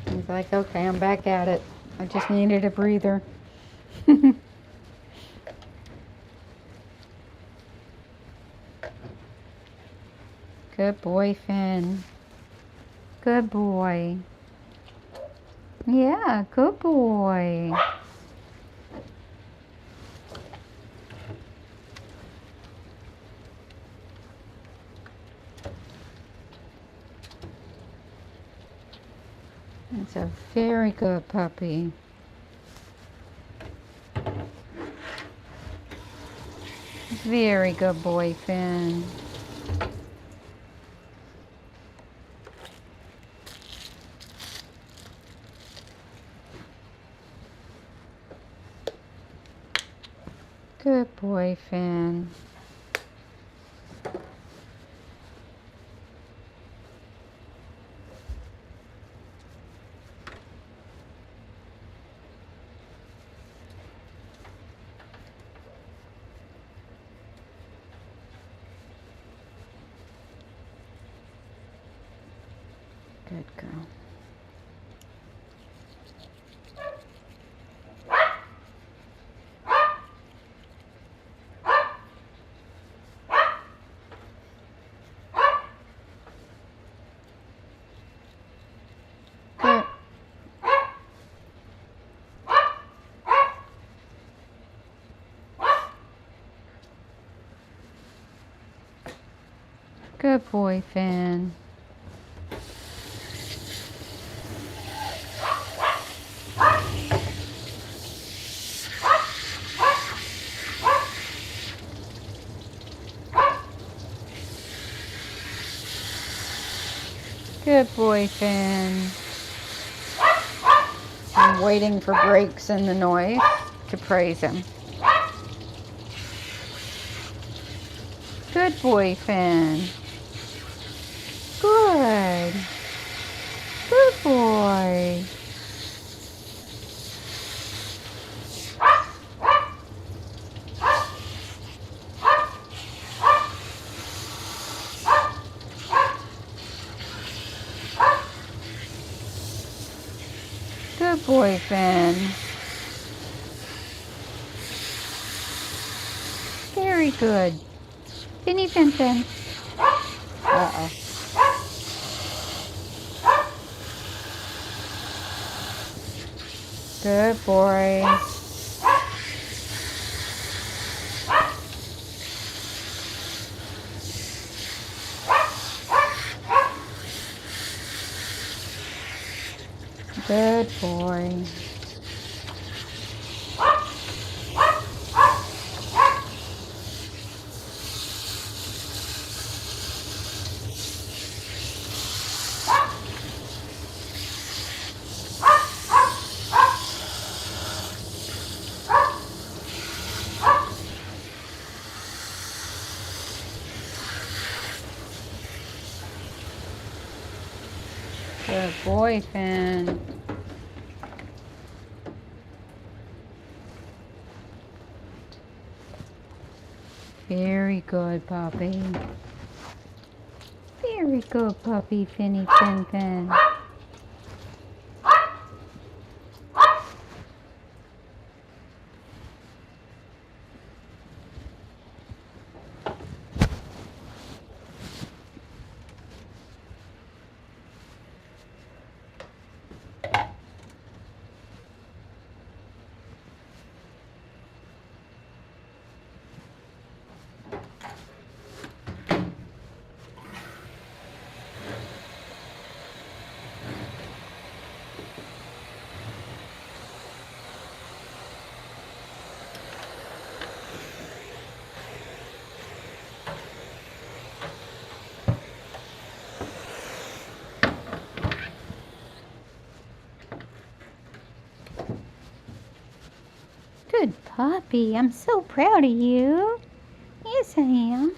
He's like, okay, I'm back at it. I just needed a breather. Good boy, Finn. Good boy. Yeah, good boy. That's a very good puppy. Very good boy, Finn. Good boy, Finn. Good girl. Good. Good boy, Finn. Good boy, Finn. I'm waiting for breaks in the noise to praise him. Good boy, Finn. Good. Good boy. Good boy, Finn. Very good. Finny, Fin, Fin. Uh-oh. Good boy. Good boy. Good boy, Finn. Very good, puppy. Very good, puppy, Finny, Fin, Fin. Good puppy. I'm so proud of you. Yes, I am.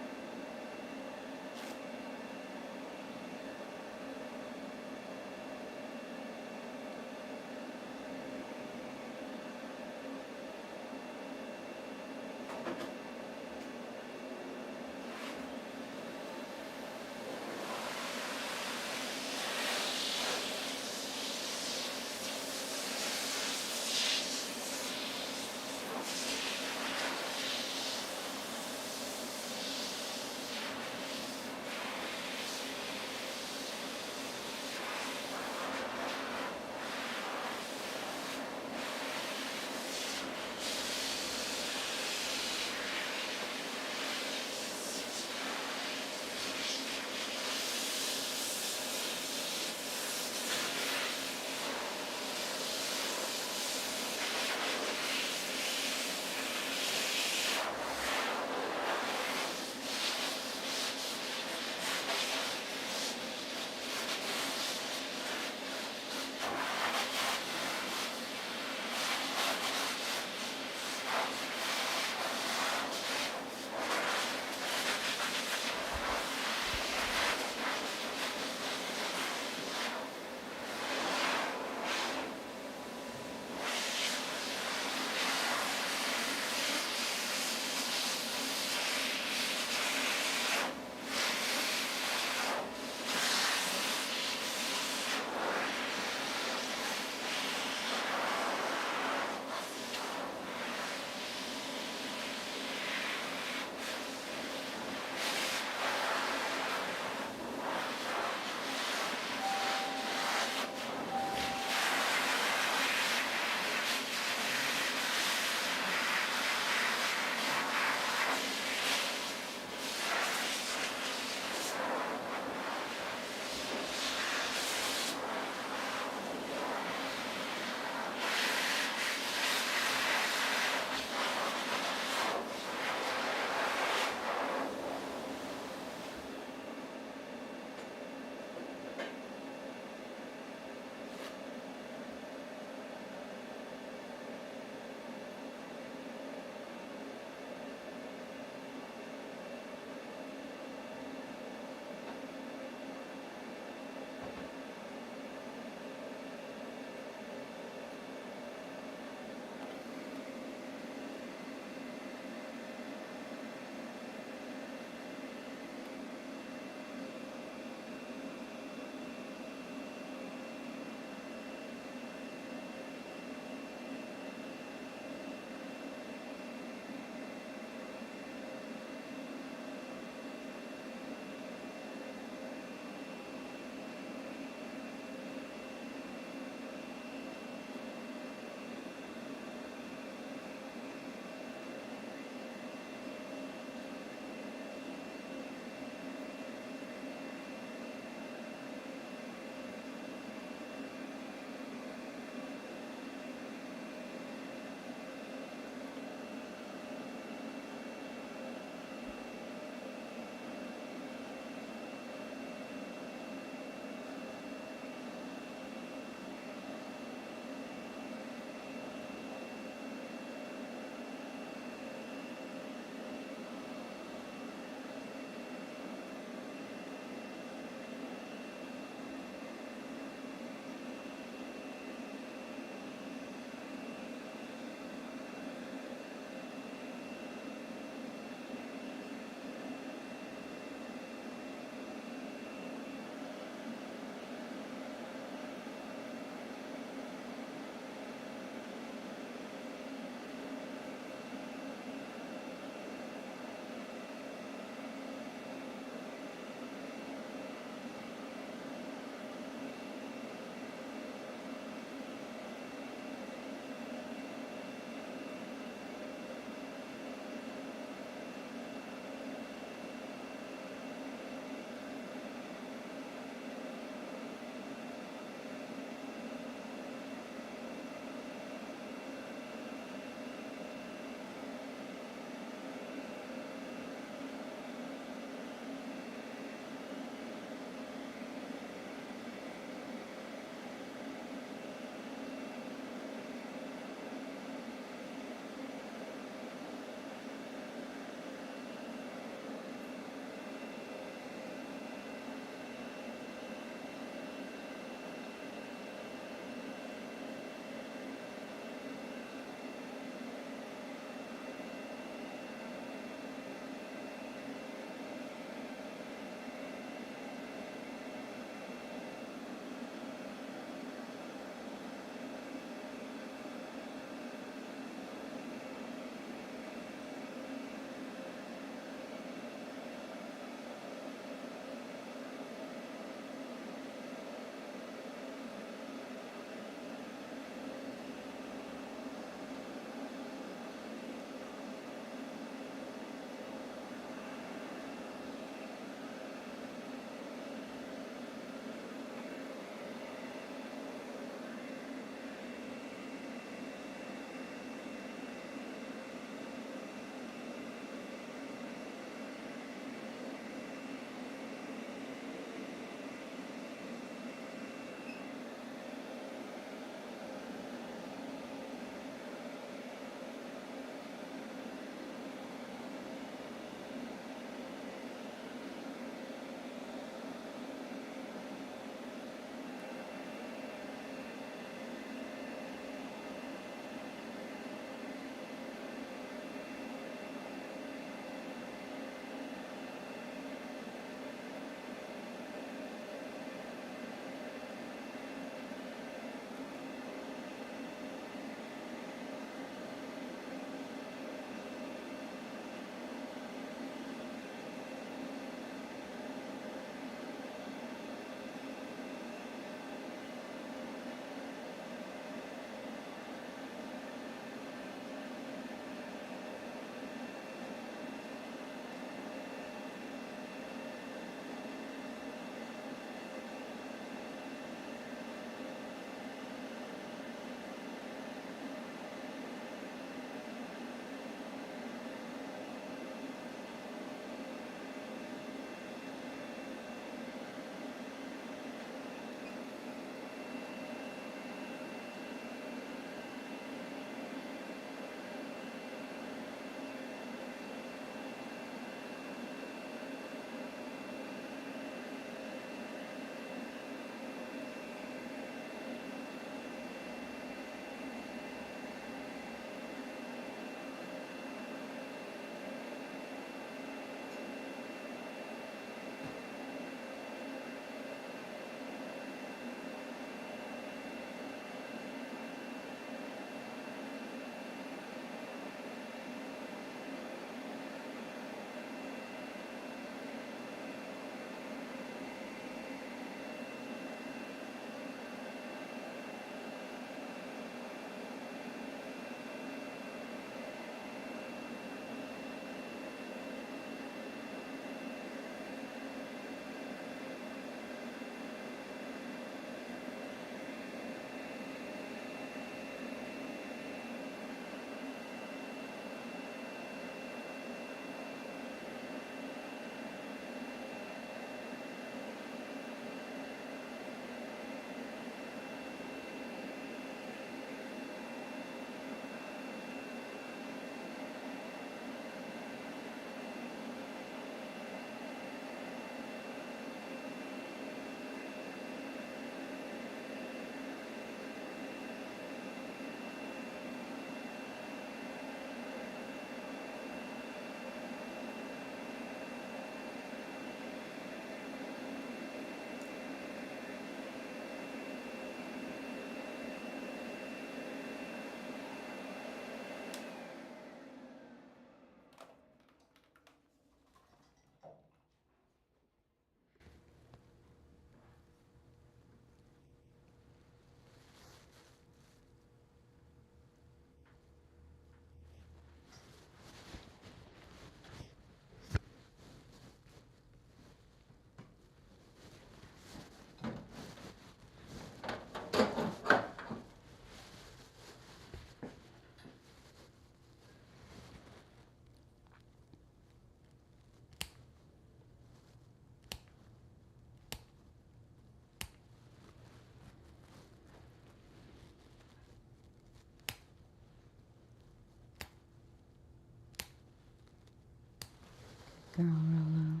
girl, Rolo.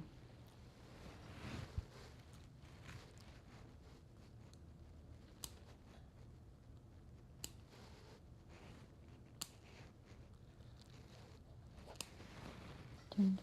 Dun,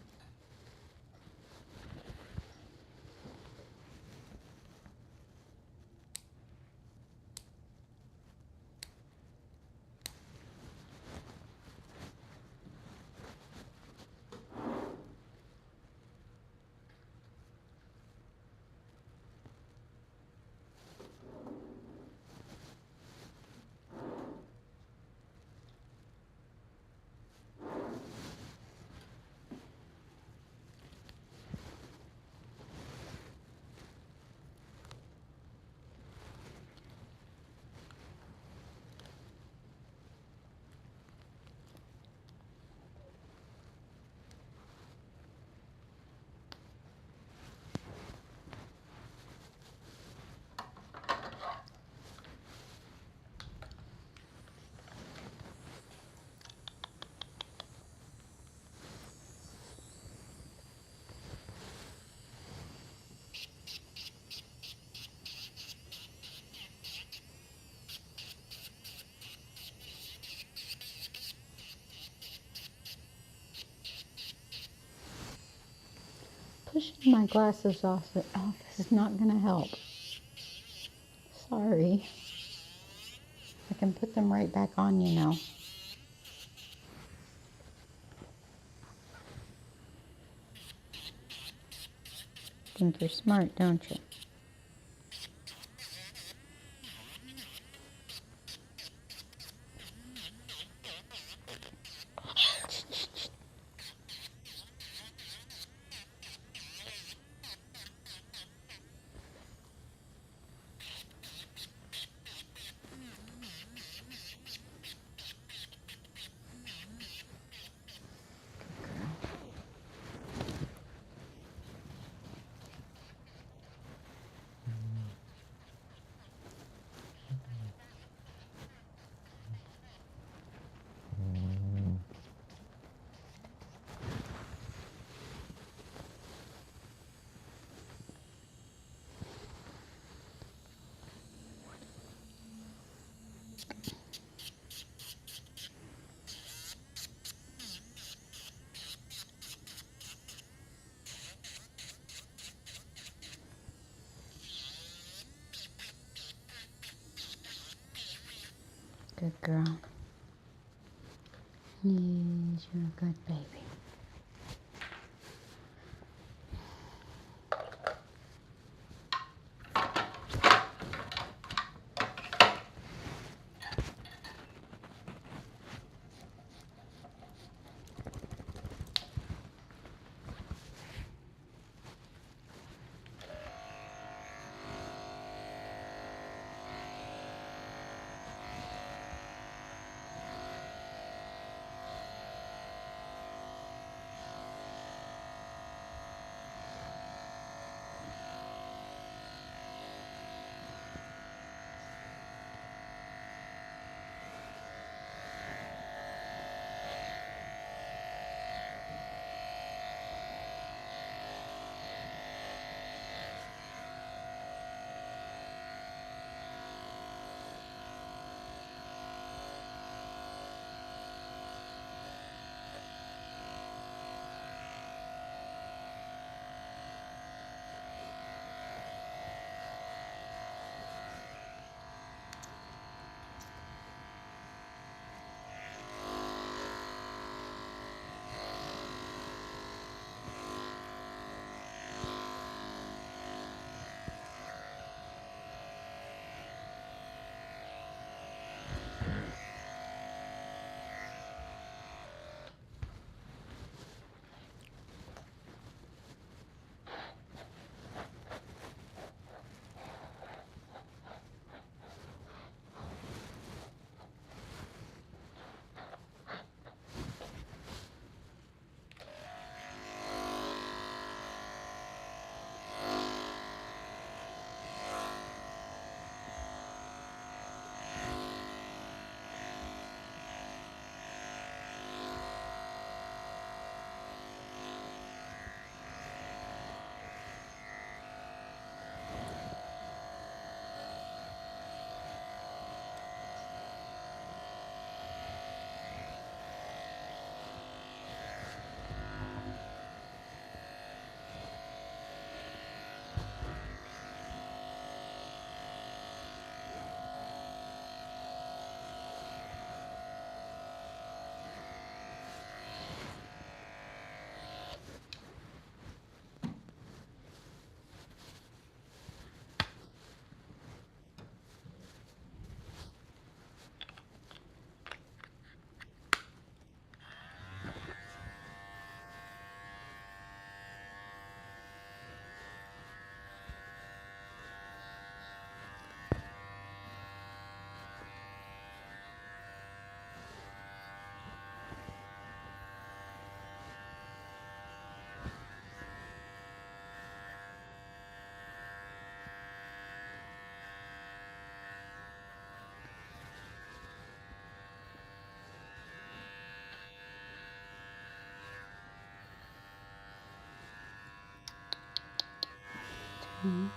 Pushing my glasses off is not going to help. Sorry. I can put them right back on, you know. Think you're smart, don't you? Good girl. Yes, you're a good baby. Mhm.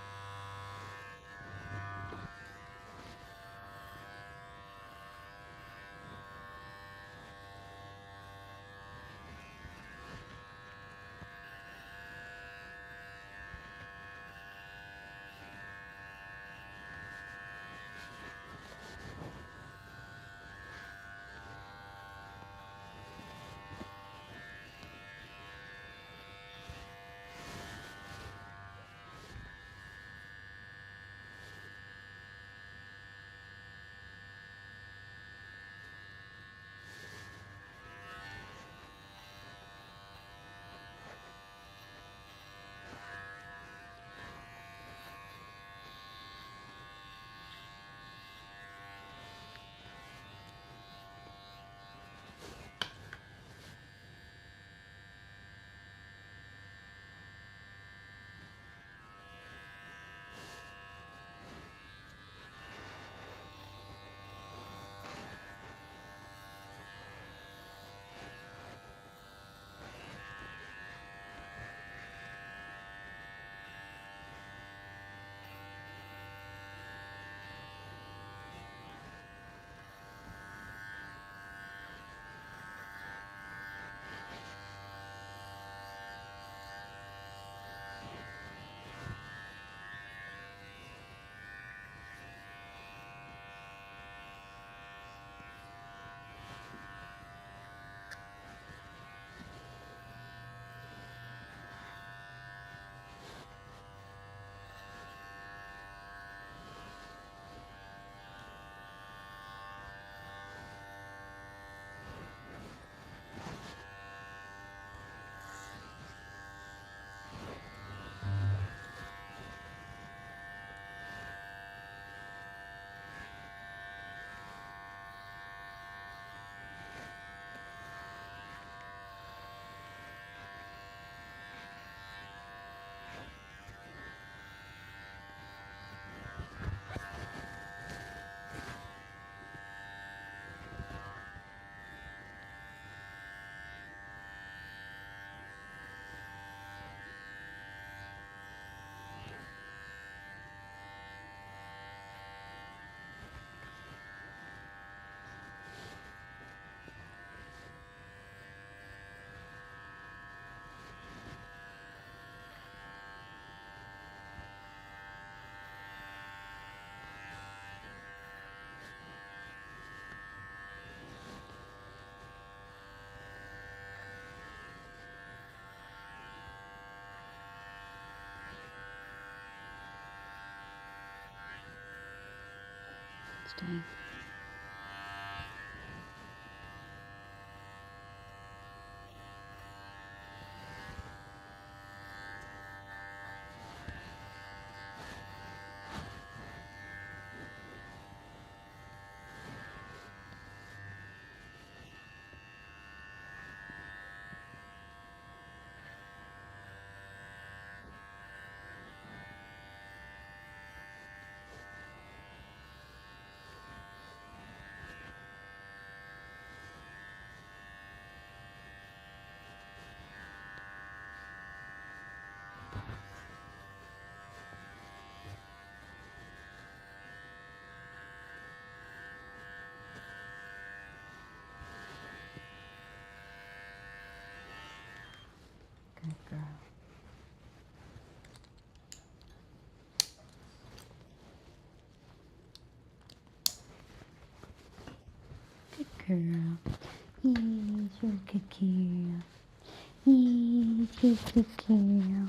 Stay. Good girl. Good girl. Yes, you're a good girl. Yes, you're a good girl.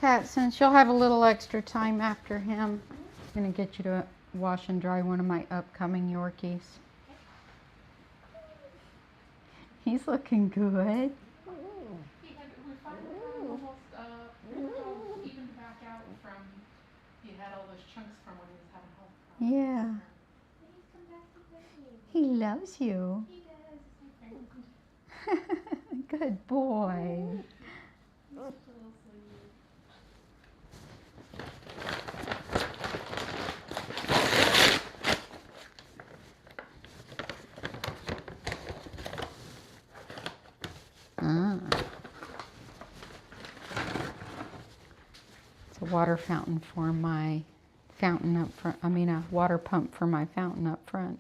Kat, since you'll have a little extra time after him, I'm going to get you to wash and dry one of my upcoming Yorkies. He's looking good. We finally got him almost evened back out from, he had all those chunks from when he was having health problems. Yeah. He loves you. He does. He's my friend. Good boy. He's such a little sweetie. Ah. It's a water fountain for my fountain up front. I mean, a water pump for my fountain up front.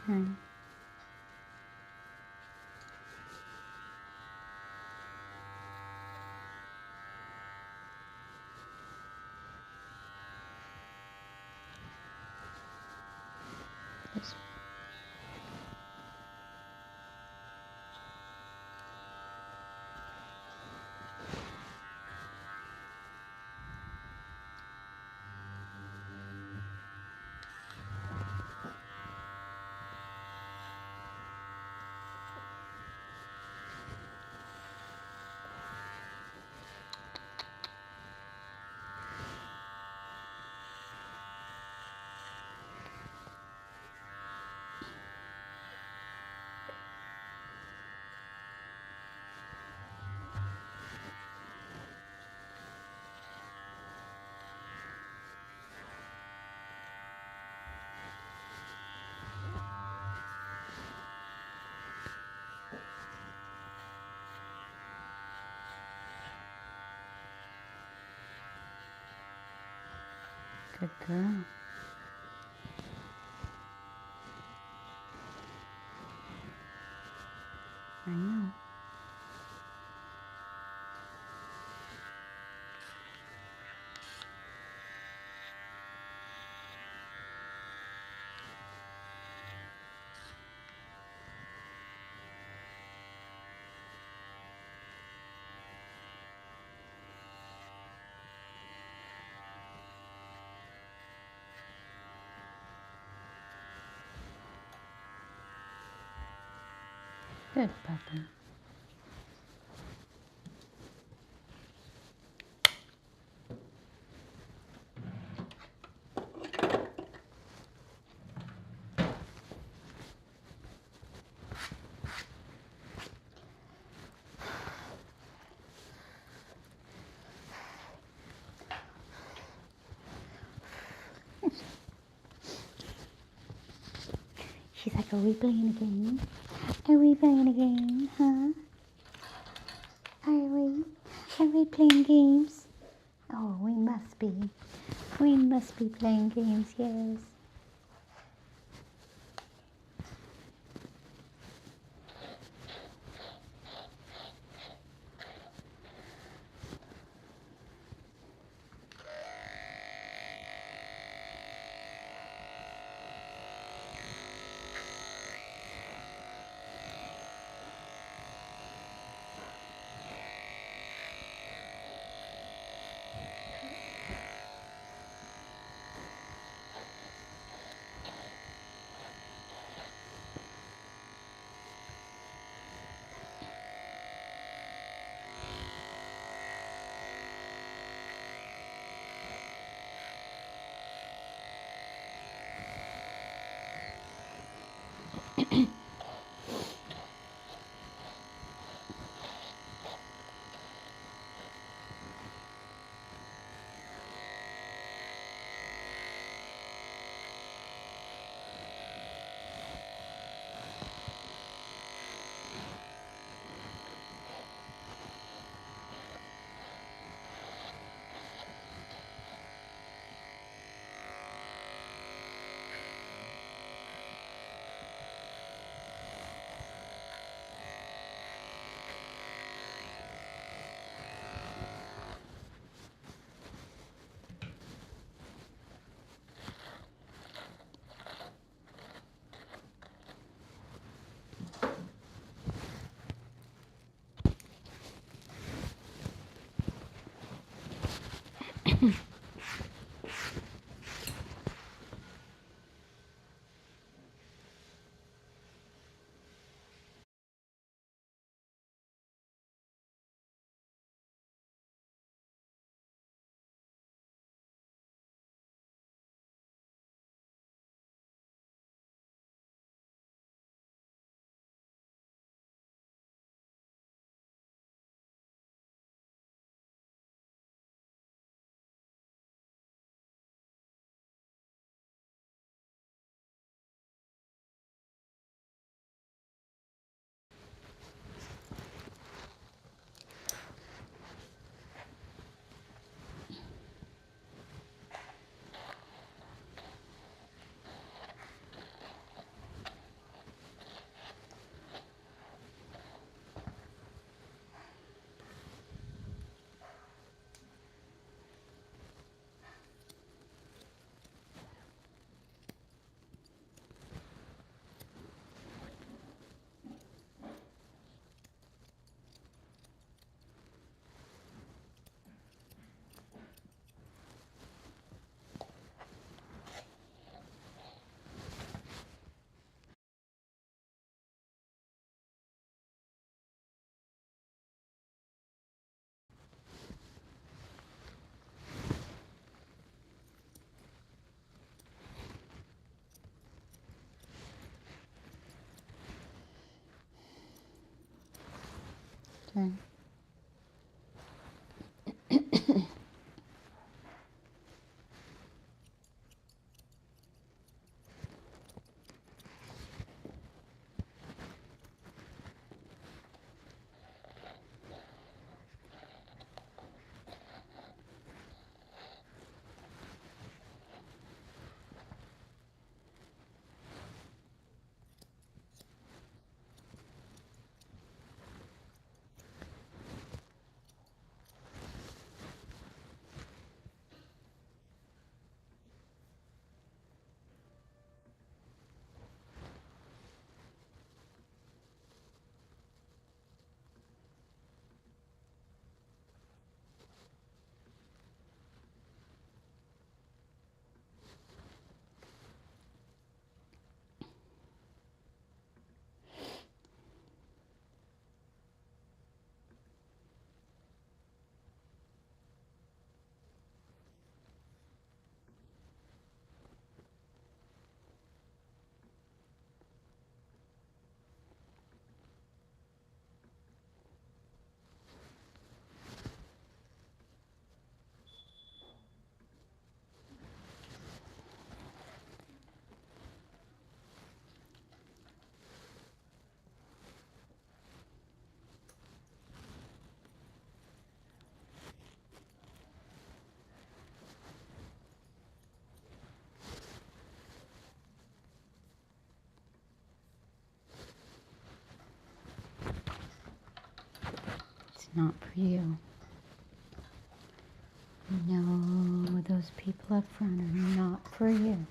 Okay. This Good girl. I know. Good puppy. She's like, are we playing a game? Are we playing a game, huh? Are we playing games? Oh, we must be. We must be playing games, yes. Okay. It's not for you. No, those people up front are not for you.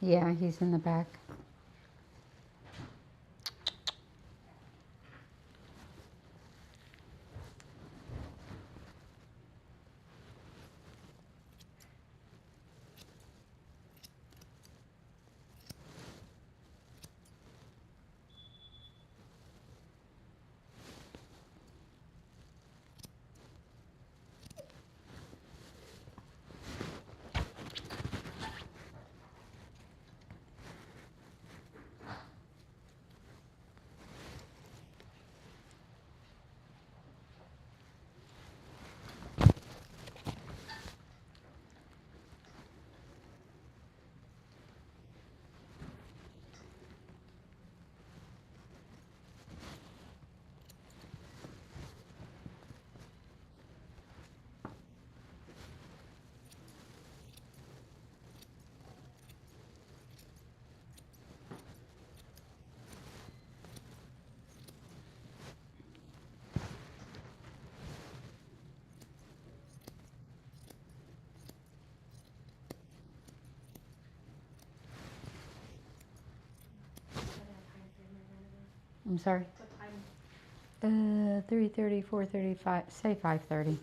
Yeah, he's in the back. I'm sorry. What time? 3:30, 4:35, say 5:30.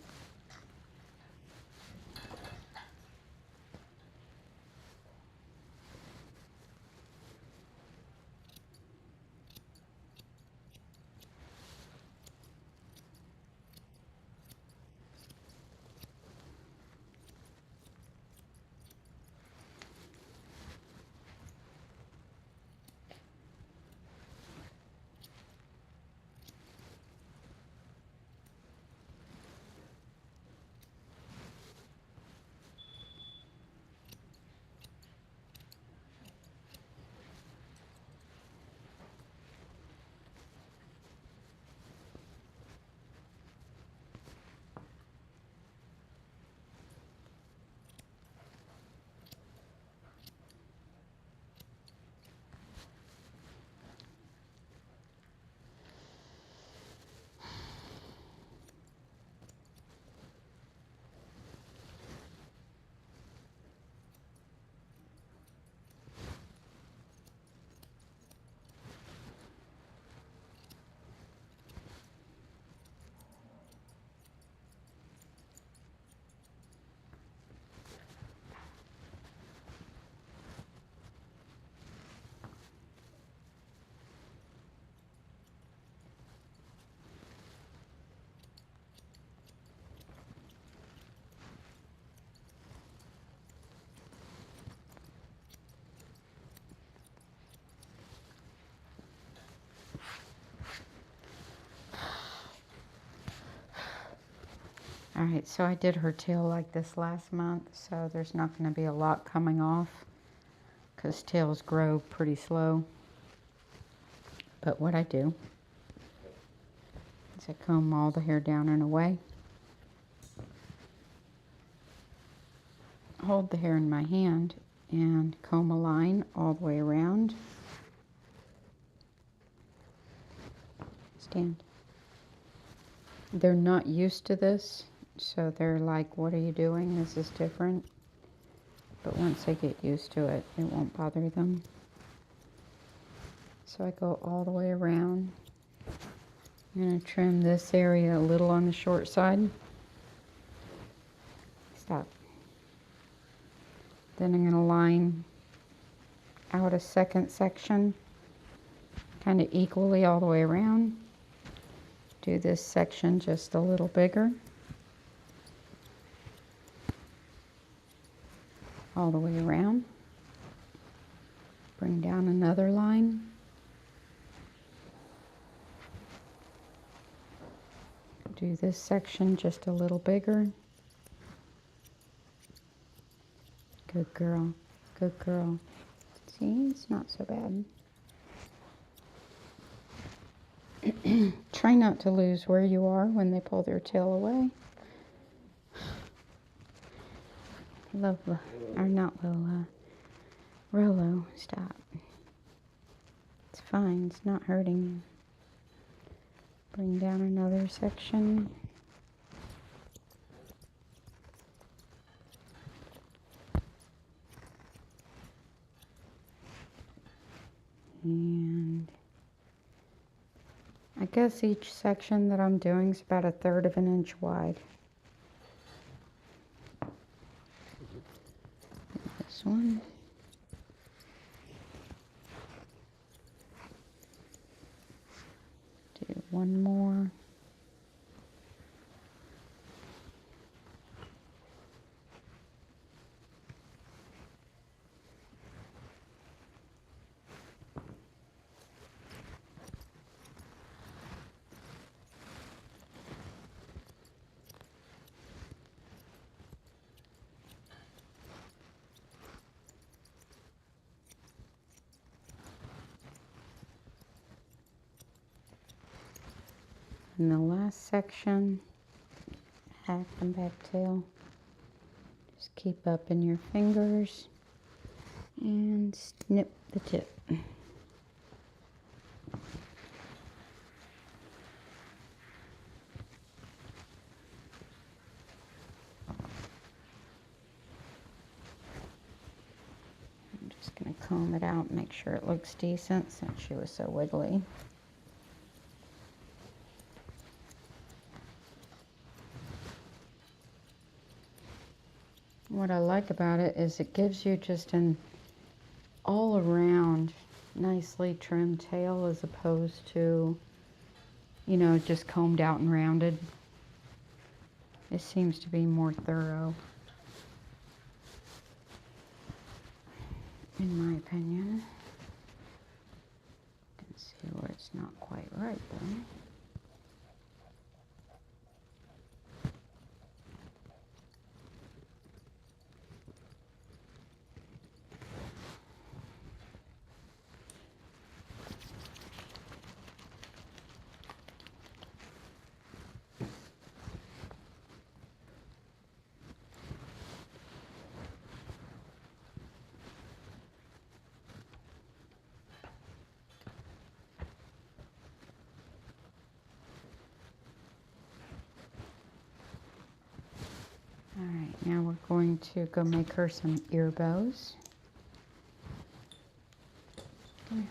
All right, so I did her tail like this last month, so there's not going to be a lot coming off because tails grow pretty slow. But what I do is I comb all the hair down and away, hold the hair in my hand, and comb a line all the way around. Stand. They're not used to this, so they're like, what are you doing? This is different. But once they get used to it, it won't bother them. So I go all the way around. I'm going to trim this area a little on the short side. Stop. Then I'm going to line out a second section, kind of equally all the way around. Do this section just a little bigger. All the way around. Bring down another line. Do this section just a little bigger. Good girl. Good girl. See, it's not so bad. Try not to lose where you are when they pull their tail away. Lola, or not Lola. Rolo, stop. It's fine, it's not hurting you. Bring down another section. And I guess each section that I'm doing is about 1/3 of an inch wide. This one. Do one more. And the last section, hack and back tail. Just keep up in your fingers and snip the tip. I'm just going to comb it out and make sure it looks decent since she was so wiggly. What I like about it is it gives you just an all around nicely trimmed tail as opposed to, you know, just combed out and rounded. It seems to be more thorough, in my opinion. You can see where it's not quite right though. Alright, now we're going to go make her some ear bows. Come here.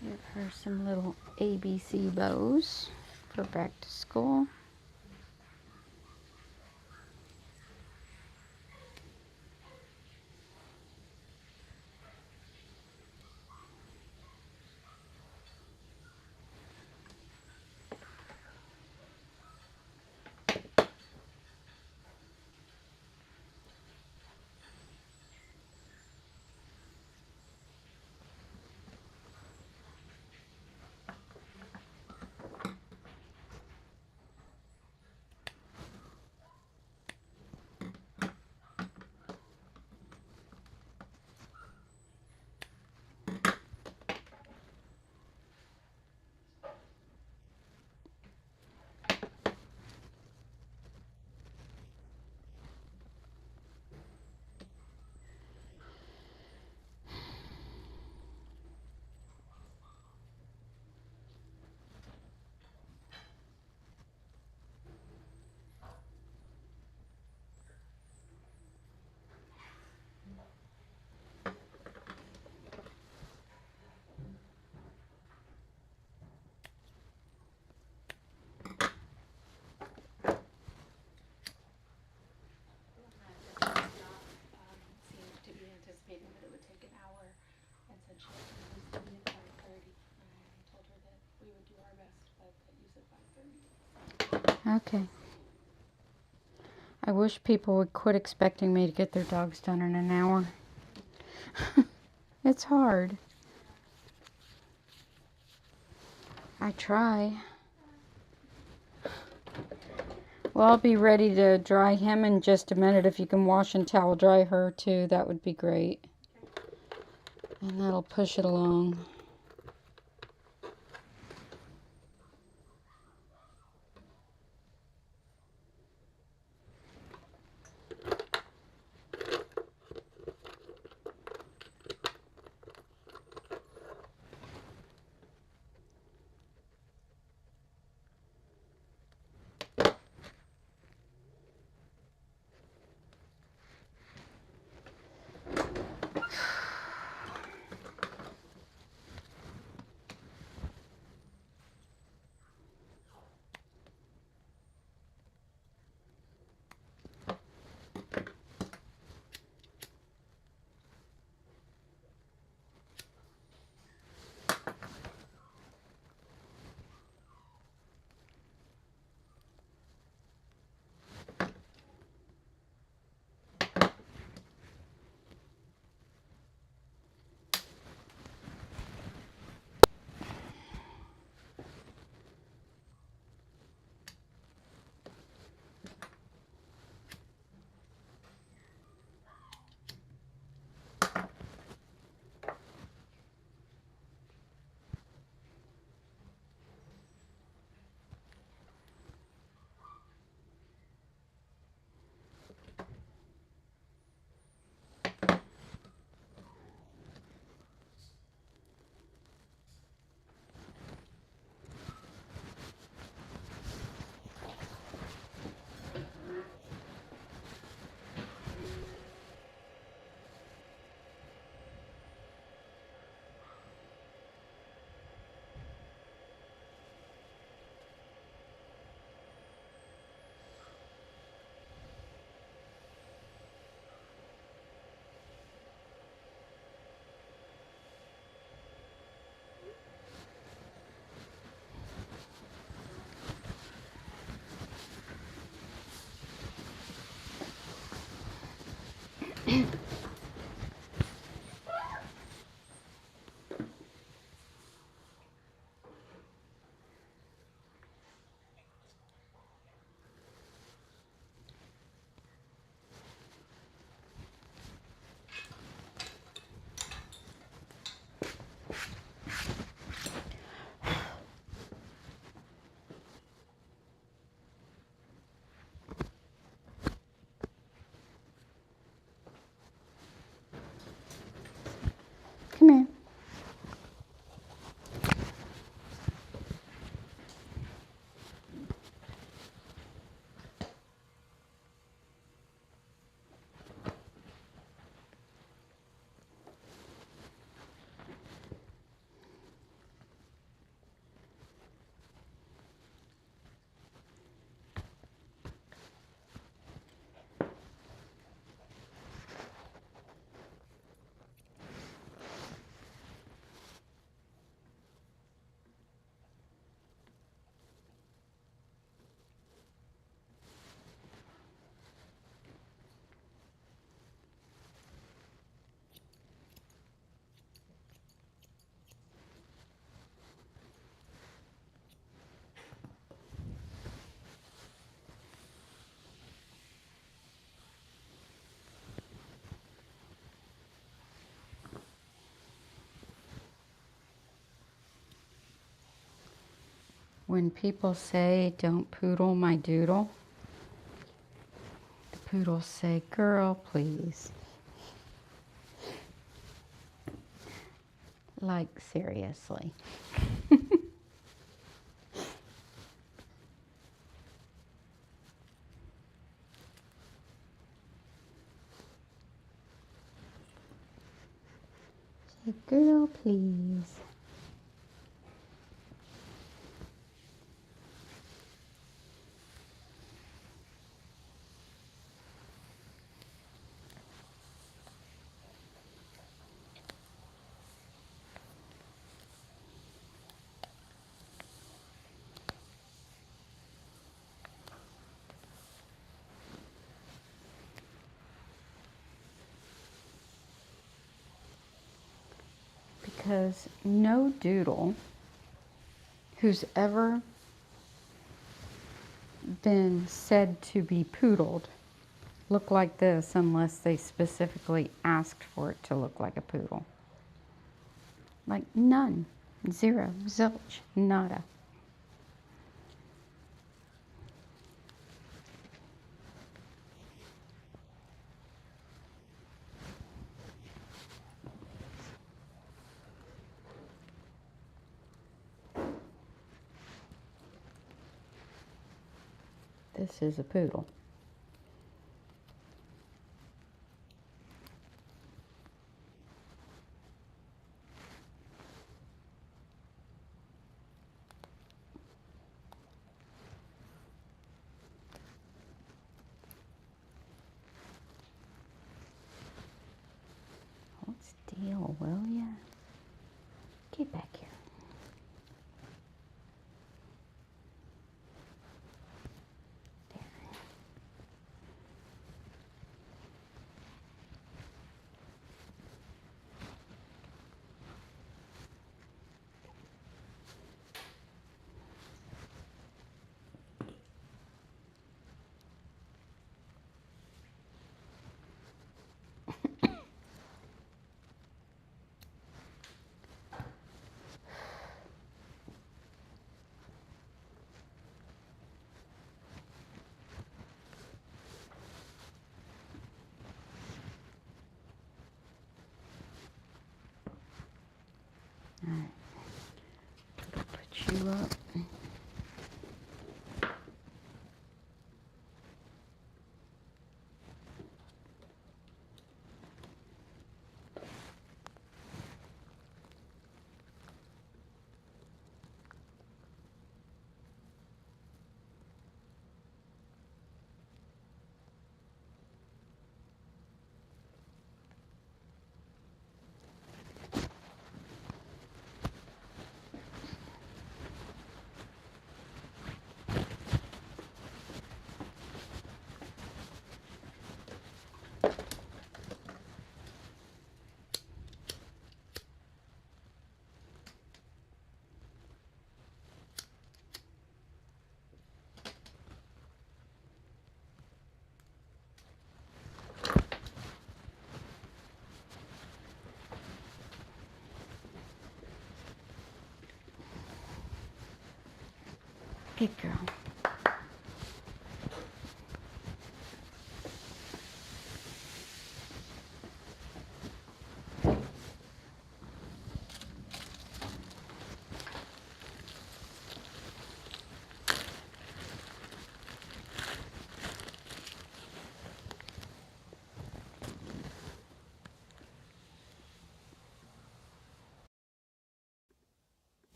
Give her some little ABC bows for back to school. Seemed to be anticipating that it would take an hour, and said she had to use the at 5:30. I told her that we would do our best, but that you said 5:30. Okay. I wish people would quit expecting me to get their dogs done in an hour. It's hard. I try. Well, I'll be ready to dry him in just a minute. If you can wash and towel dry her too, that would be great. And that'll push it along. Come here. When people say, don't poodle my doodle, the poodles say, girl, please. Like, seriously. Say, girl, please. Because no doodle who's ever been said to be poodled look like this unless they specifically asked for it to look like a poodle. Like none. Zero. Zilch. Nada. This is a poodle. Hold still, will ya? Get back here. Alright. Put you up. Good girl.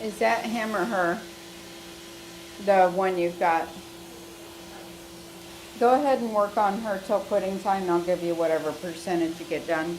Is that him or her? The one you've got? Go ahead and work on her till quitting time and I'll give you whatever percentage you get done.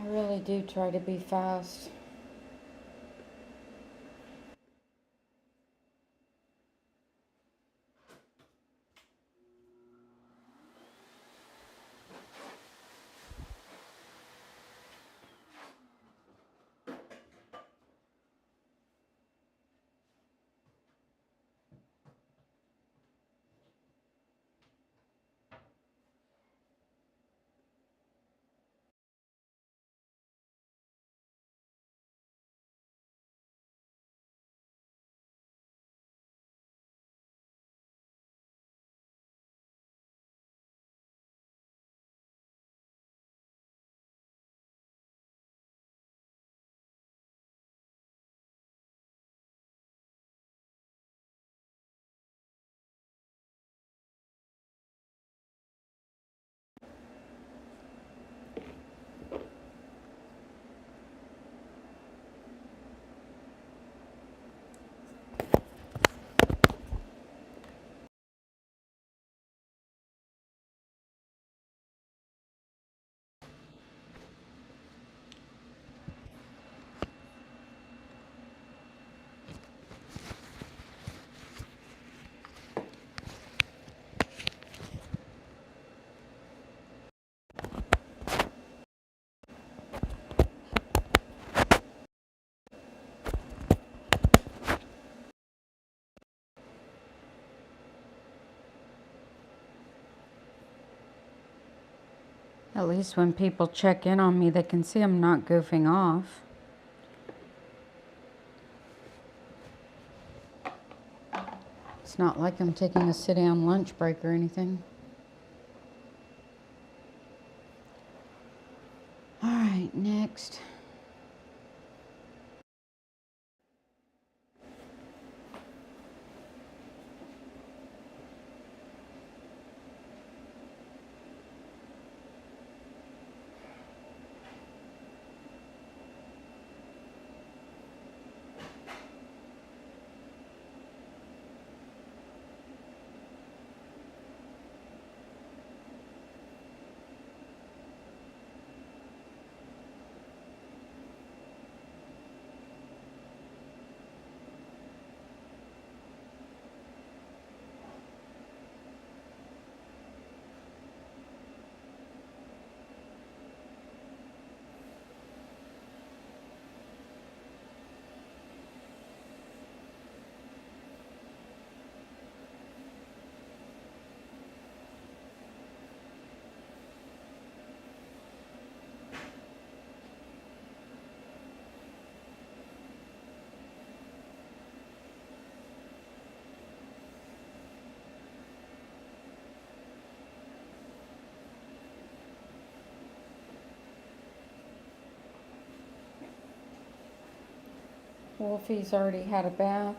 I really do try to be fast. At least when people check in on me, they can see I'm not goofing off. It's not like I'm taking a sit-down lunch break or anything. All right, next. Wolfie's already had a bath.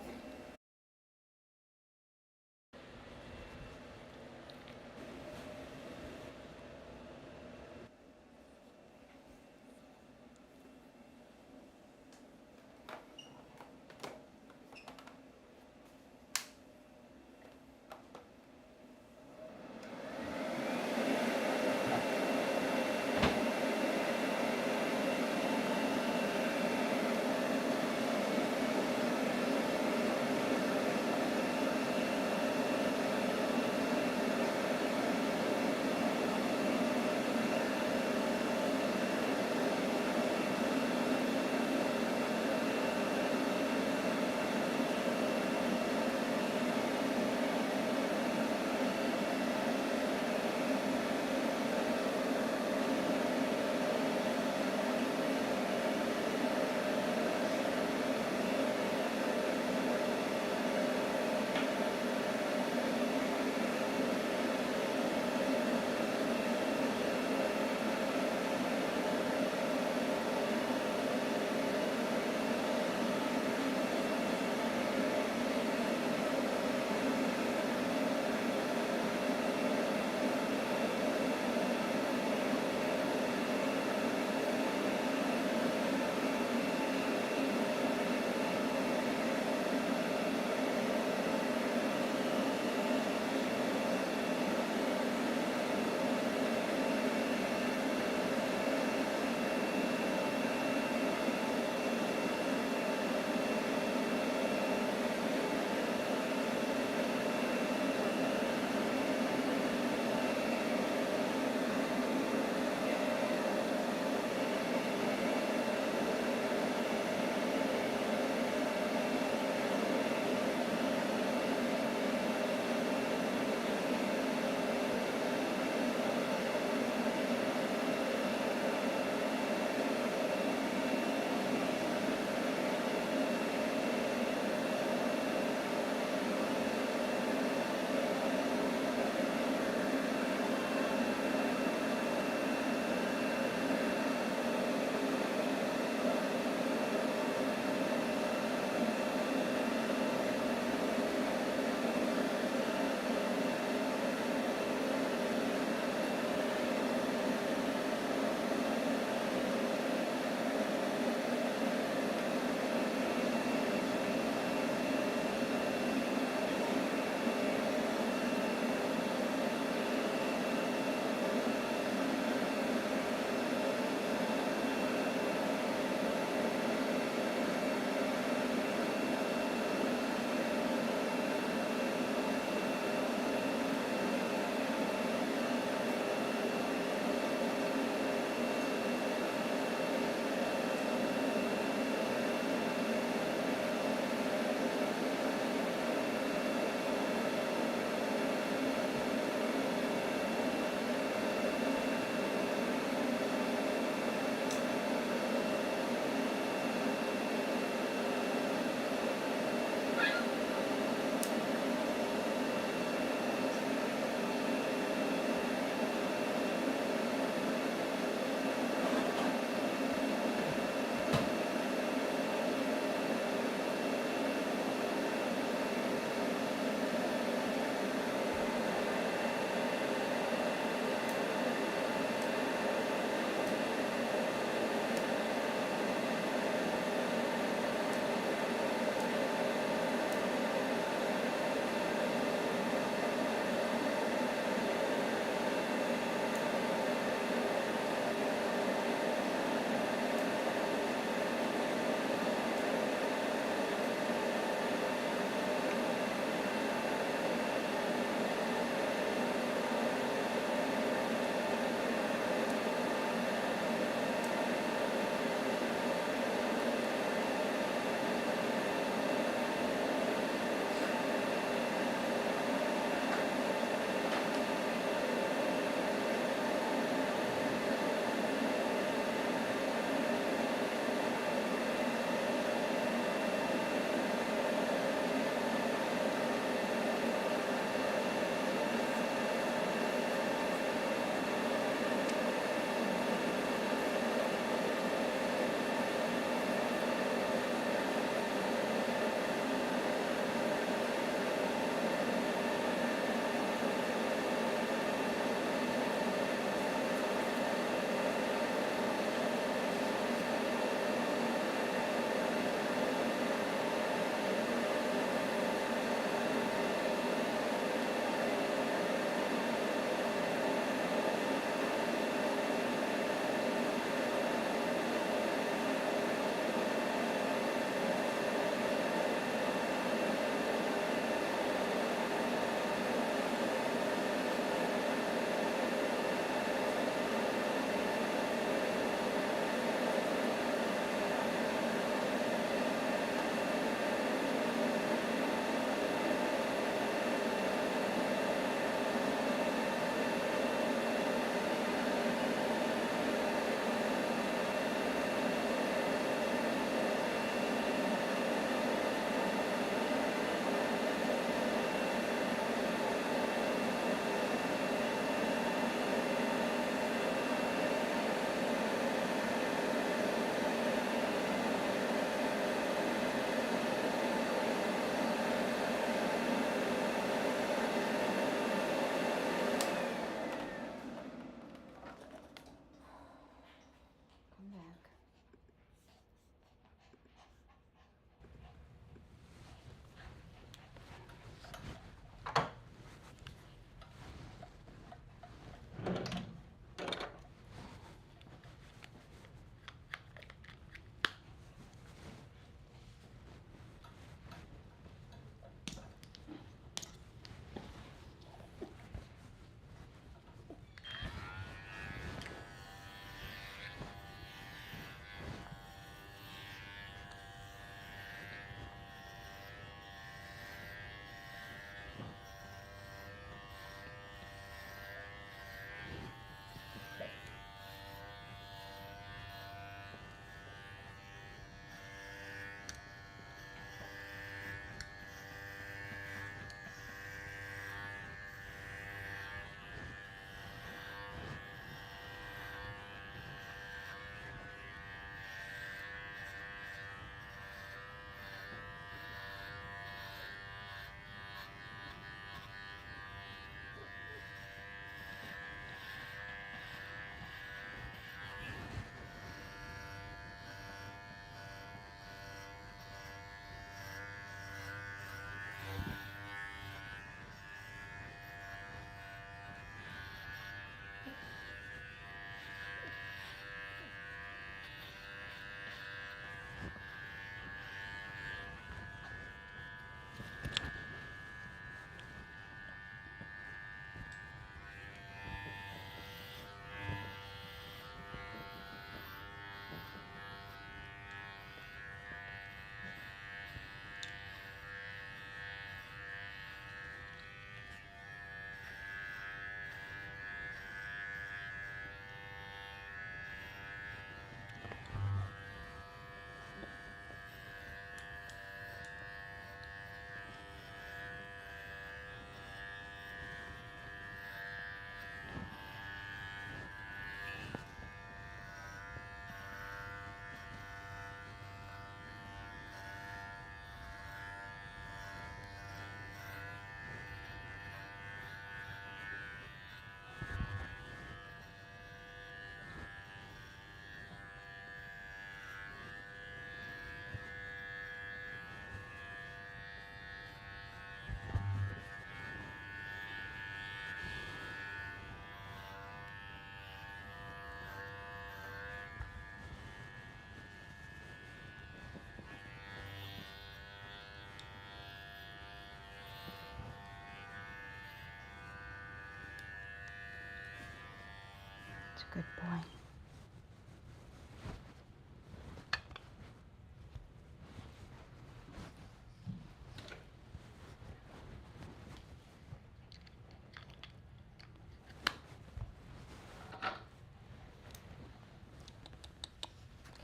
Good boy.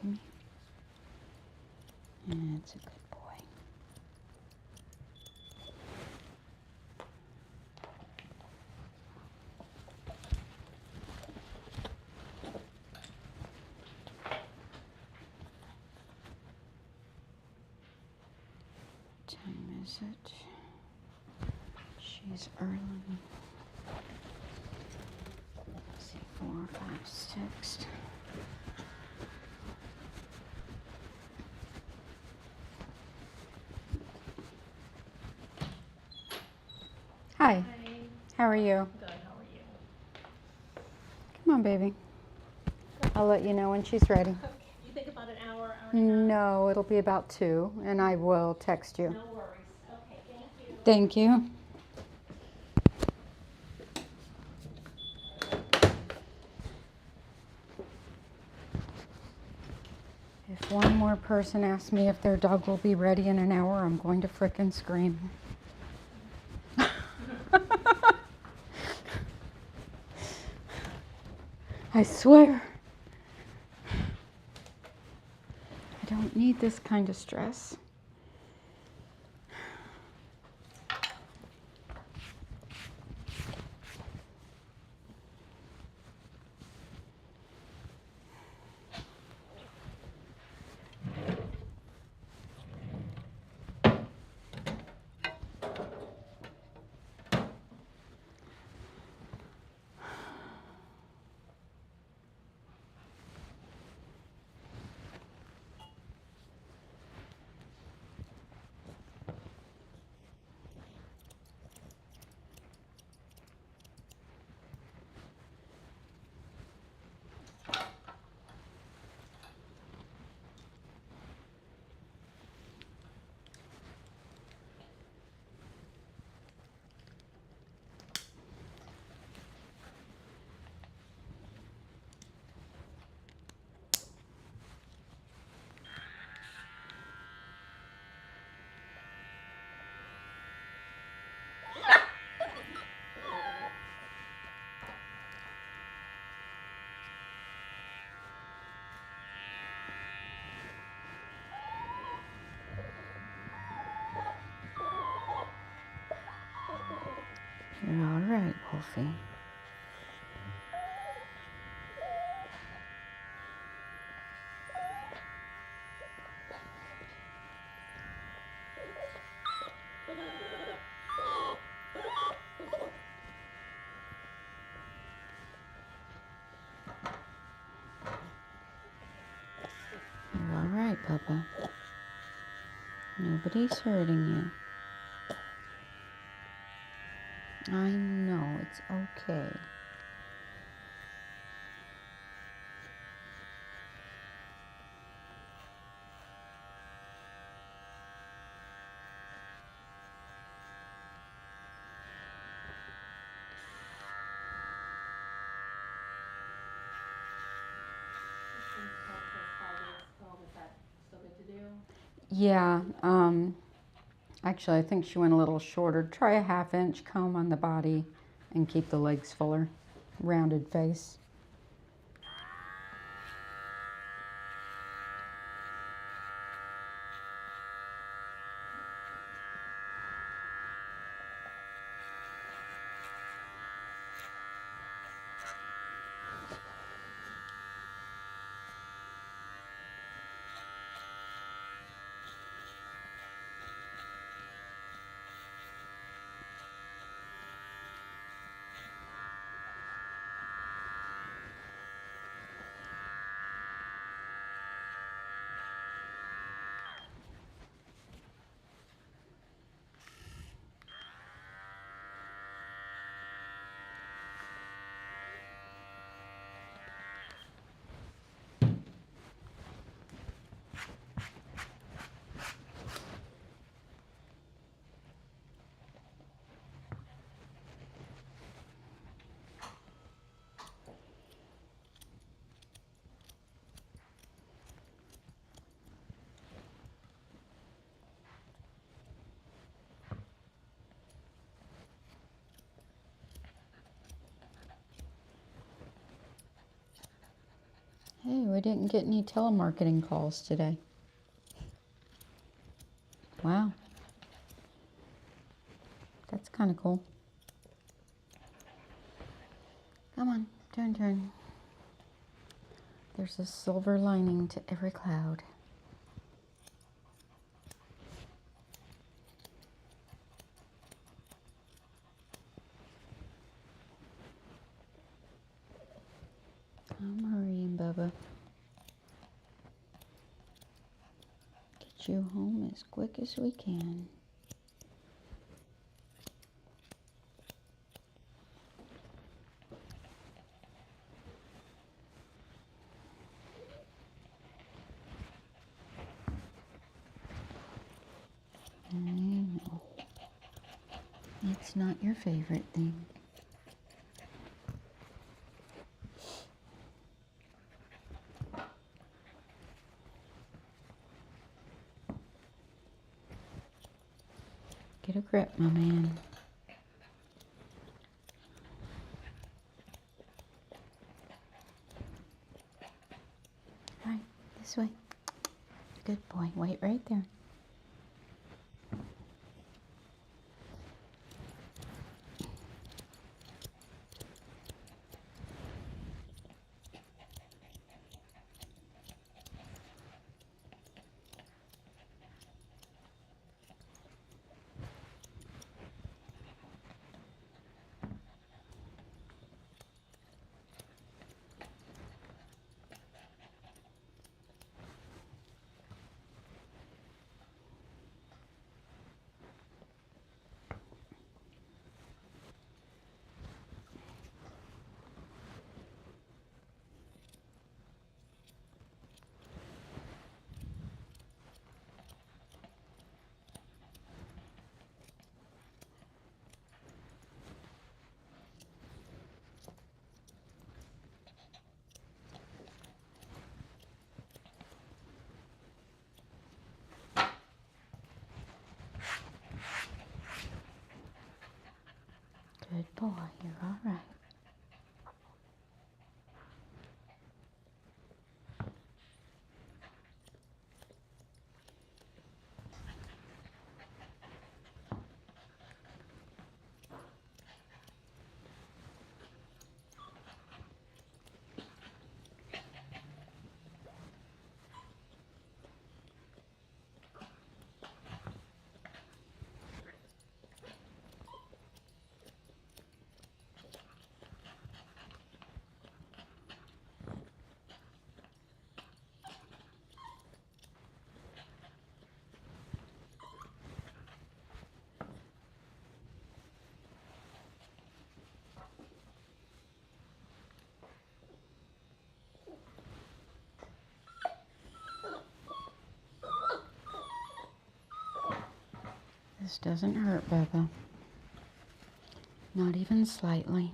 Come here. It's a good boy. What time is it? She's early. Let's see, 4, 5, 6. Hi. Hi. How are you? Good, how are you? Come on, baby. I'll let you know when she's ready. Okay. You think about an hour, hour and a half? No, it'll be about 2, and I will text you. No worries. Okay, thank you. Thank you. If one more person asks me if their dog will be ready in an hour, I'm going to frickin' scream. I swear. I don't need this kind of stress. You're all right, Wolfie. You're all right, Papa. Nobody's hurting you. I know, it's okay. Is that still good to do? Yeah, actually, I think she went a little shorter. Try a 1/2 inch comb on the body and keep the legs fuller. Rounded face. we didn't get any telemarketing calls today. Wow. That's kind of cool. Come on, turn. There's a silver lining to every cloud. I'm hurrying, Bubba. Get you home as quick as we can. I know. It's not your favorite thing. Get a grip, my man. Right, this way. Good boy. Wait right there. Good boy, you're all right. This doesn't hurt, Bubba. Not even slightly.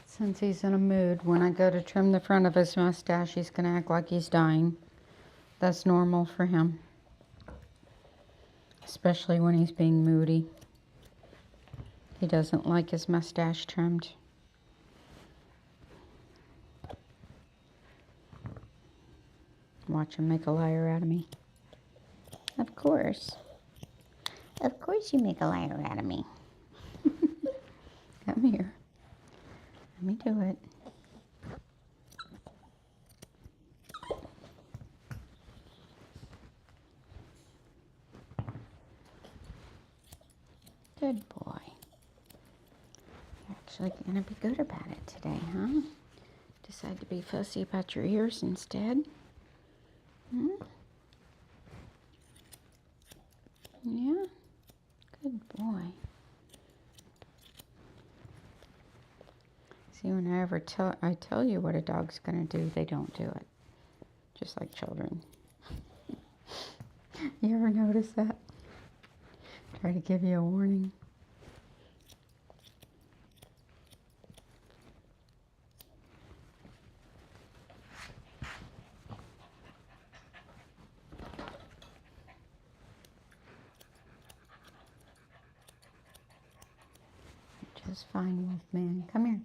Since he's in a mood, when I go to trim the front of his mustache, he's going to act like he's dying. That's normal for him. Especially when he's being moody. He doesn't like his mustache trimmed. Watch him make a liar out of me. Of course. Of course you make a liar out of me. Come here. Let me do it. Good boy. You're actually going to be good about it today, huh? Decide to be fussy about your ears instead? Hmm? Yeah? Good boy. See, when I tell you what a dog's going to do, they don't do it. Just like children. You ever notice that? Try to give you a warning. Just fine, Wolfman. Come here.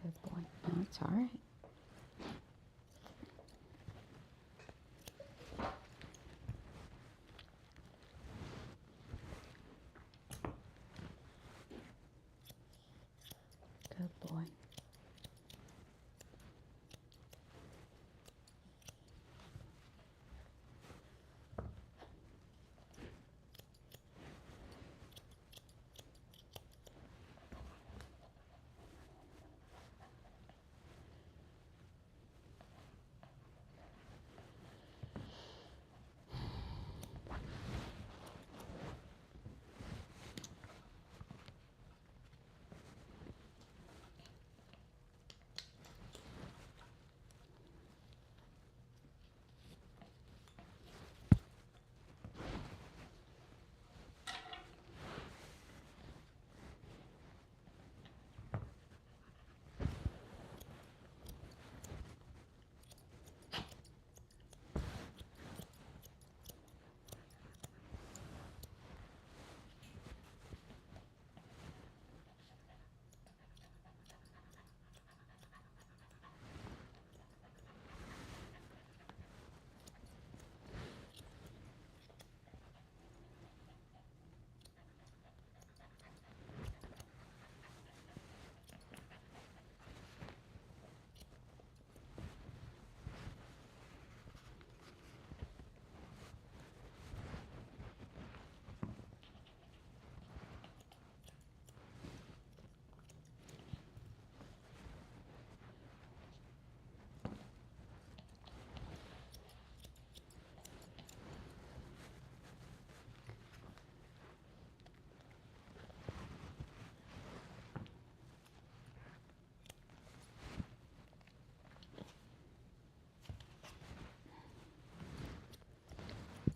Good boy. No, it's all right. Good boy.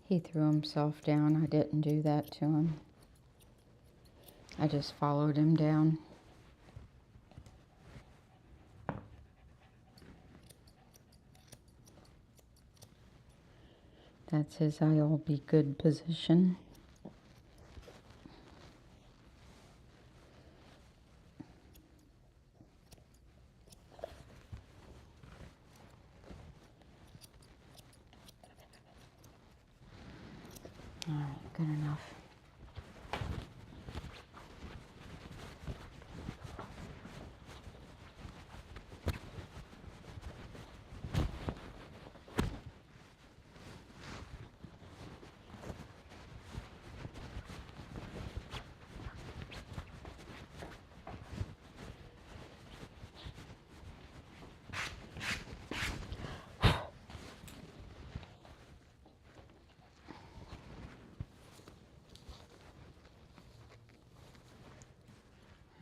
He threw himself down. I didn't do that to him. I just followed him down. That's his I'll be good position. All right, good enough.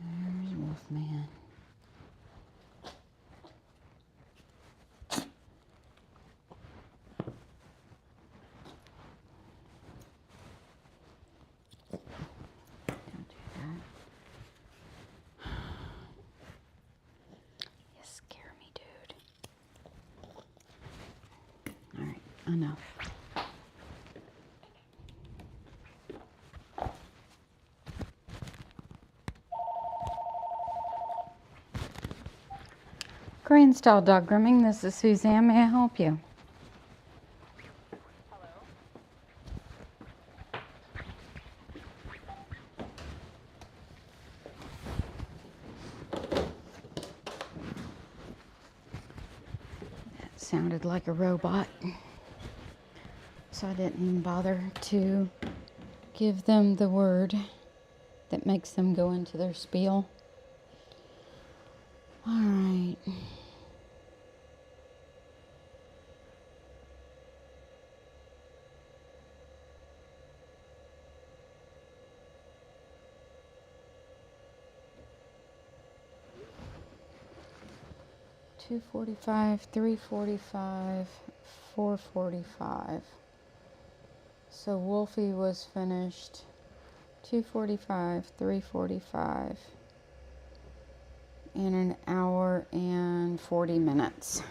There's Wolfman. Don't do that. You scare me, dude. All right, enough. Grande Style Dog Grooming, this is Suzanne. May I help you? That sounded like a robot. So I didn't even bother to give them the word that makes them go into their spiel. All right. $2.45, $3.45, $4.45. So Wolfie was finished 2:45, 3:45, in an hour and 40 minutes.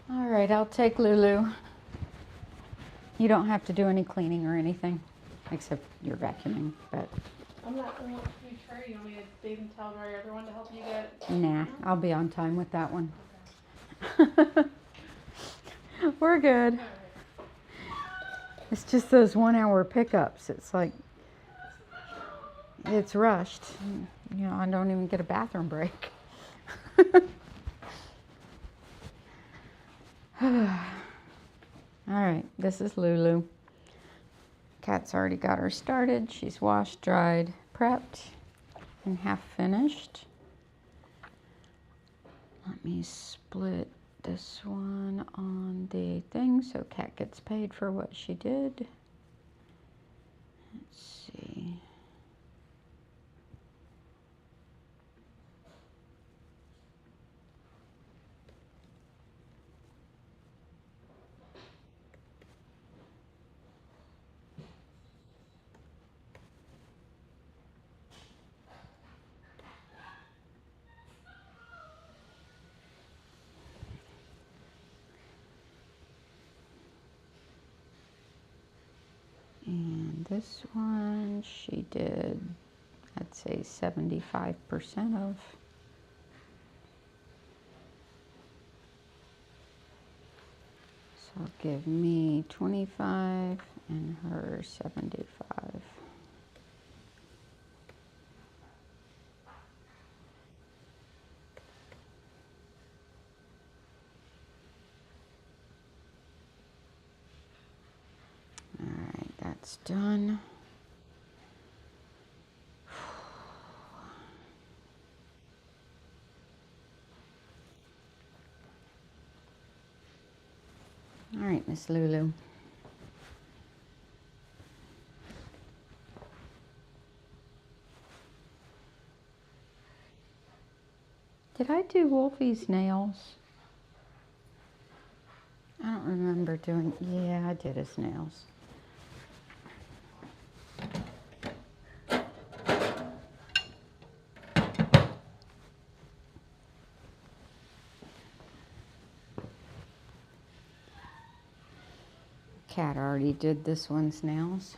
All right, I'll take Lulu. You don't have to do any cleaning or anything, except you're vacuuming, but I'm not the one to be sure. You want me to leave and tell my other one to help you get? nah, I'll be on time with that one. We're good. It's just those 1 hour pickups. It's like, it's rushed. You know, I don't even get a bathroom break. All right, this is Lulu. Kat's already got her started. She's washed, dried, prepped, and half finished. Let me split this one on the thing so Kat gets paid for what she did. Let's see. This one she did, I'd say 75% of. So give me 25 and her 75. All right, that's done. All right, Miss Lulu. Did I do Wolfie's nails? I don't remember doing, yeah, I did his nails. Cat already did this one's nails.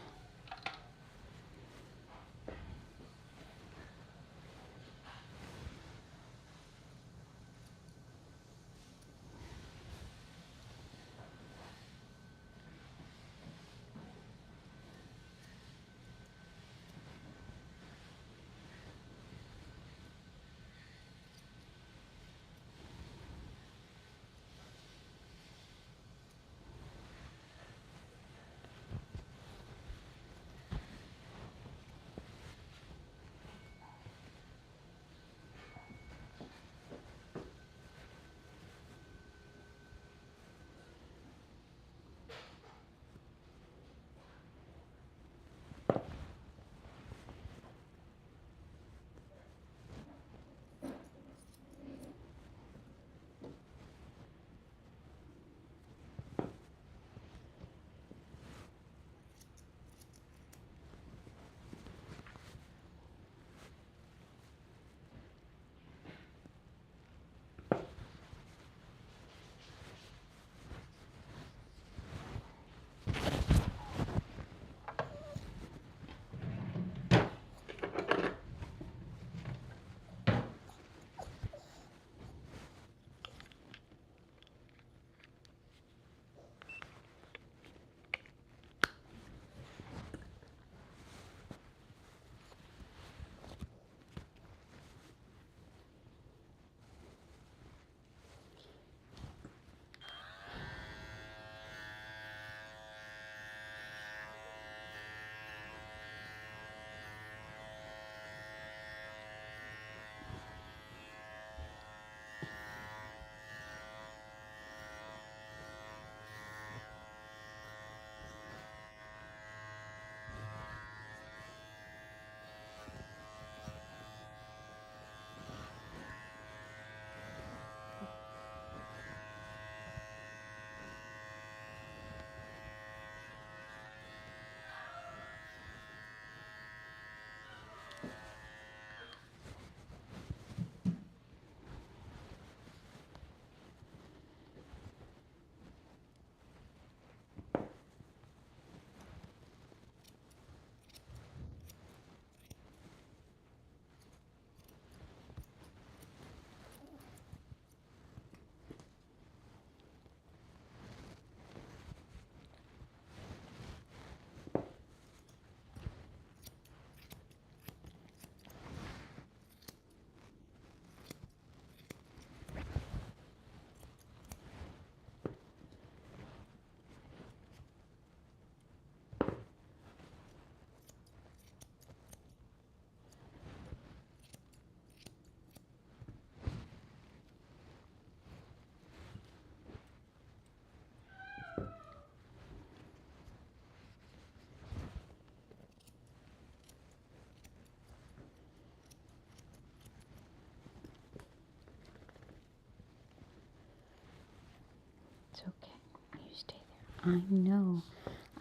It's okay. You stay there. I know.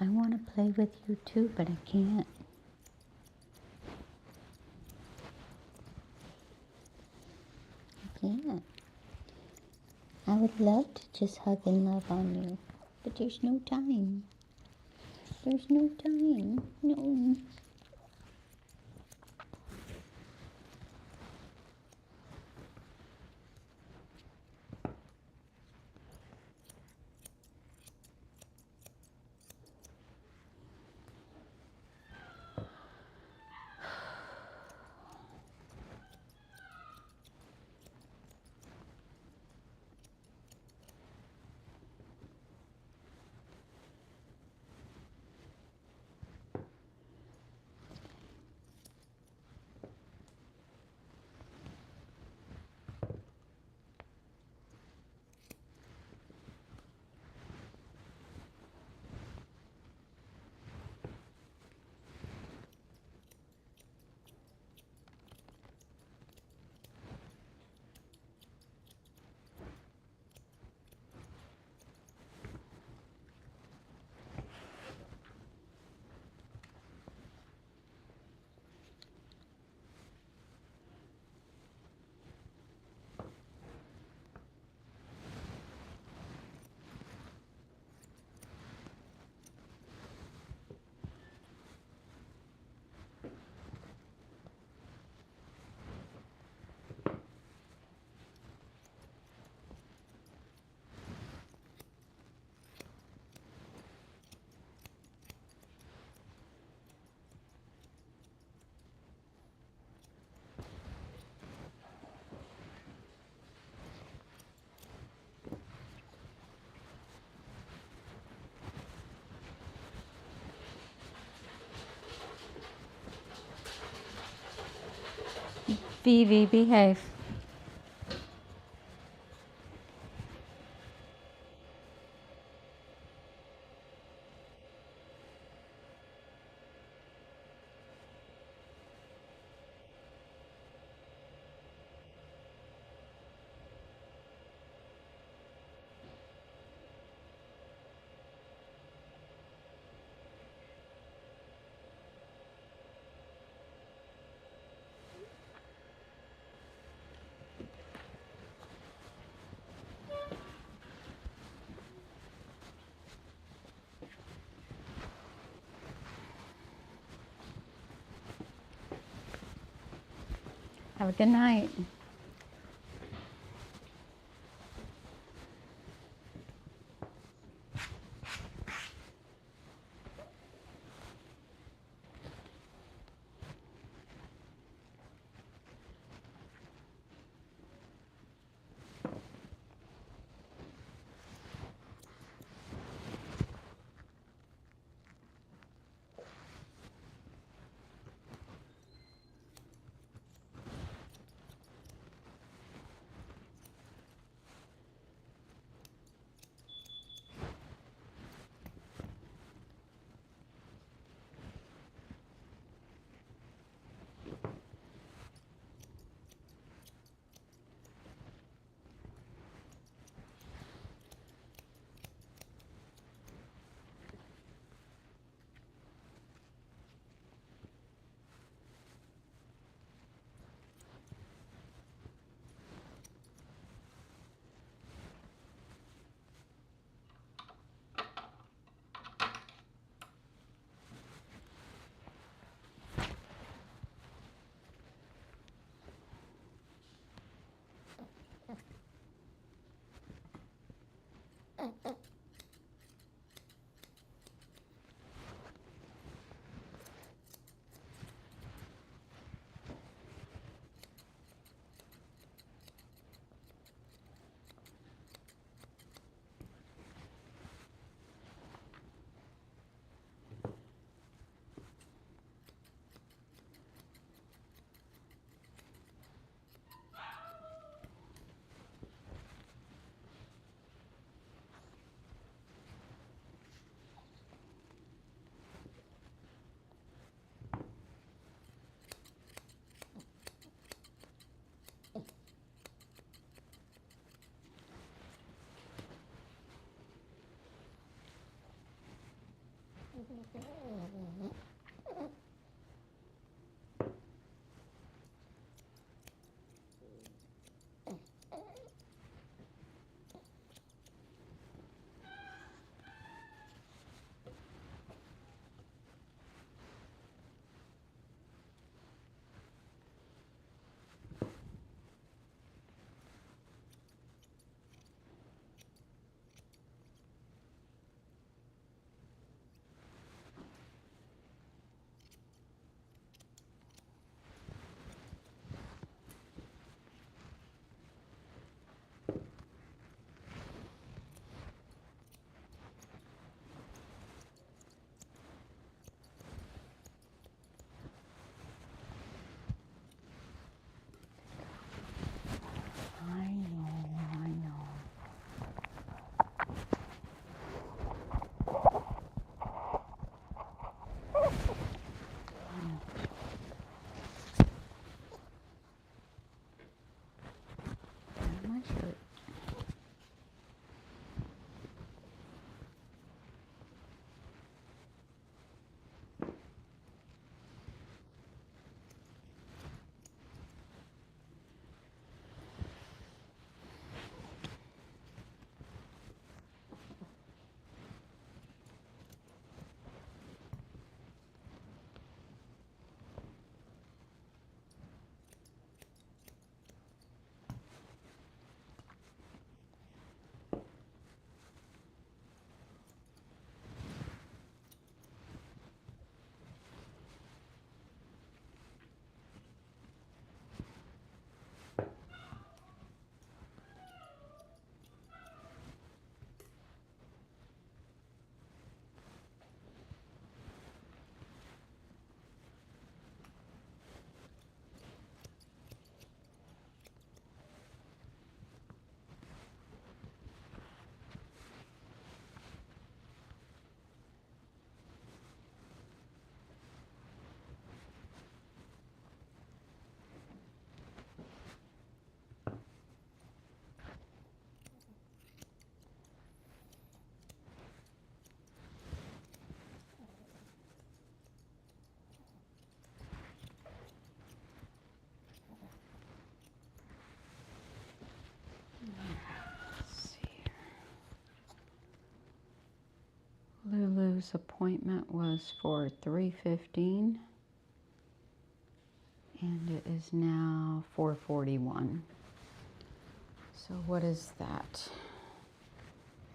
I want to play with you too, but I can't. I can't. I would love to just hug and love on you, but there's no time. There's no time. No. Vivi, behave. Have a good night. Joe's appointment was for 3:15, and it is now 4:41. So what is that?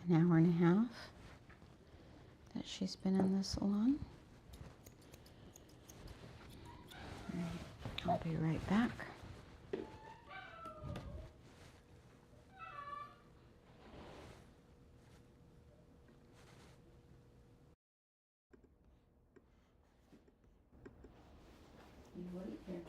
An hour and a half that she's been in the salon. I'll be right back. You wait here.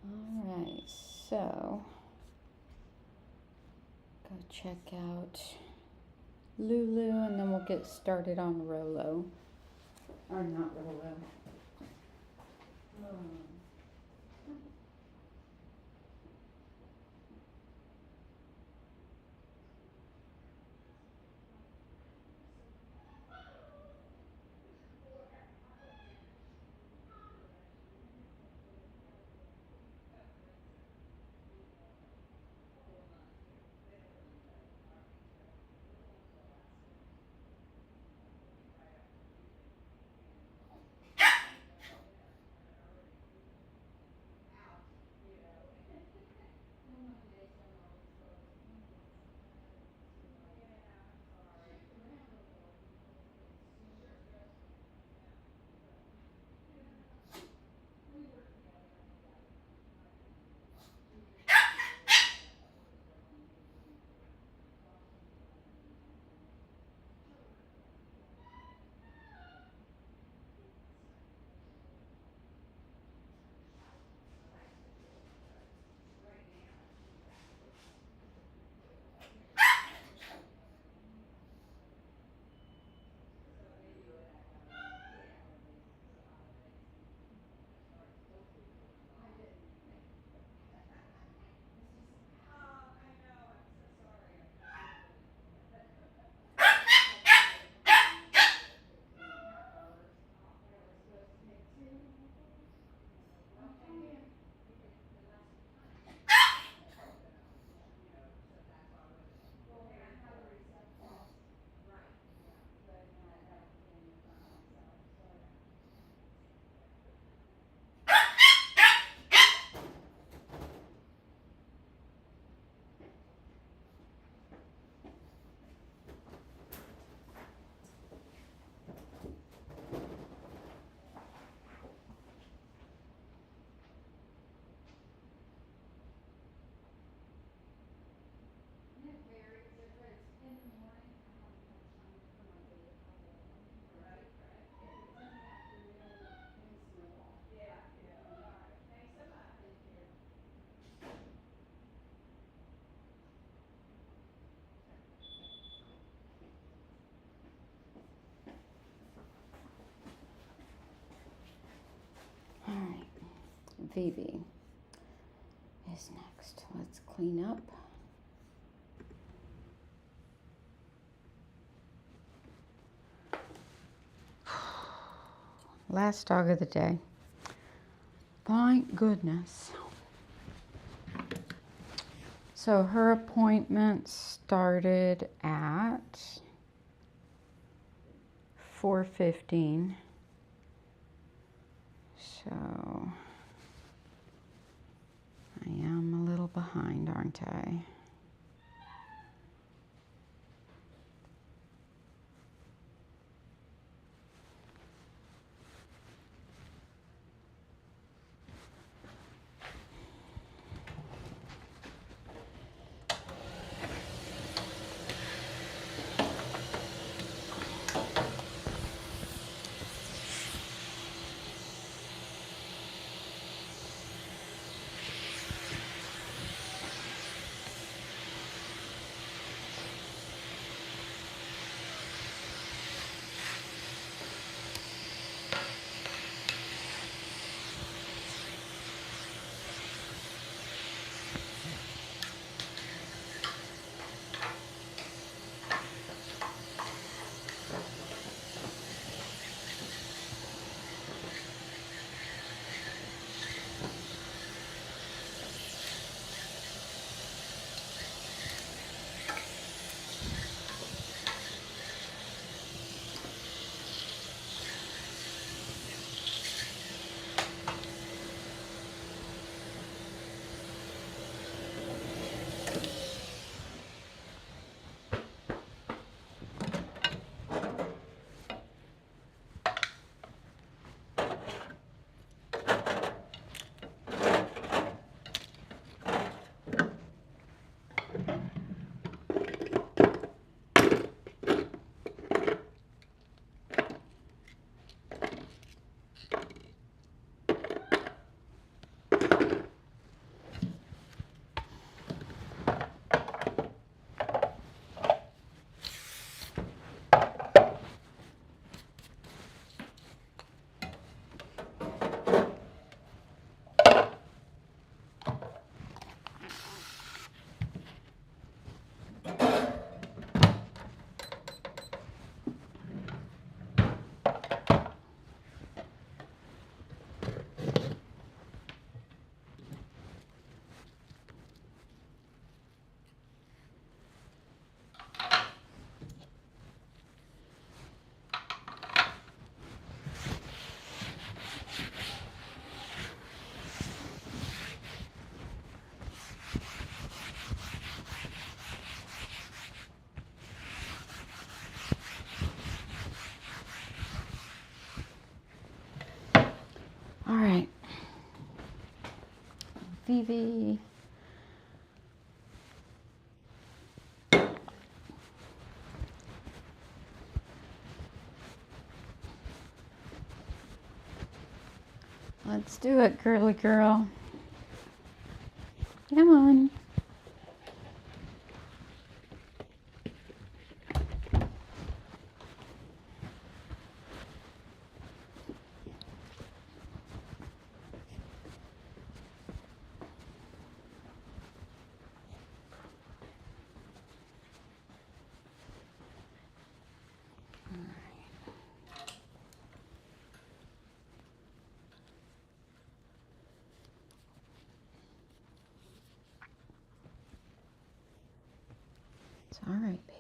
All right, so go check out Lulu, and then we'll get started on Rolo. Or not Rolo. Phoebe is next. Let's clean up. Last dog of the day. Thank goodness. So her appointment started at 4:15. So I am a little behind, aren't I? All right. Vivi. Let's do it, girly girl. Come on. It's all right, baby.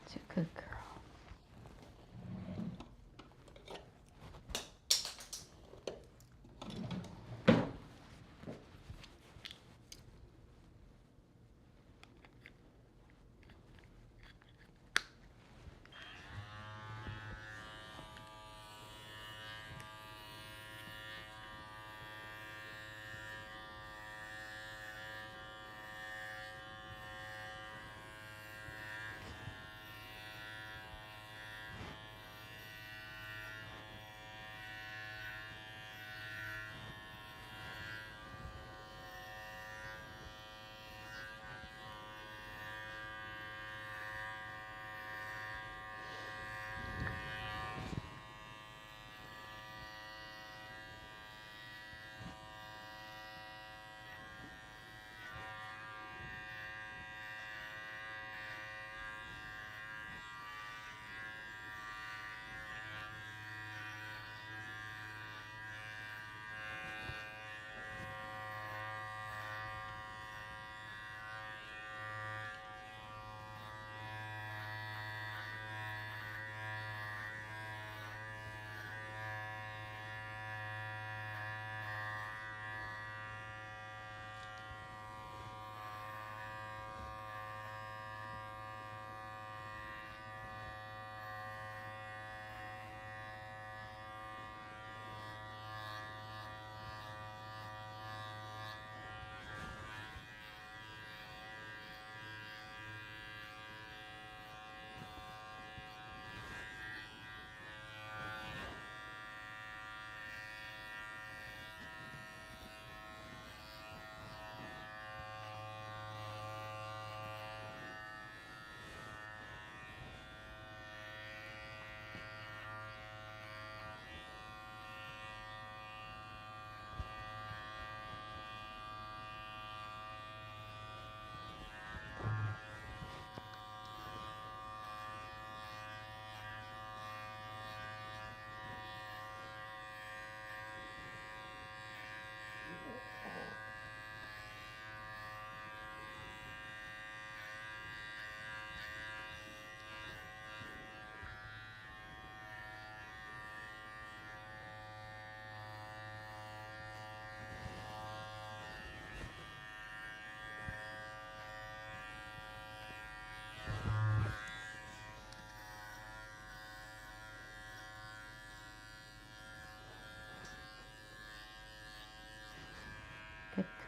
It's a good girl.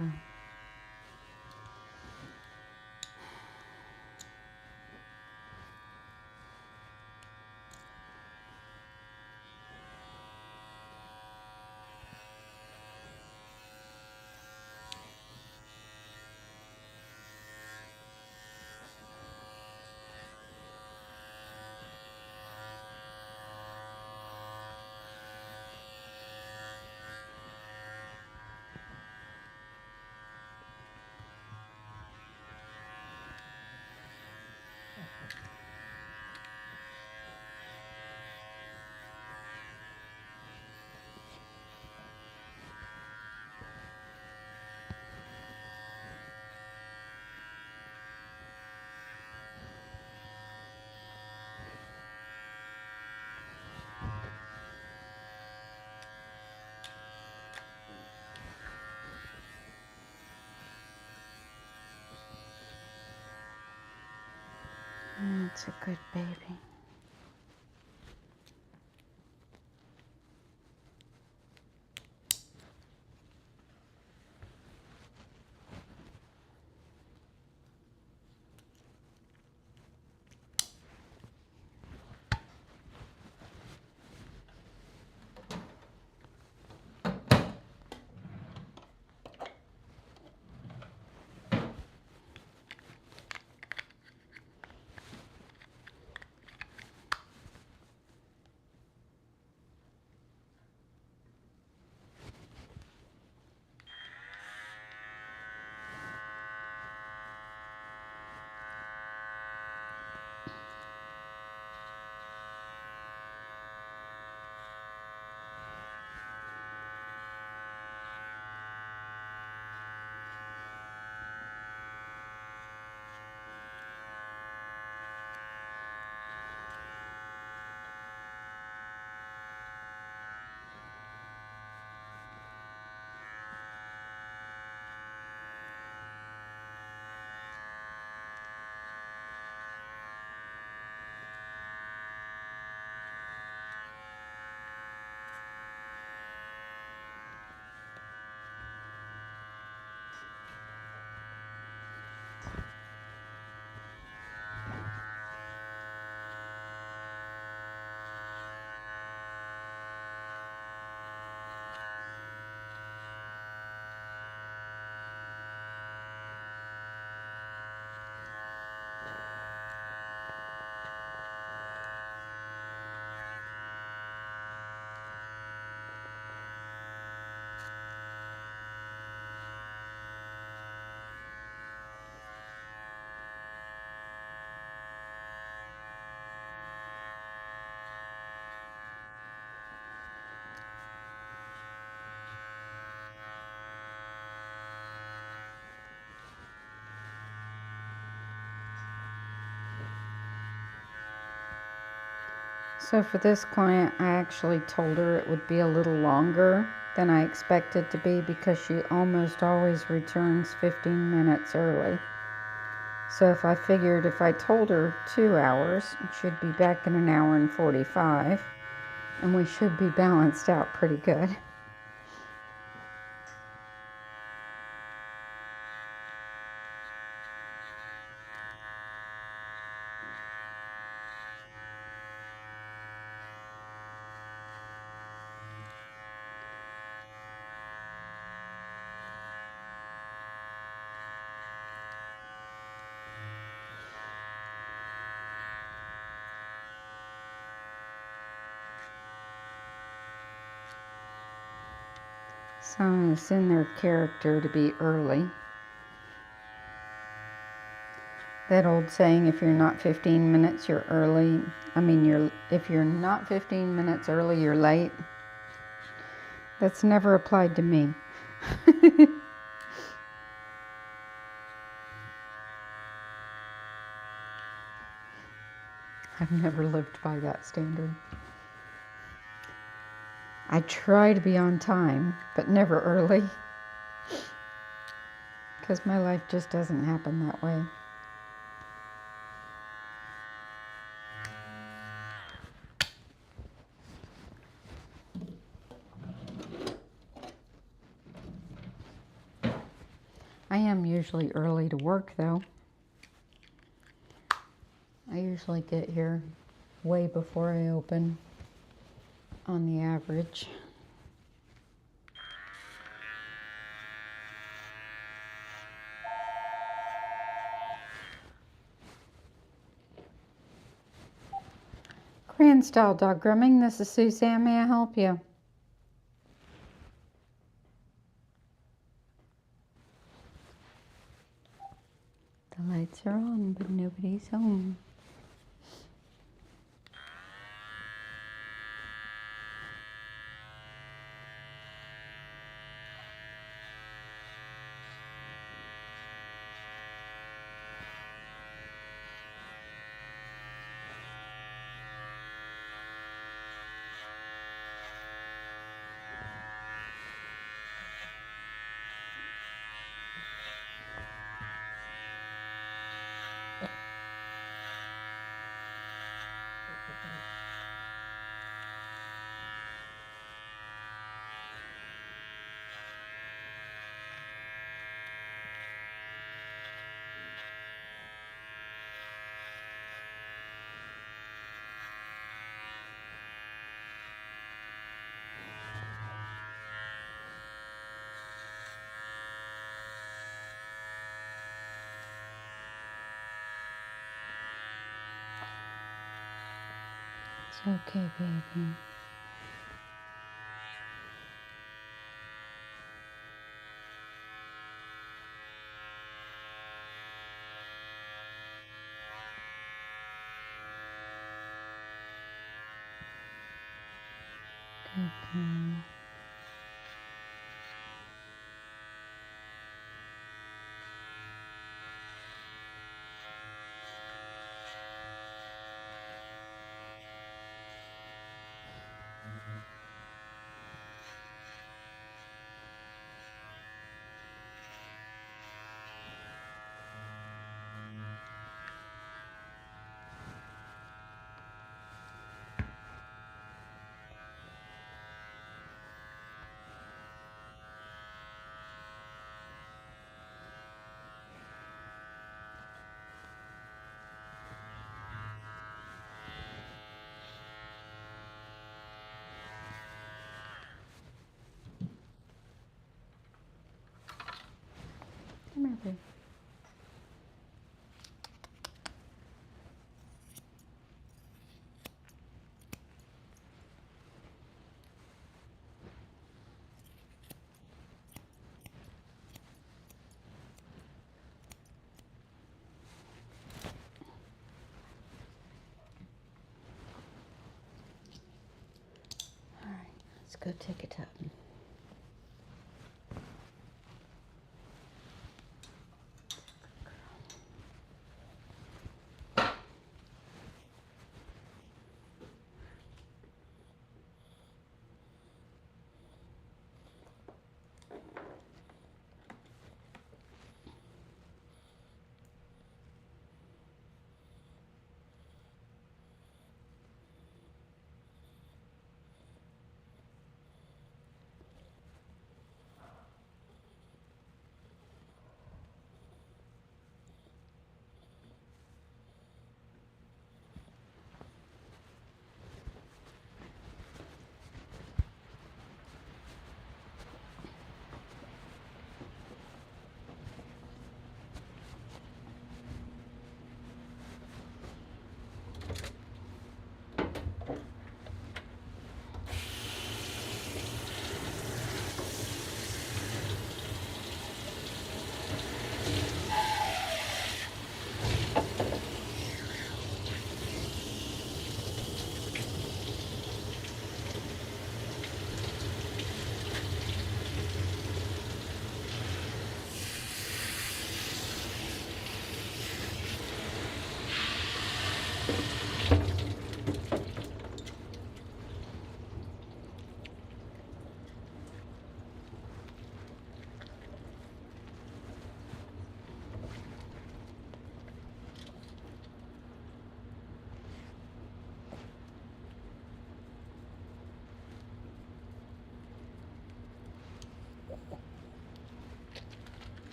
Okay. It's a good baby. So for this client, I actually told her it would be a little longer than I expected to be because she almost always returns 15 minutes early. So if I told her 2 hours, she'd be back in an hour and 45, and we should be balanced out pretty good. So it's in their character to be early. That old saying, if you're not 15 minutes, you're early. If you're not 15 minutes early, you're late. That's never applied to me. I've never lived by that standard. I try to be on time, but never early. Because my life just doesn't happen that way. I am usually early to work though. I usually get here way before I open on the average. Grand Style Dog Grooming, this is Suzanne. May I help you? The lights are on, but nobody's home. It's okay, baby. Good girl. Come here, baby. All right, let's go take a tub.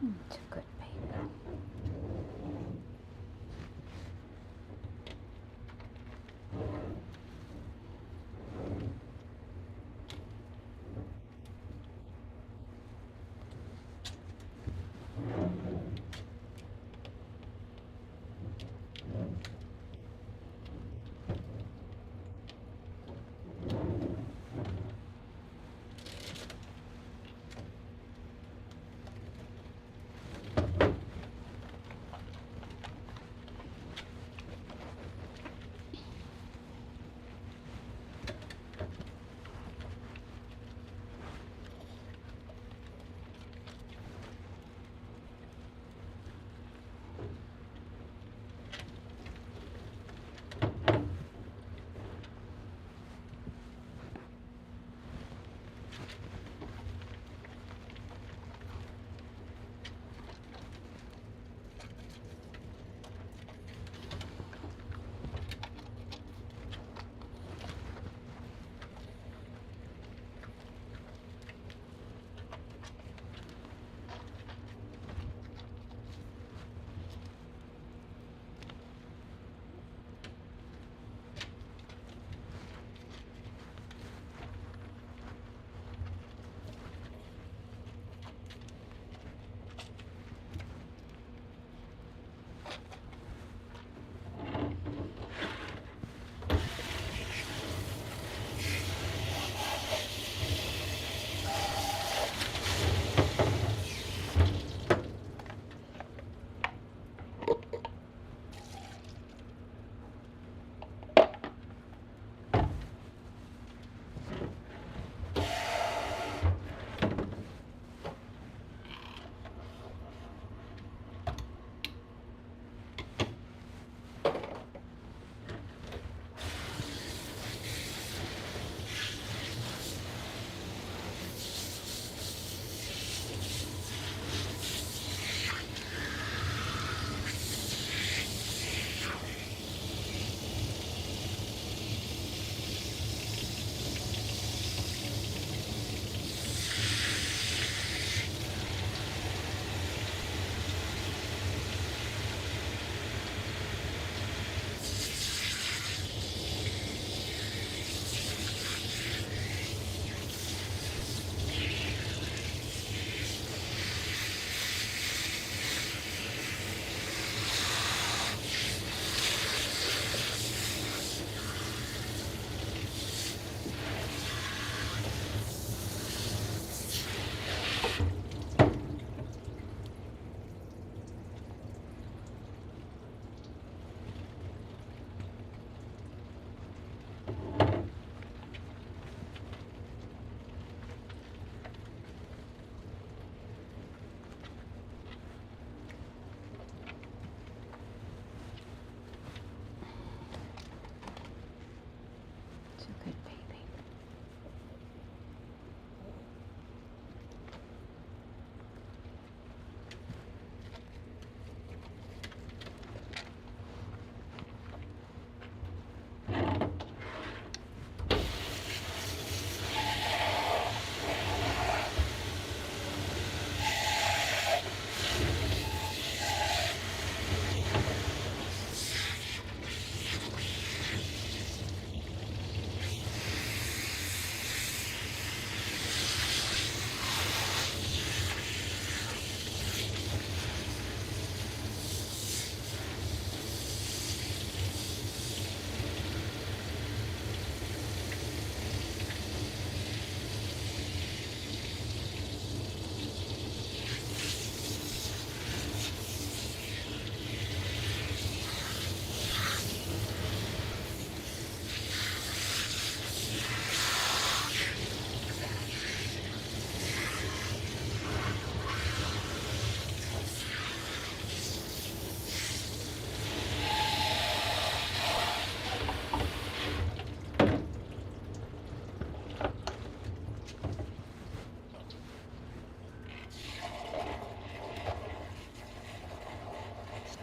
It's a good baby.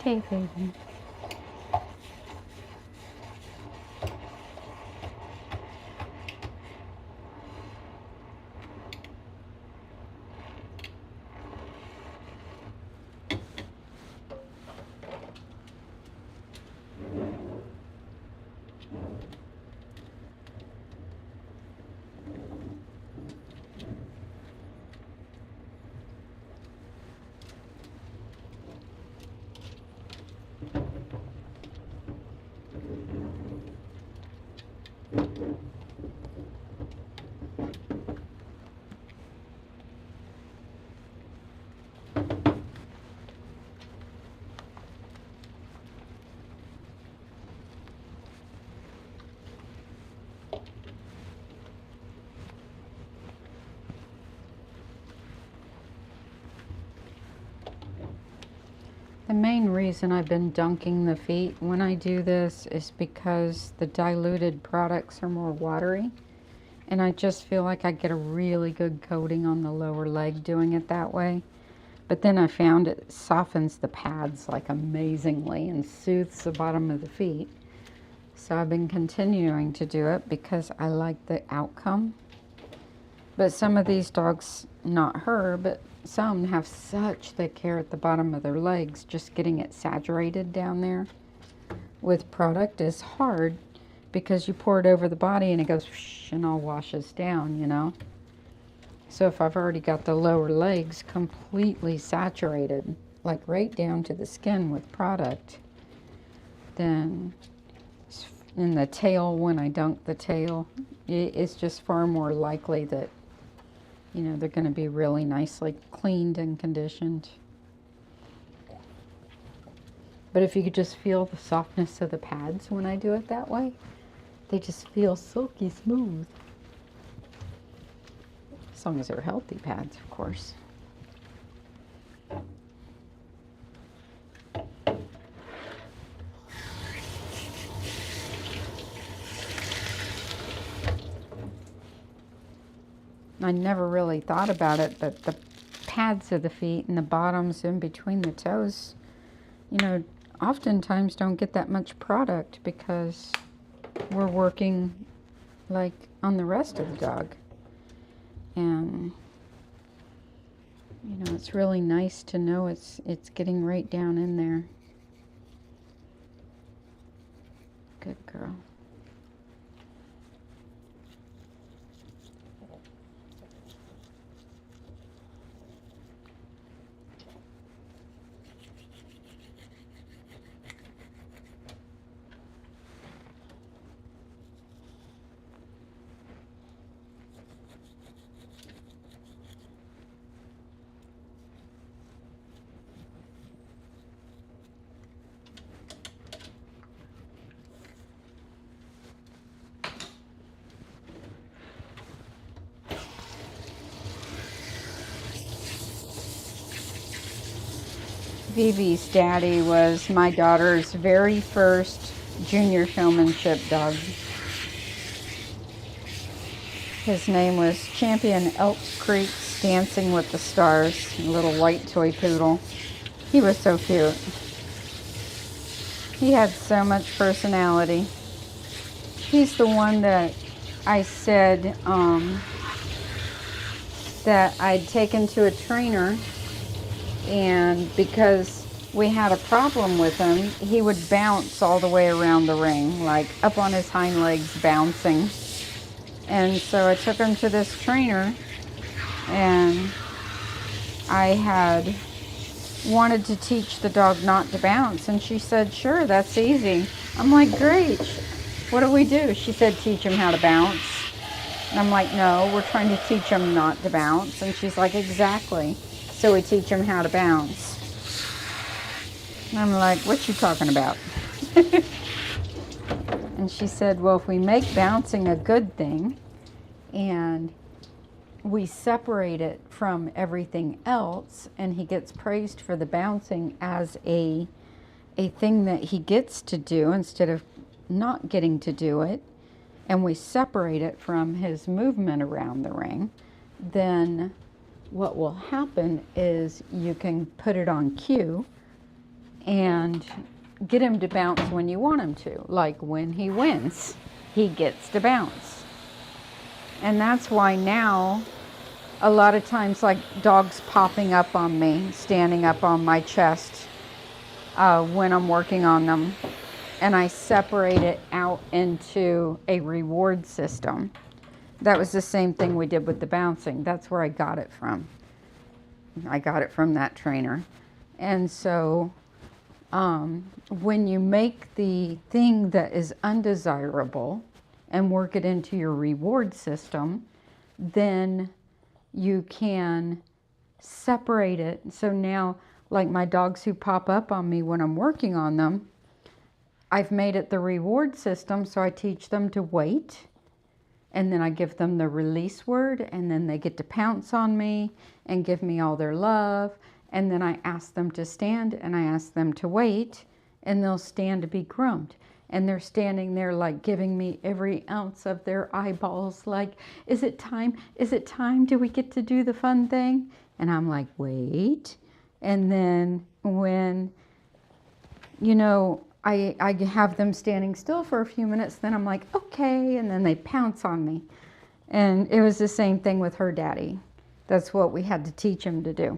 Stay, baby. The main reason I've been dunking the feet when I do this is because the diluted products are more watery. And I just feel like I get a really good coating on the lower leg doing it that way. But then I found it softens the pads like amazingly and soothes the bottom of the feet. So I've been continuing to do it because I like the outcome. But some of these dogs, not her, but some have such thick hair at the bottom of their legs, just getting it saturated down there with product is hard because you pour it over the body and it goes whoosh and all washes down, you know. So if I've already got the lower legs completely saturated, like right down to the skin with product, then in the tail, when I dunk the tail, it's just far more likely that, you know, they're going to be really nicely cleaned and conditioned. But if you could just feel the softness of the pads when I do it that way, they just feel silky smooth. As long as they're healthy pads, of course. I never really thought about it, but the pads of the feet and the bottoms in between the toes, you know, oftentimes don't get that much product because we're working like on the rest of the dog. And, you know, it's really nice to know it's getting right down in there. Good girl. Vivi's daddy was my daughter's very first junior showmanship dog. His name was Champion Elk Creek's Dancing with the Stars, a little white toy poodle. He was so cute. He had so much personality. He's the one that I said that I'd taken to a trainer, and because we had a problem with him, he would bounce all the way around the ring, like up on his hind legs bouncing. And so I took him to this trainer, and I had wanted to teach the dog not to bounce, and she said, sure, that's easy. I'm like, great, what do we do? She said, teach him how to bounce. And I'm like, no, we're trying to teach him not to bounce. And she's like, exactly. So we teach him how to bounce. And I'm like, what you talking about? And she said, well, if we make bouncing a good thing and we separate it from everything else, and he gets praised for the bouncing as a thing that he gets to do instead of not getting to do it, and we separate it from his movement around the ring, then what will happen is you can put it on cue and get him to bounce when you want him to. Like when he wins, he gets to bounce. And that's why now a lot of times, like dogs popping up on me, standing up on my chest when I'm working on them, and I separate it out into a reward system. That was the same thing we did with the bouncing. That's where I got it from. I got it from that trainer. And so when you make the thing that is undesirable and work it into your reward system, then you can separate it. So now, like my dogs who pop up on me when I'm working on them, I've made it the reward system, so I teach them to wait, and then I give them the release word, and then they get to pounce on me and give me all their love, And then I ask them to stand and I ask them to wait, and they'll stand to be groomed. And they're standing there like giving me every ounce of their eyeballs, like, is it time? Is it time? Do we get to do the fun thing? And I'm like, wait. And then when, you know, I have them standing still for a few minutes, then I'm like, okay. And then they pounce on me. And it was the same thing with her daddy. That's what we had to teach him to do.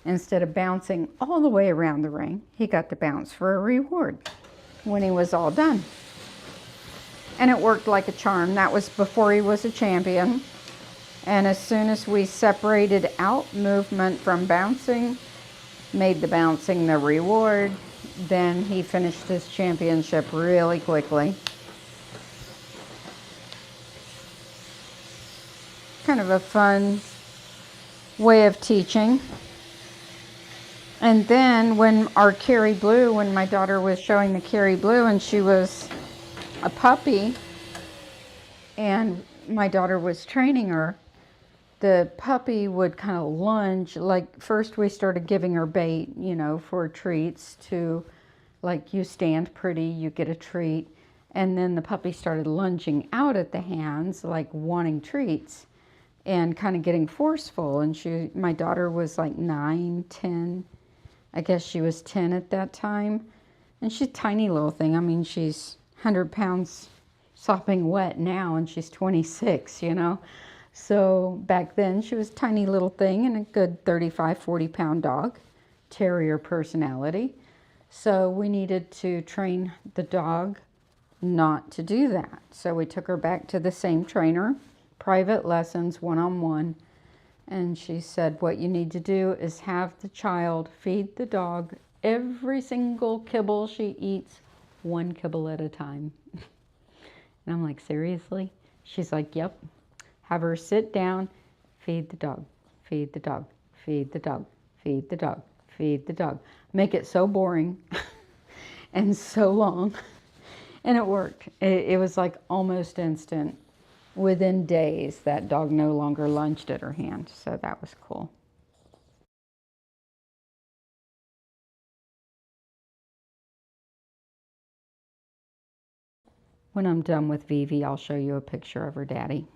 Instead of bouncing all the way around the ring, he got to bounce for a reward when he was all done. And it worked like a charm. That was before he was a champion. And as soon as we separated out movement from bouncing, made the bouncing the reward, then he finished his championship really quickly. Kind of a fun way of teaching. And then when our Carrie Blue, when my daughter was showing the Carrie Blue and she was a puppy and my daughter was training her, the puppy would kind of lunge. Like first we started giving her bait, you know, for treats, to like, you stand pretty, you get a treat. And then the puppy started lunging out at the hands, like wanting treats and kind of getting forceful. And my daughter was like 9, 10. I guess she was 10 at that time. And she's a tiny little thing. I mean, she's 100 pounds sopping wet now, and she's 26, you know. So back then she was a tiny little thing and a good 35, 40 pound dog, terrier personality. So we needed to train the dog not to do that. So we took her back to the same trainer, private lessons, one-on-one. And she said, what you need to do is have the child feed the dog every single kibble she eats, one kibble at a time. And I'm like, seriously? She's like, yep. Have her sit down, feed the dog, feed the dog, feed the dog, feed the dog, feed the dog. Make it so boring and so long. And it worked. It was like almost instant. Within days, that dog no longer lunged at her hand. So that was cool. When I'm done with Vivi, I'll show you a picture of her daddy.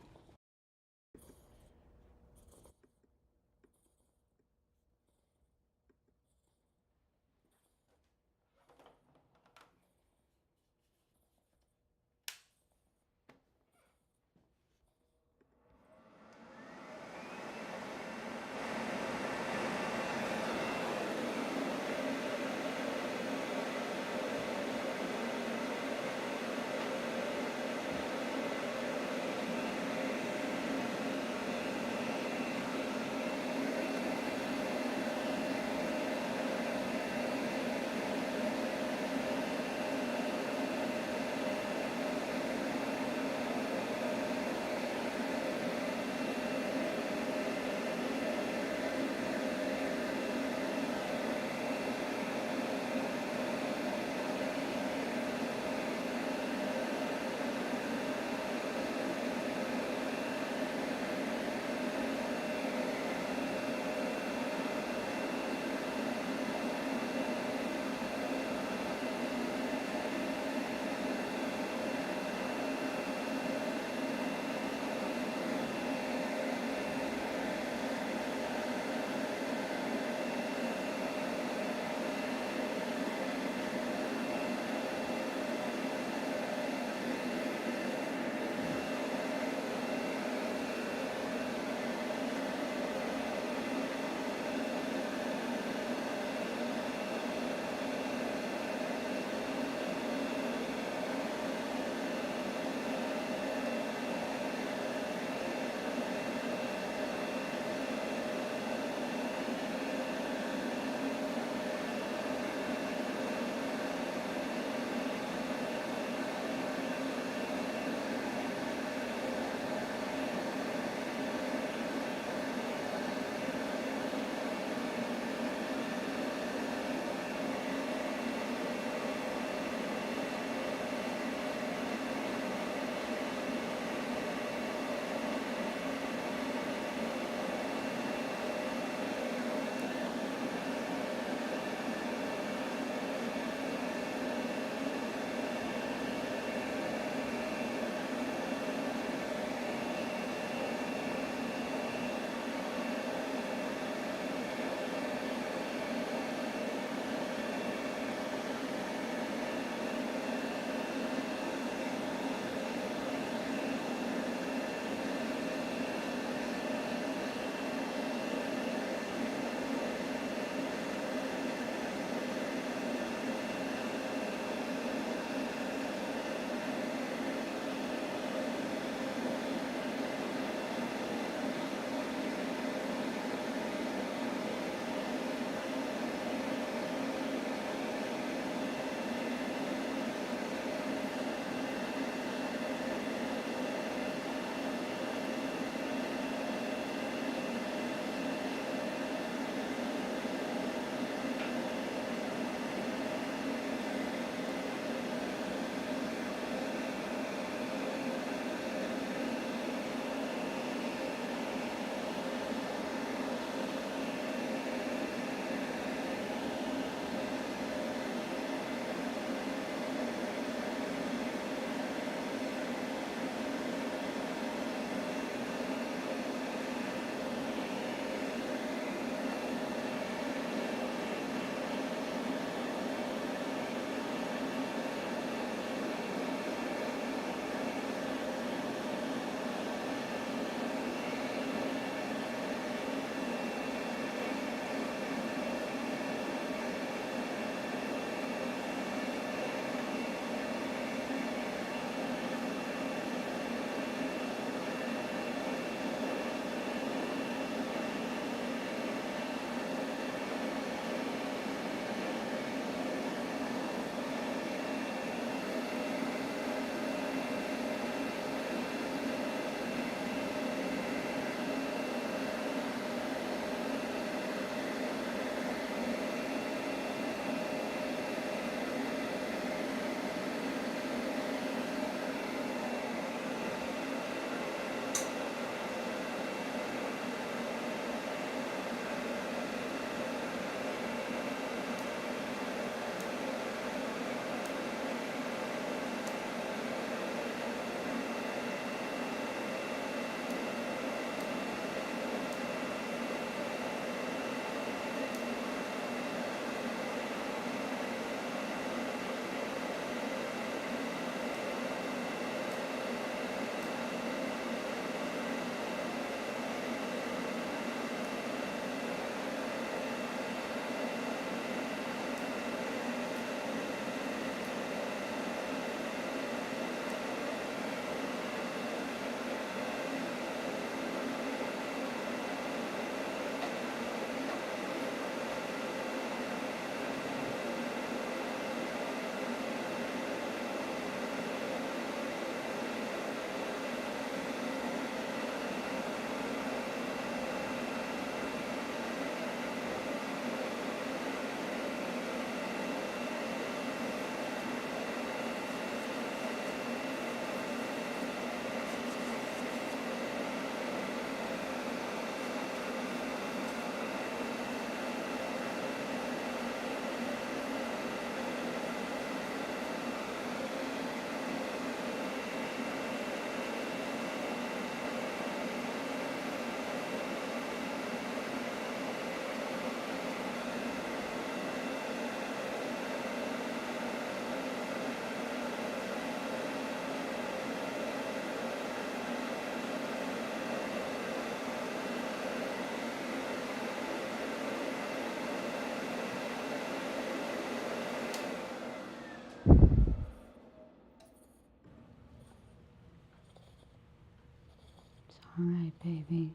All right, baby.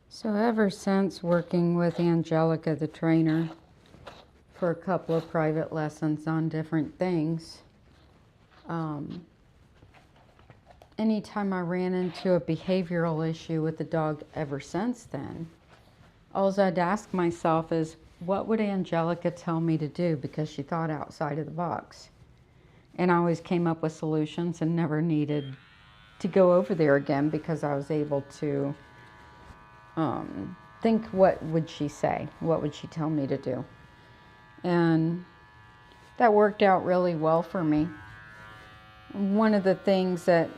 So ever since working with Angelica, the trainer, for a couple of private lessons on different things, anytime I ran into a behavioral issue with the dog ever since then, all I'd ask myself is, what would Angelica tell me to do? Because she thought outside of the box. And I always came up with solutions and never needed to go over there again because I was able to think, what would she say? What would she tell me to do? And that worked out really well for me. One of the things that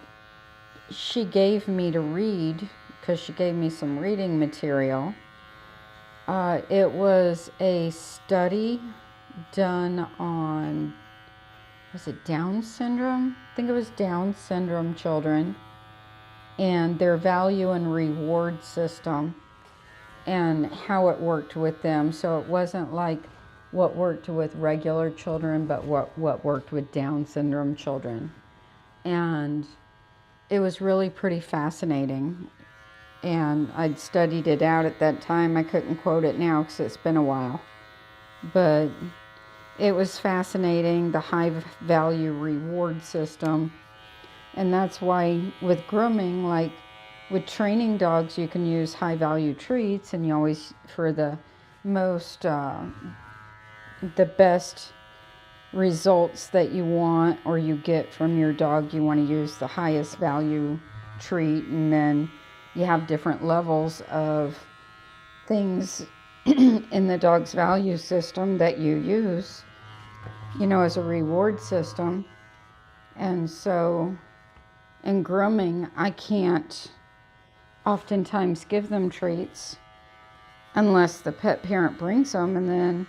she gave me to read, because she gave me some reading material, it was a study done on, was it Down syndrome? I think it was Down syndrome children and their value and reward system and how it worked with them. So it wasn't like what worked with regular children, but what worked with Down syndrome children. And it was really pretty fascinating. And I'd studied it out at that time. I couldn't quote it now because it's been a while. But it was fascinating, the high value reward system. And that's why with grooming, like with training dogs, you can use high value treats, and you always, for the most, the best results that you want or you get from your dog, you want to use the highest value treat. And then you have different levels of things in the dog's value system that you use, you know, as a reward system. And so in grooming, I can't oftentimes give them treats unless the pet parent brings them. And then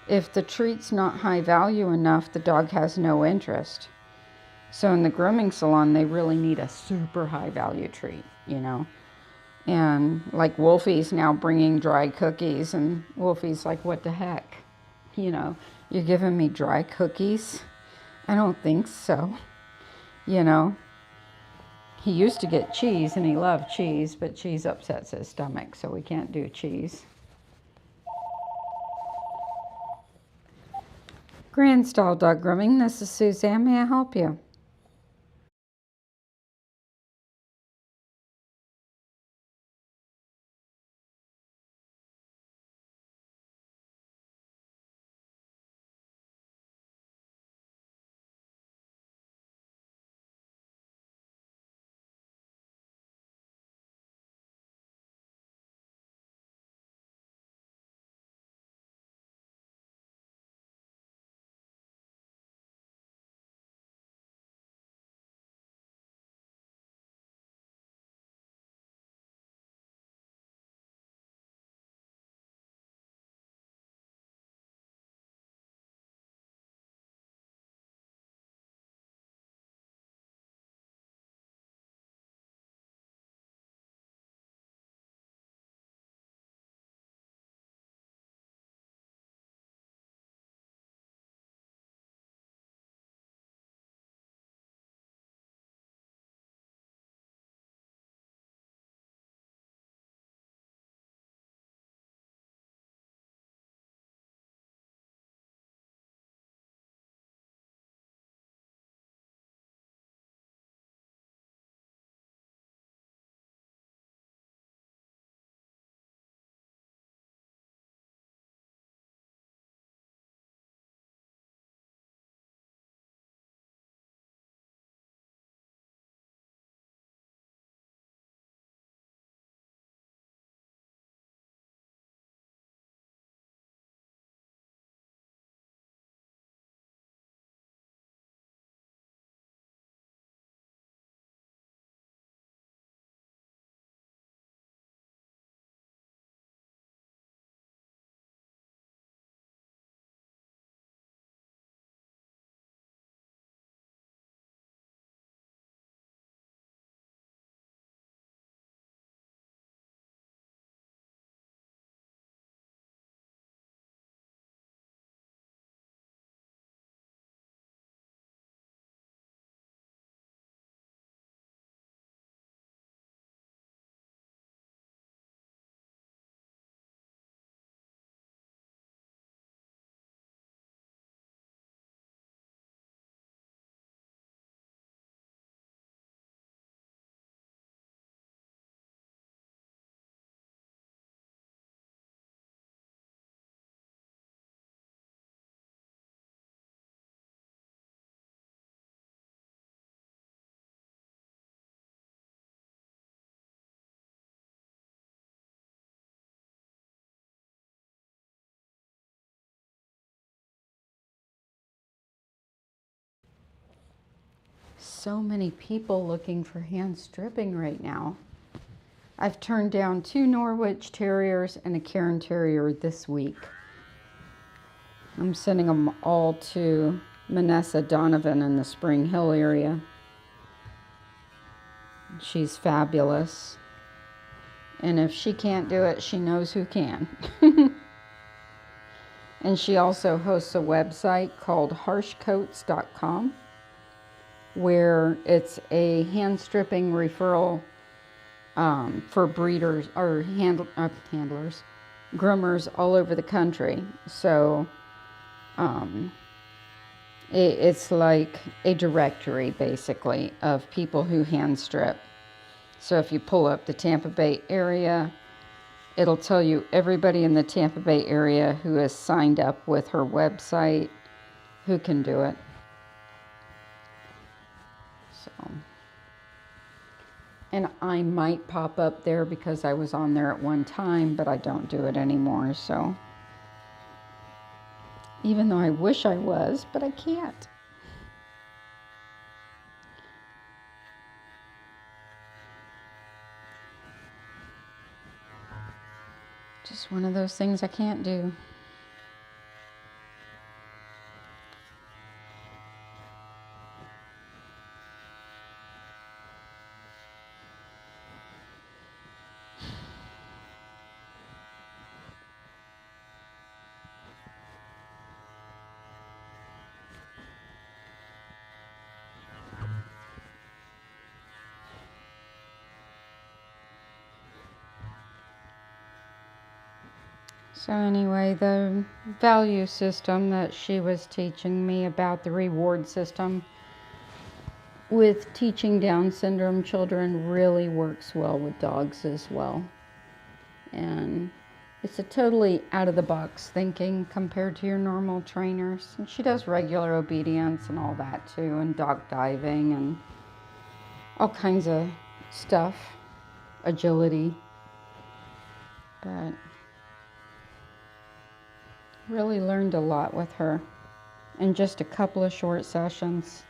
if the treat's not high value enough, the dog has no interest. So in the grooming salon, they really need a super high value treat, you know. And like Wolfie's now bringing dry cookies, and Wolfie's like, what the heck? You know, you're giving me dry cookies? I don't think so. You know, he used to get cheese and he loved cheese, but cheese upsets his stomach, so we can't do cheese. Grand Style Dog Grooming, this is Suzanne. May I help you? so many people looking for hand stripping right now. I've turned down 2 Norwich Terriers and a Cairn Terrier this week. I'm sending them all to Manessa Donovan in the Spring Hill area. She's fabulous. And if she can't do it, she knows who can. And she also hosts a website called harshcoats.com, where it's a hand stripping referral for breeders or handlers, groomers all over the country. So it's like a directory, basically, of people who hand strip. So if you pull up the Tampa Bay area, it'll tell you everybody in the Tampa Bay area who has signed up with her website who can do it. So, and I might pop up there because I was on there at one time, but I don't do it anymore. So, even though I wish I was, but I can't. Just one of those things I can't do. So anyway, the value system that she was teaching me about, the reward system with teaching Down syndrome children, really works well with dogs as well. And it's a totally out of the box thinking compared to your normal trainers. And she does regular obedience and all that too, and dog diving and all kinds of stuff, agility. But really learned a lot with her in just a couple of short sessions.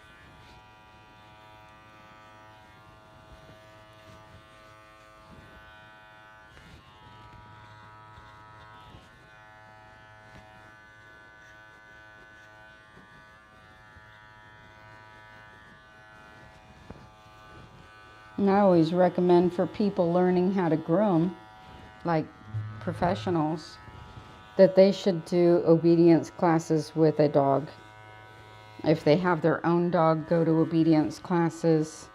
And I always recommend for people learning how to groom, like professionals, that they should do obedience classes with a dog. If they have their own dog, go to obedience classes.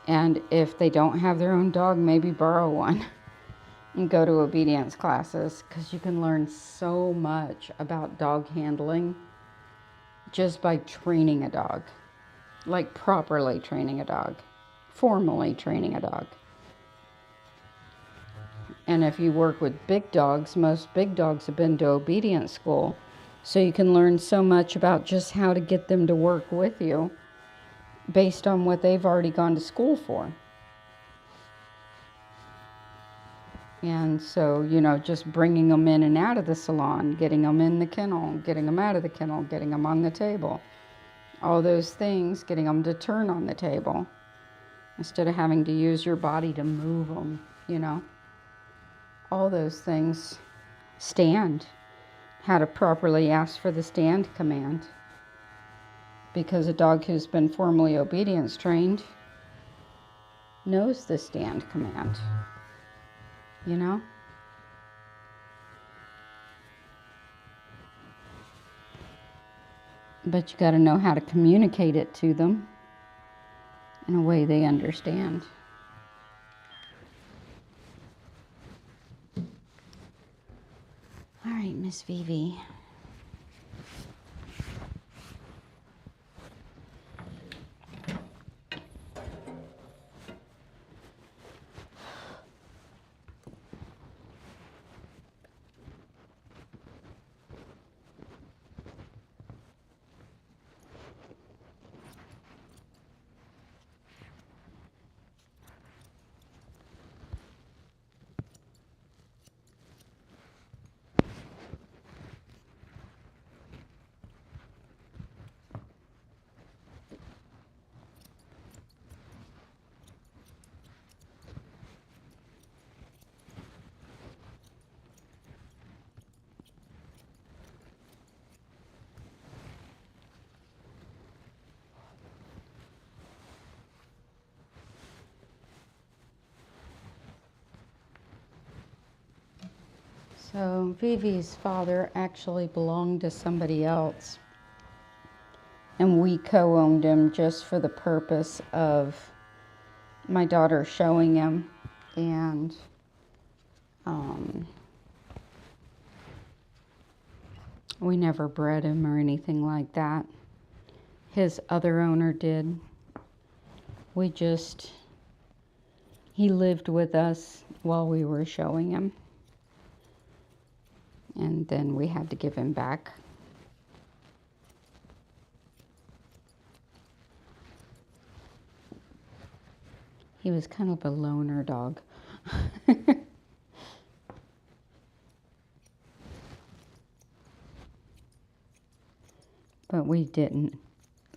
And if they don't have their own dog, maybe borrow one and go to obedience classes, because you can learn so much about dog handling just by training a dog, like properly training a dog, formally training a dog. And if you work with big dogs, most big dogs have been to obedience school. So you can learn so much about just how to get them to work with you based on what they've already gone to school for. And so, just bringing them in and out of the salon, getting them in the kennel, getting them out of the kennel, getting them on the table. All those things, getting them to turn on the table instead of having to use your body to move them, All those things. Stand. How to properly ask for the stand command. Because a dog who's been formally obedience trained knows the stand command. But you got to know how to communicate it to them in a way they understand. All right, Miss Vivi. So Vivi's father actually belonged to somebody else, and we co-owned him just for the purpose of my daughter showing him. And we never bred him or anything like that. His other owner did. He lived with us while we were showing him. And then we had to give him back. He was kind of a loner dog. But we didn't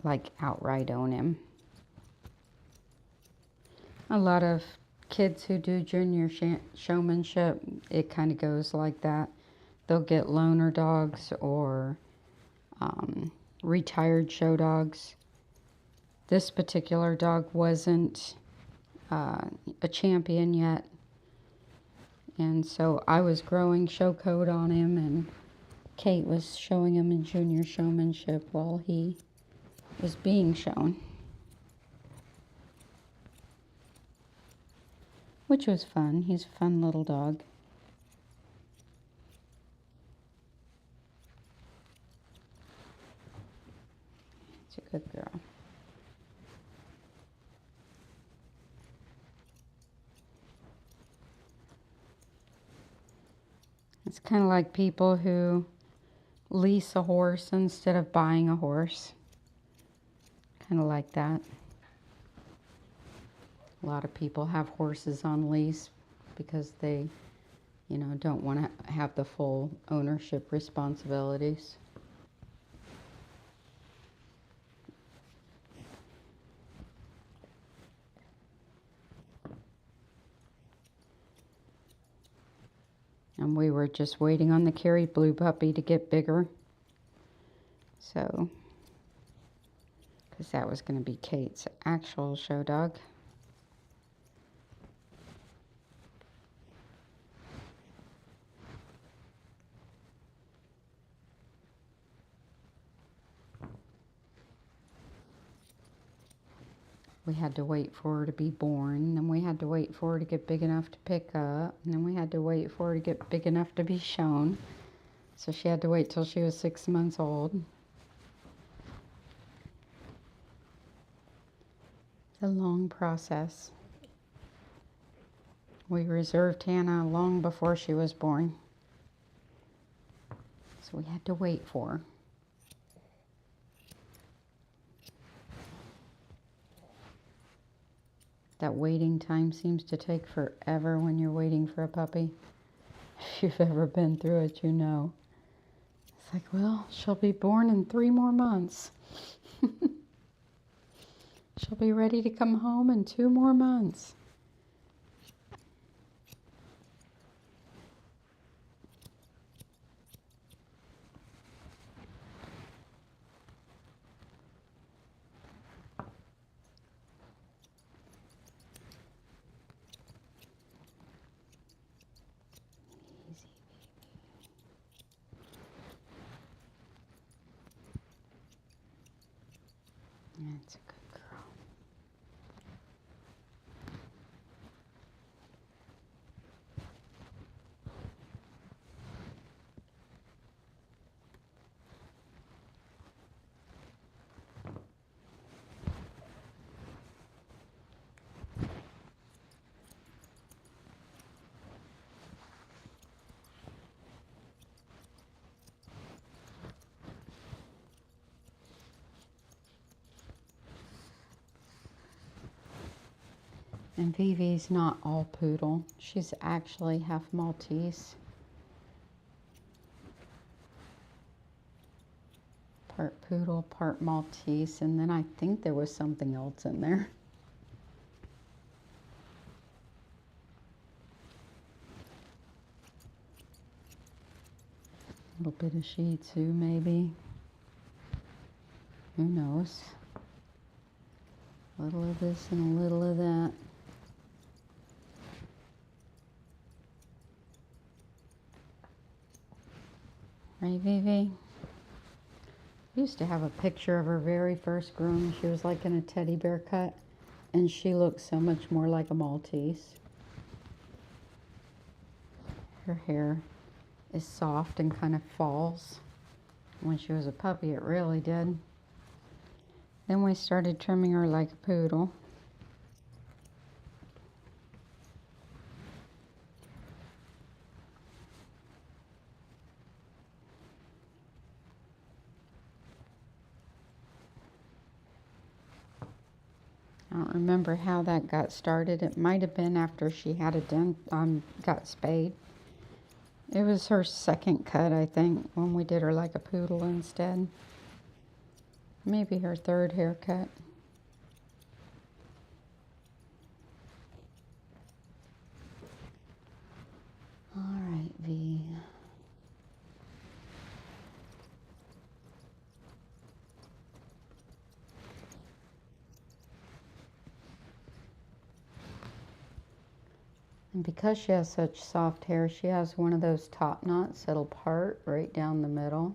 like outright own him. A lot of kids who do junior showmanship, it kind of goes like that. They'll get loner dogs or retired show dogs. This particular dog wasn't a champion yet. And so I was growing show coat on him, and Kate was showing him in junior showmanship while he was being shown. Which was fun. He's a fun little dog. It's a good girl. It's kind of like people who lease a horse instead of buying a horse. Kind of like that. A lot of people have horses on lease because they, don't want to have the full ownership responsibilities. And we were just waiting on the Kerry Blue puppy to get bigger. So, because that was going to be Kate's actual show dog. We had to wait for her to be born, and we had to wait for her to get big enough to pick up, and then we had to wait for her to get big enough to be shown. So she had to wait till she was 6 months old. It's a long process. We reserved Hannah long before she was born. So we had to wait for her. That waiting time seems to take forever when you're waiting for a puppy. If you've ever been through it, you know. It's like, well, she'll be born in 3 more months. She'll be ready to come home in 2 more months. That's a good girl. And Vivi's not all poodle. She's actually half Maltese. Part poodle, part Maltese, and then I think there was something else in there. A little bit of Shih Tzu, maybe. Who knows? A little of this and a little of that. Right, Vivi? I used to have a picture of her very first groom. She was like in a teddy bear cut, and she looked so much more like a Maltese. Her hair is soft and kind of falls. When she was a puppy, it really did. Then we started trimming her like a poodle. I don't remember how that got started. It might have been after she had got spayed. It was her second cut, I think, when we did her like a poodle instead. Maybe her third haircut. All right, V. And because she has such soft hair, she has one of those top knots that'll part right down the middle.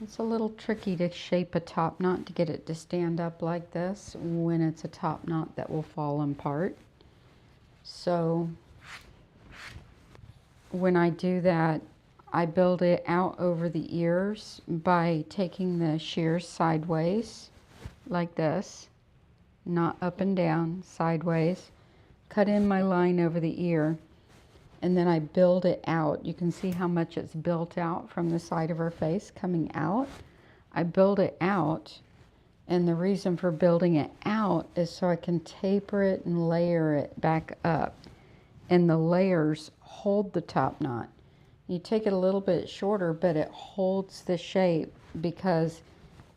It's a little tricky to shape a top knot to get it to stand up like this when it's a top knot that will fall apart. So when I do that, I build it out over the ears by taking the shears sideways like this, not up and down, sideways. Cut in my line over the ear, and then I build it out. You can see how much it's built out from the side of her face coming out. I build it out, and the reason for building it out is so I can taper it and layer it back up. And the layers hold the top knot. You take it a little bit shorter, but it holds the shape because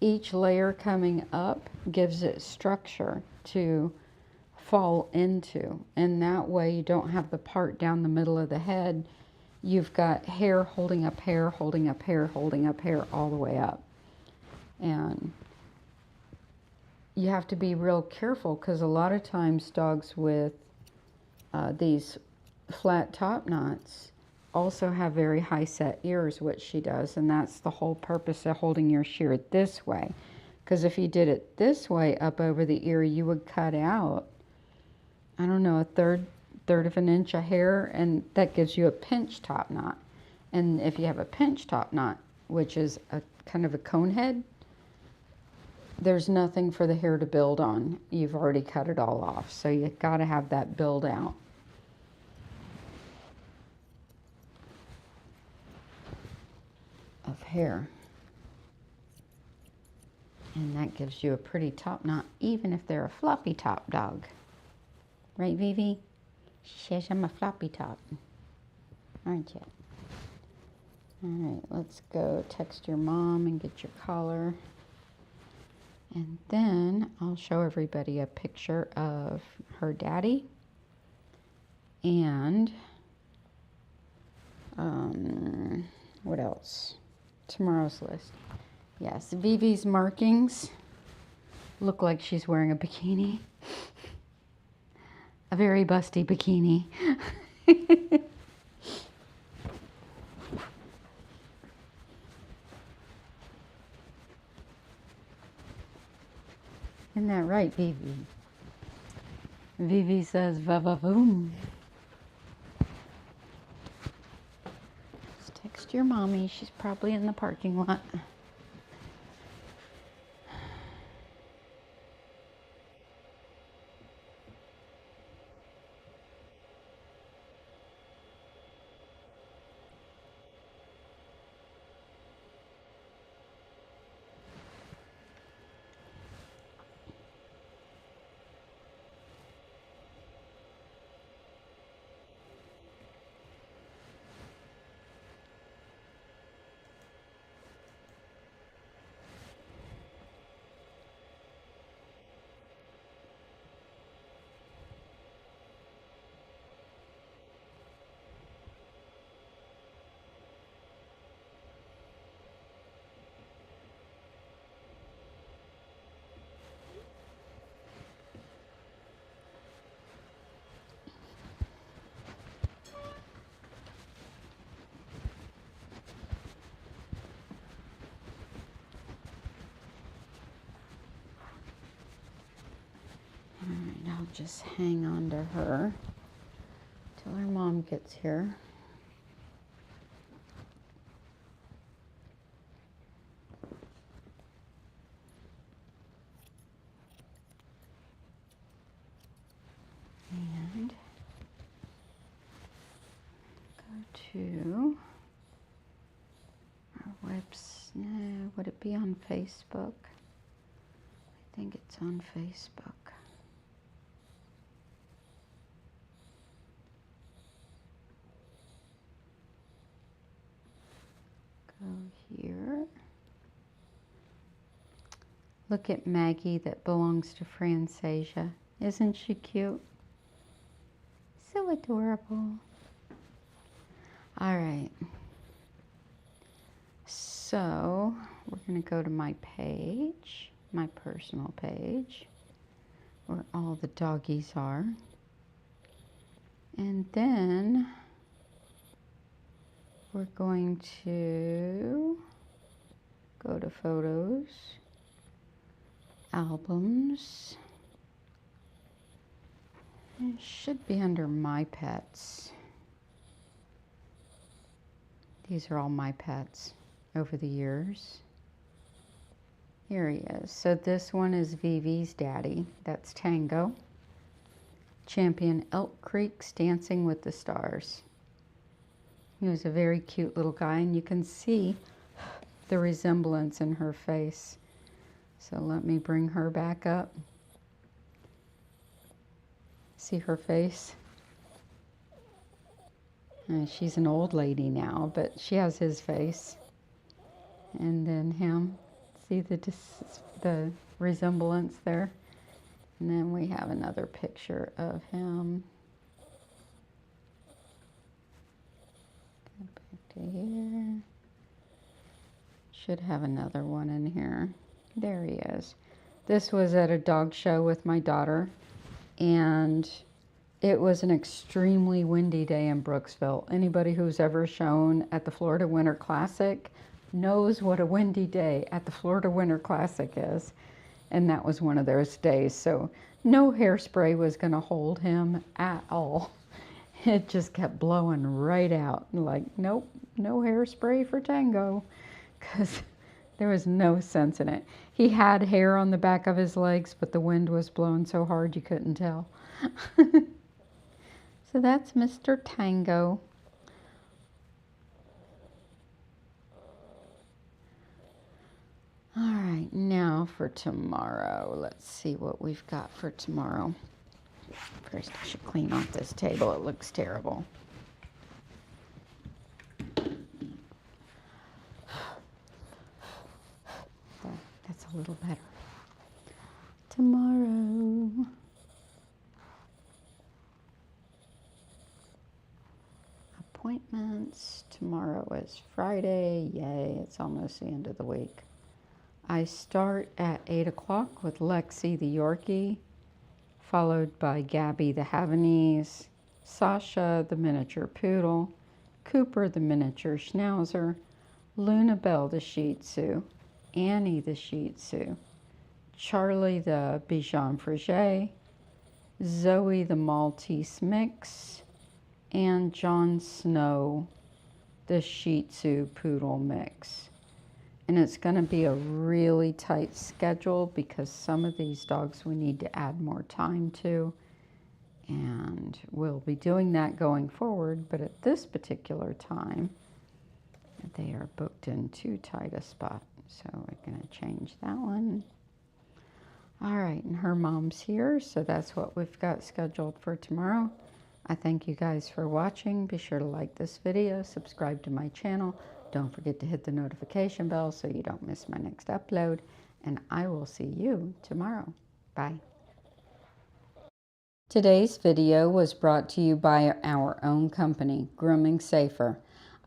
each layer coming up gives it structure to fall into, and that way you don't have the part down the middle of the head. You've got hair holding up hair, holding up hair, holding up hair all the way up. And you have to be real careful because a lot of times dogs with these flat top knots also have very high set ears, which she does, and that's the whole purpose of holding your shear this way. Because if you did it this way up over the ear, you would cut out, I don't know, a third of an inch of hair, and that gives you a pinch top knot. And if you have a pinch top knot, which is a kind of a cone head, there's nothing for the hair to build on. You've already cut it all off. So you've got to have that build out. Of hair. And that gives you a pretty top knot, even if they're a floppy top dog. Right, Vivi? She says I'm a floppy top. Aren't you? All right, let's go text your mom and get your collar. And then I'll show everybody a picture of her daddy. And what else? Tomorrow's list. Yes, Vivi's markings look like she's wearing a bikini. A very busty bikini. Isn't that right, Vivi? Vivi says, va-va-voom. Let's text your mommy. She's probably in the parking lot. I'll just hang on to her till her mom gets here. And go to our website. No, would it be on Facebook? I think it's on Facebook. Go here. Look at Maggie that belongs to Francasia. Isn't she cute? So adorable. All right. So we're going to go to my page, my personal page, where all the doggies are. And then we're going to go to photos, albums. It should be under my pets. These are all my pets over the years. Here he is. So this one is Vivi's daddy. That's Tango. Champion Elk Creek's Dancing with the Stars. He was a very cute little guy, and you can see the resemblance in her face. So let me bring her back up. See her face? She's an old lady now, but she has his face. And then him. See the resemblance there? And then we have another picture of him. Go back to here. Should have another one in here. There he is. This was at a dog show with my daughter, and it was an extremely windy day in Brooksville. Anybody who's ever shown at the Florida Winter Classic knows what a windy day at the Florida Winter Classic is. And that was one of those days. So no hairspray was going to hold him at all. It just kept blowing right out. Like, nope, no hairspray for Tango. Because there was no sense in it. He had hair on the back of his legs, but the wind was blowing so hard you couldn't tell. So that's Mr. Tango. All right, now for tomorrow. Let's see what we've got for tomorrow. First, I should clean off this table. It looks terrible. There, that's a little better. Tomorrow. Appointments. Tomorrow is Friday. Yay, it's almost the end of the week. I start at 8 o'clock with Lexi the Yorkie, followed by Gabby the Havanese, Sasha the miniature poodle, Cooper the miniature schnauzer, Luna Bell the Shih Tzu, Annie the Shih Tzu, Charlie the Bichon Frise, Zoe the Maltese mix, and Jon Snow the Shih Tzu poodle mix. And it's going to be a really tight schedule because some of these dogs we need to add more time to. And we'll be doing that going forward. But at this particular time, they are booked in too tight a spot. So we're going to change that one. All right, and her mom's here. So that's what we've got scheduled for tomorrow. I thank you guys for watching. Be sure to like this video, subscribe to my channel. Don't forget to hit the notification bell so you don't miss my next upload. And I will see you tomorrow. Bye. Today's video was brought to you by our own company, Grooming Safer.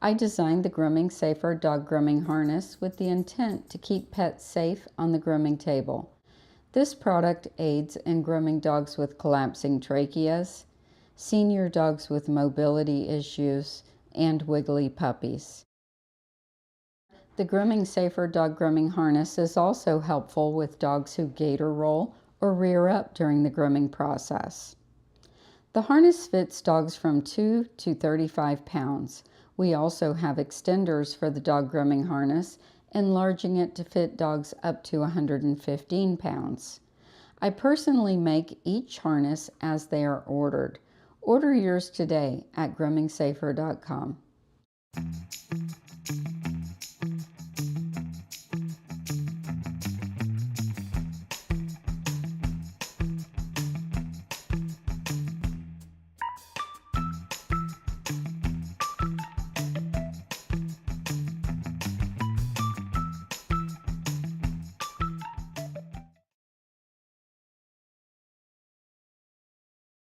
I designed the Grooming Safer dog grooming harness with the intent to keep pets safe on the grooming table. This product aids in grooming dogs with collapsing tracheas, senior dogs with mobility issues, and wiggly puppies. The Grooming Safer dog grooming harness is also helpful with dogs who gator roll or rear up during the grooming process. The harness fits dogs from 2 to 35 pounds. We also have extenders for the dog grooming harness, enlarging it to fit dogs up to 115 pounds. I personally make each harness as they are ordered. Order yours today at groomingsafer.com.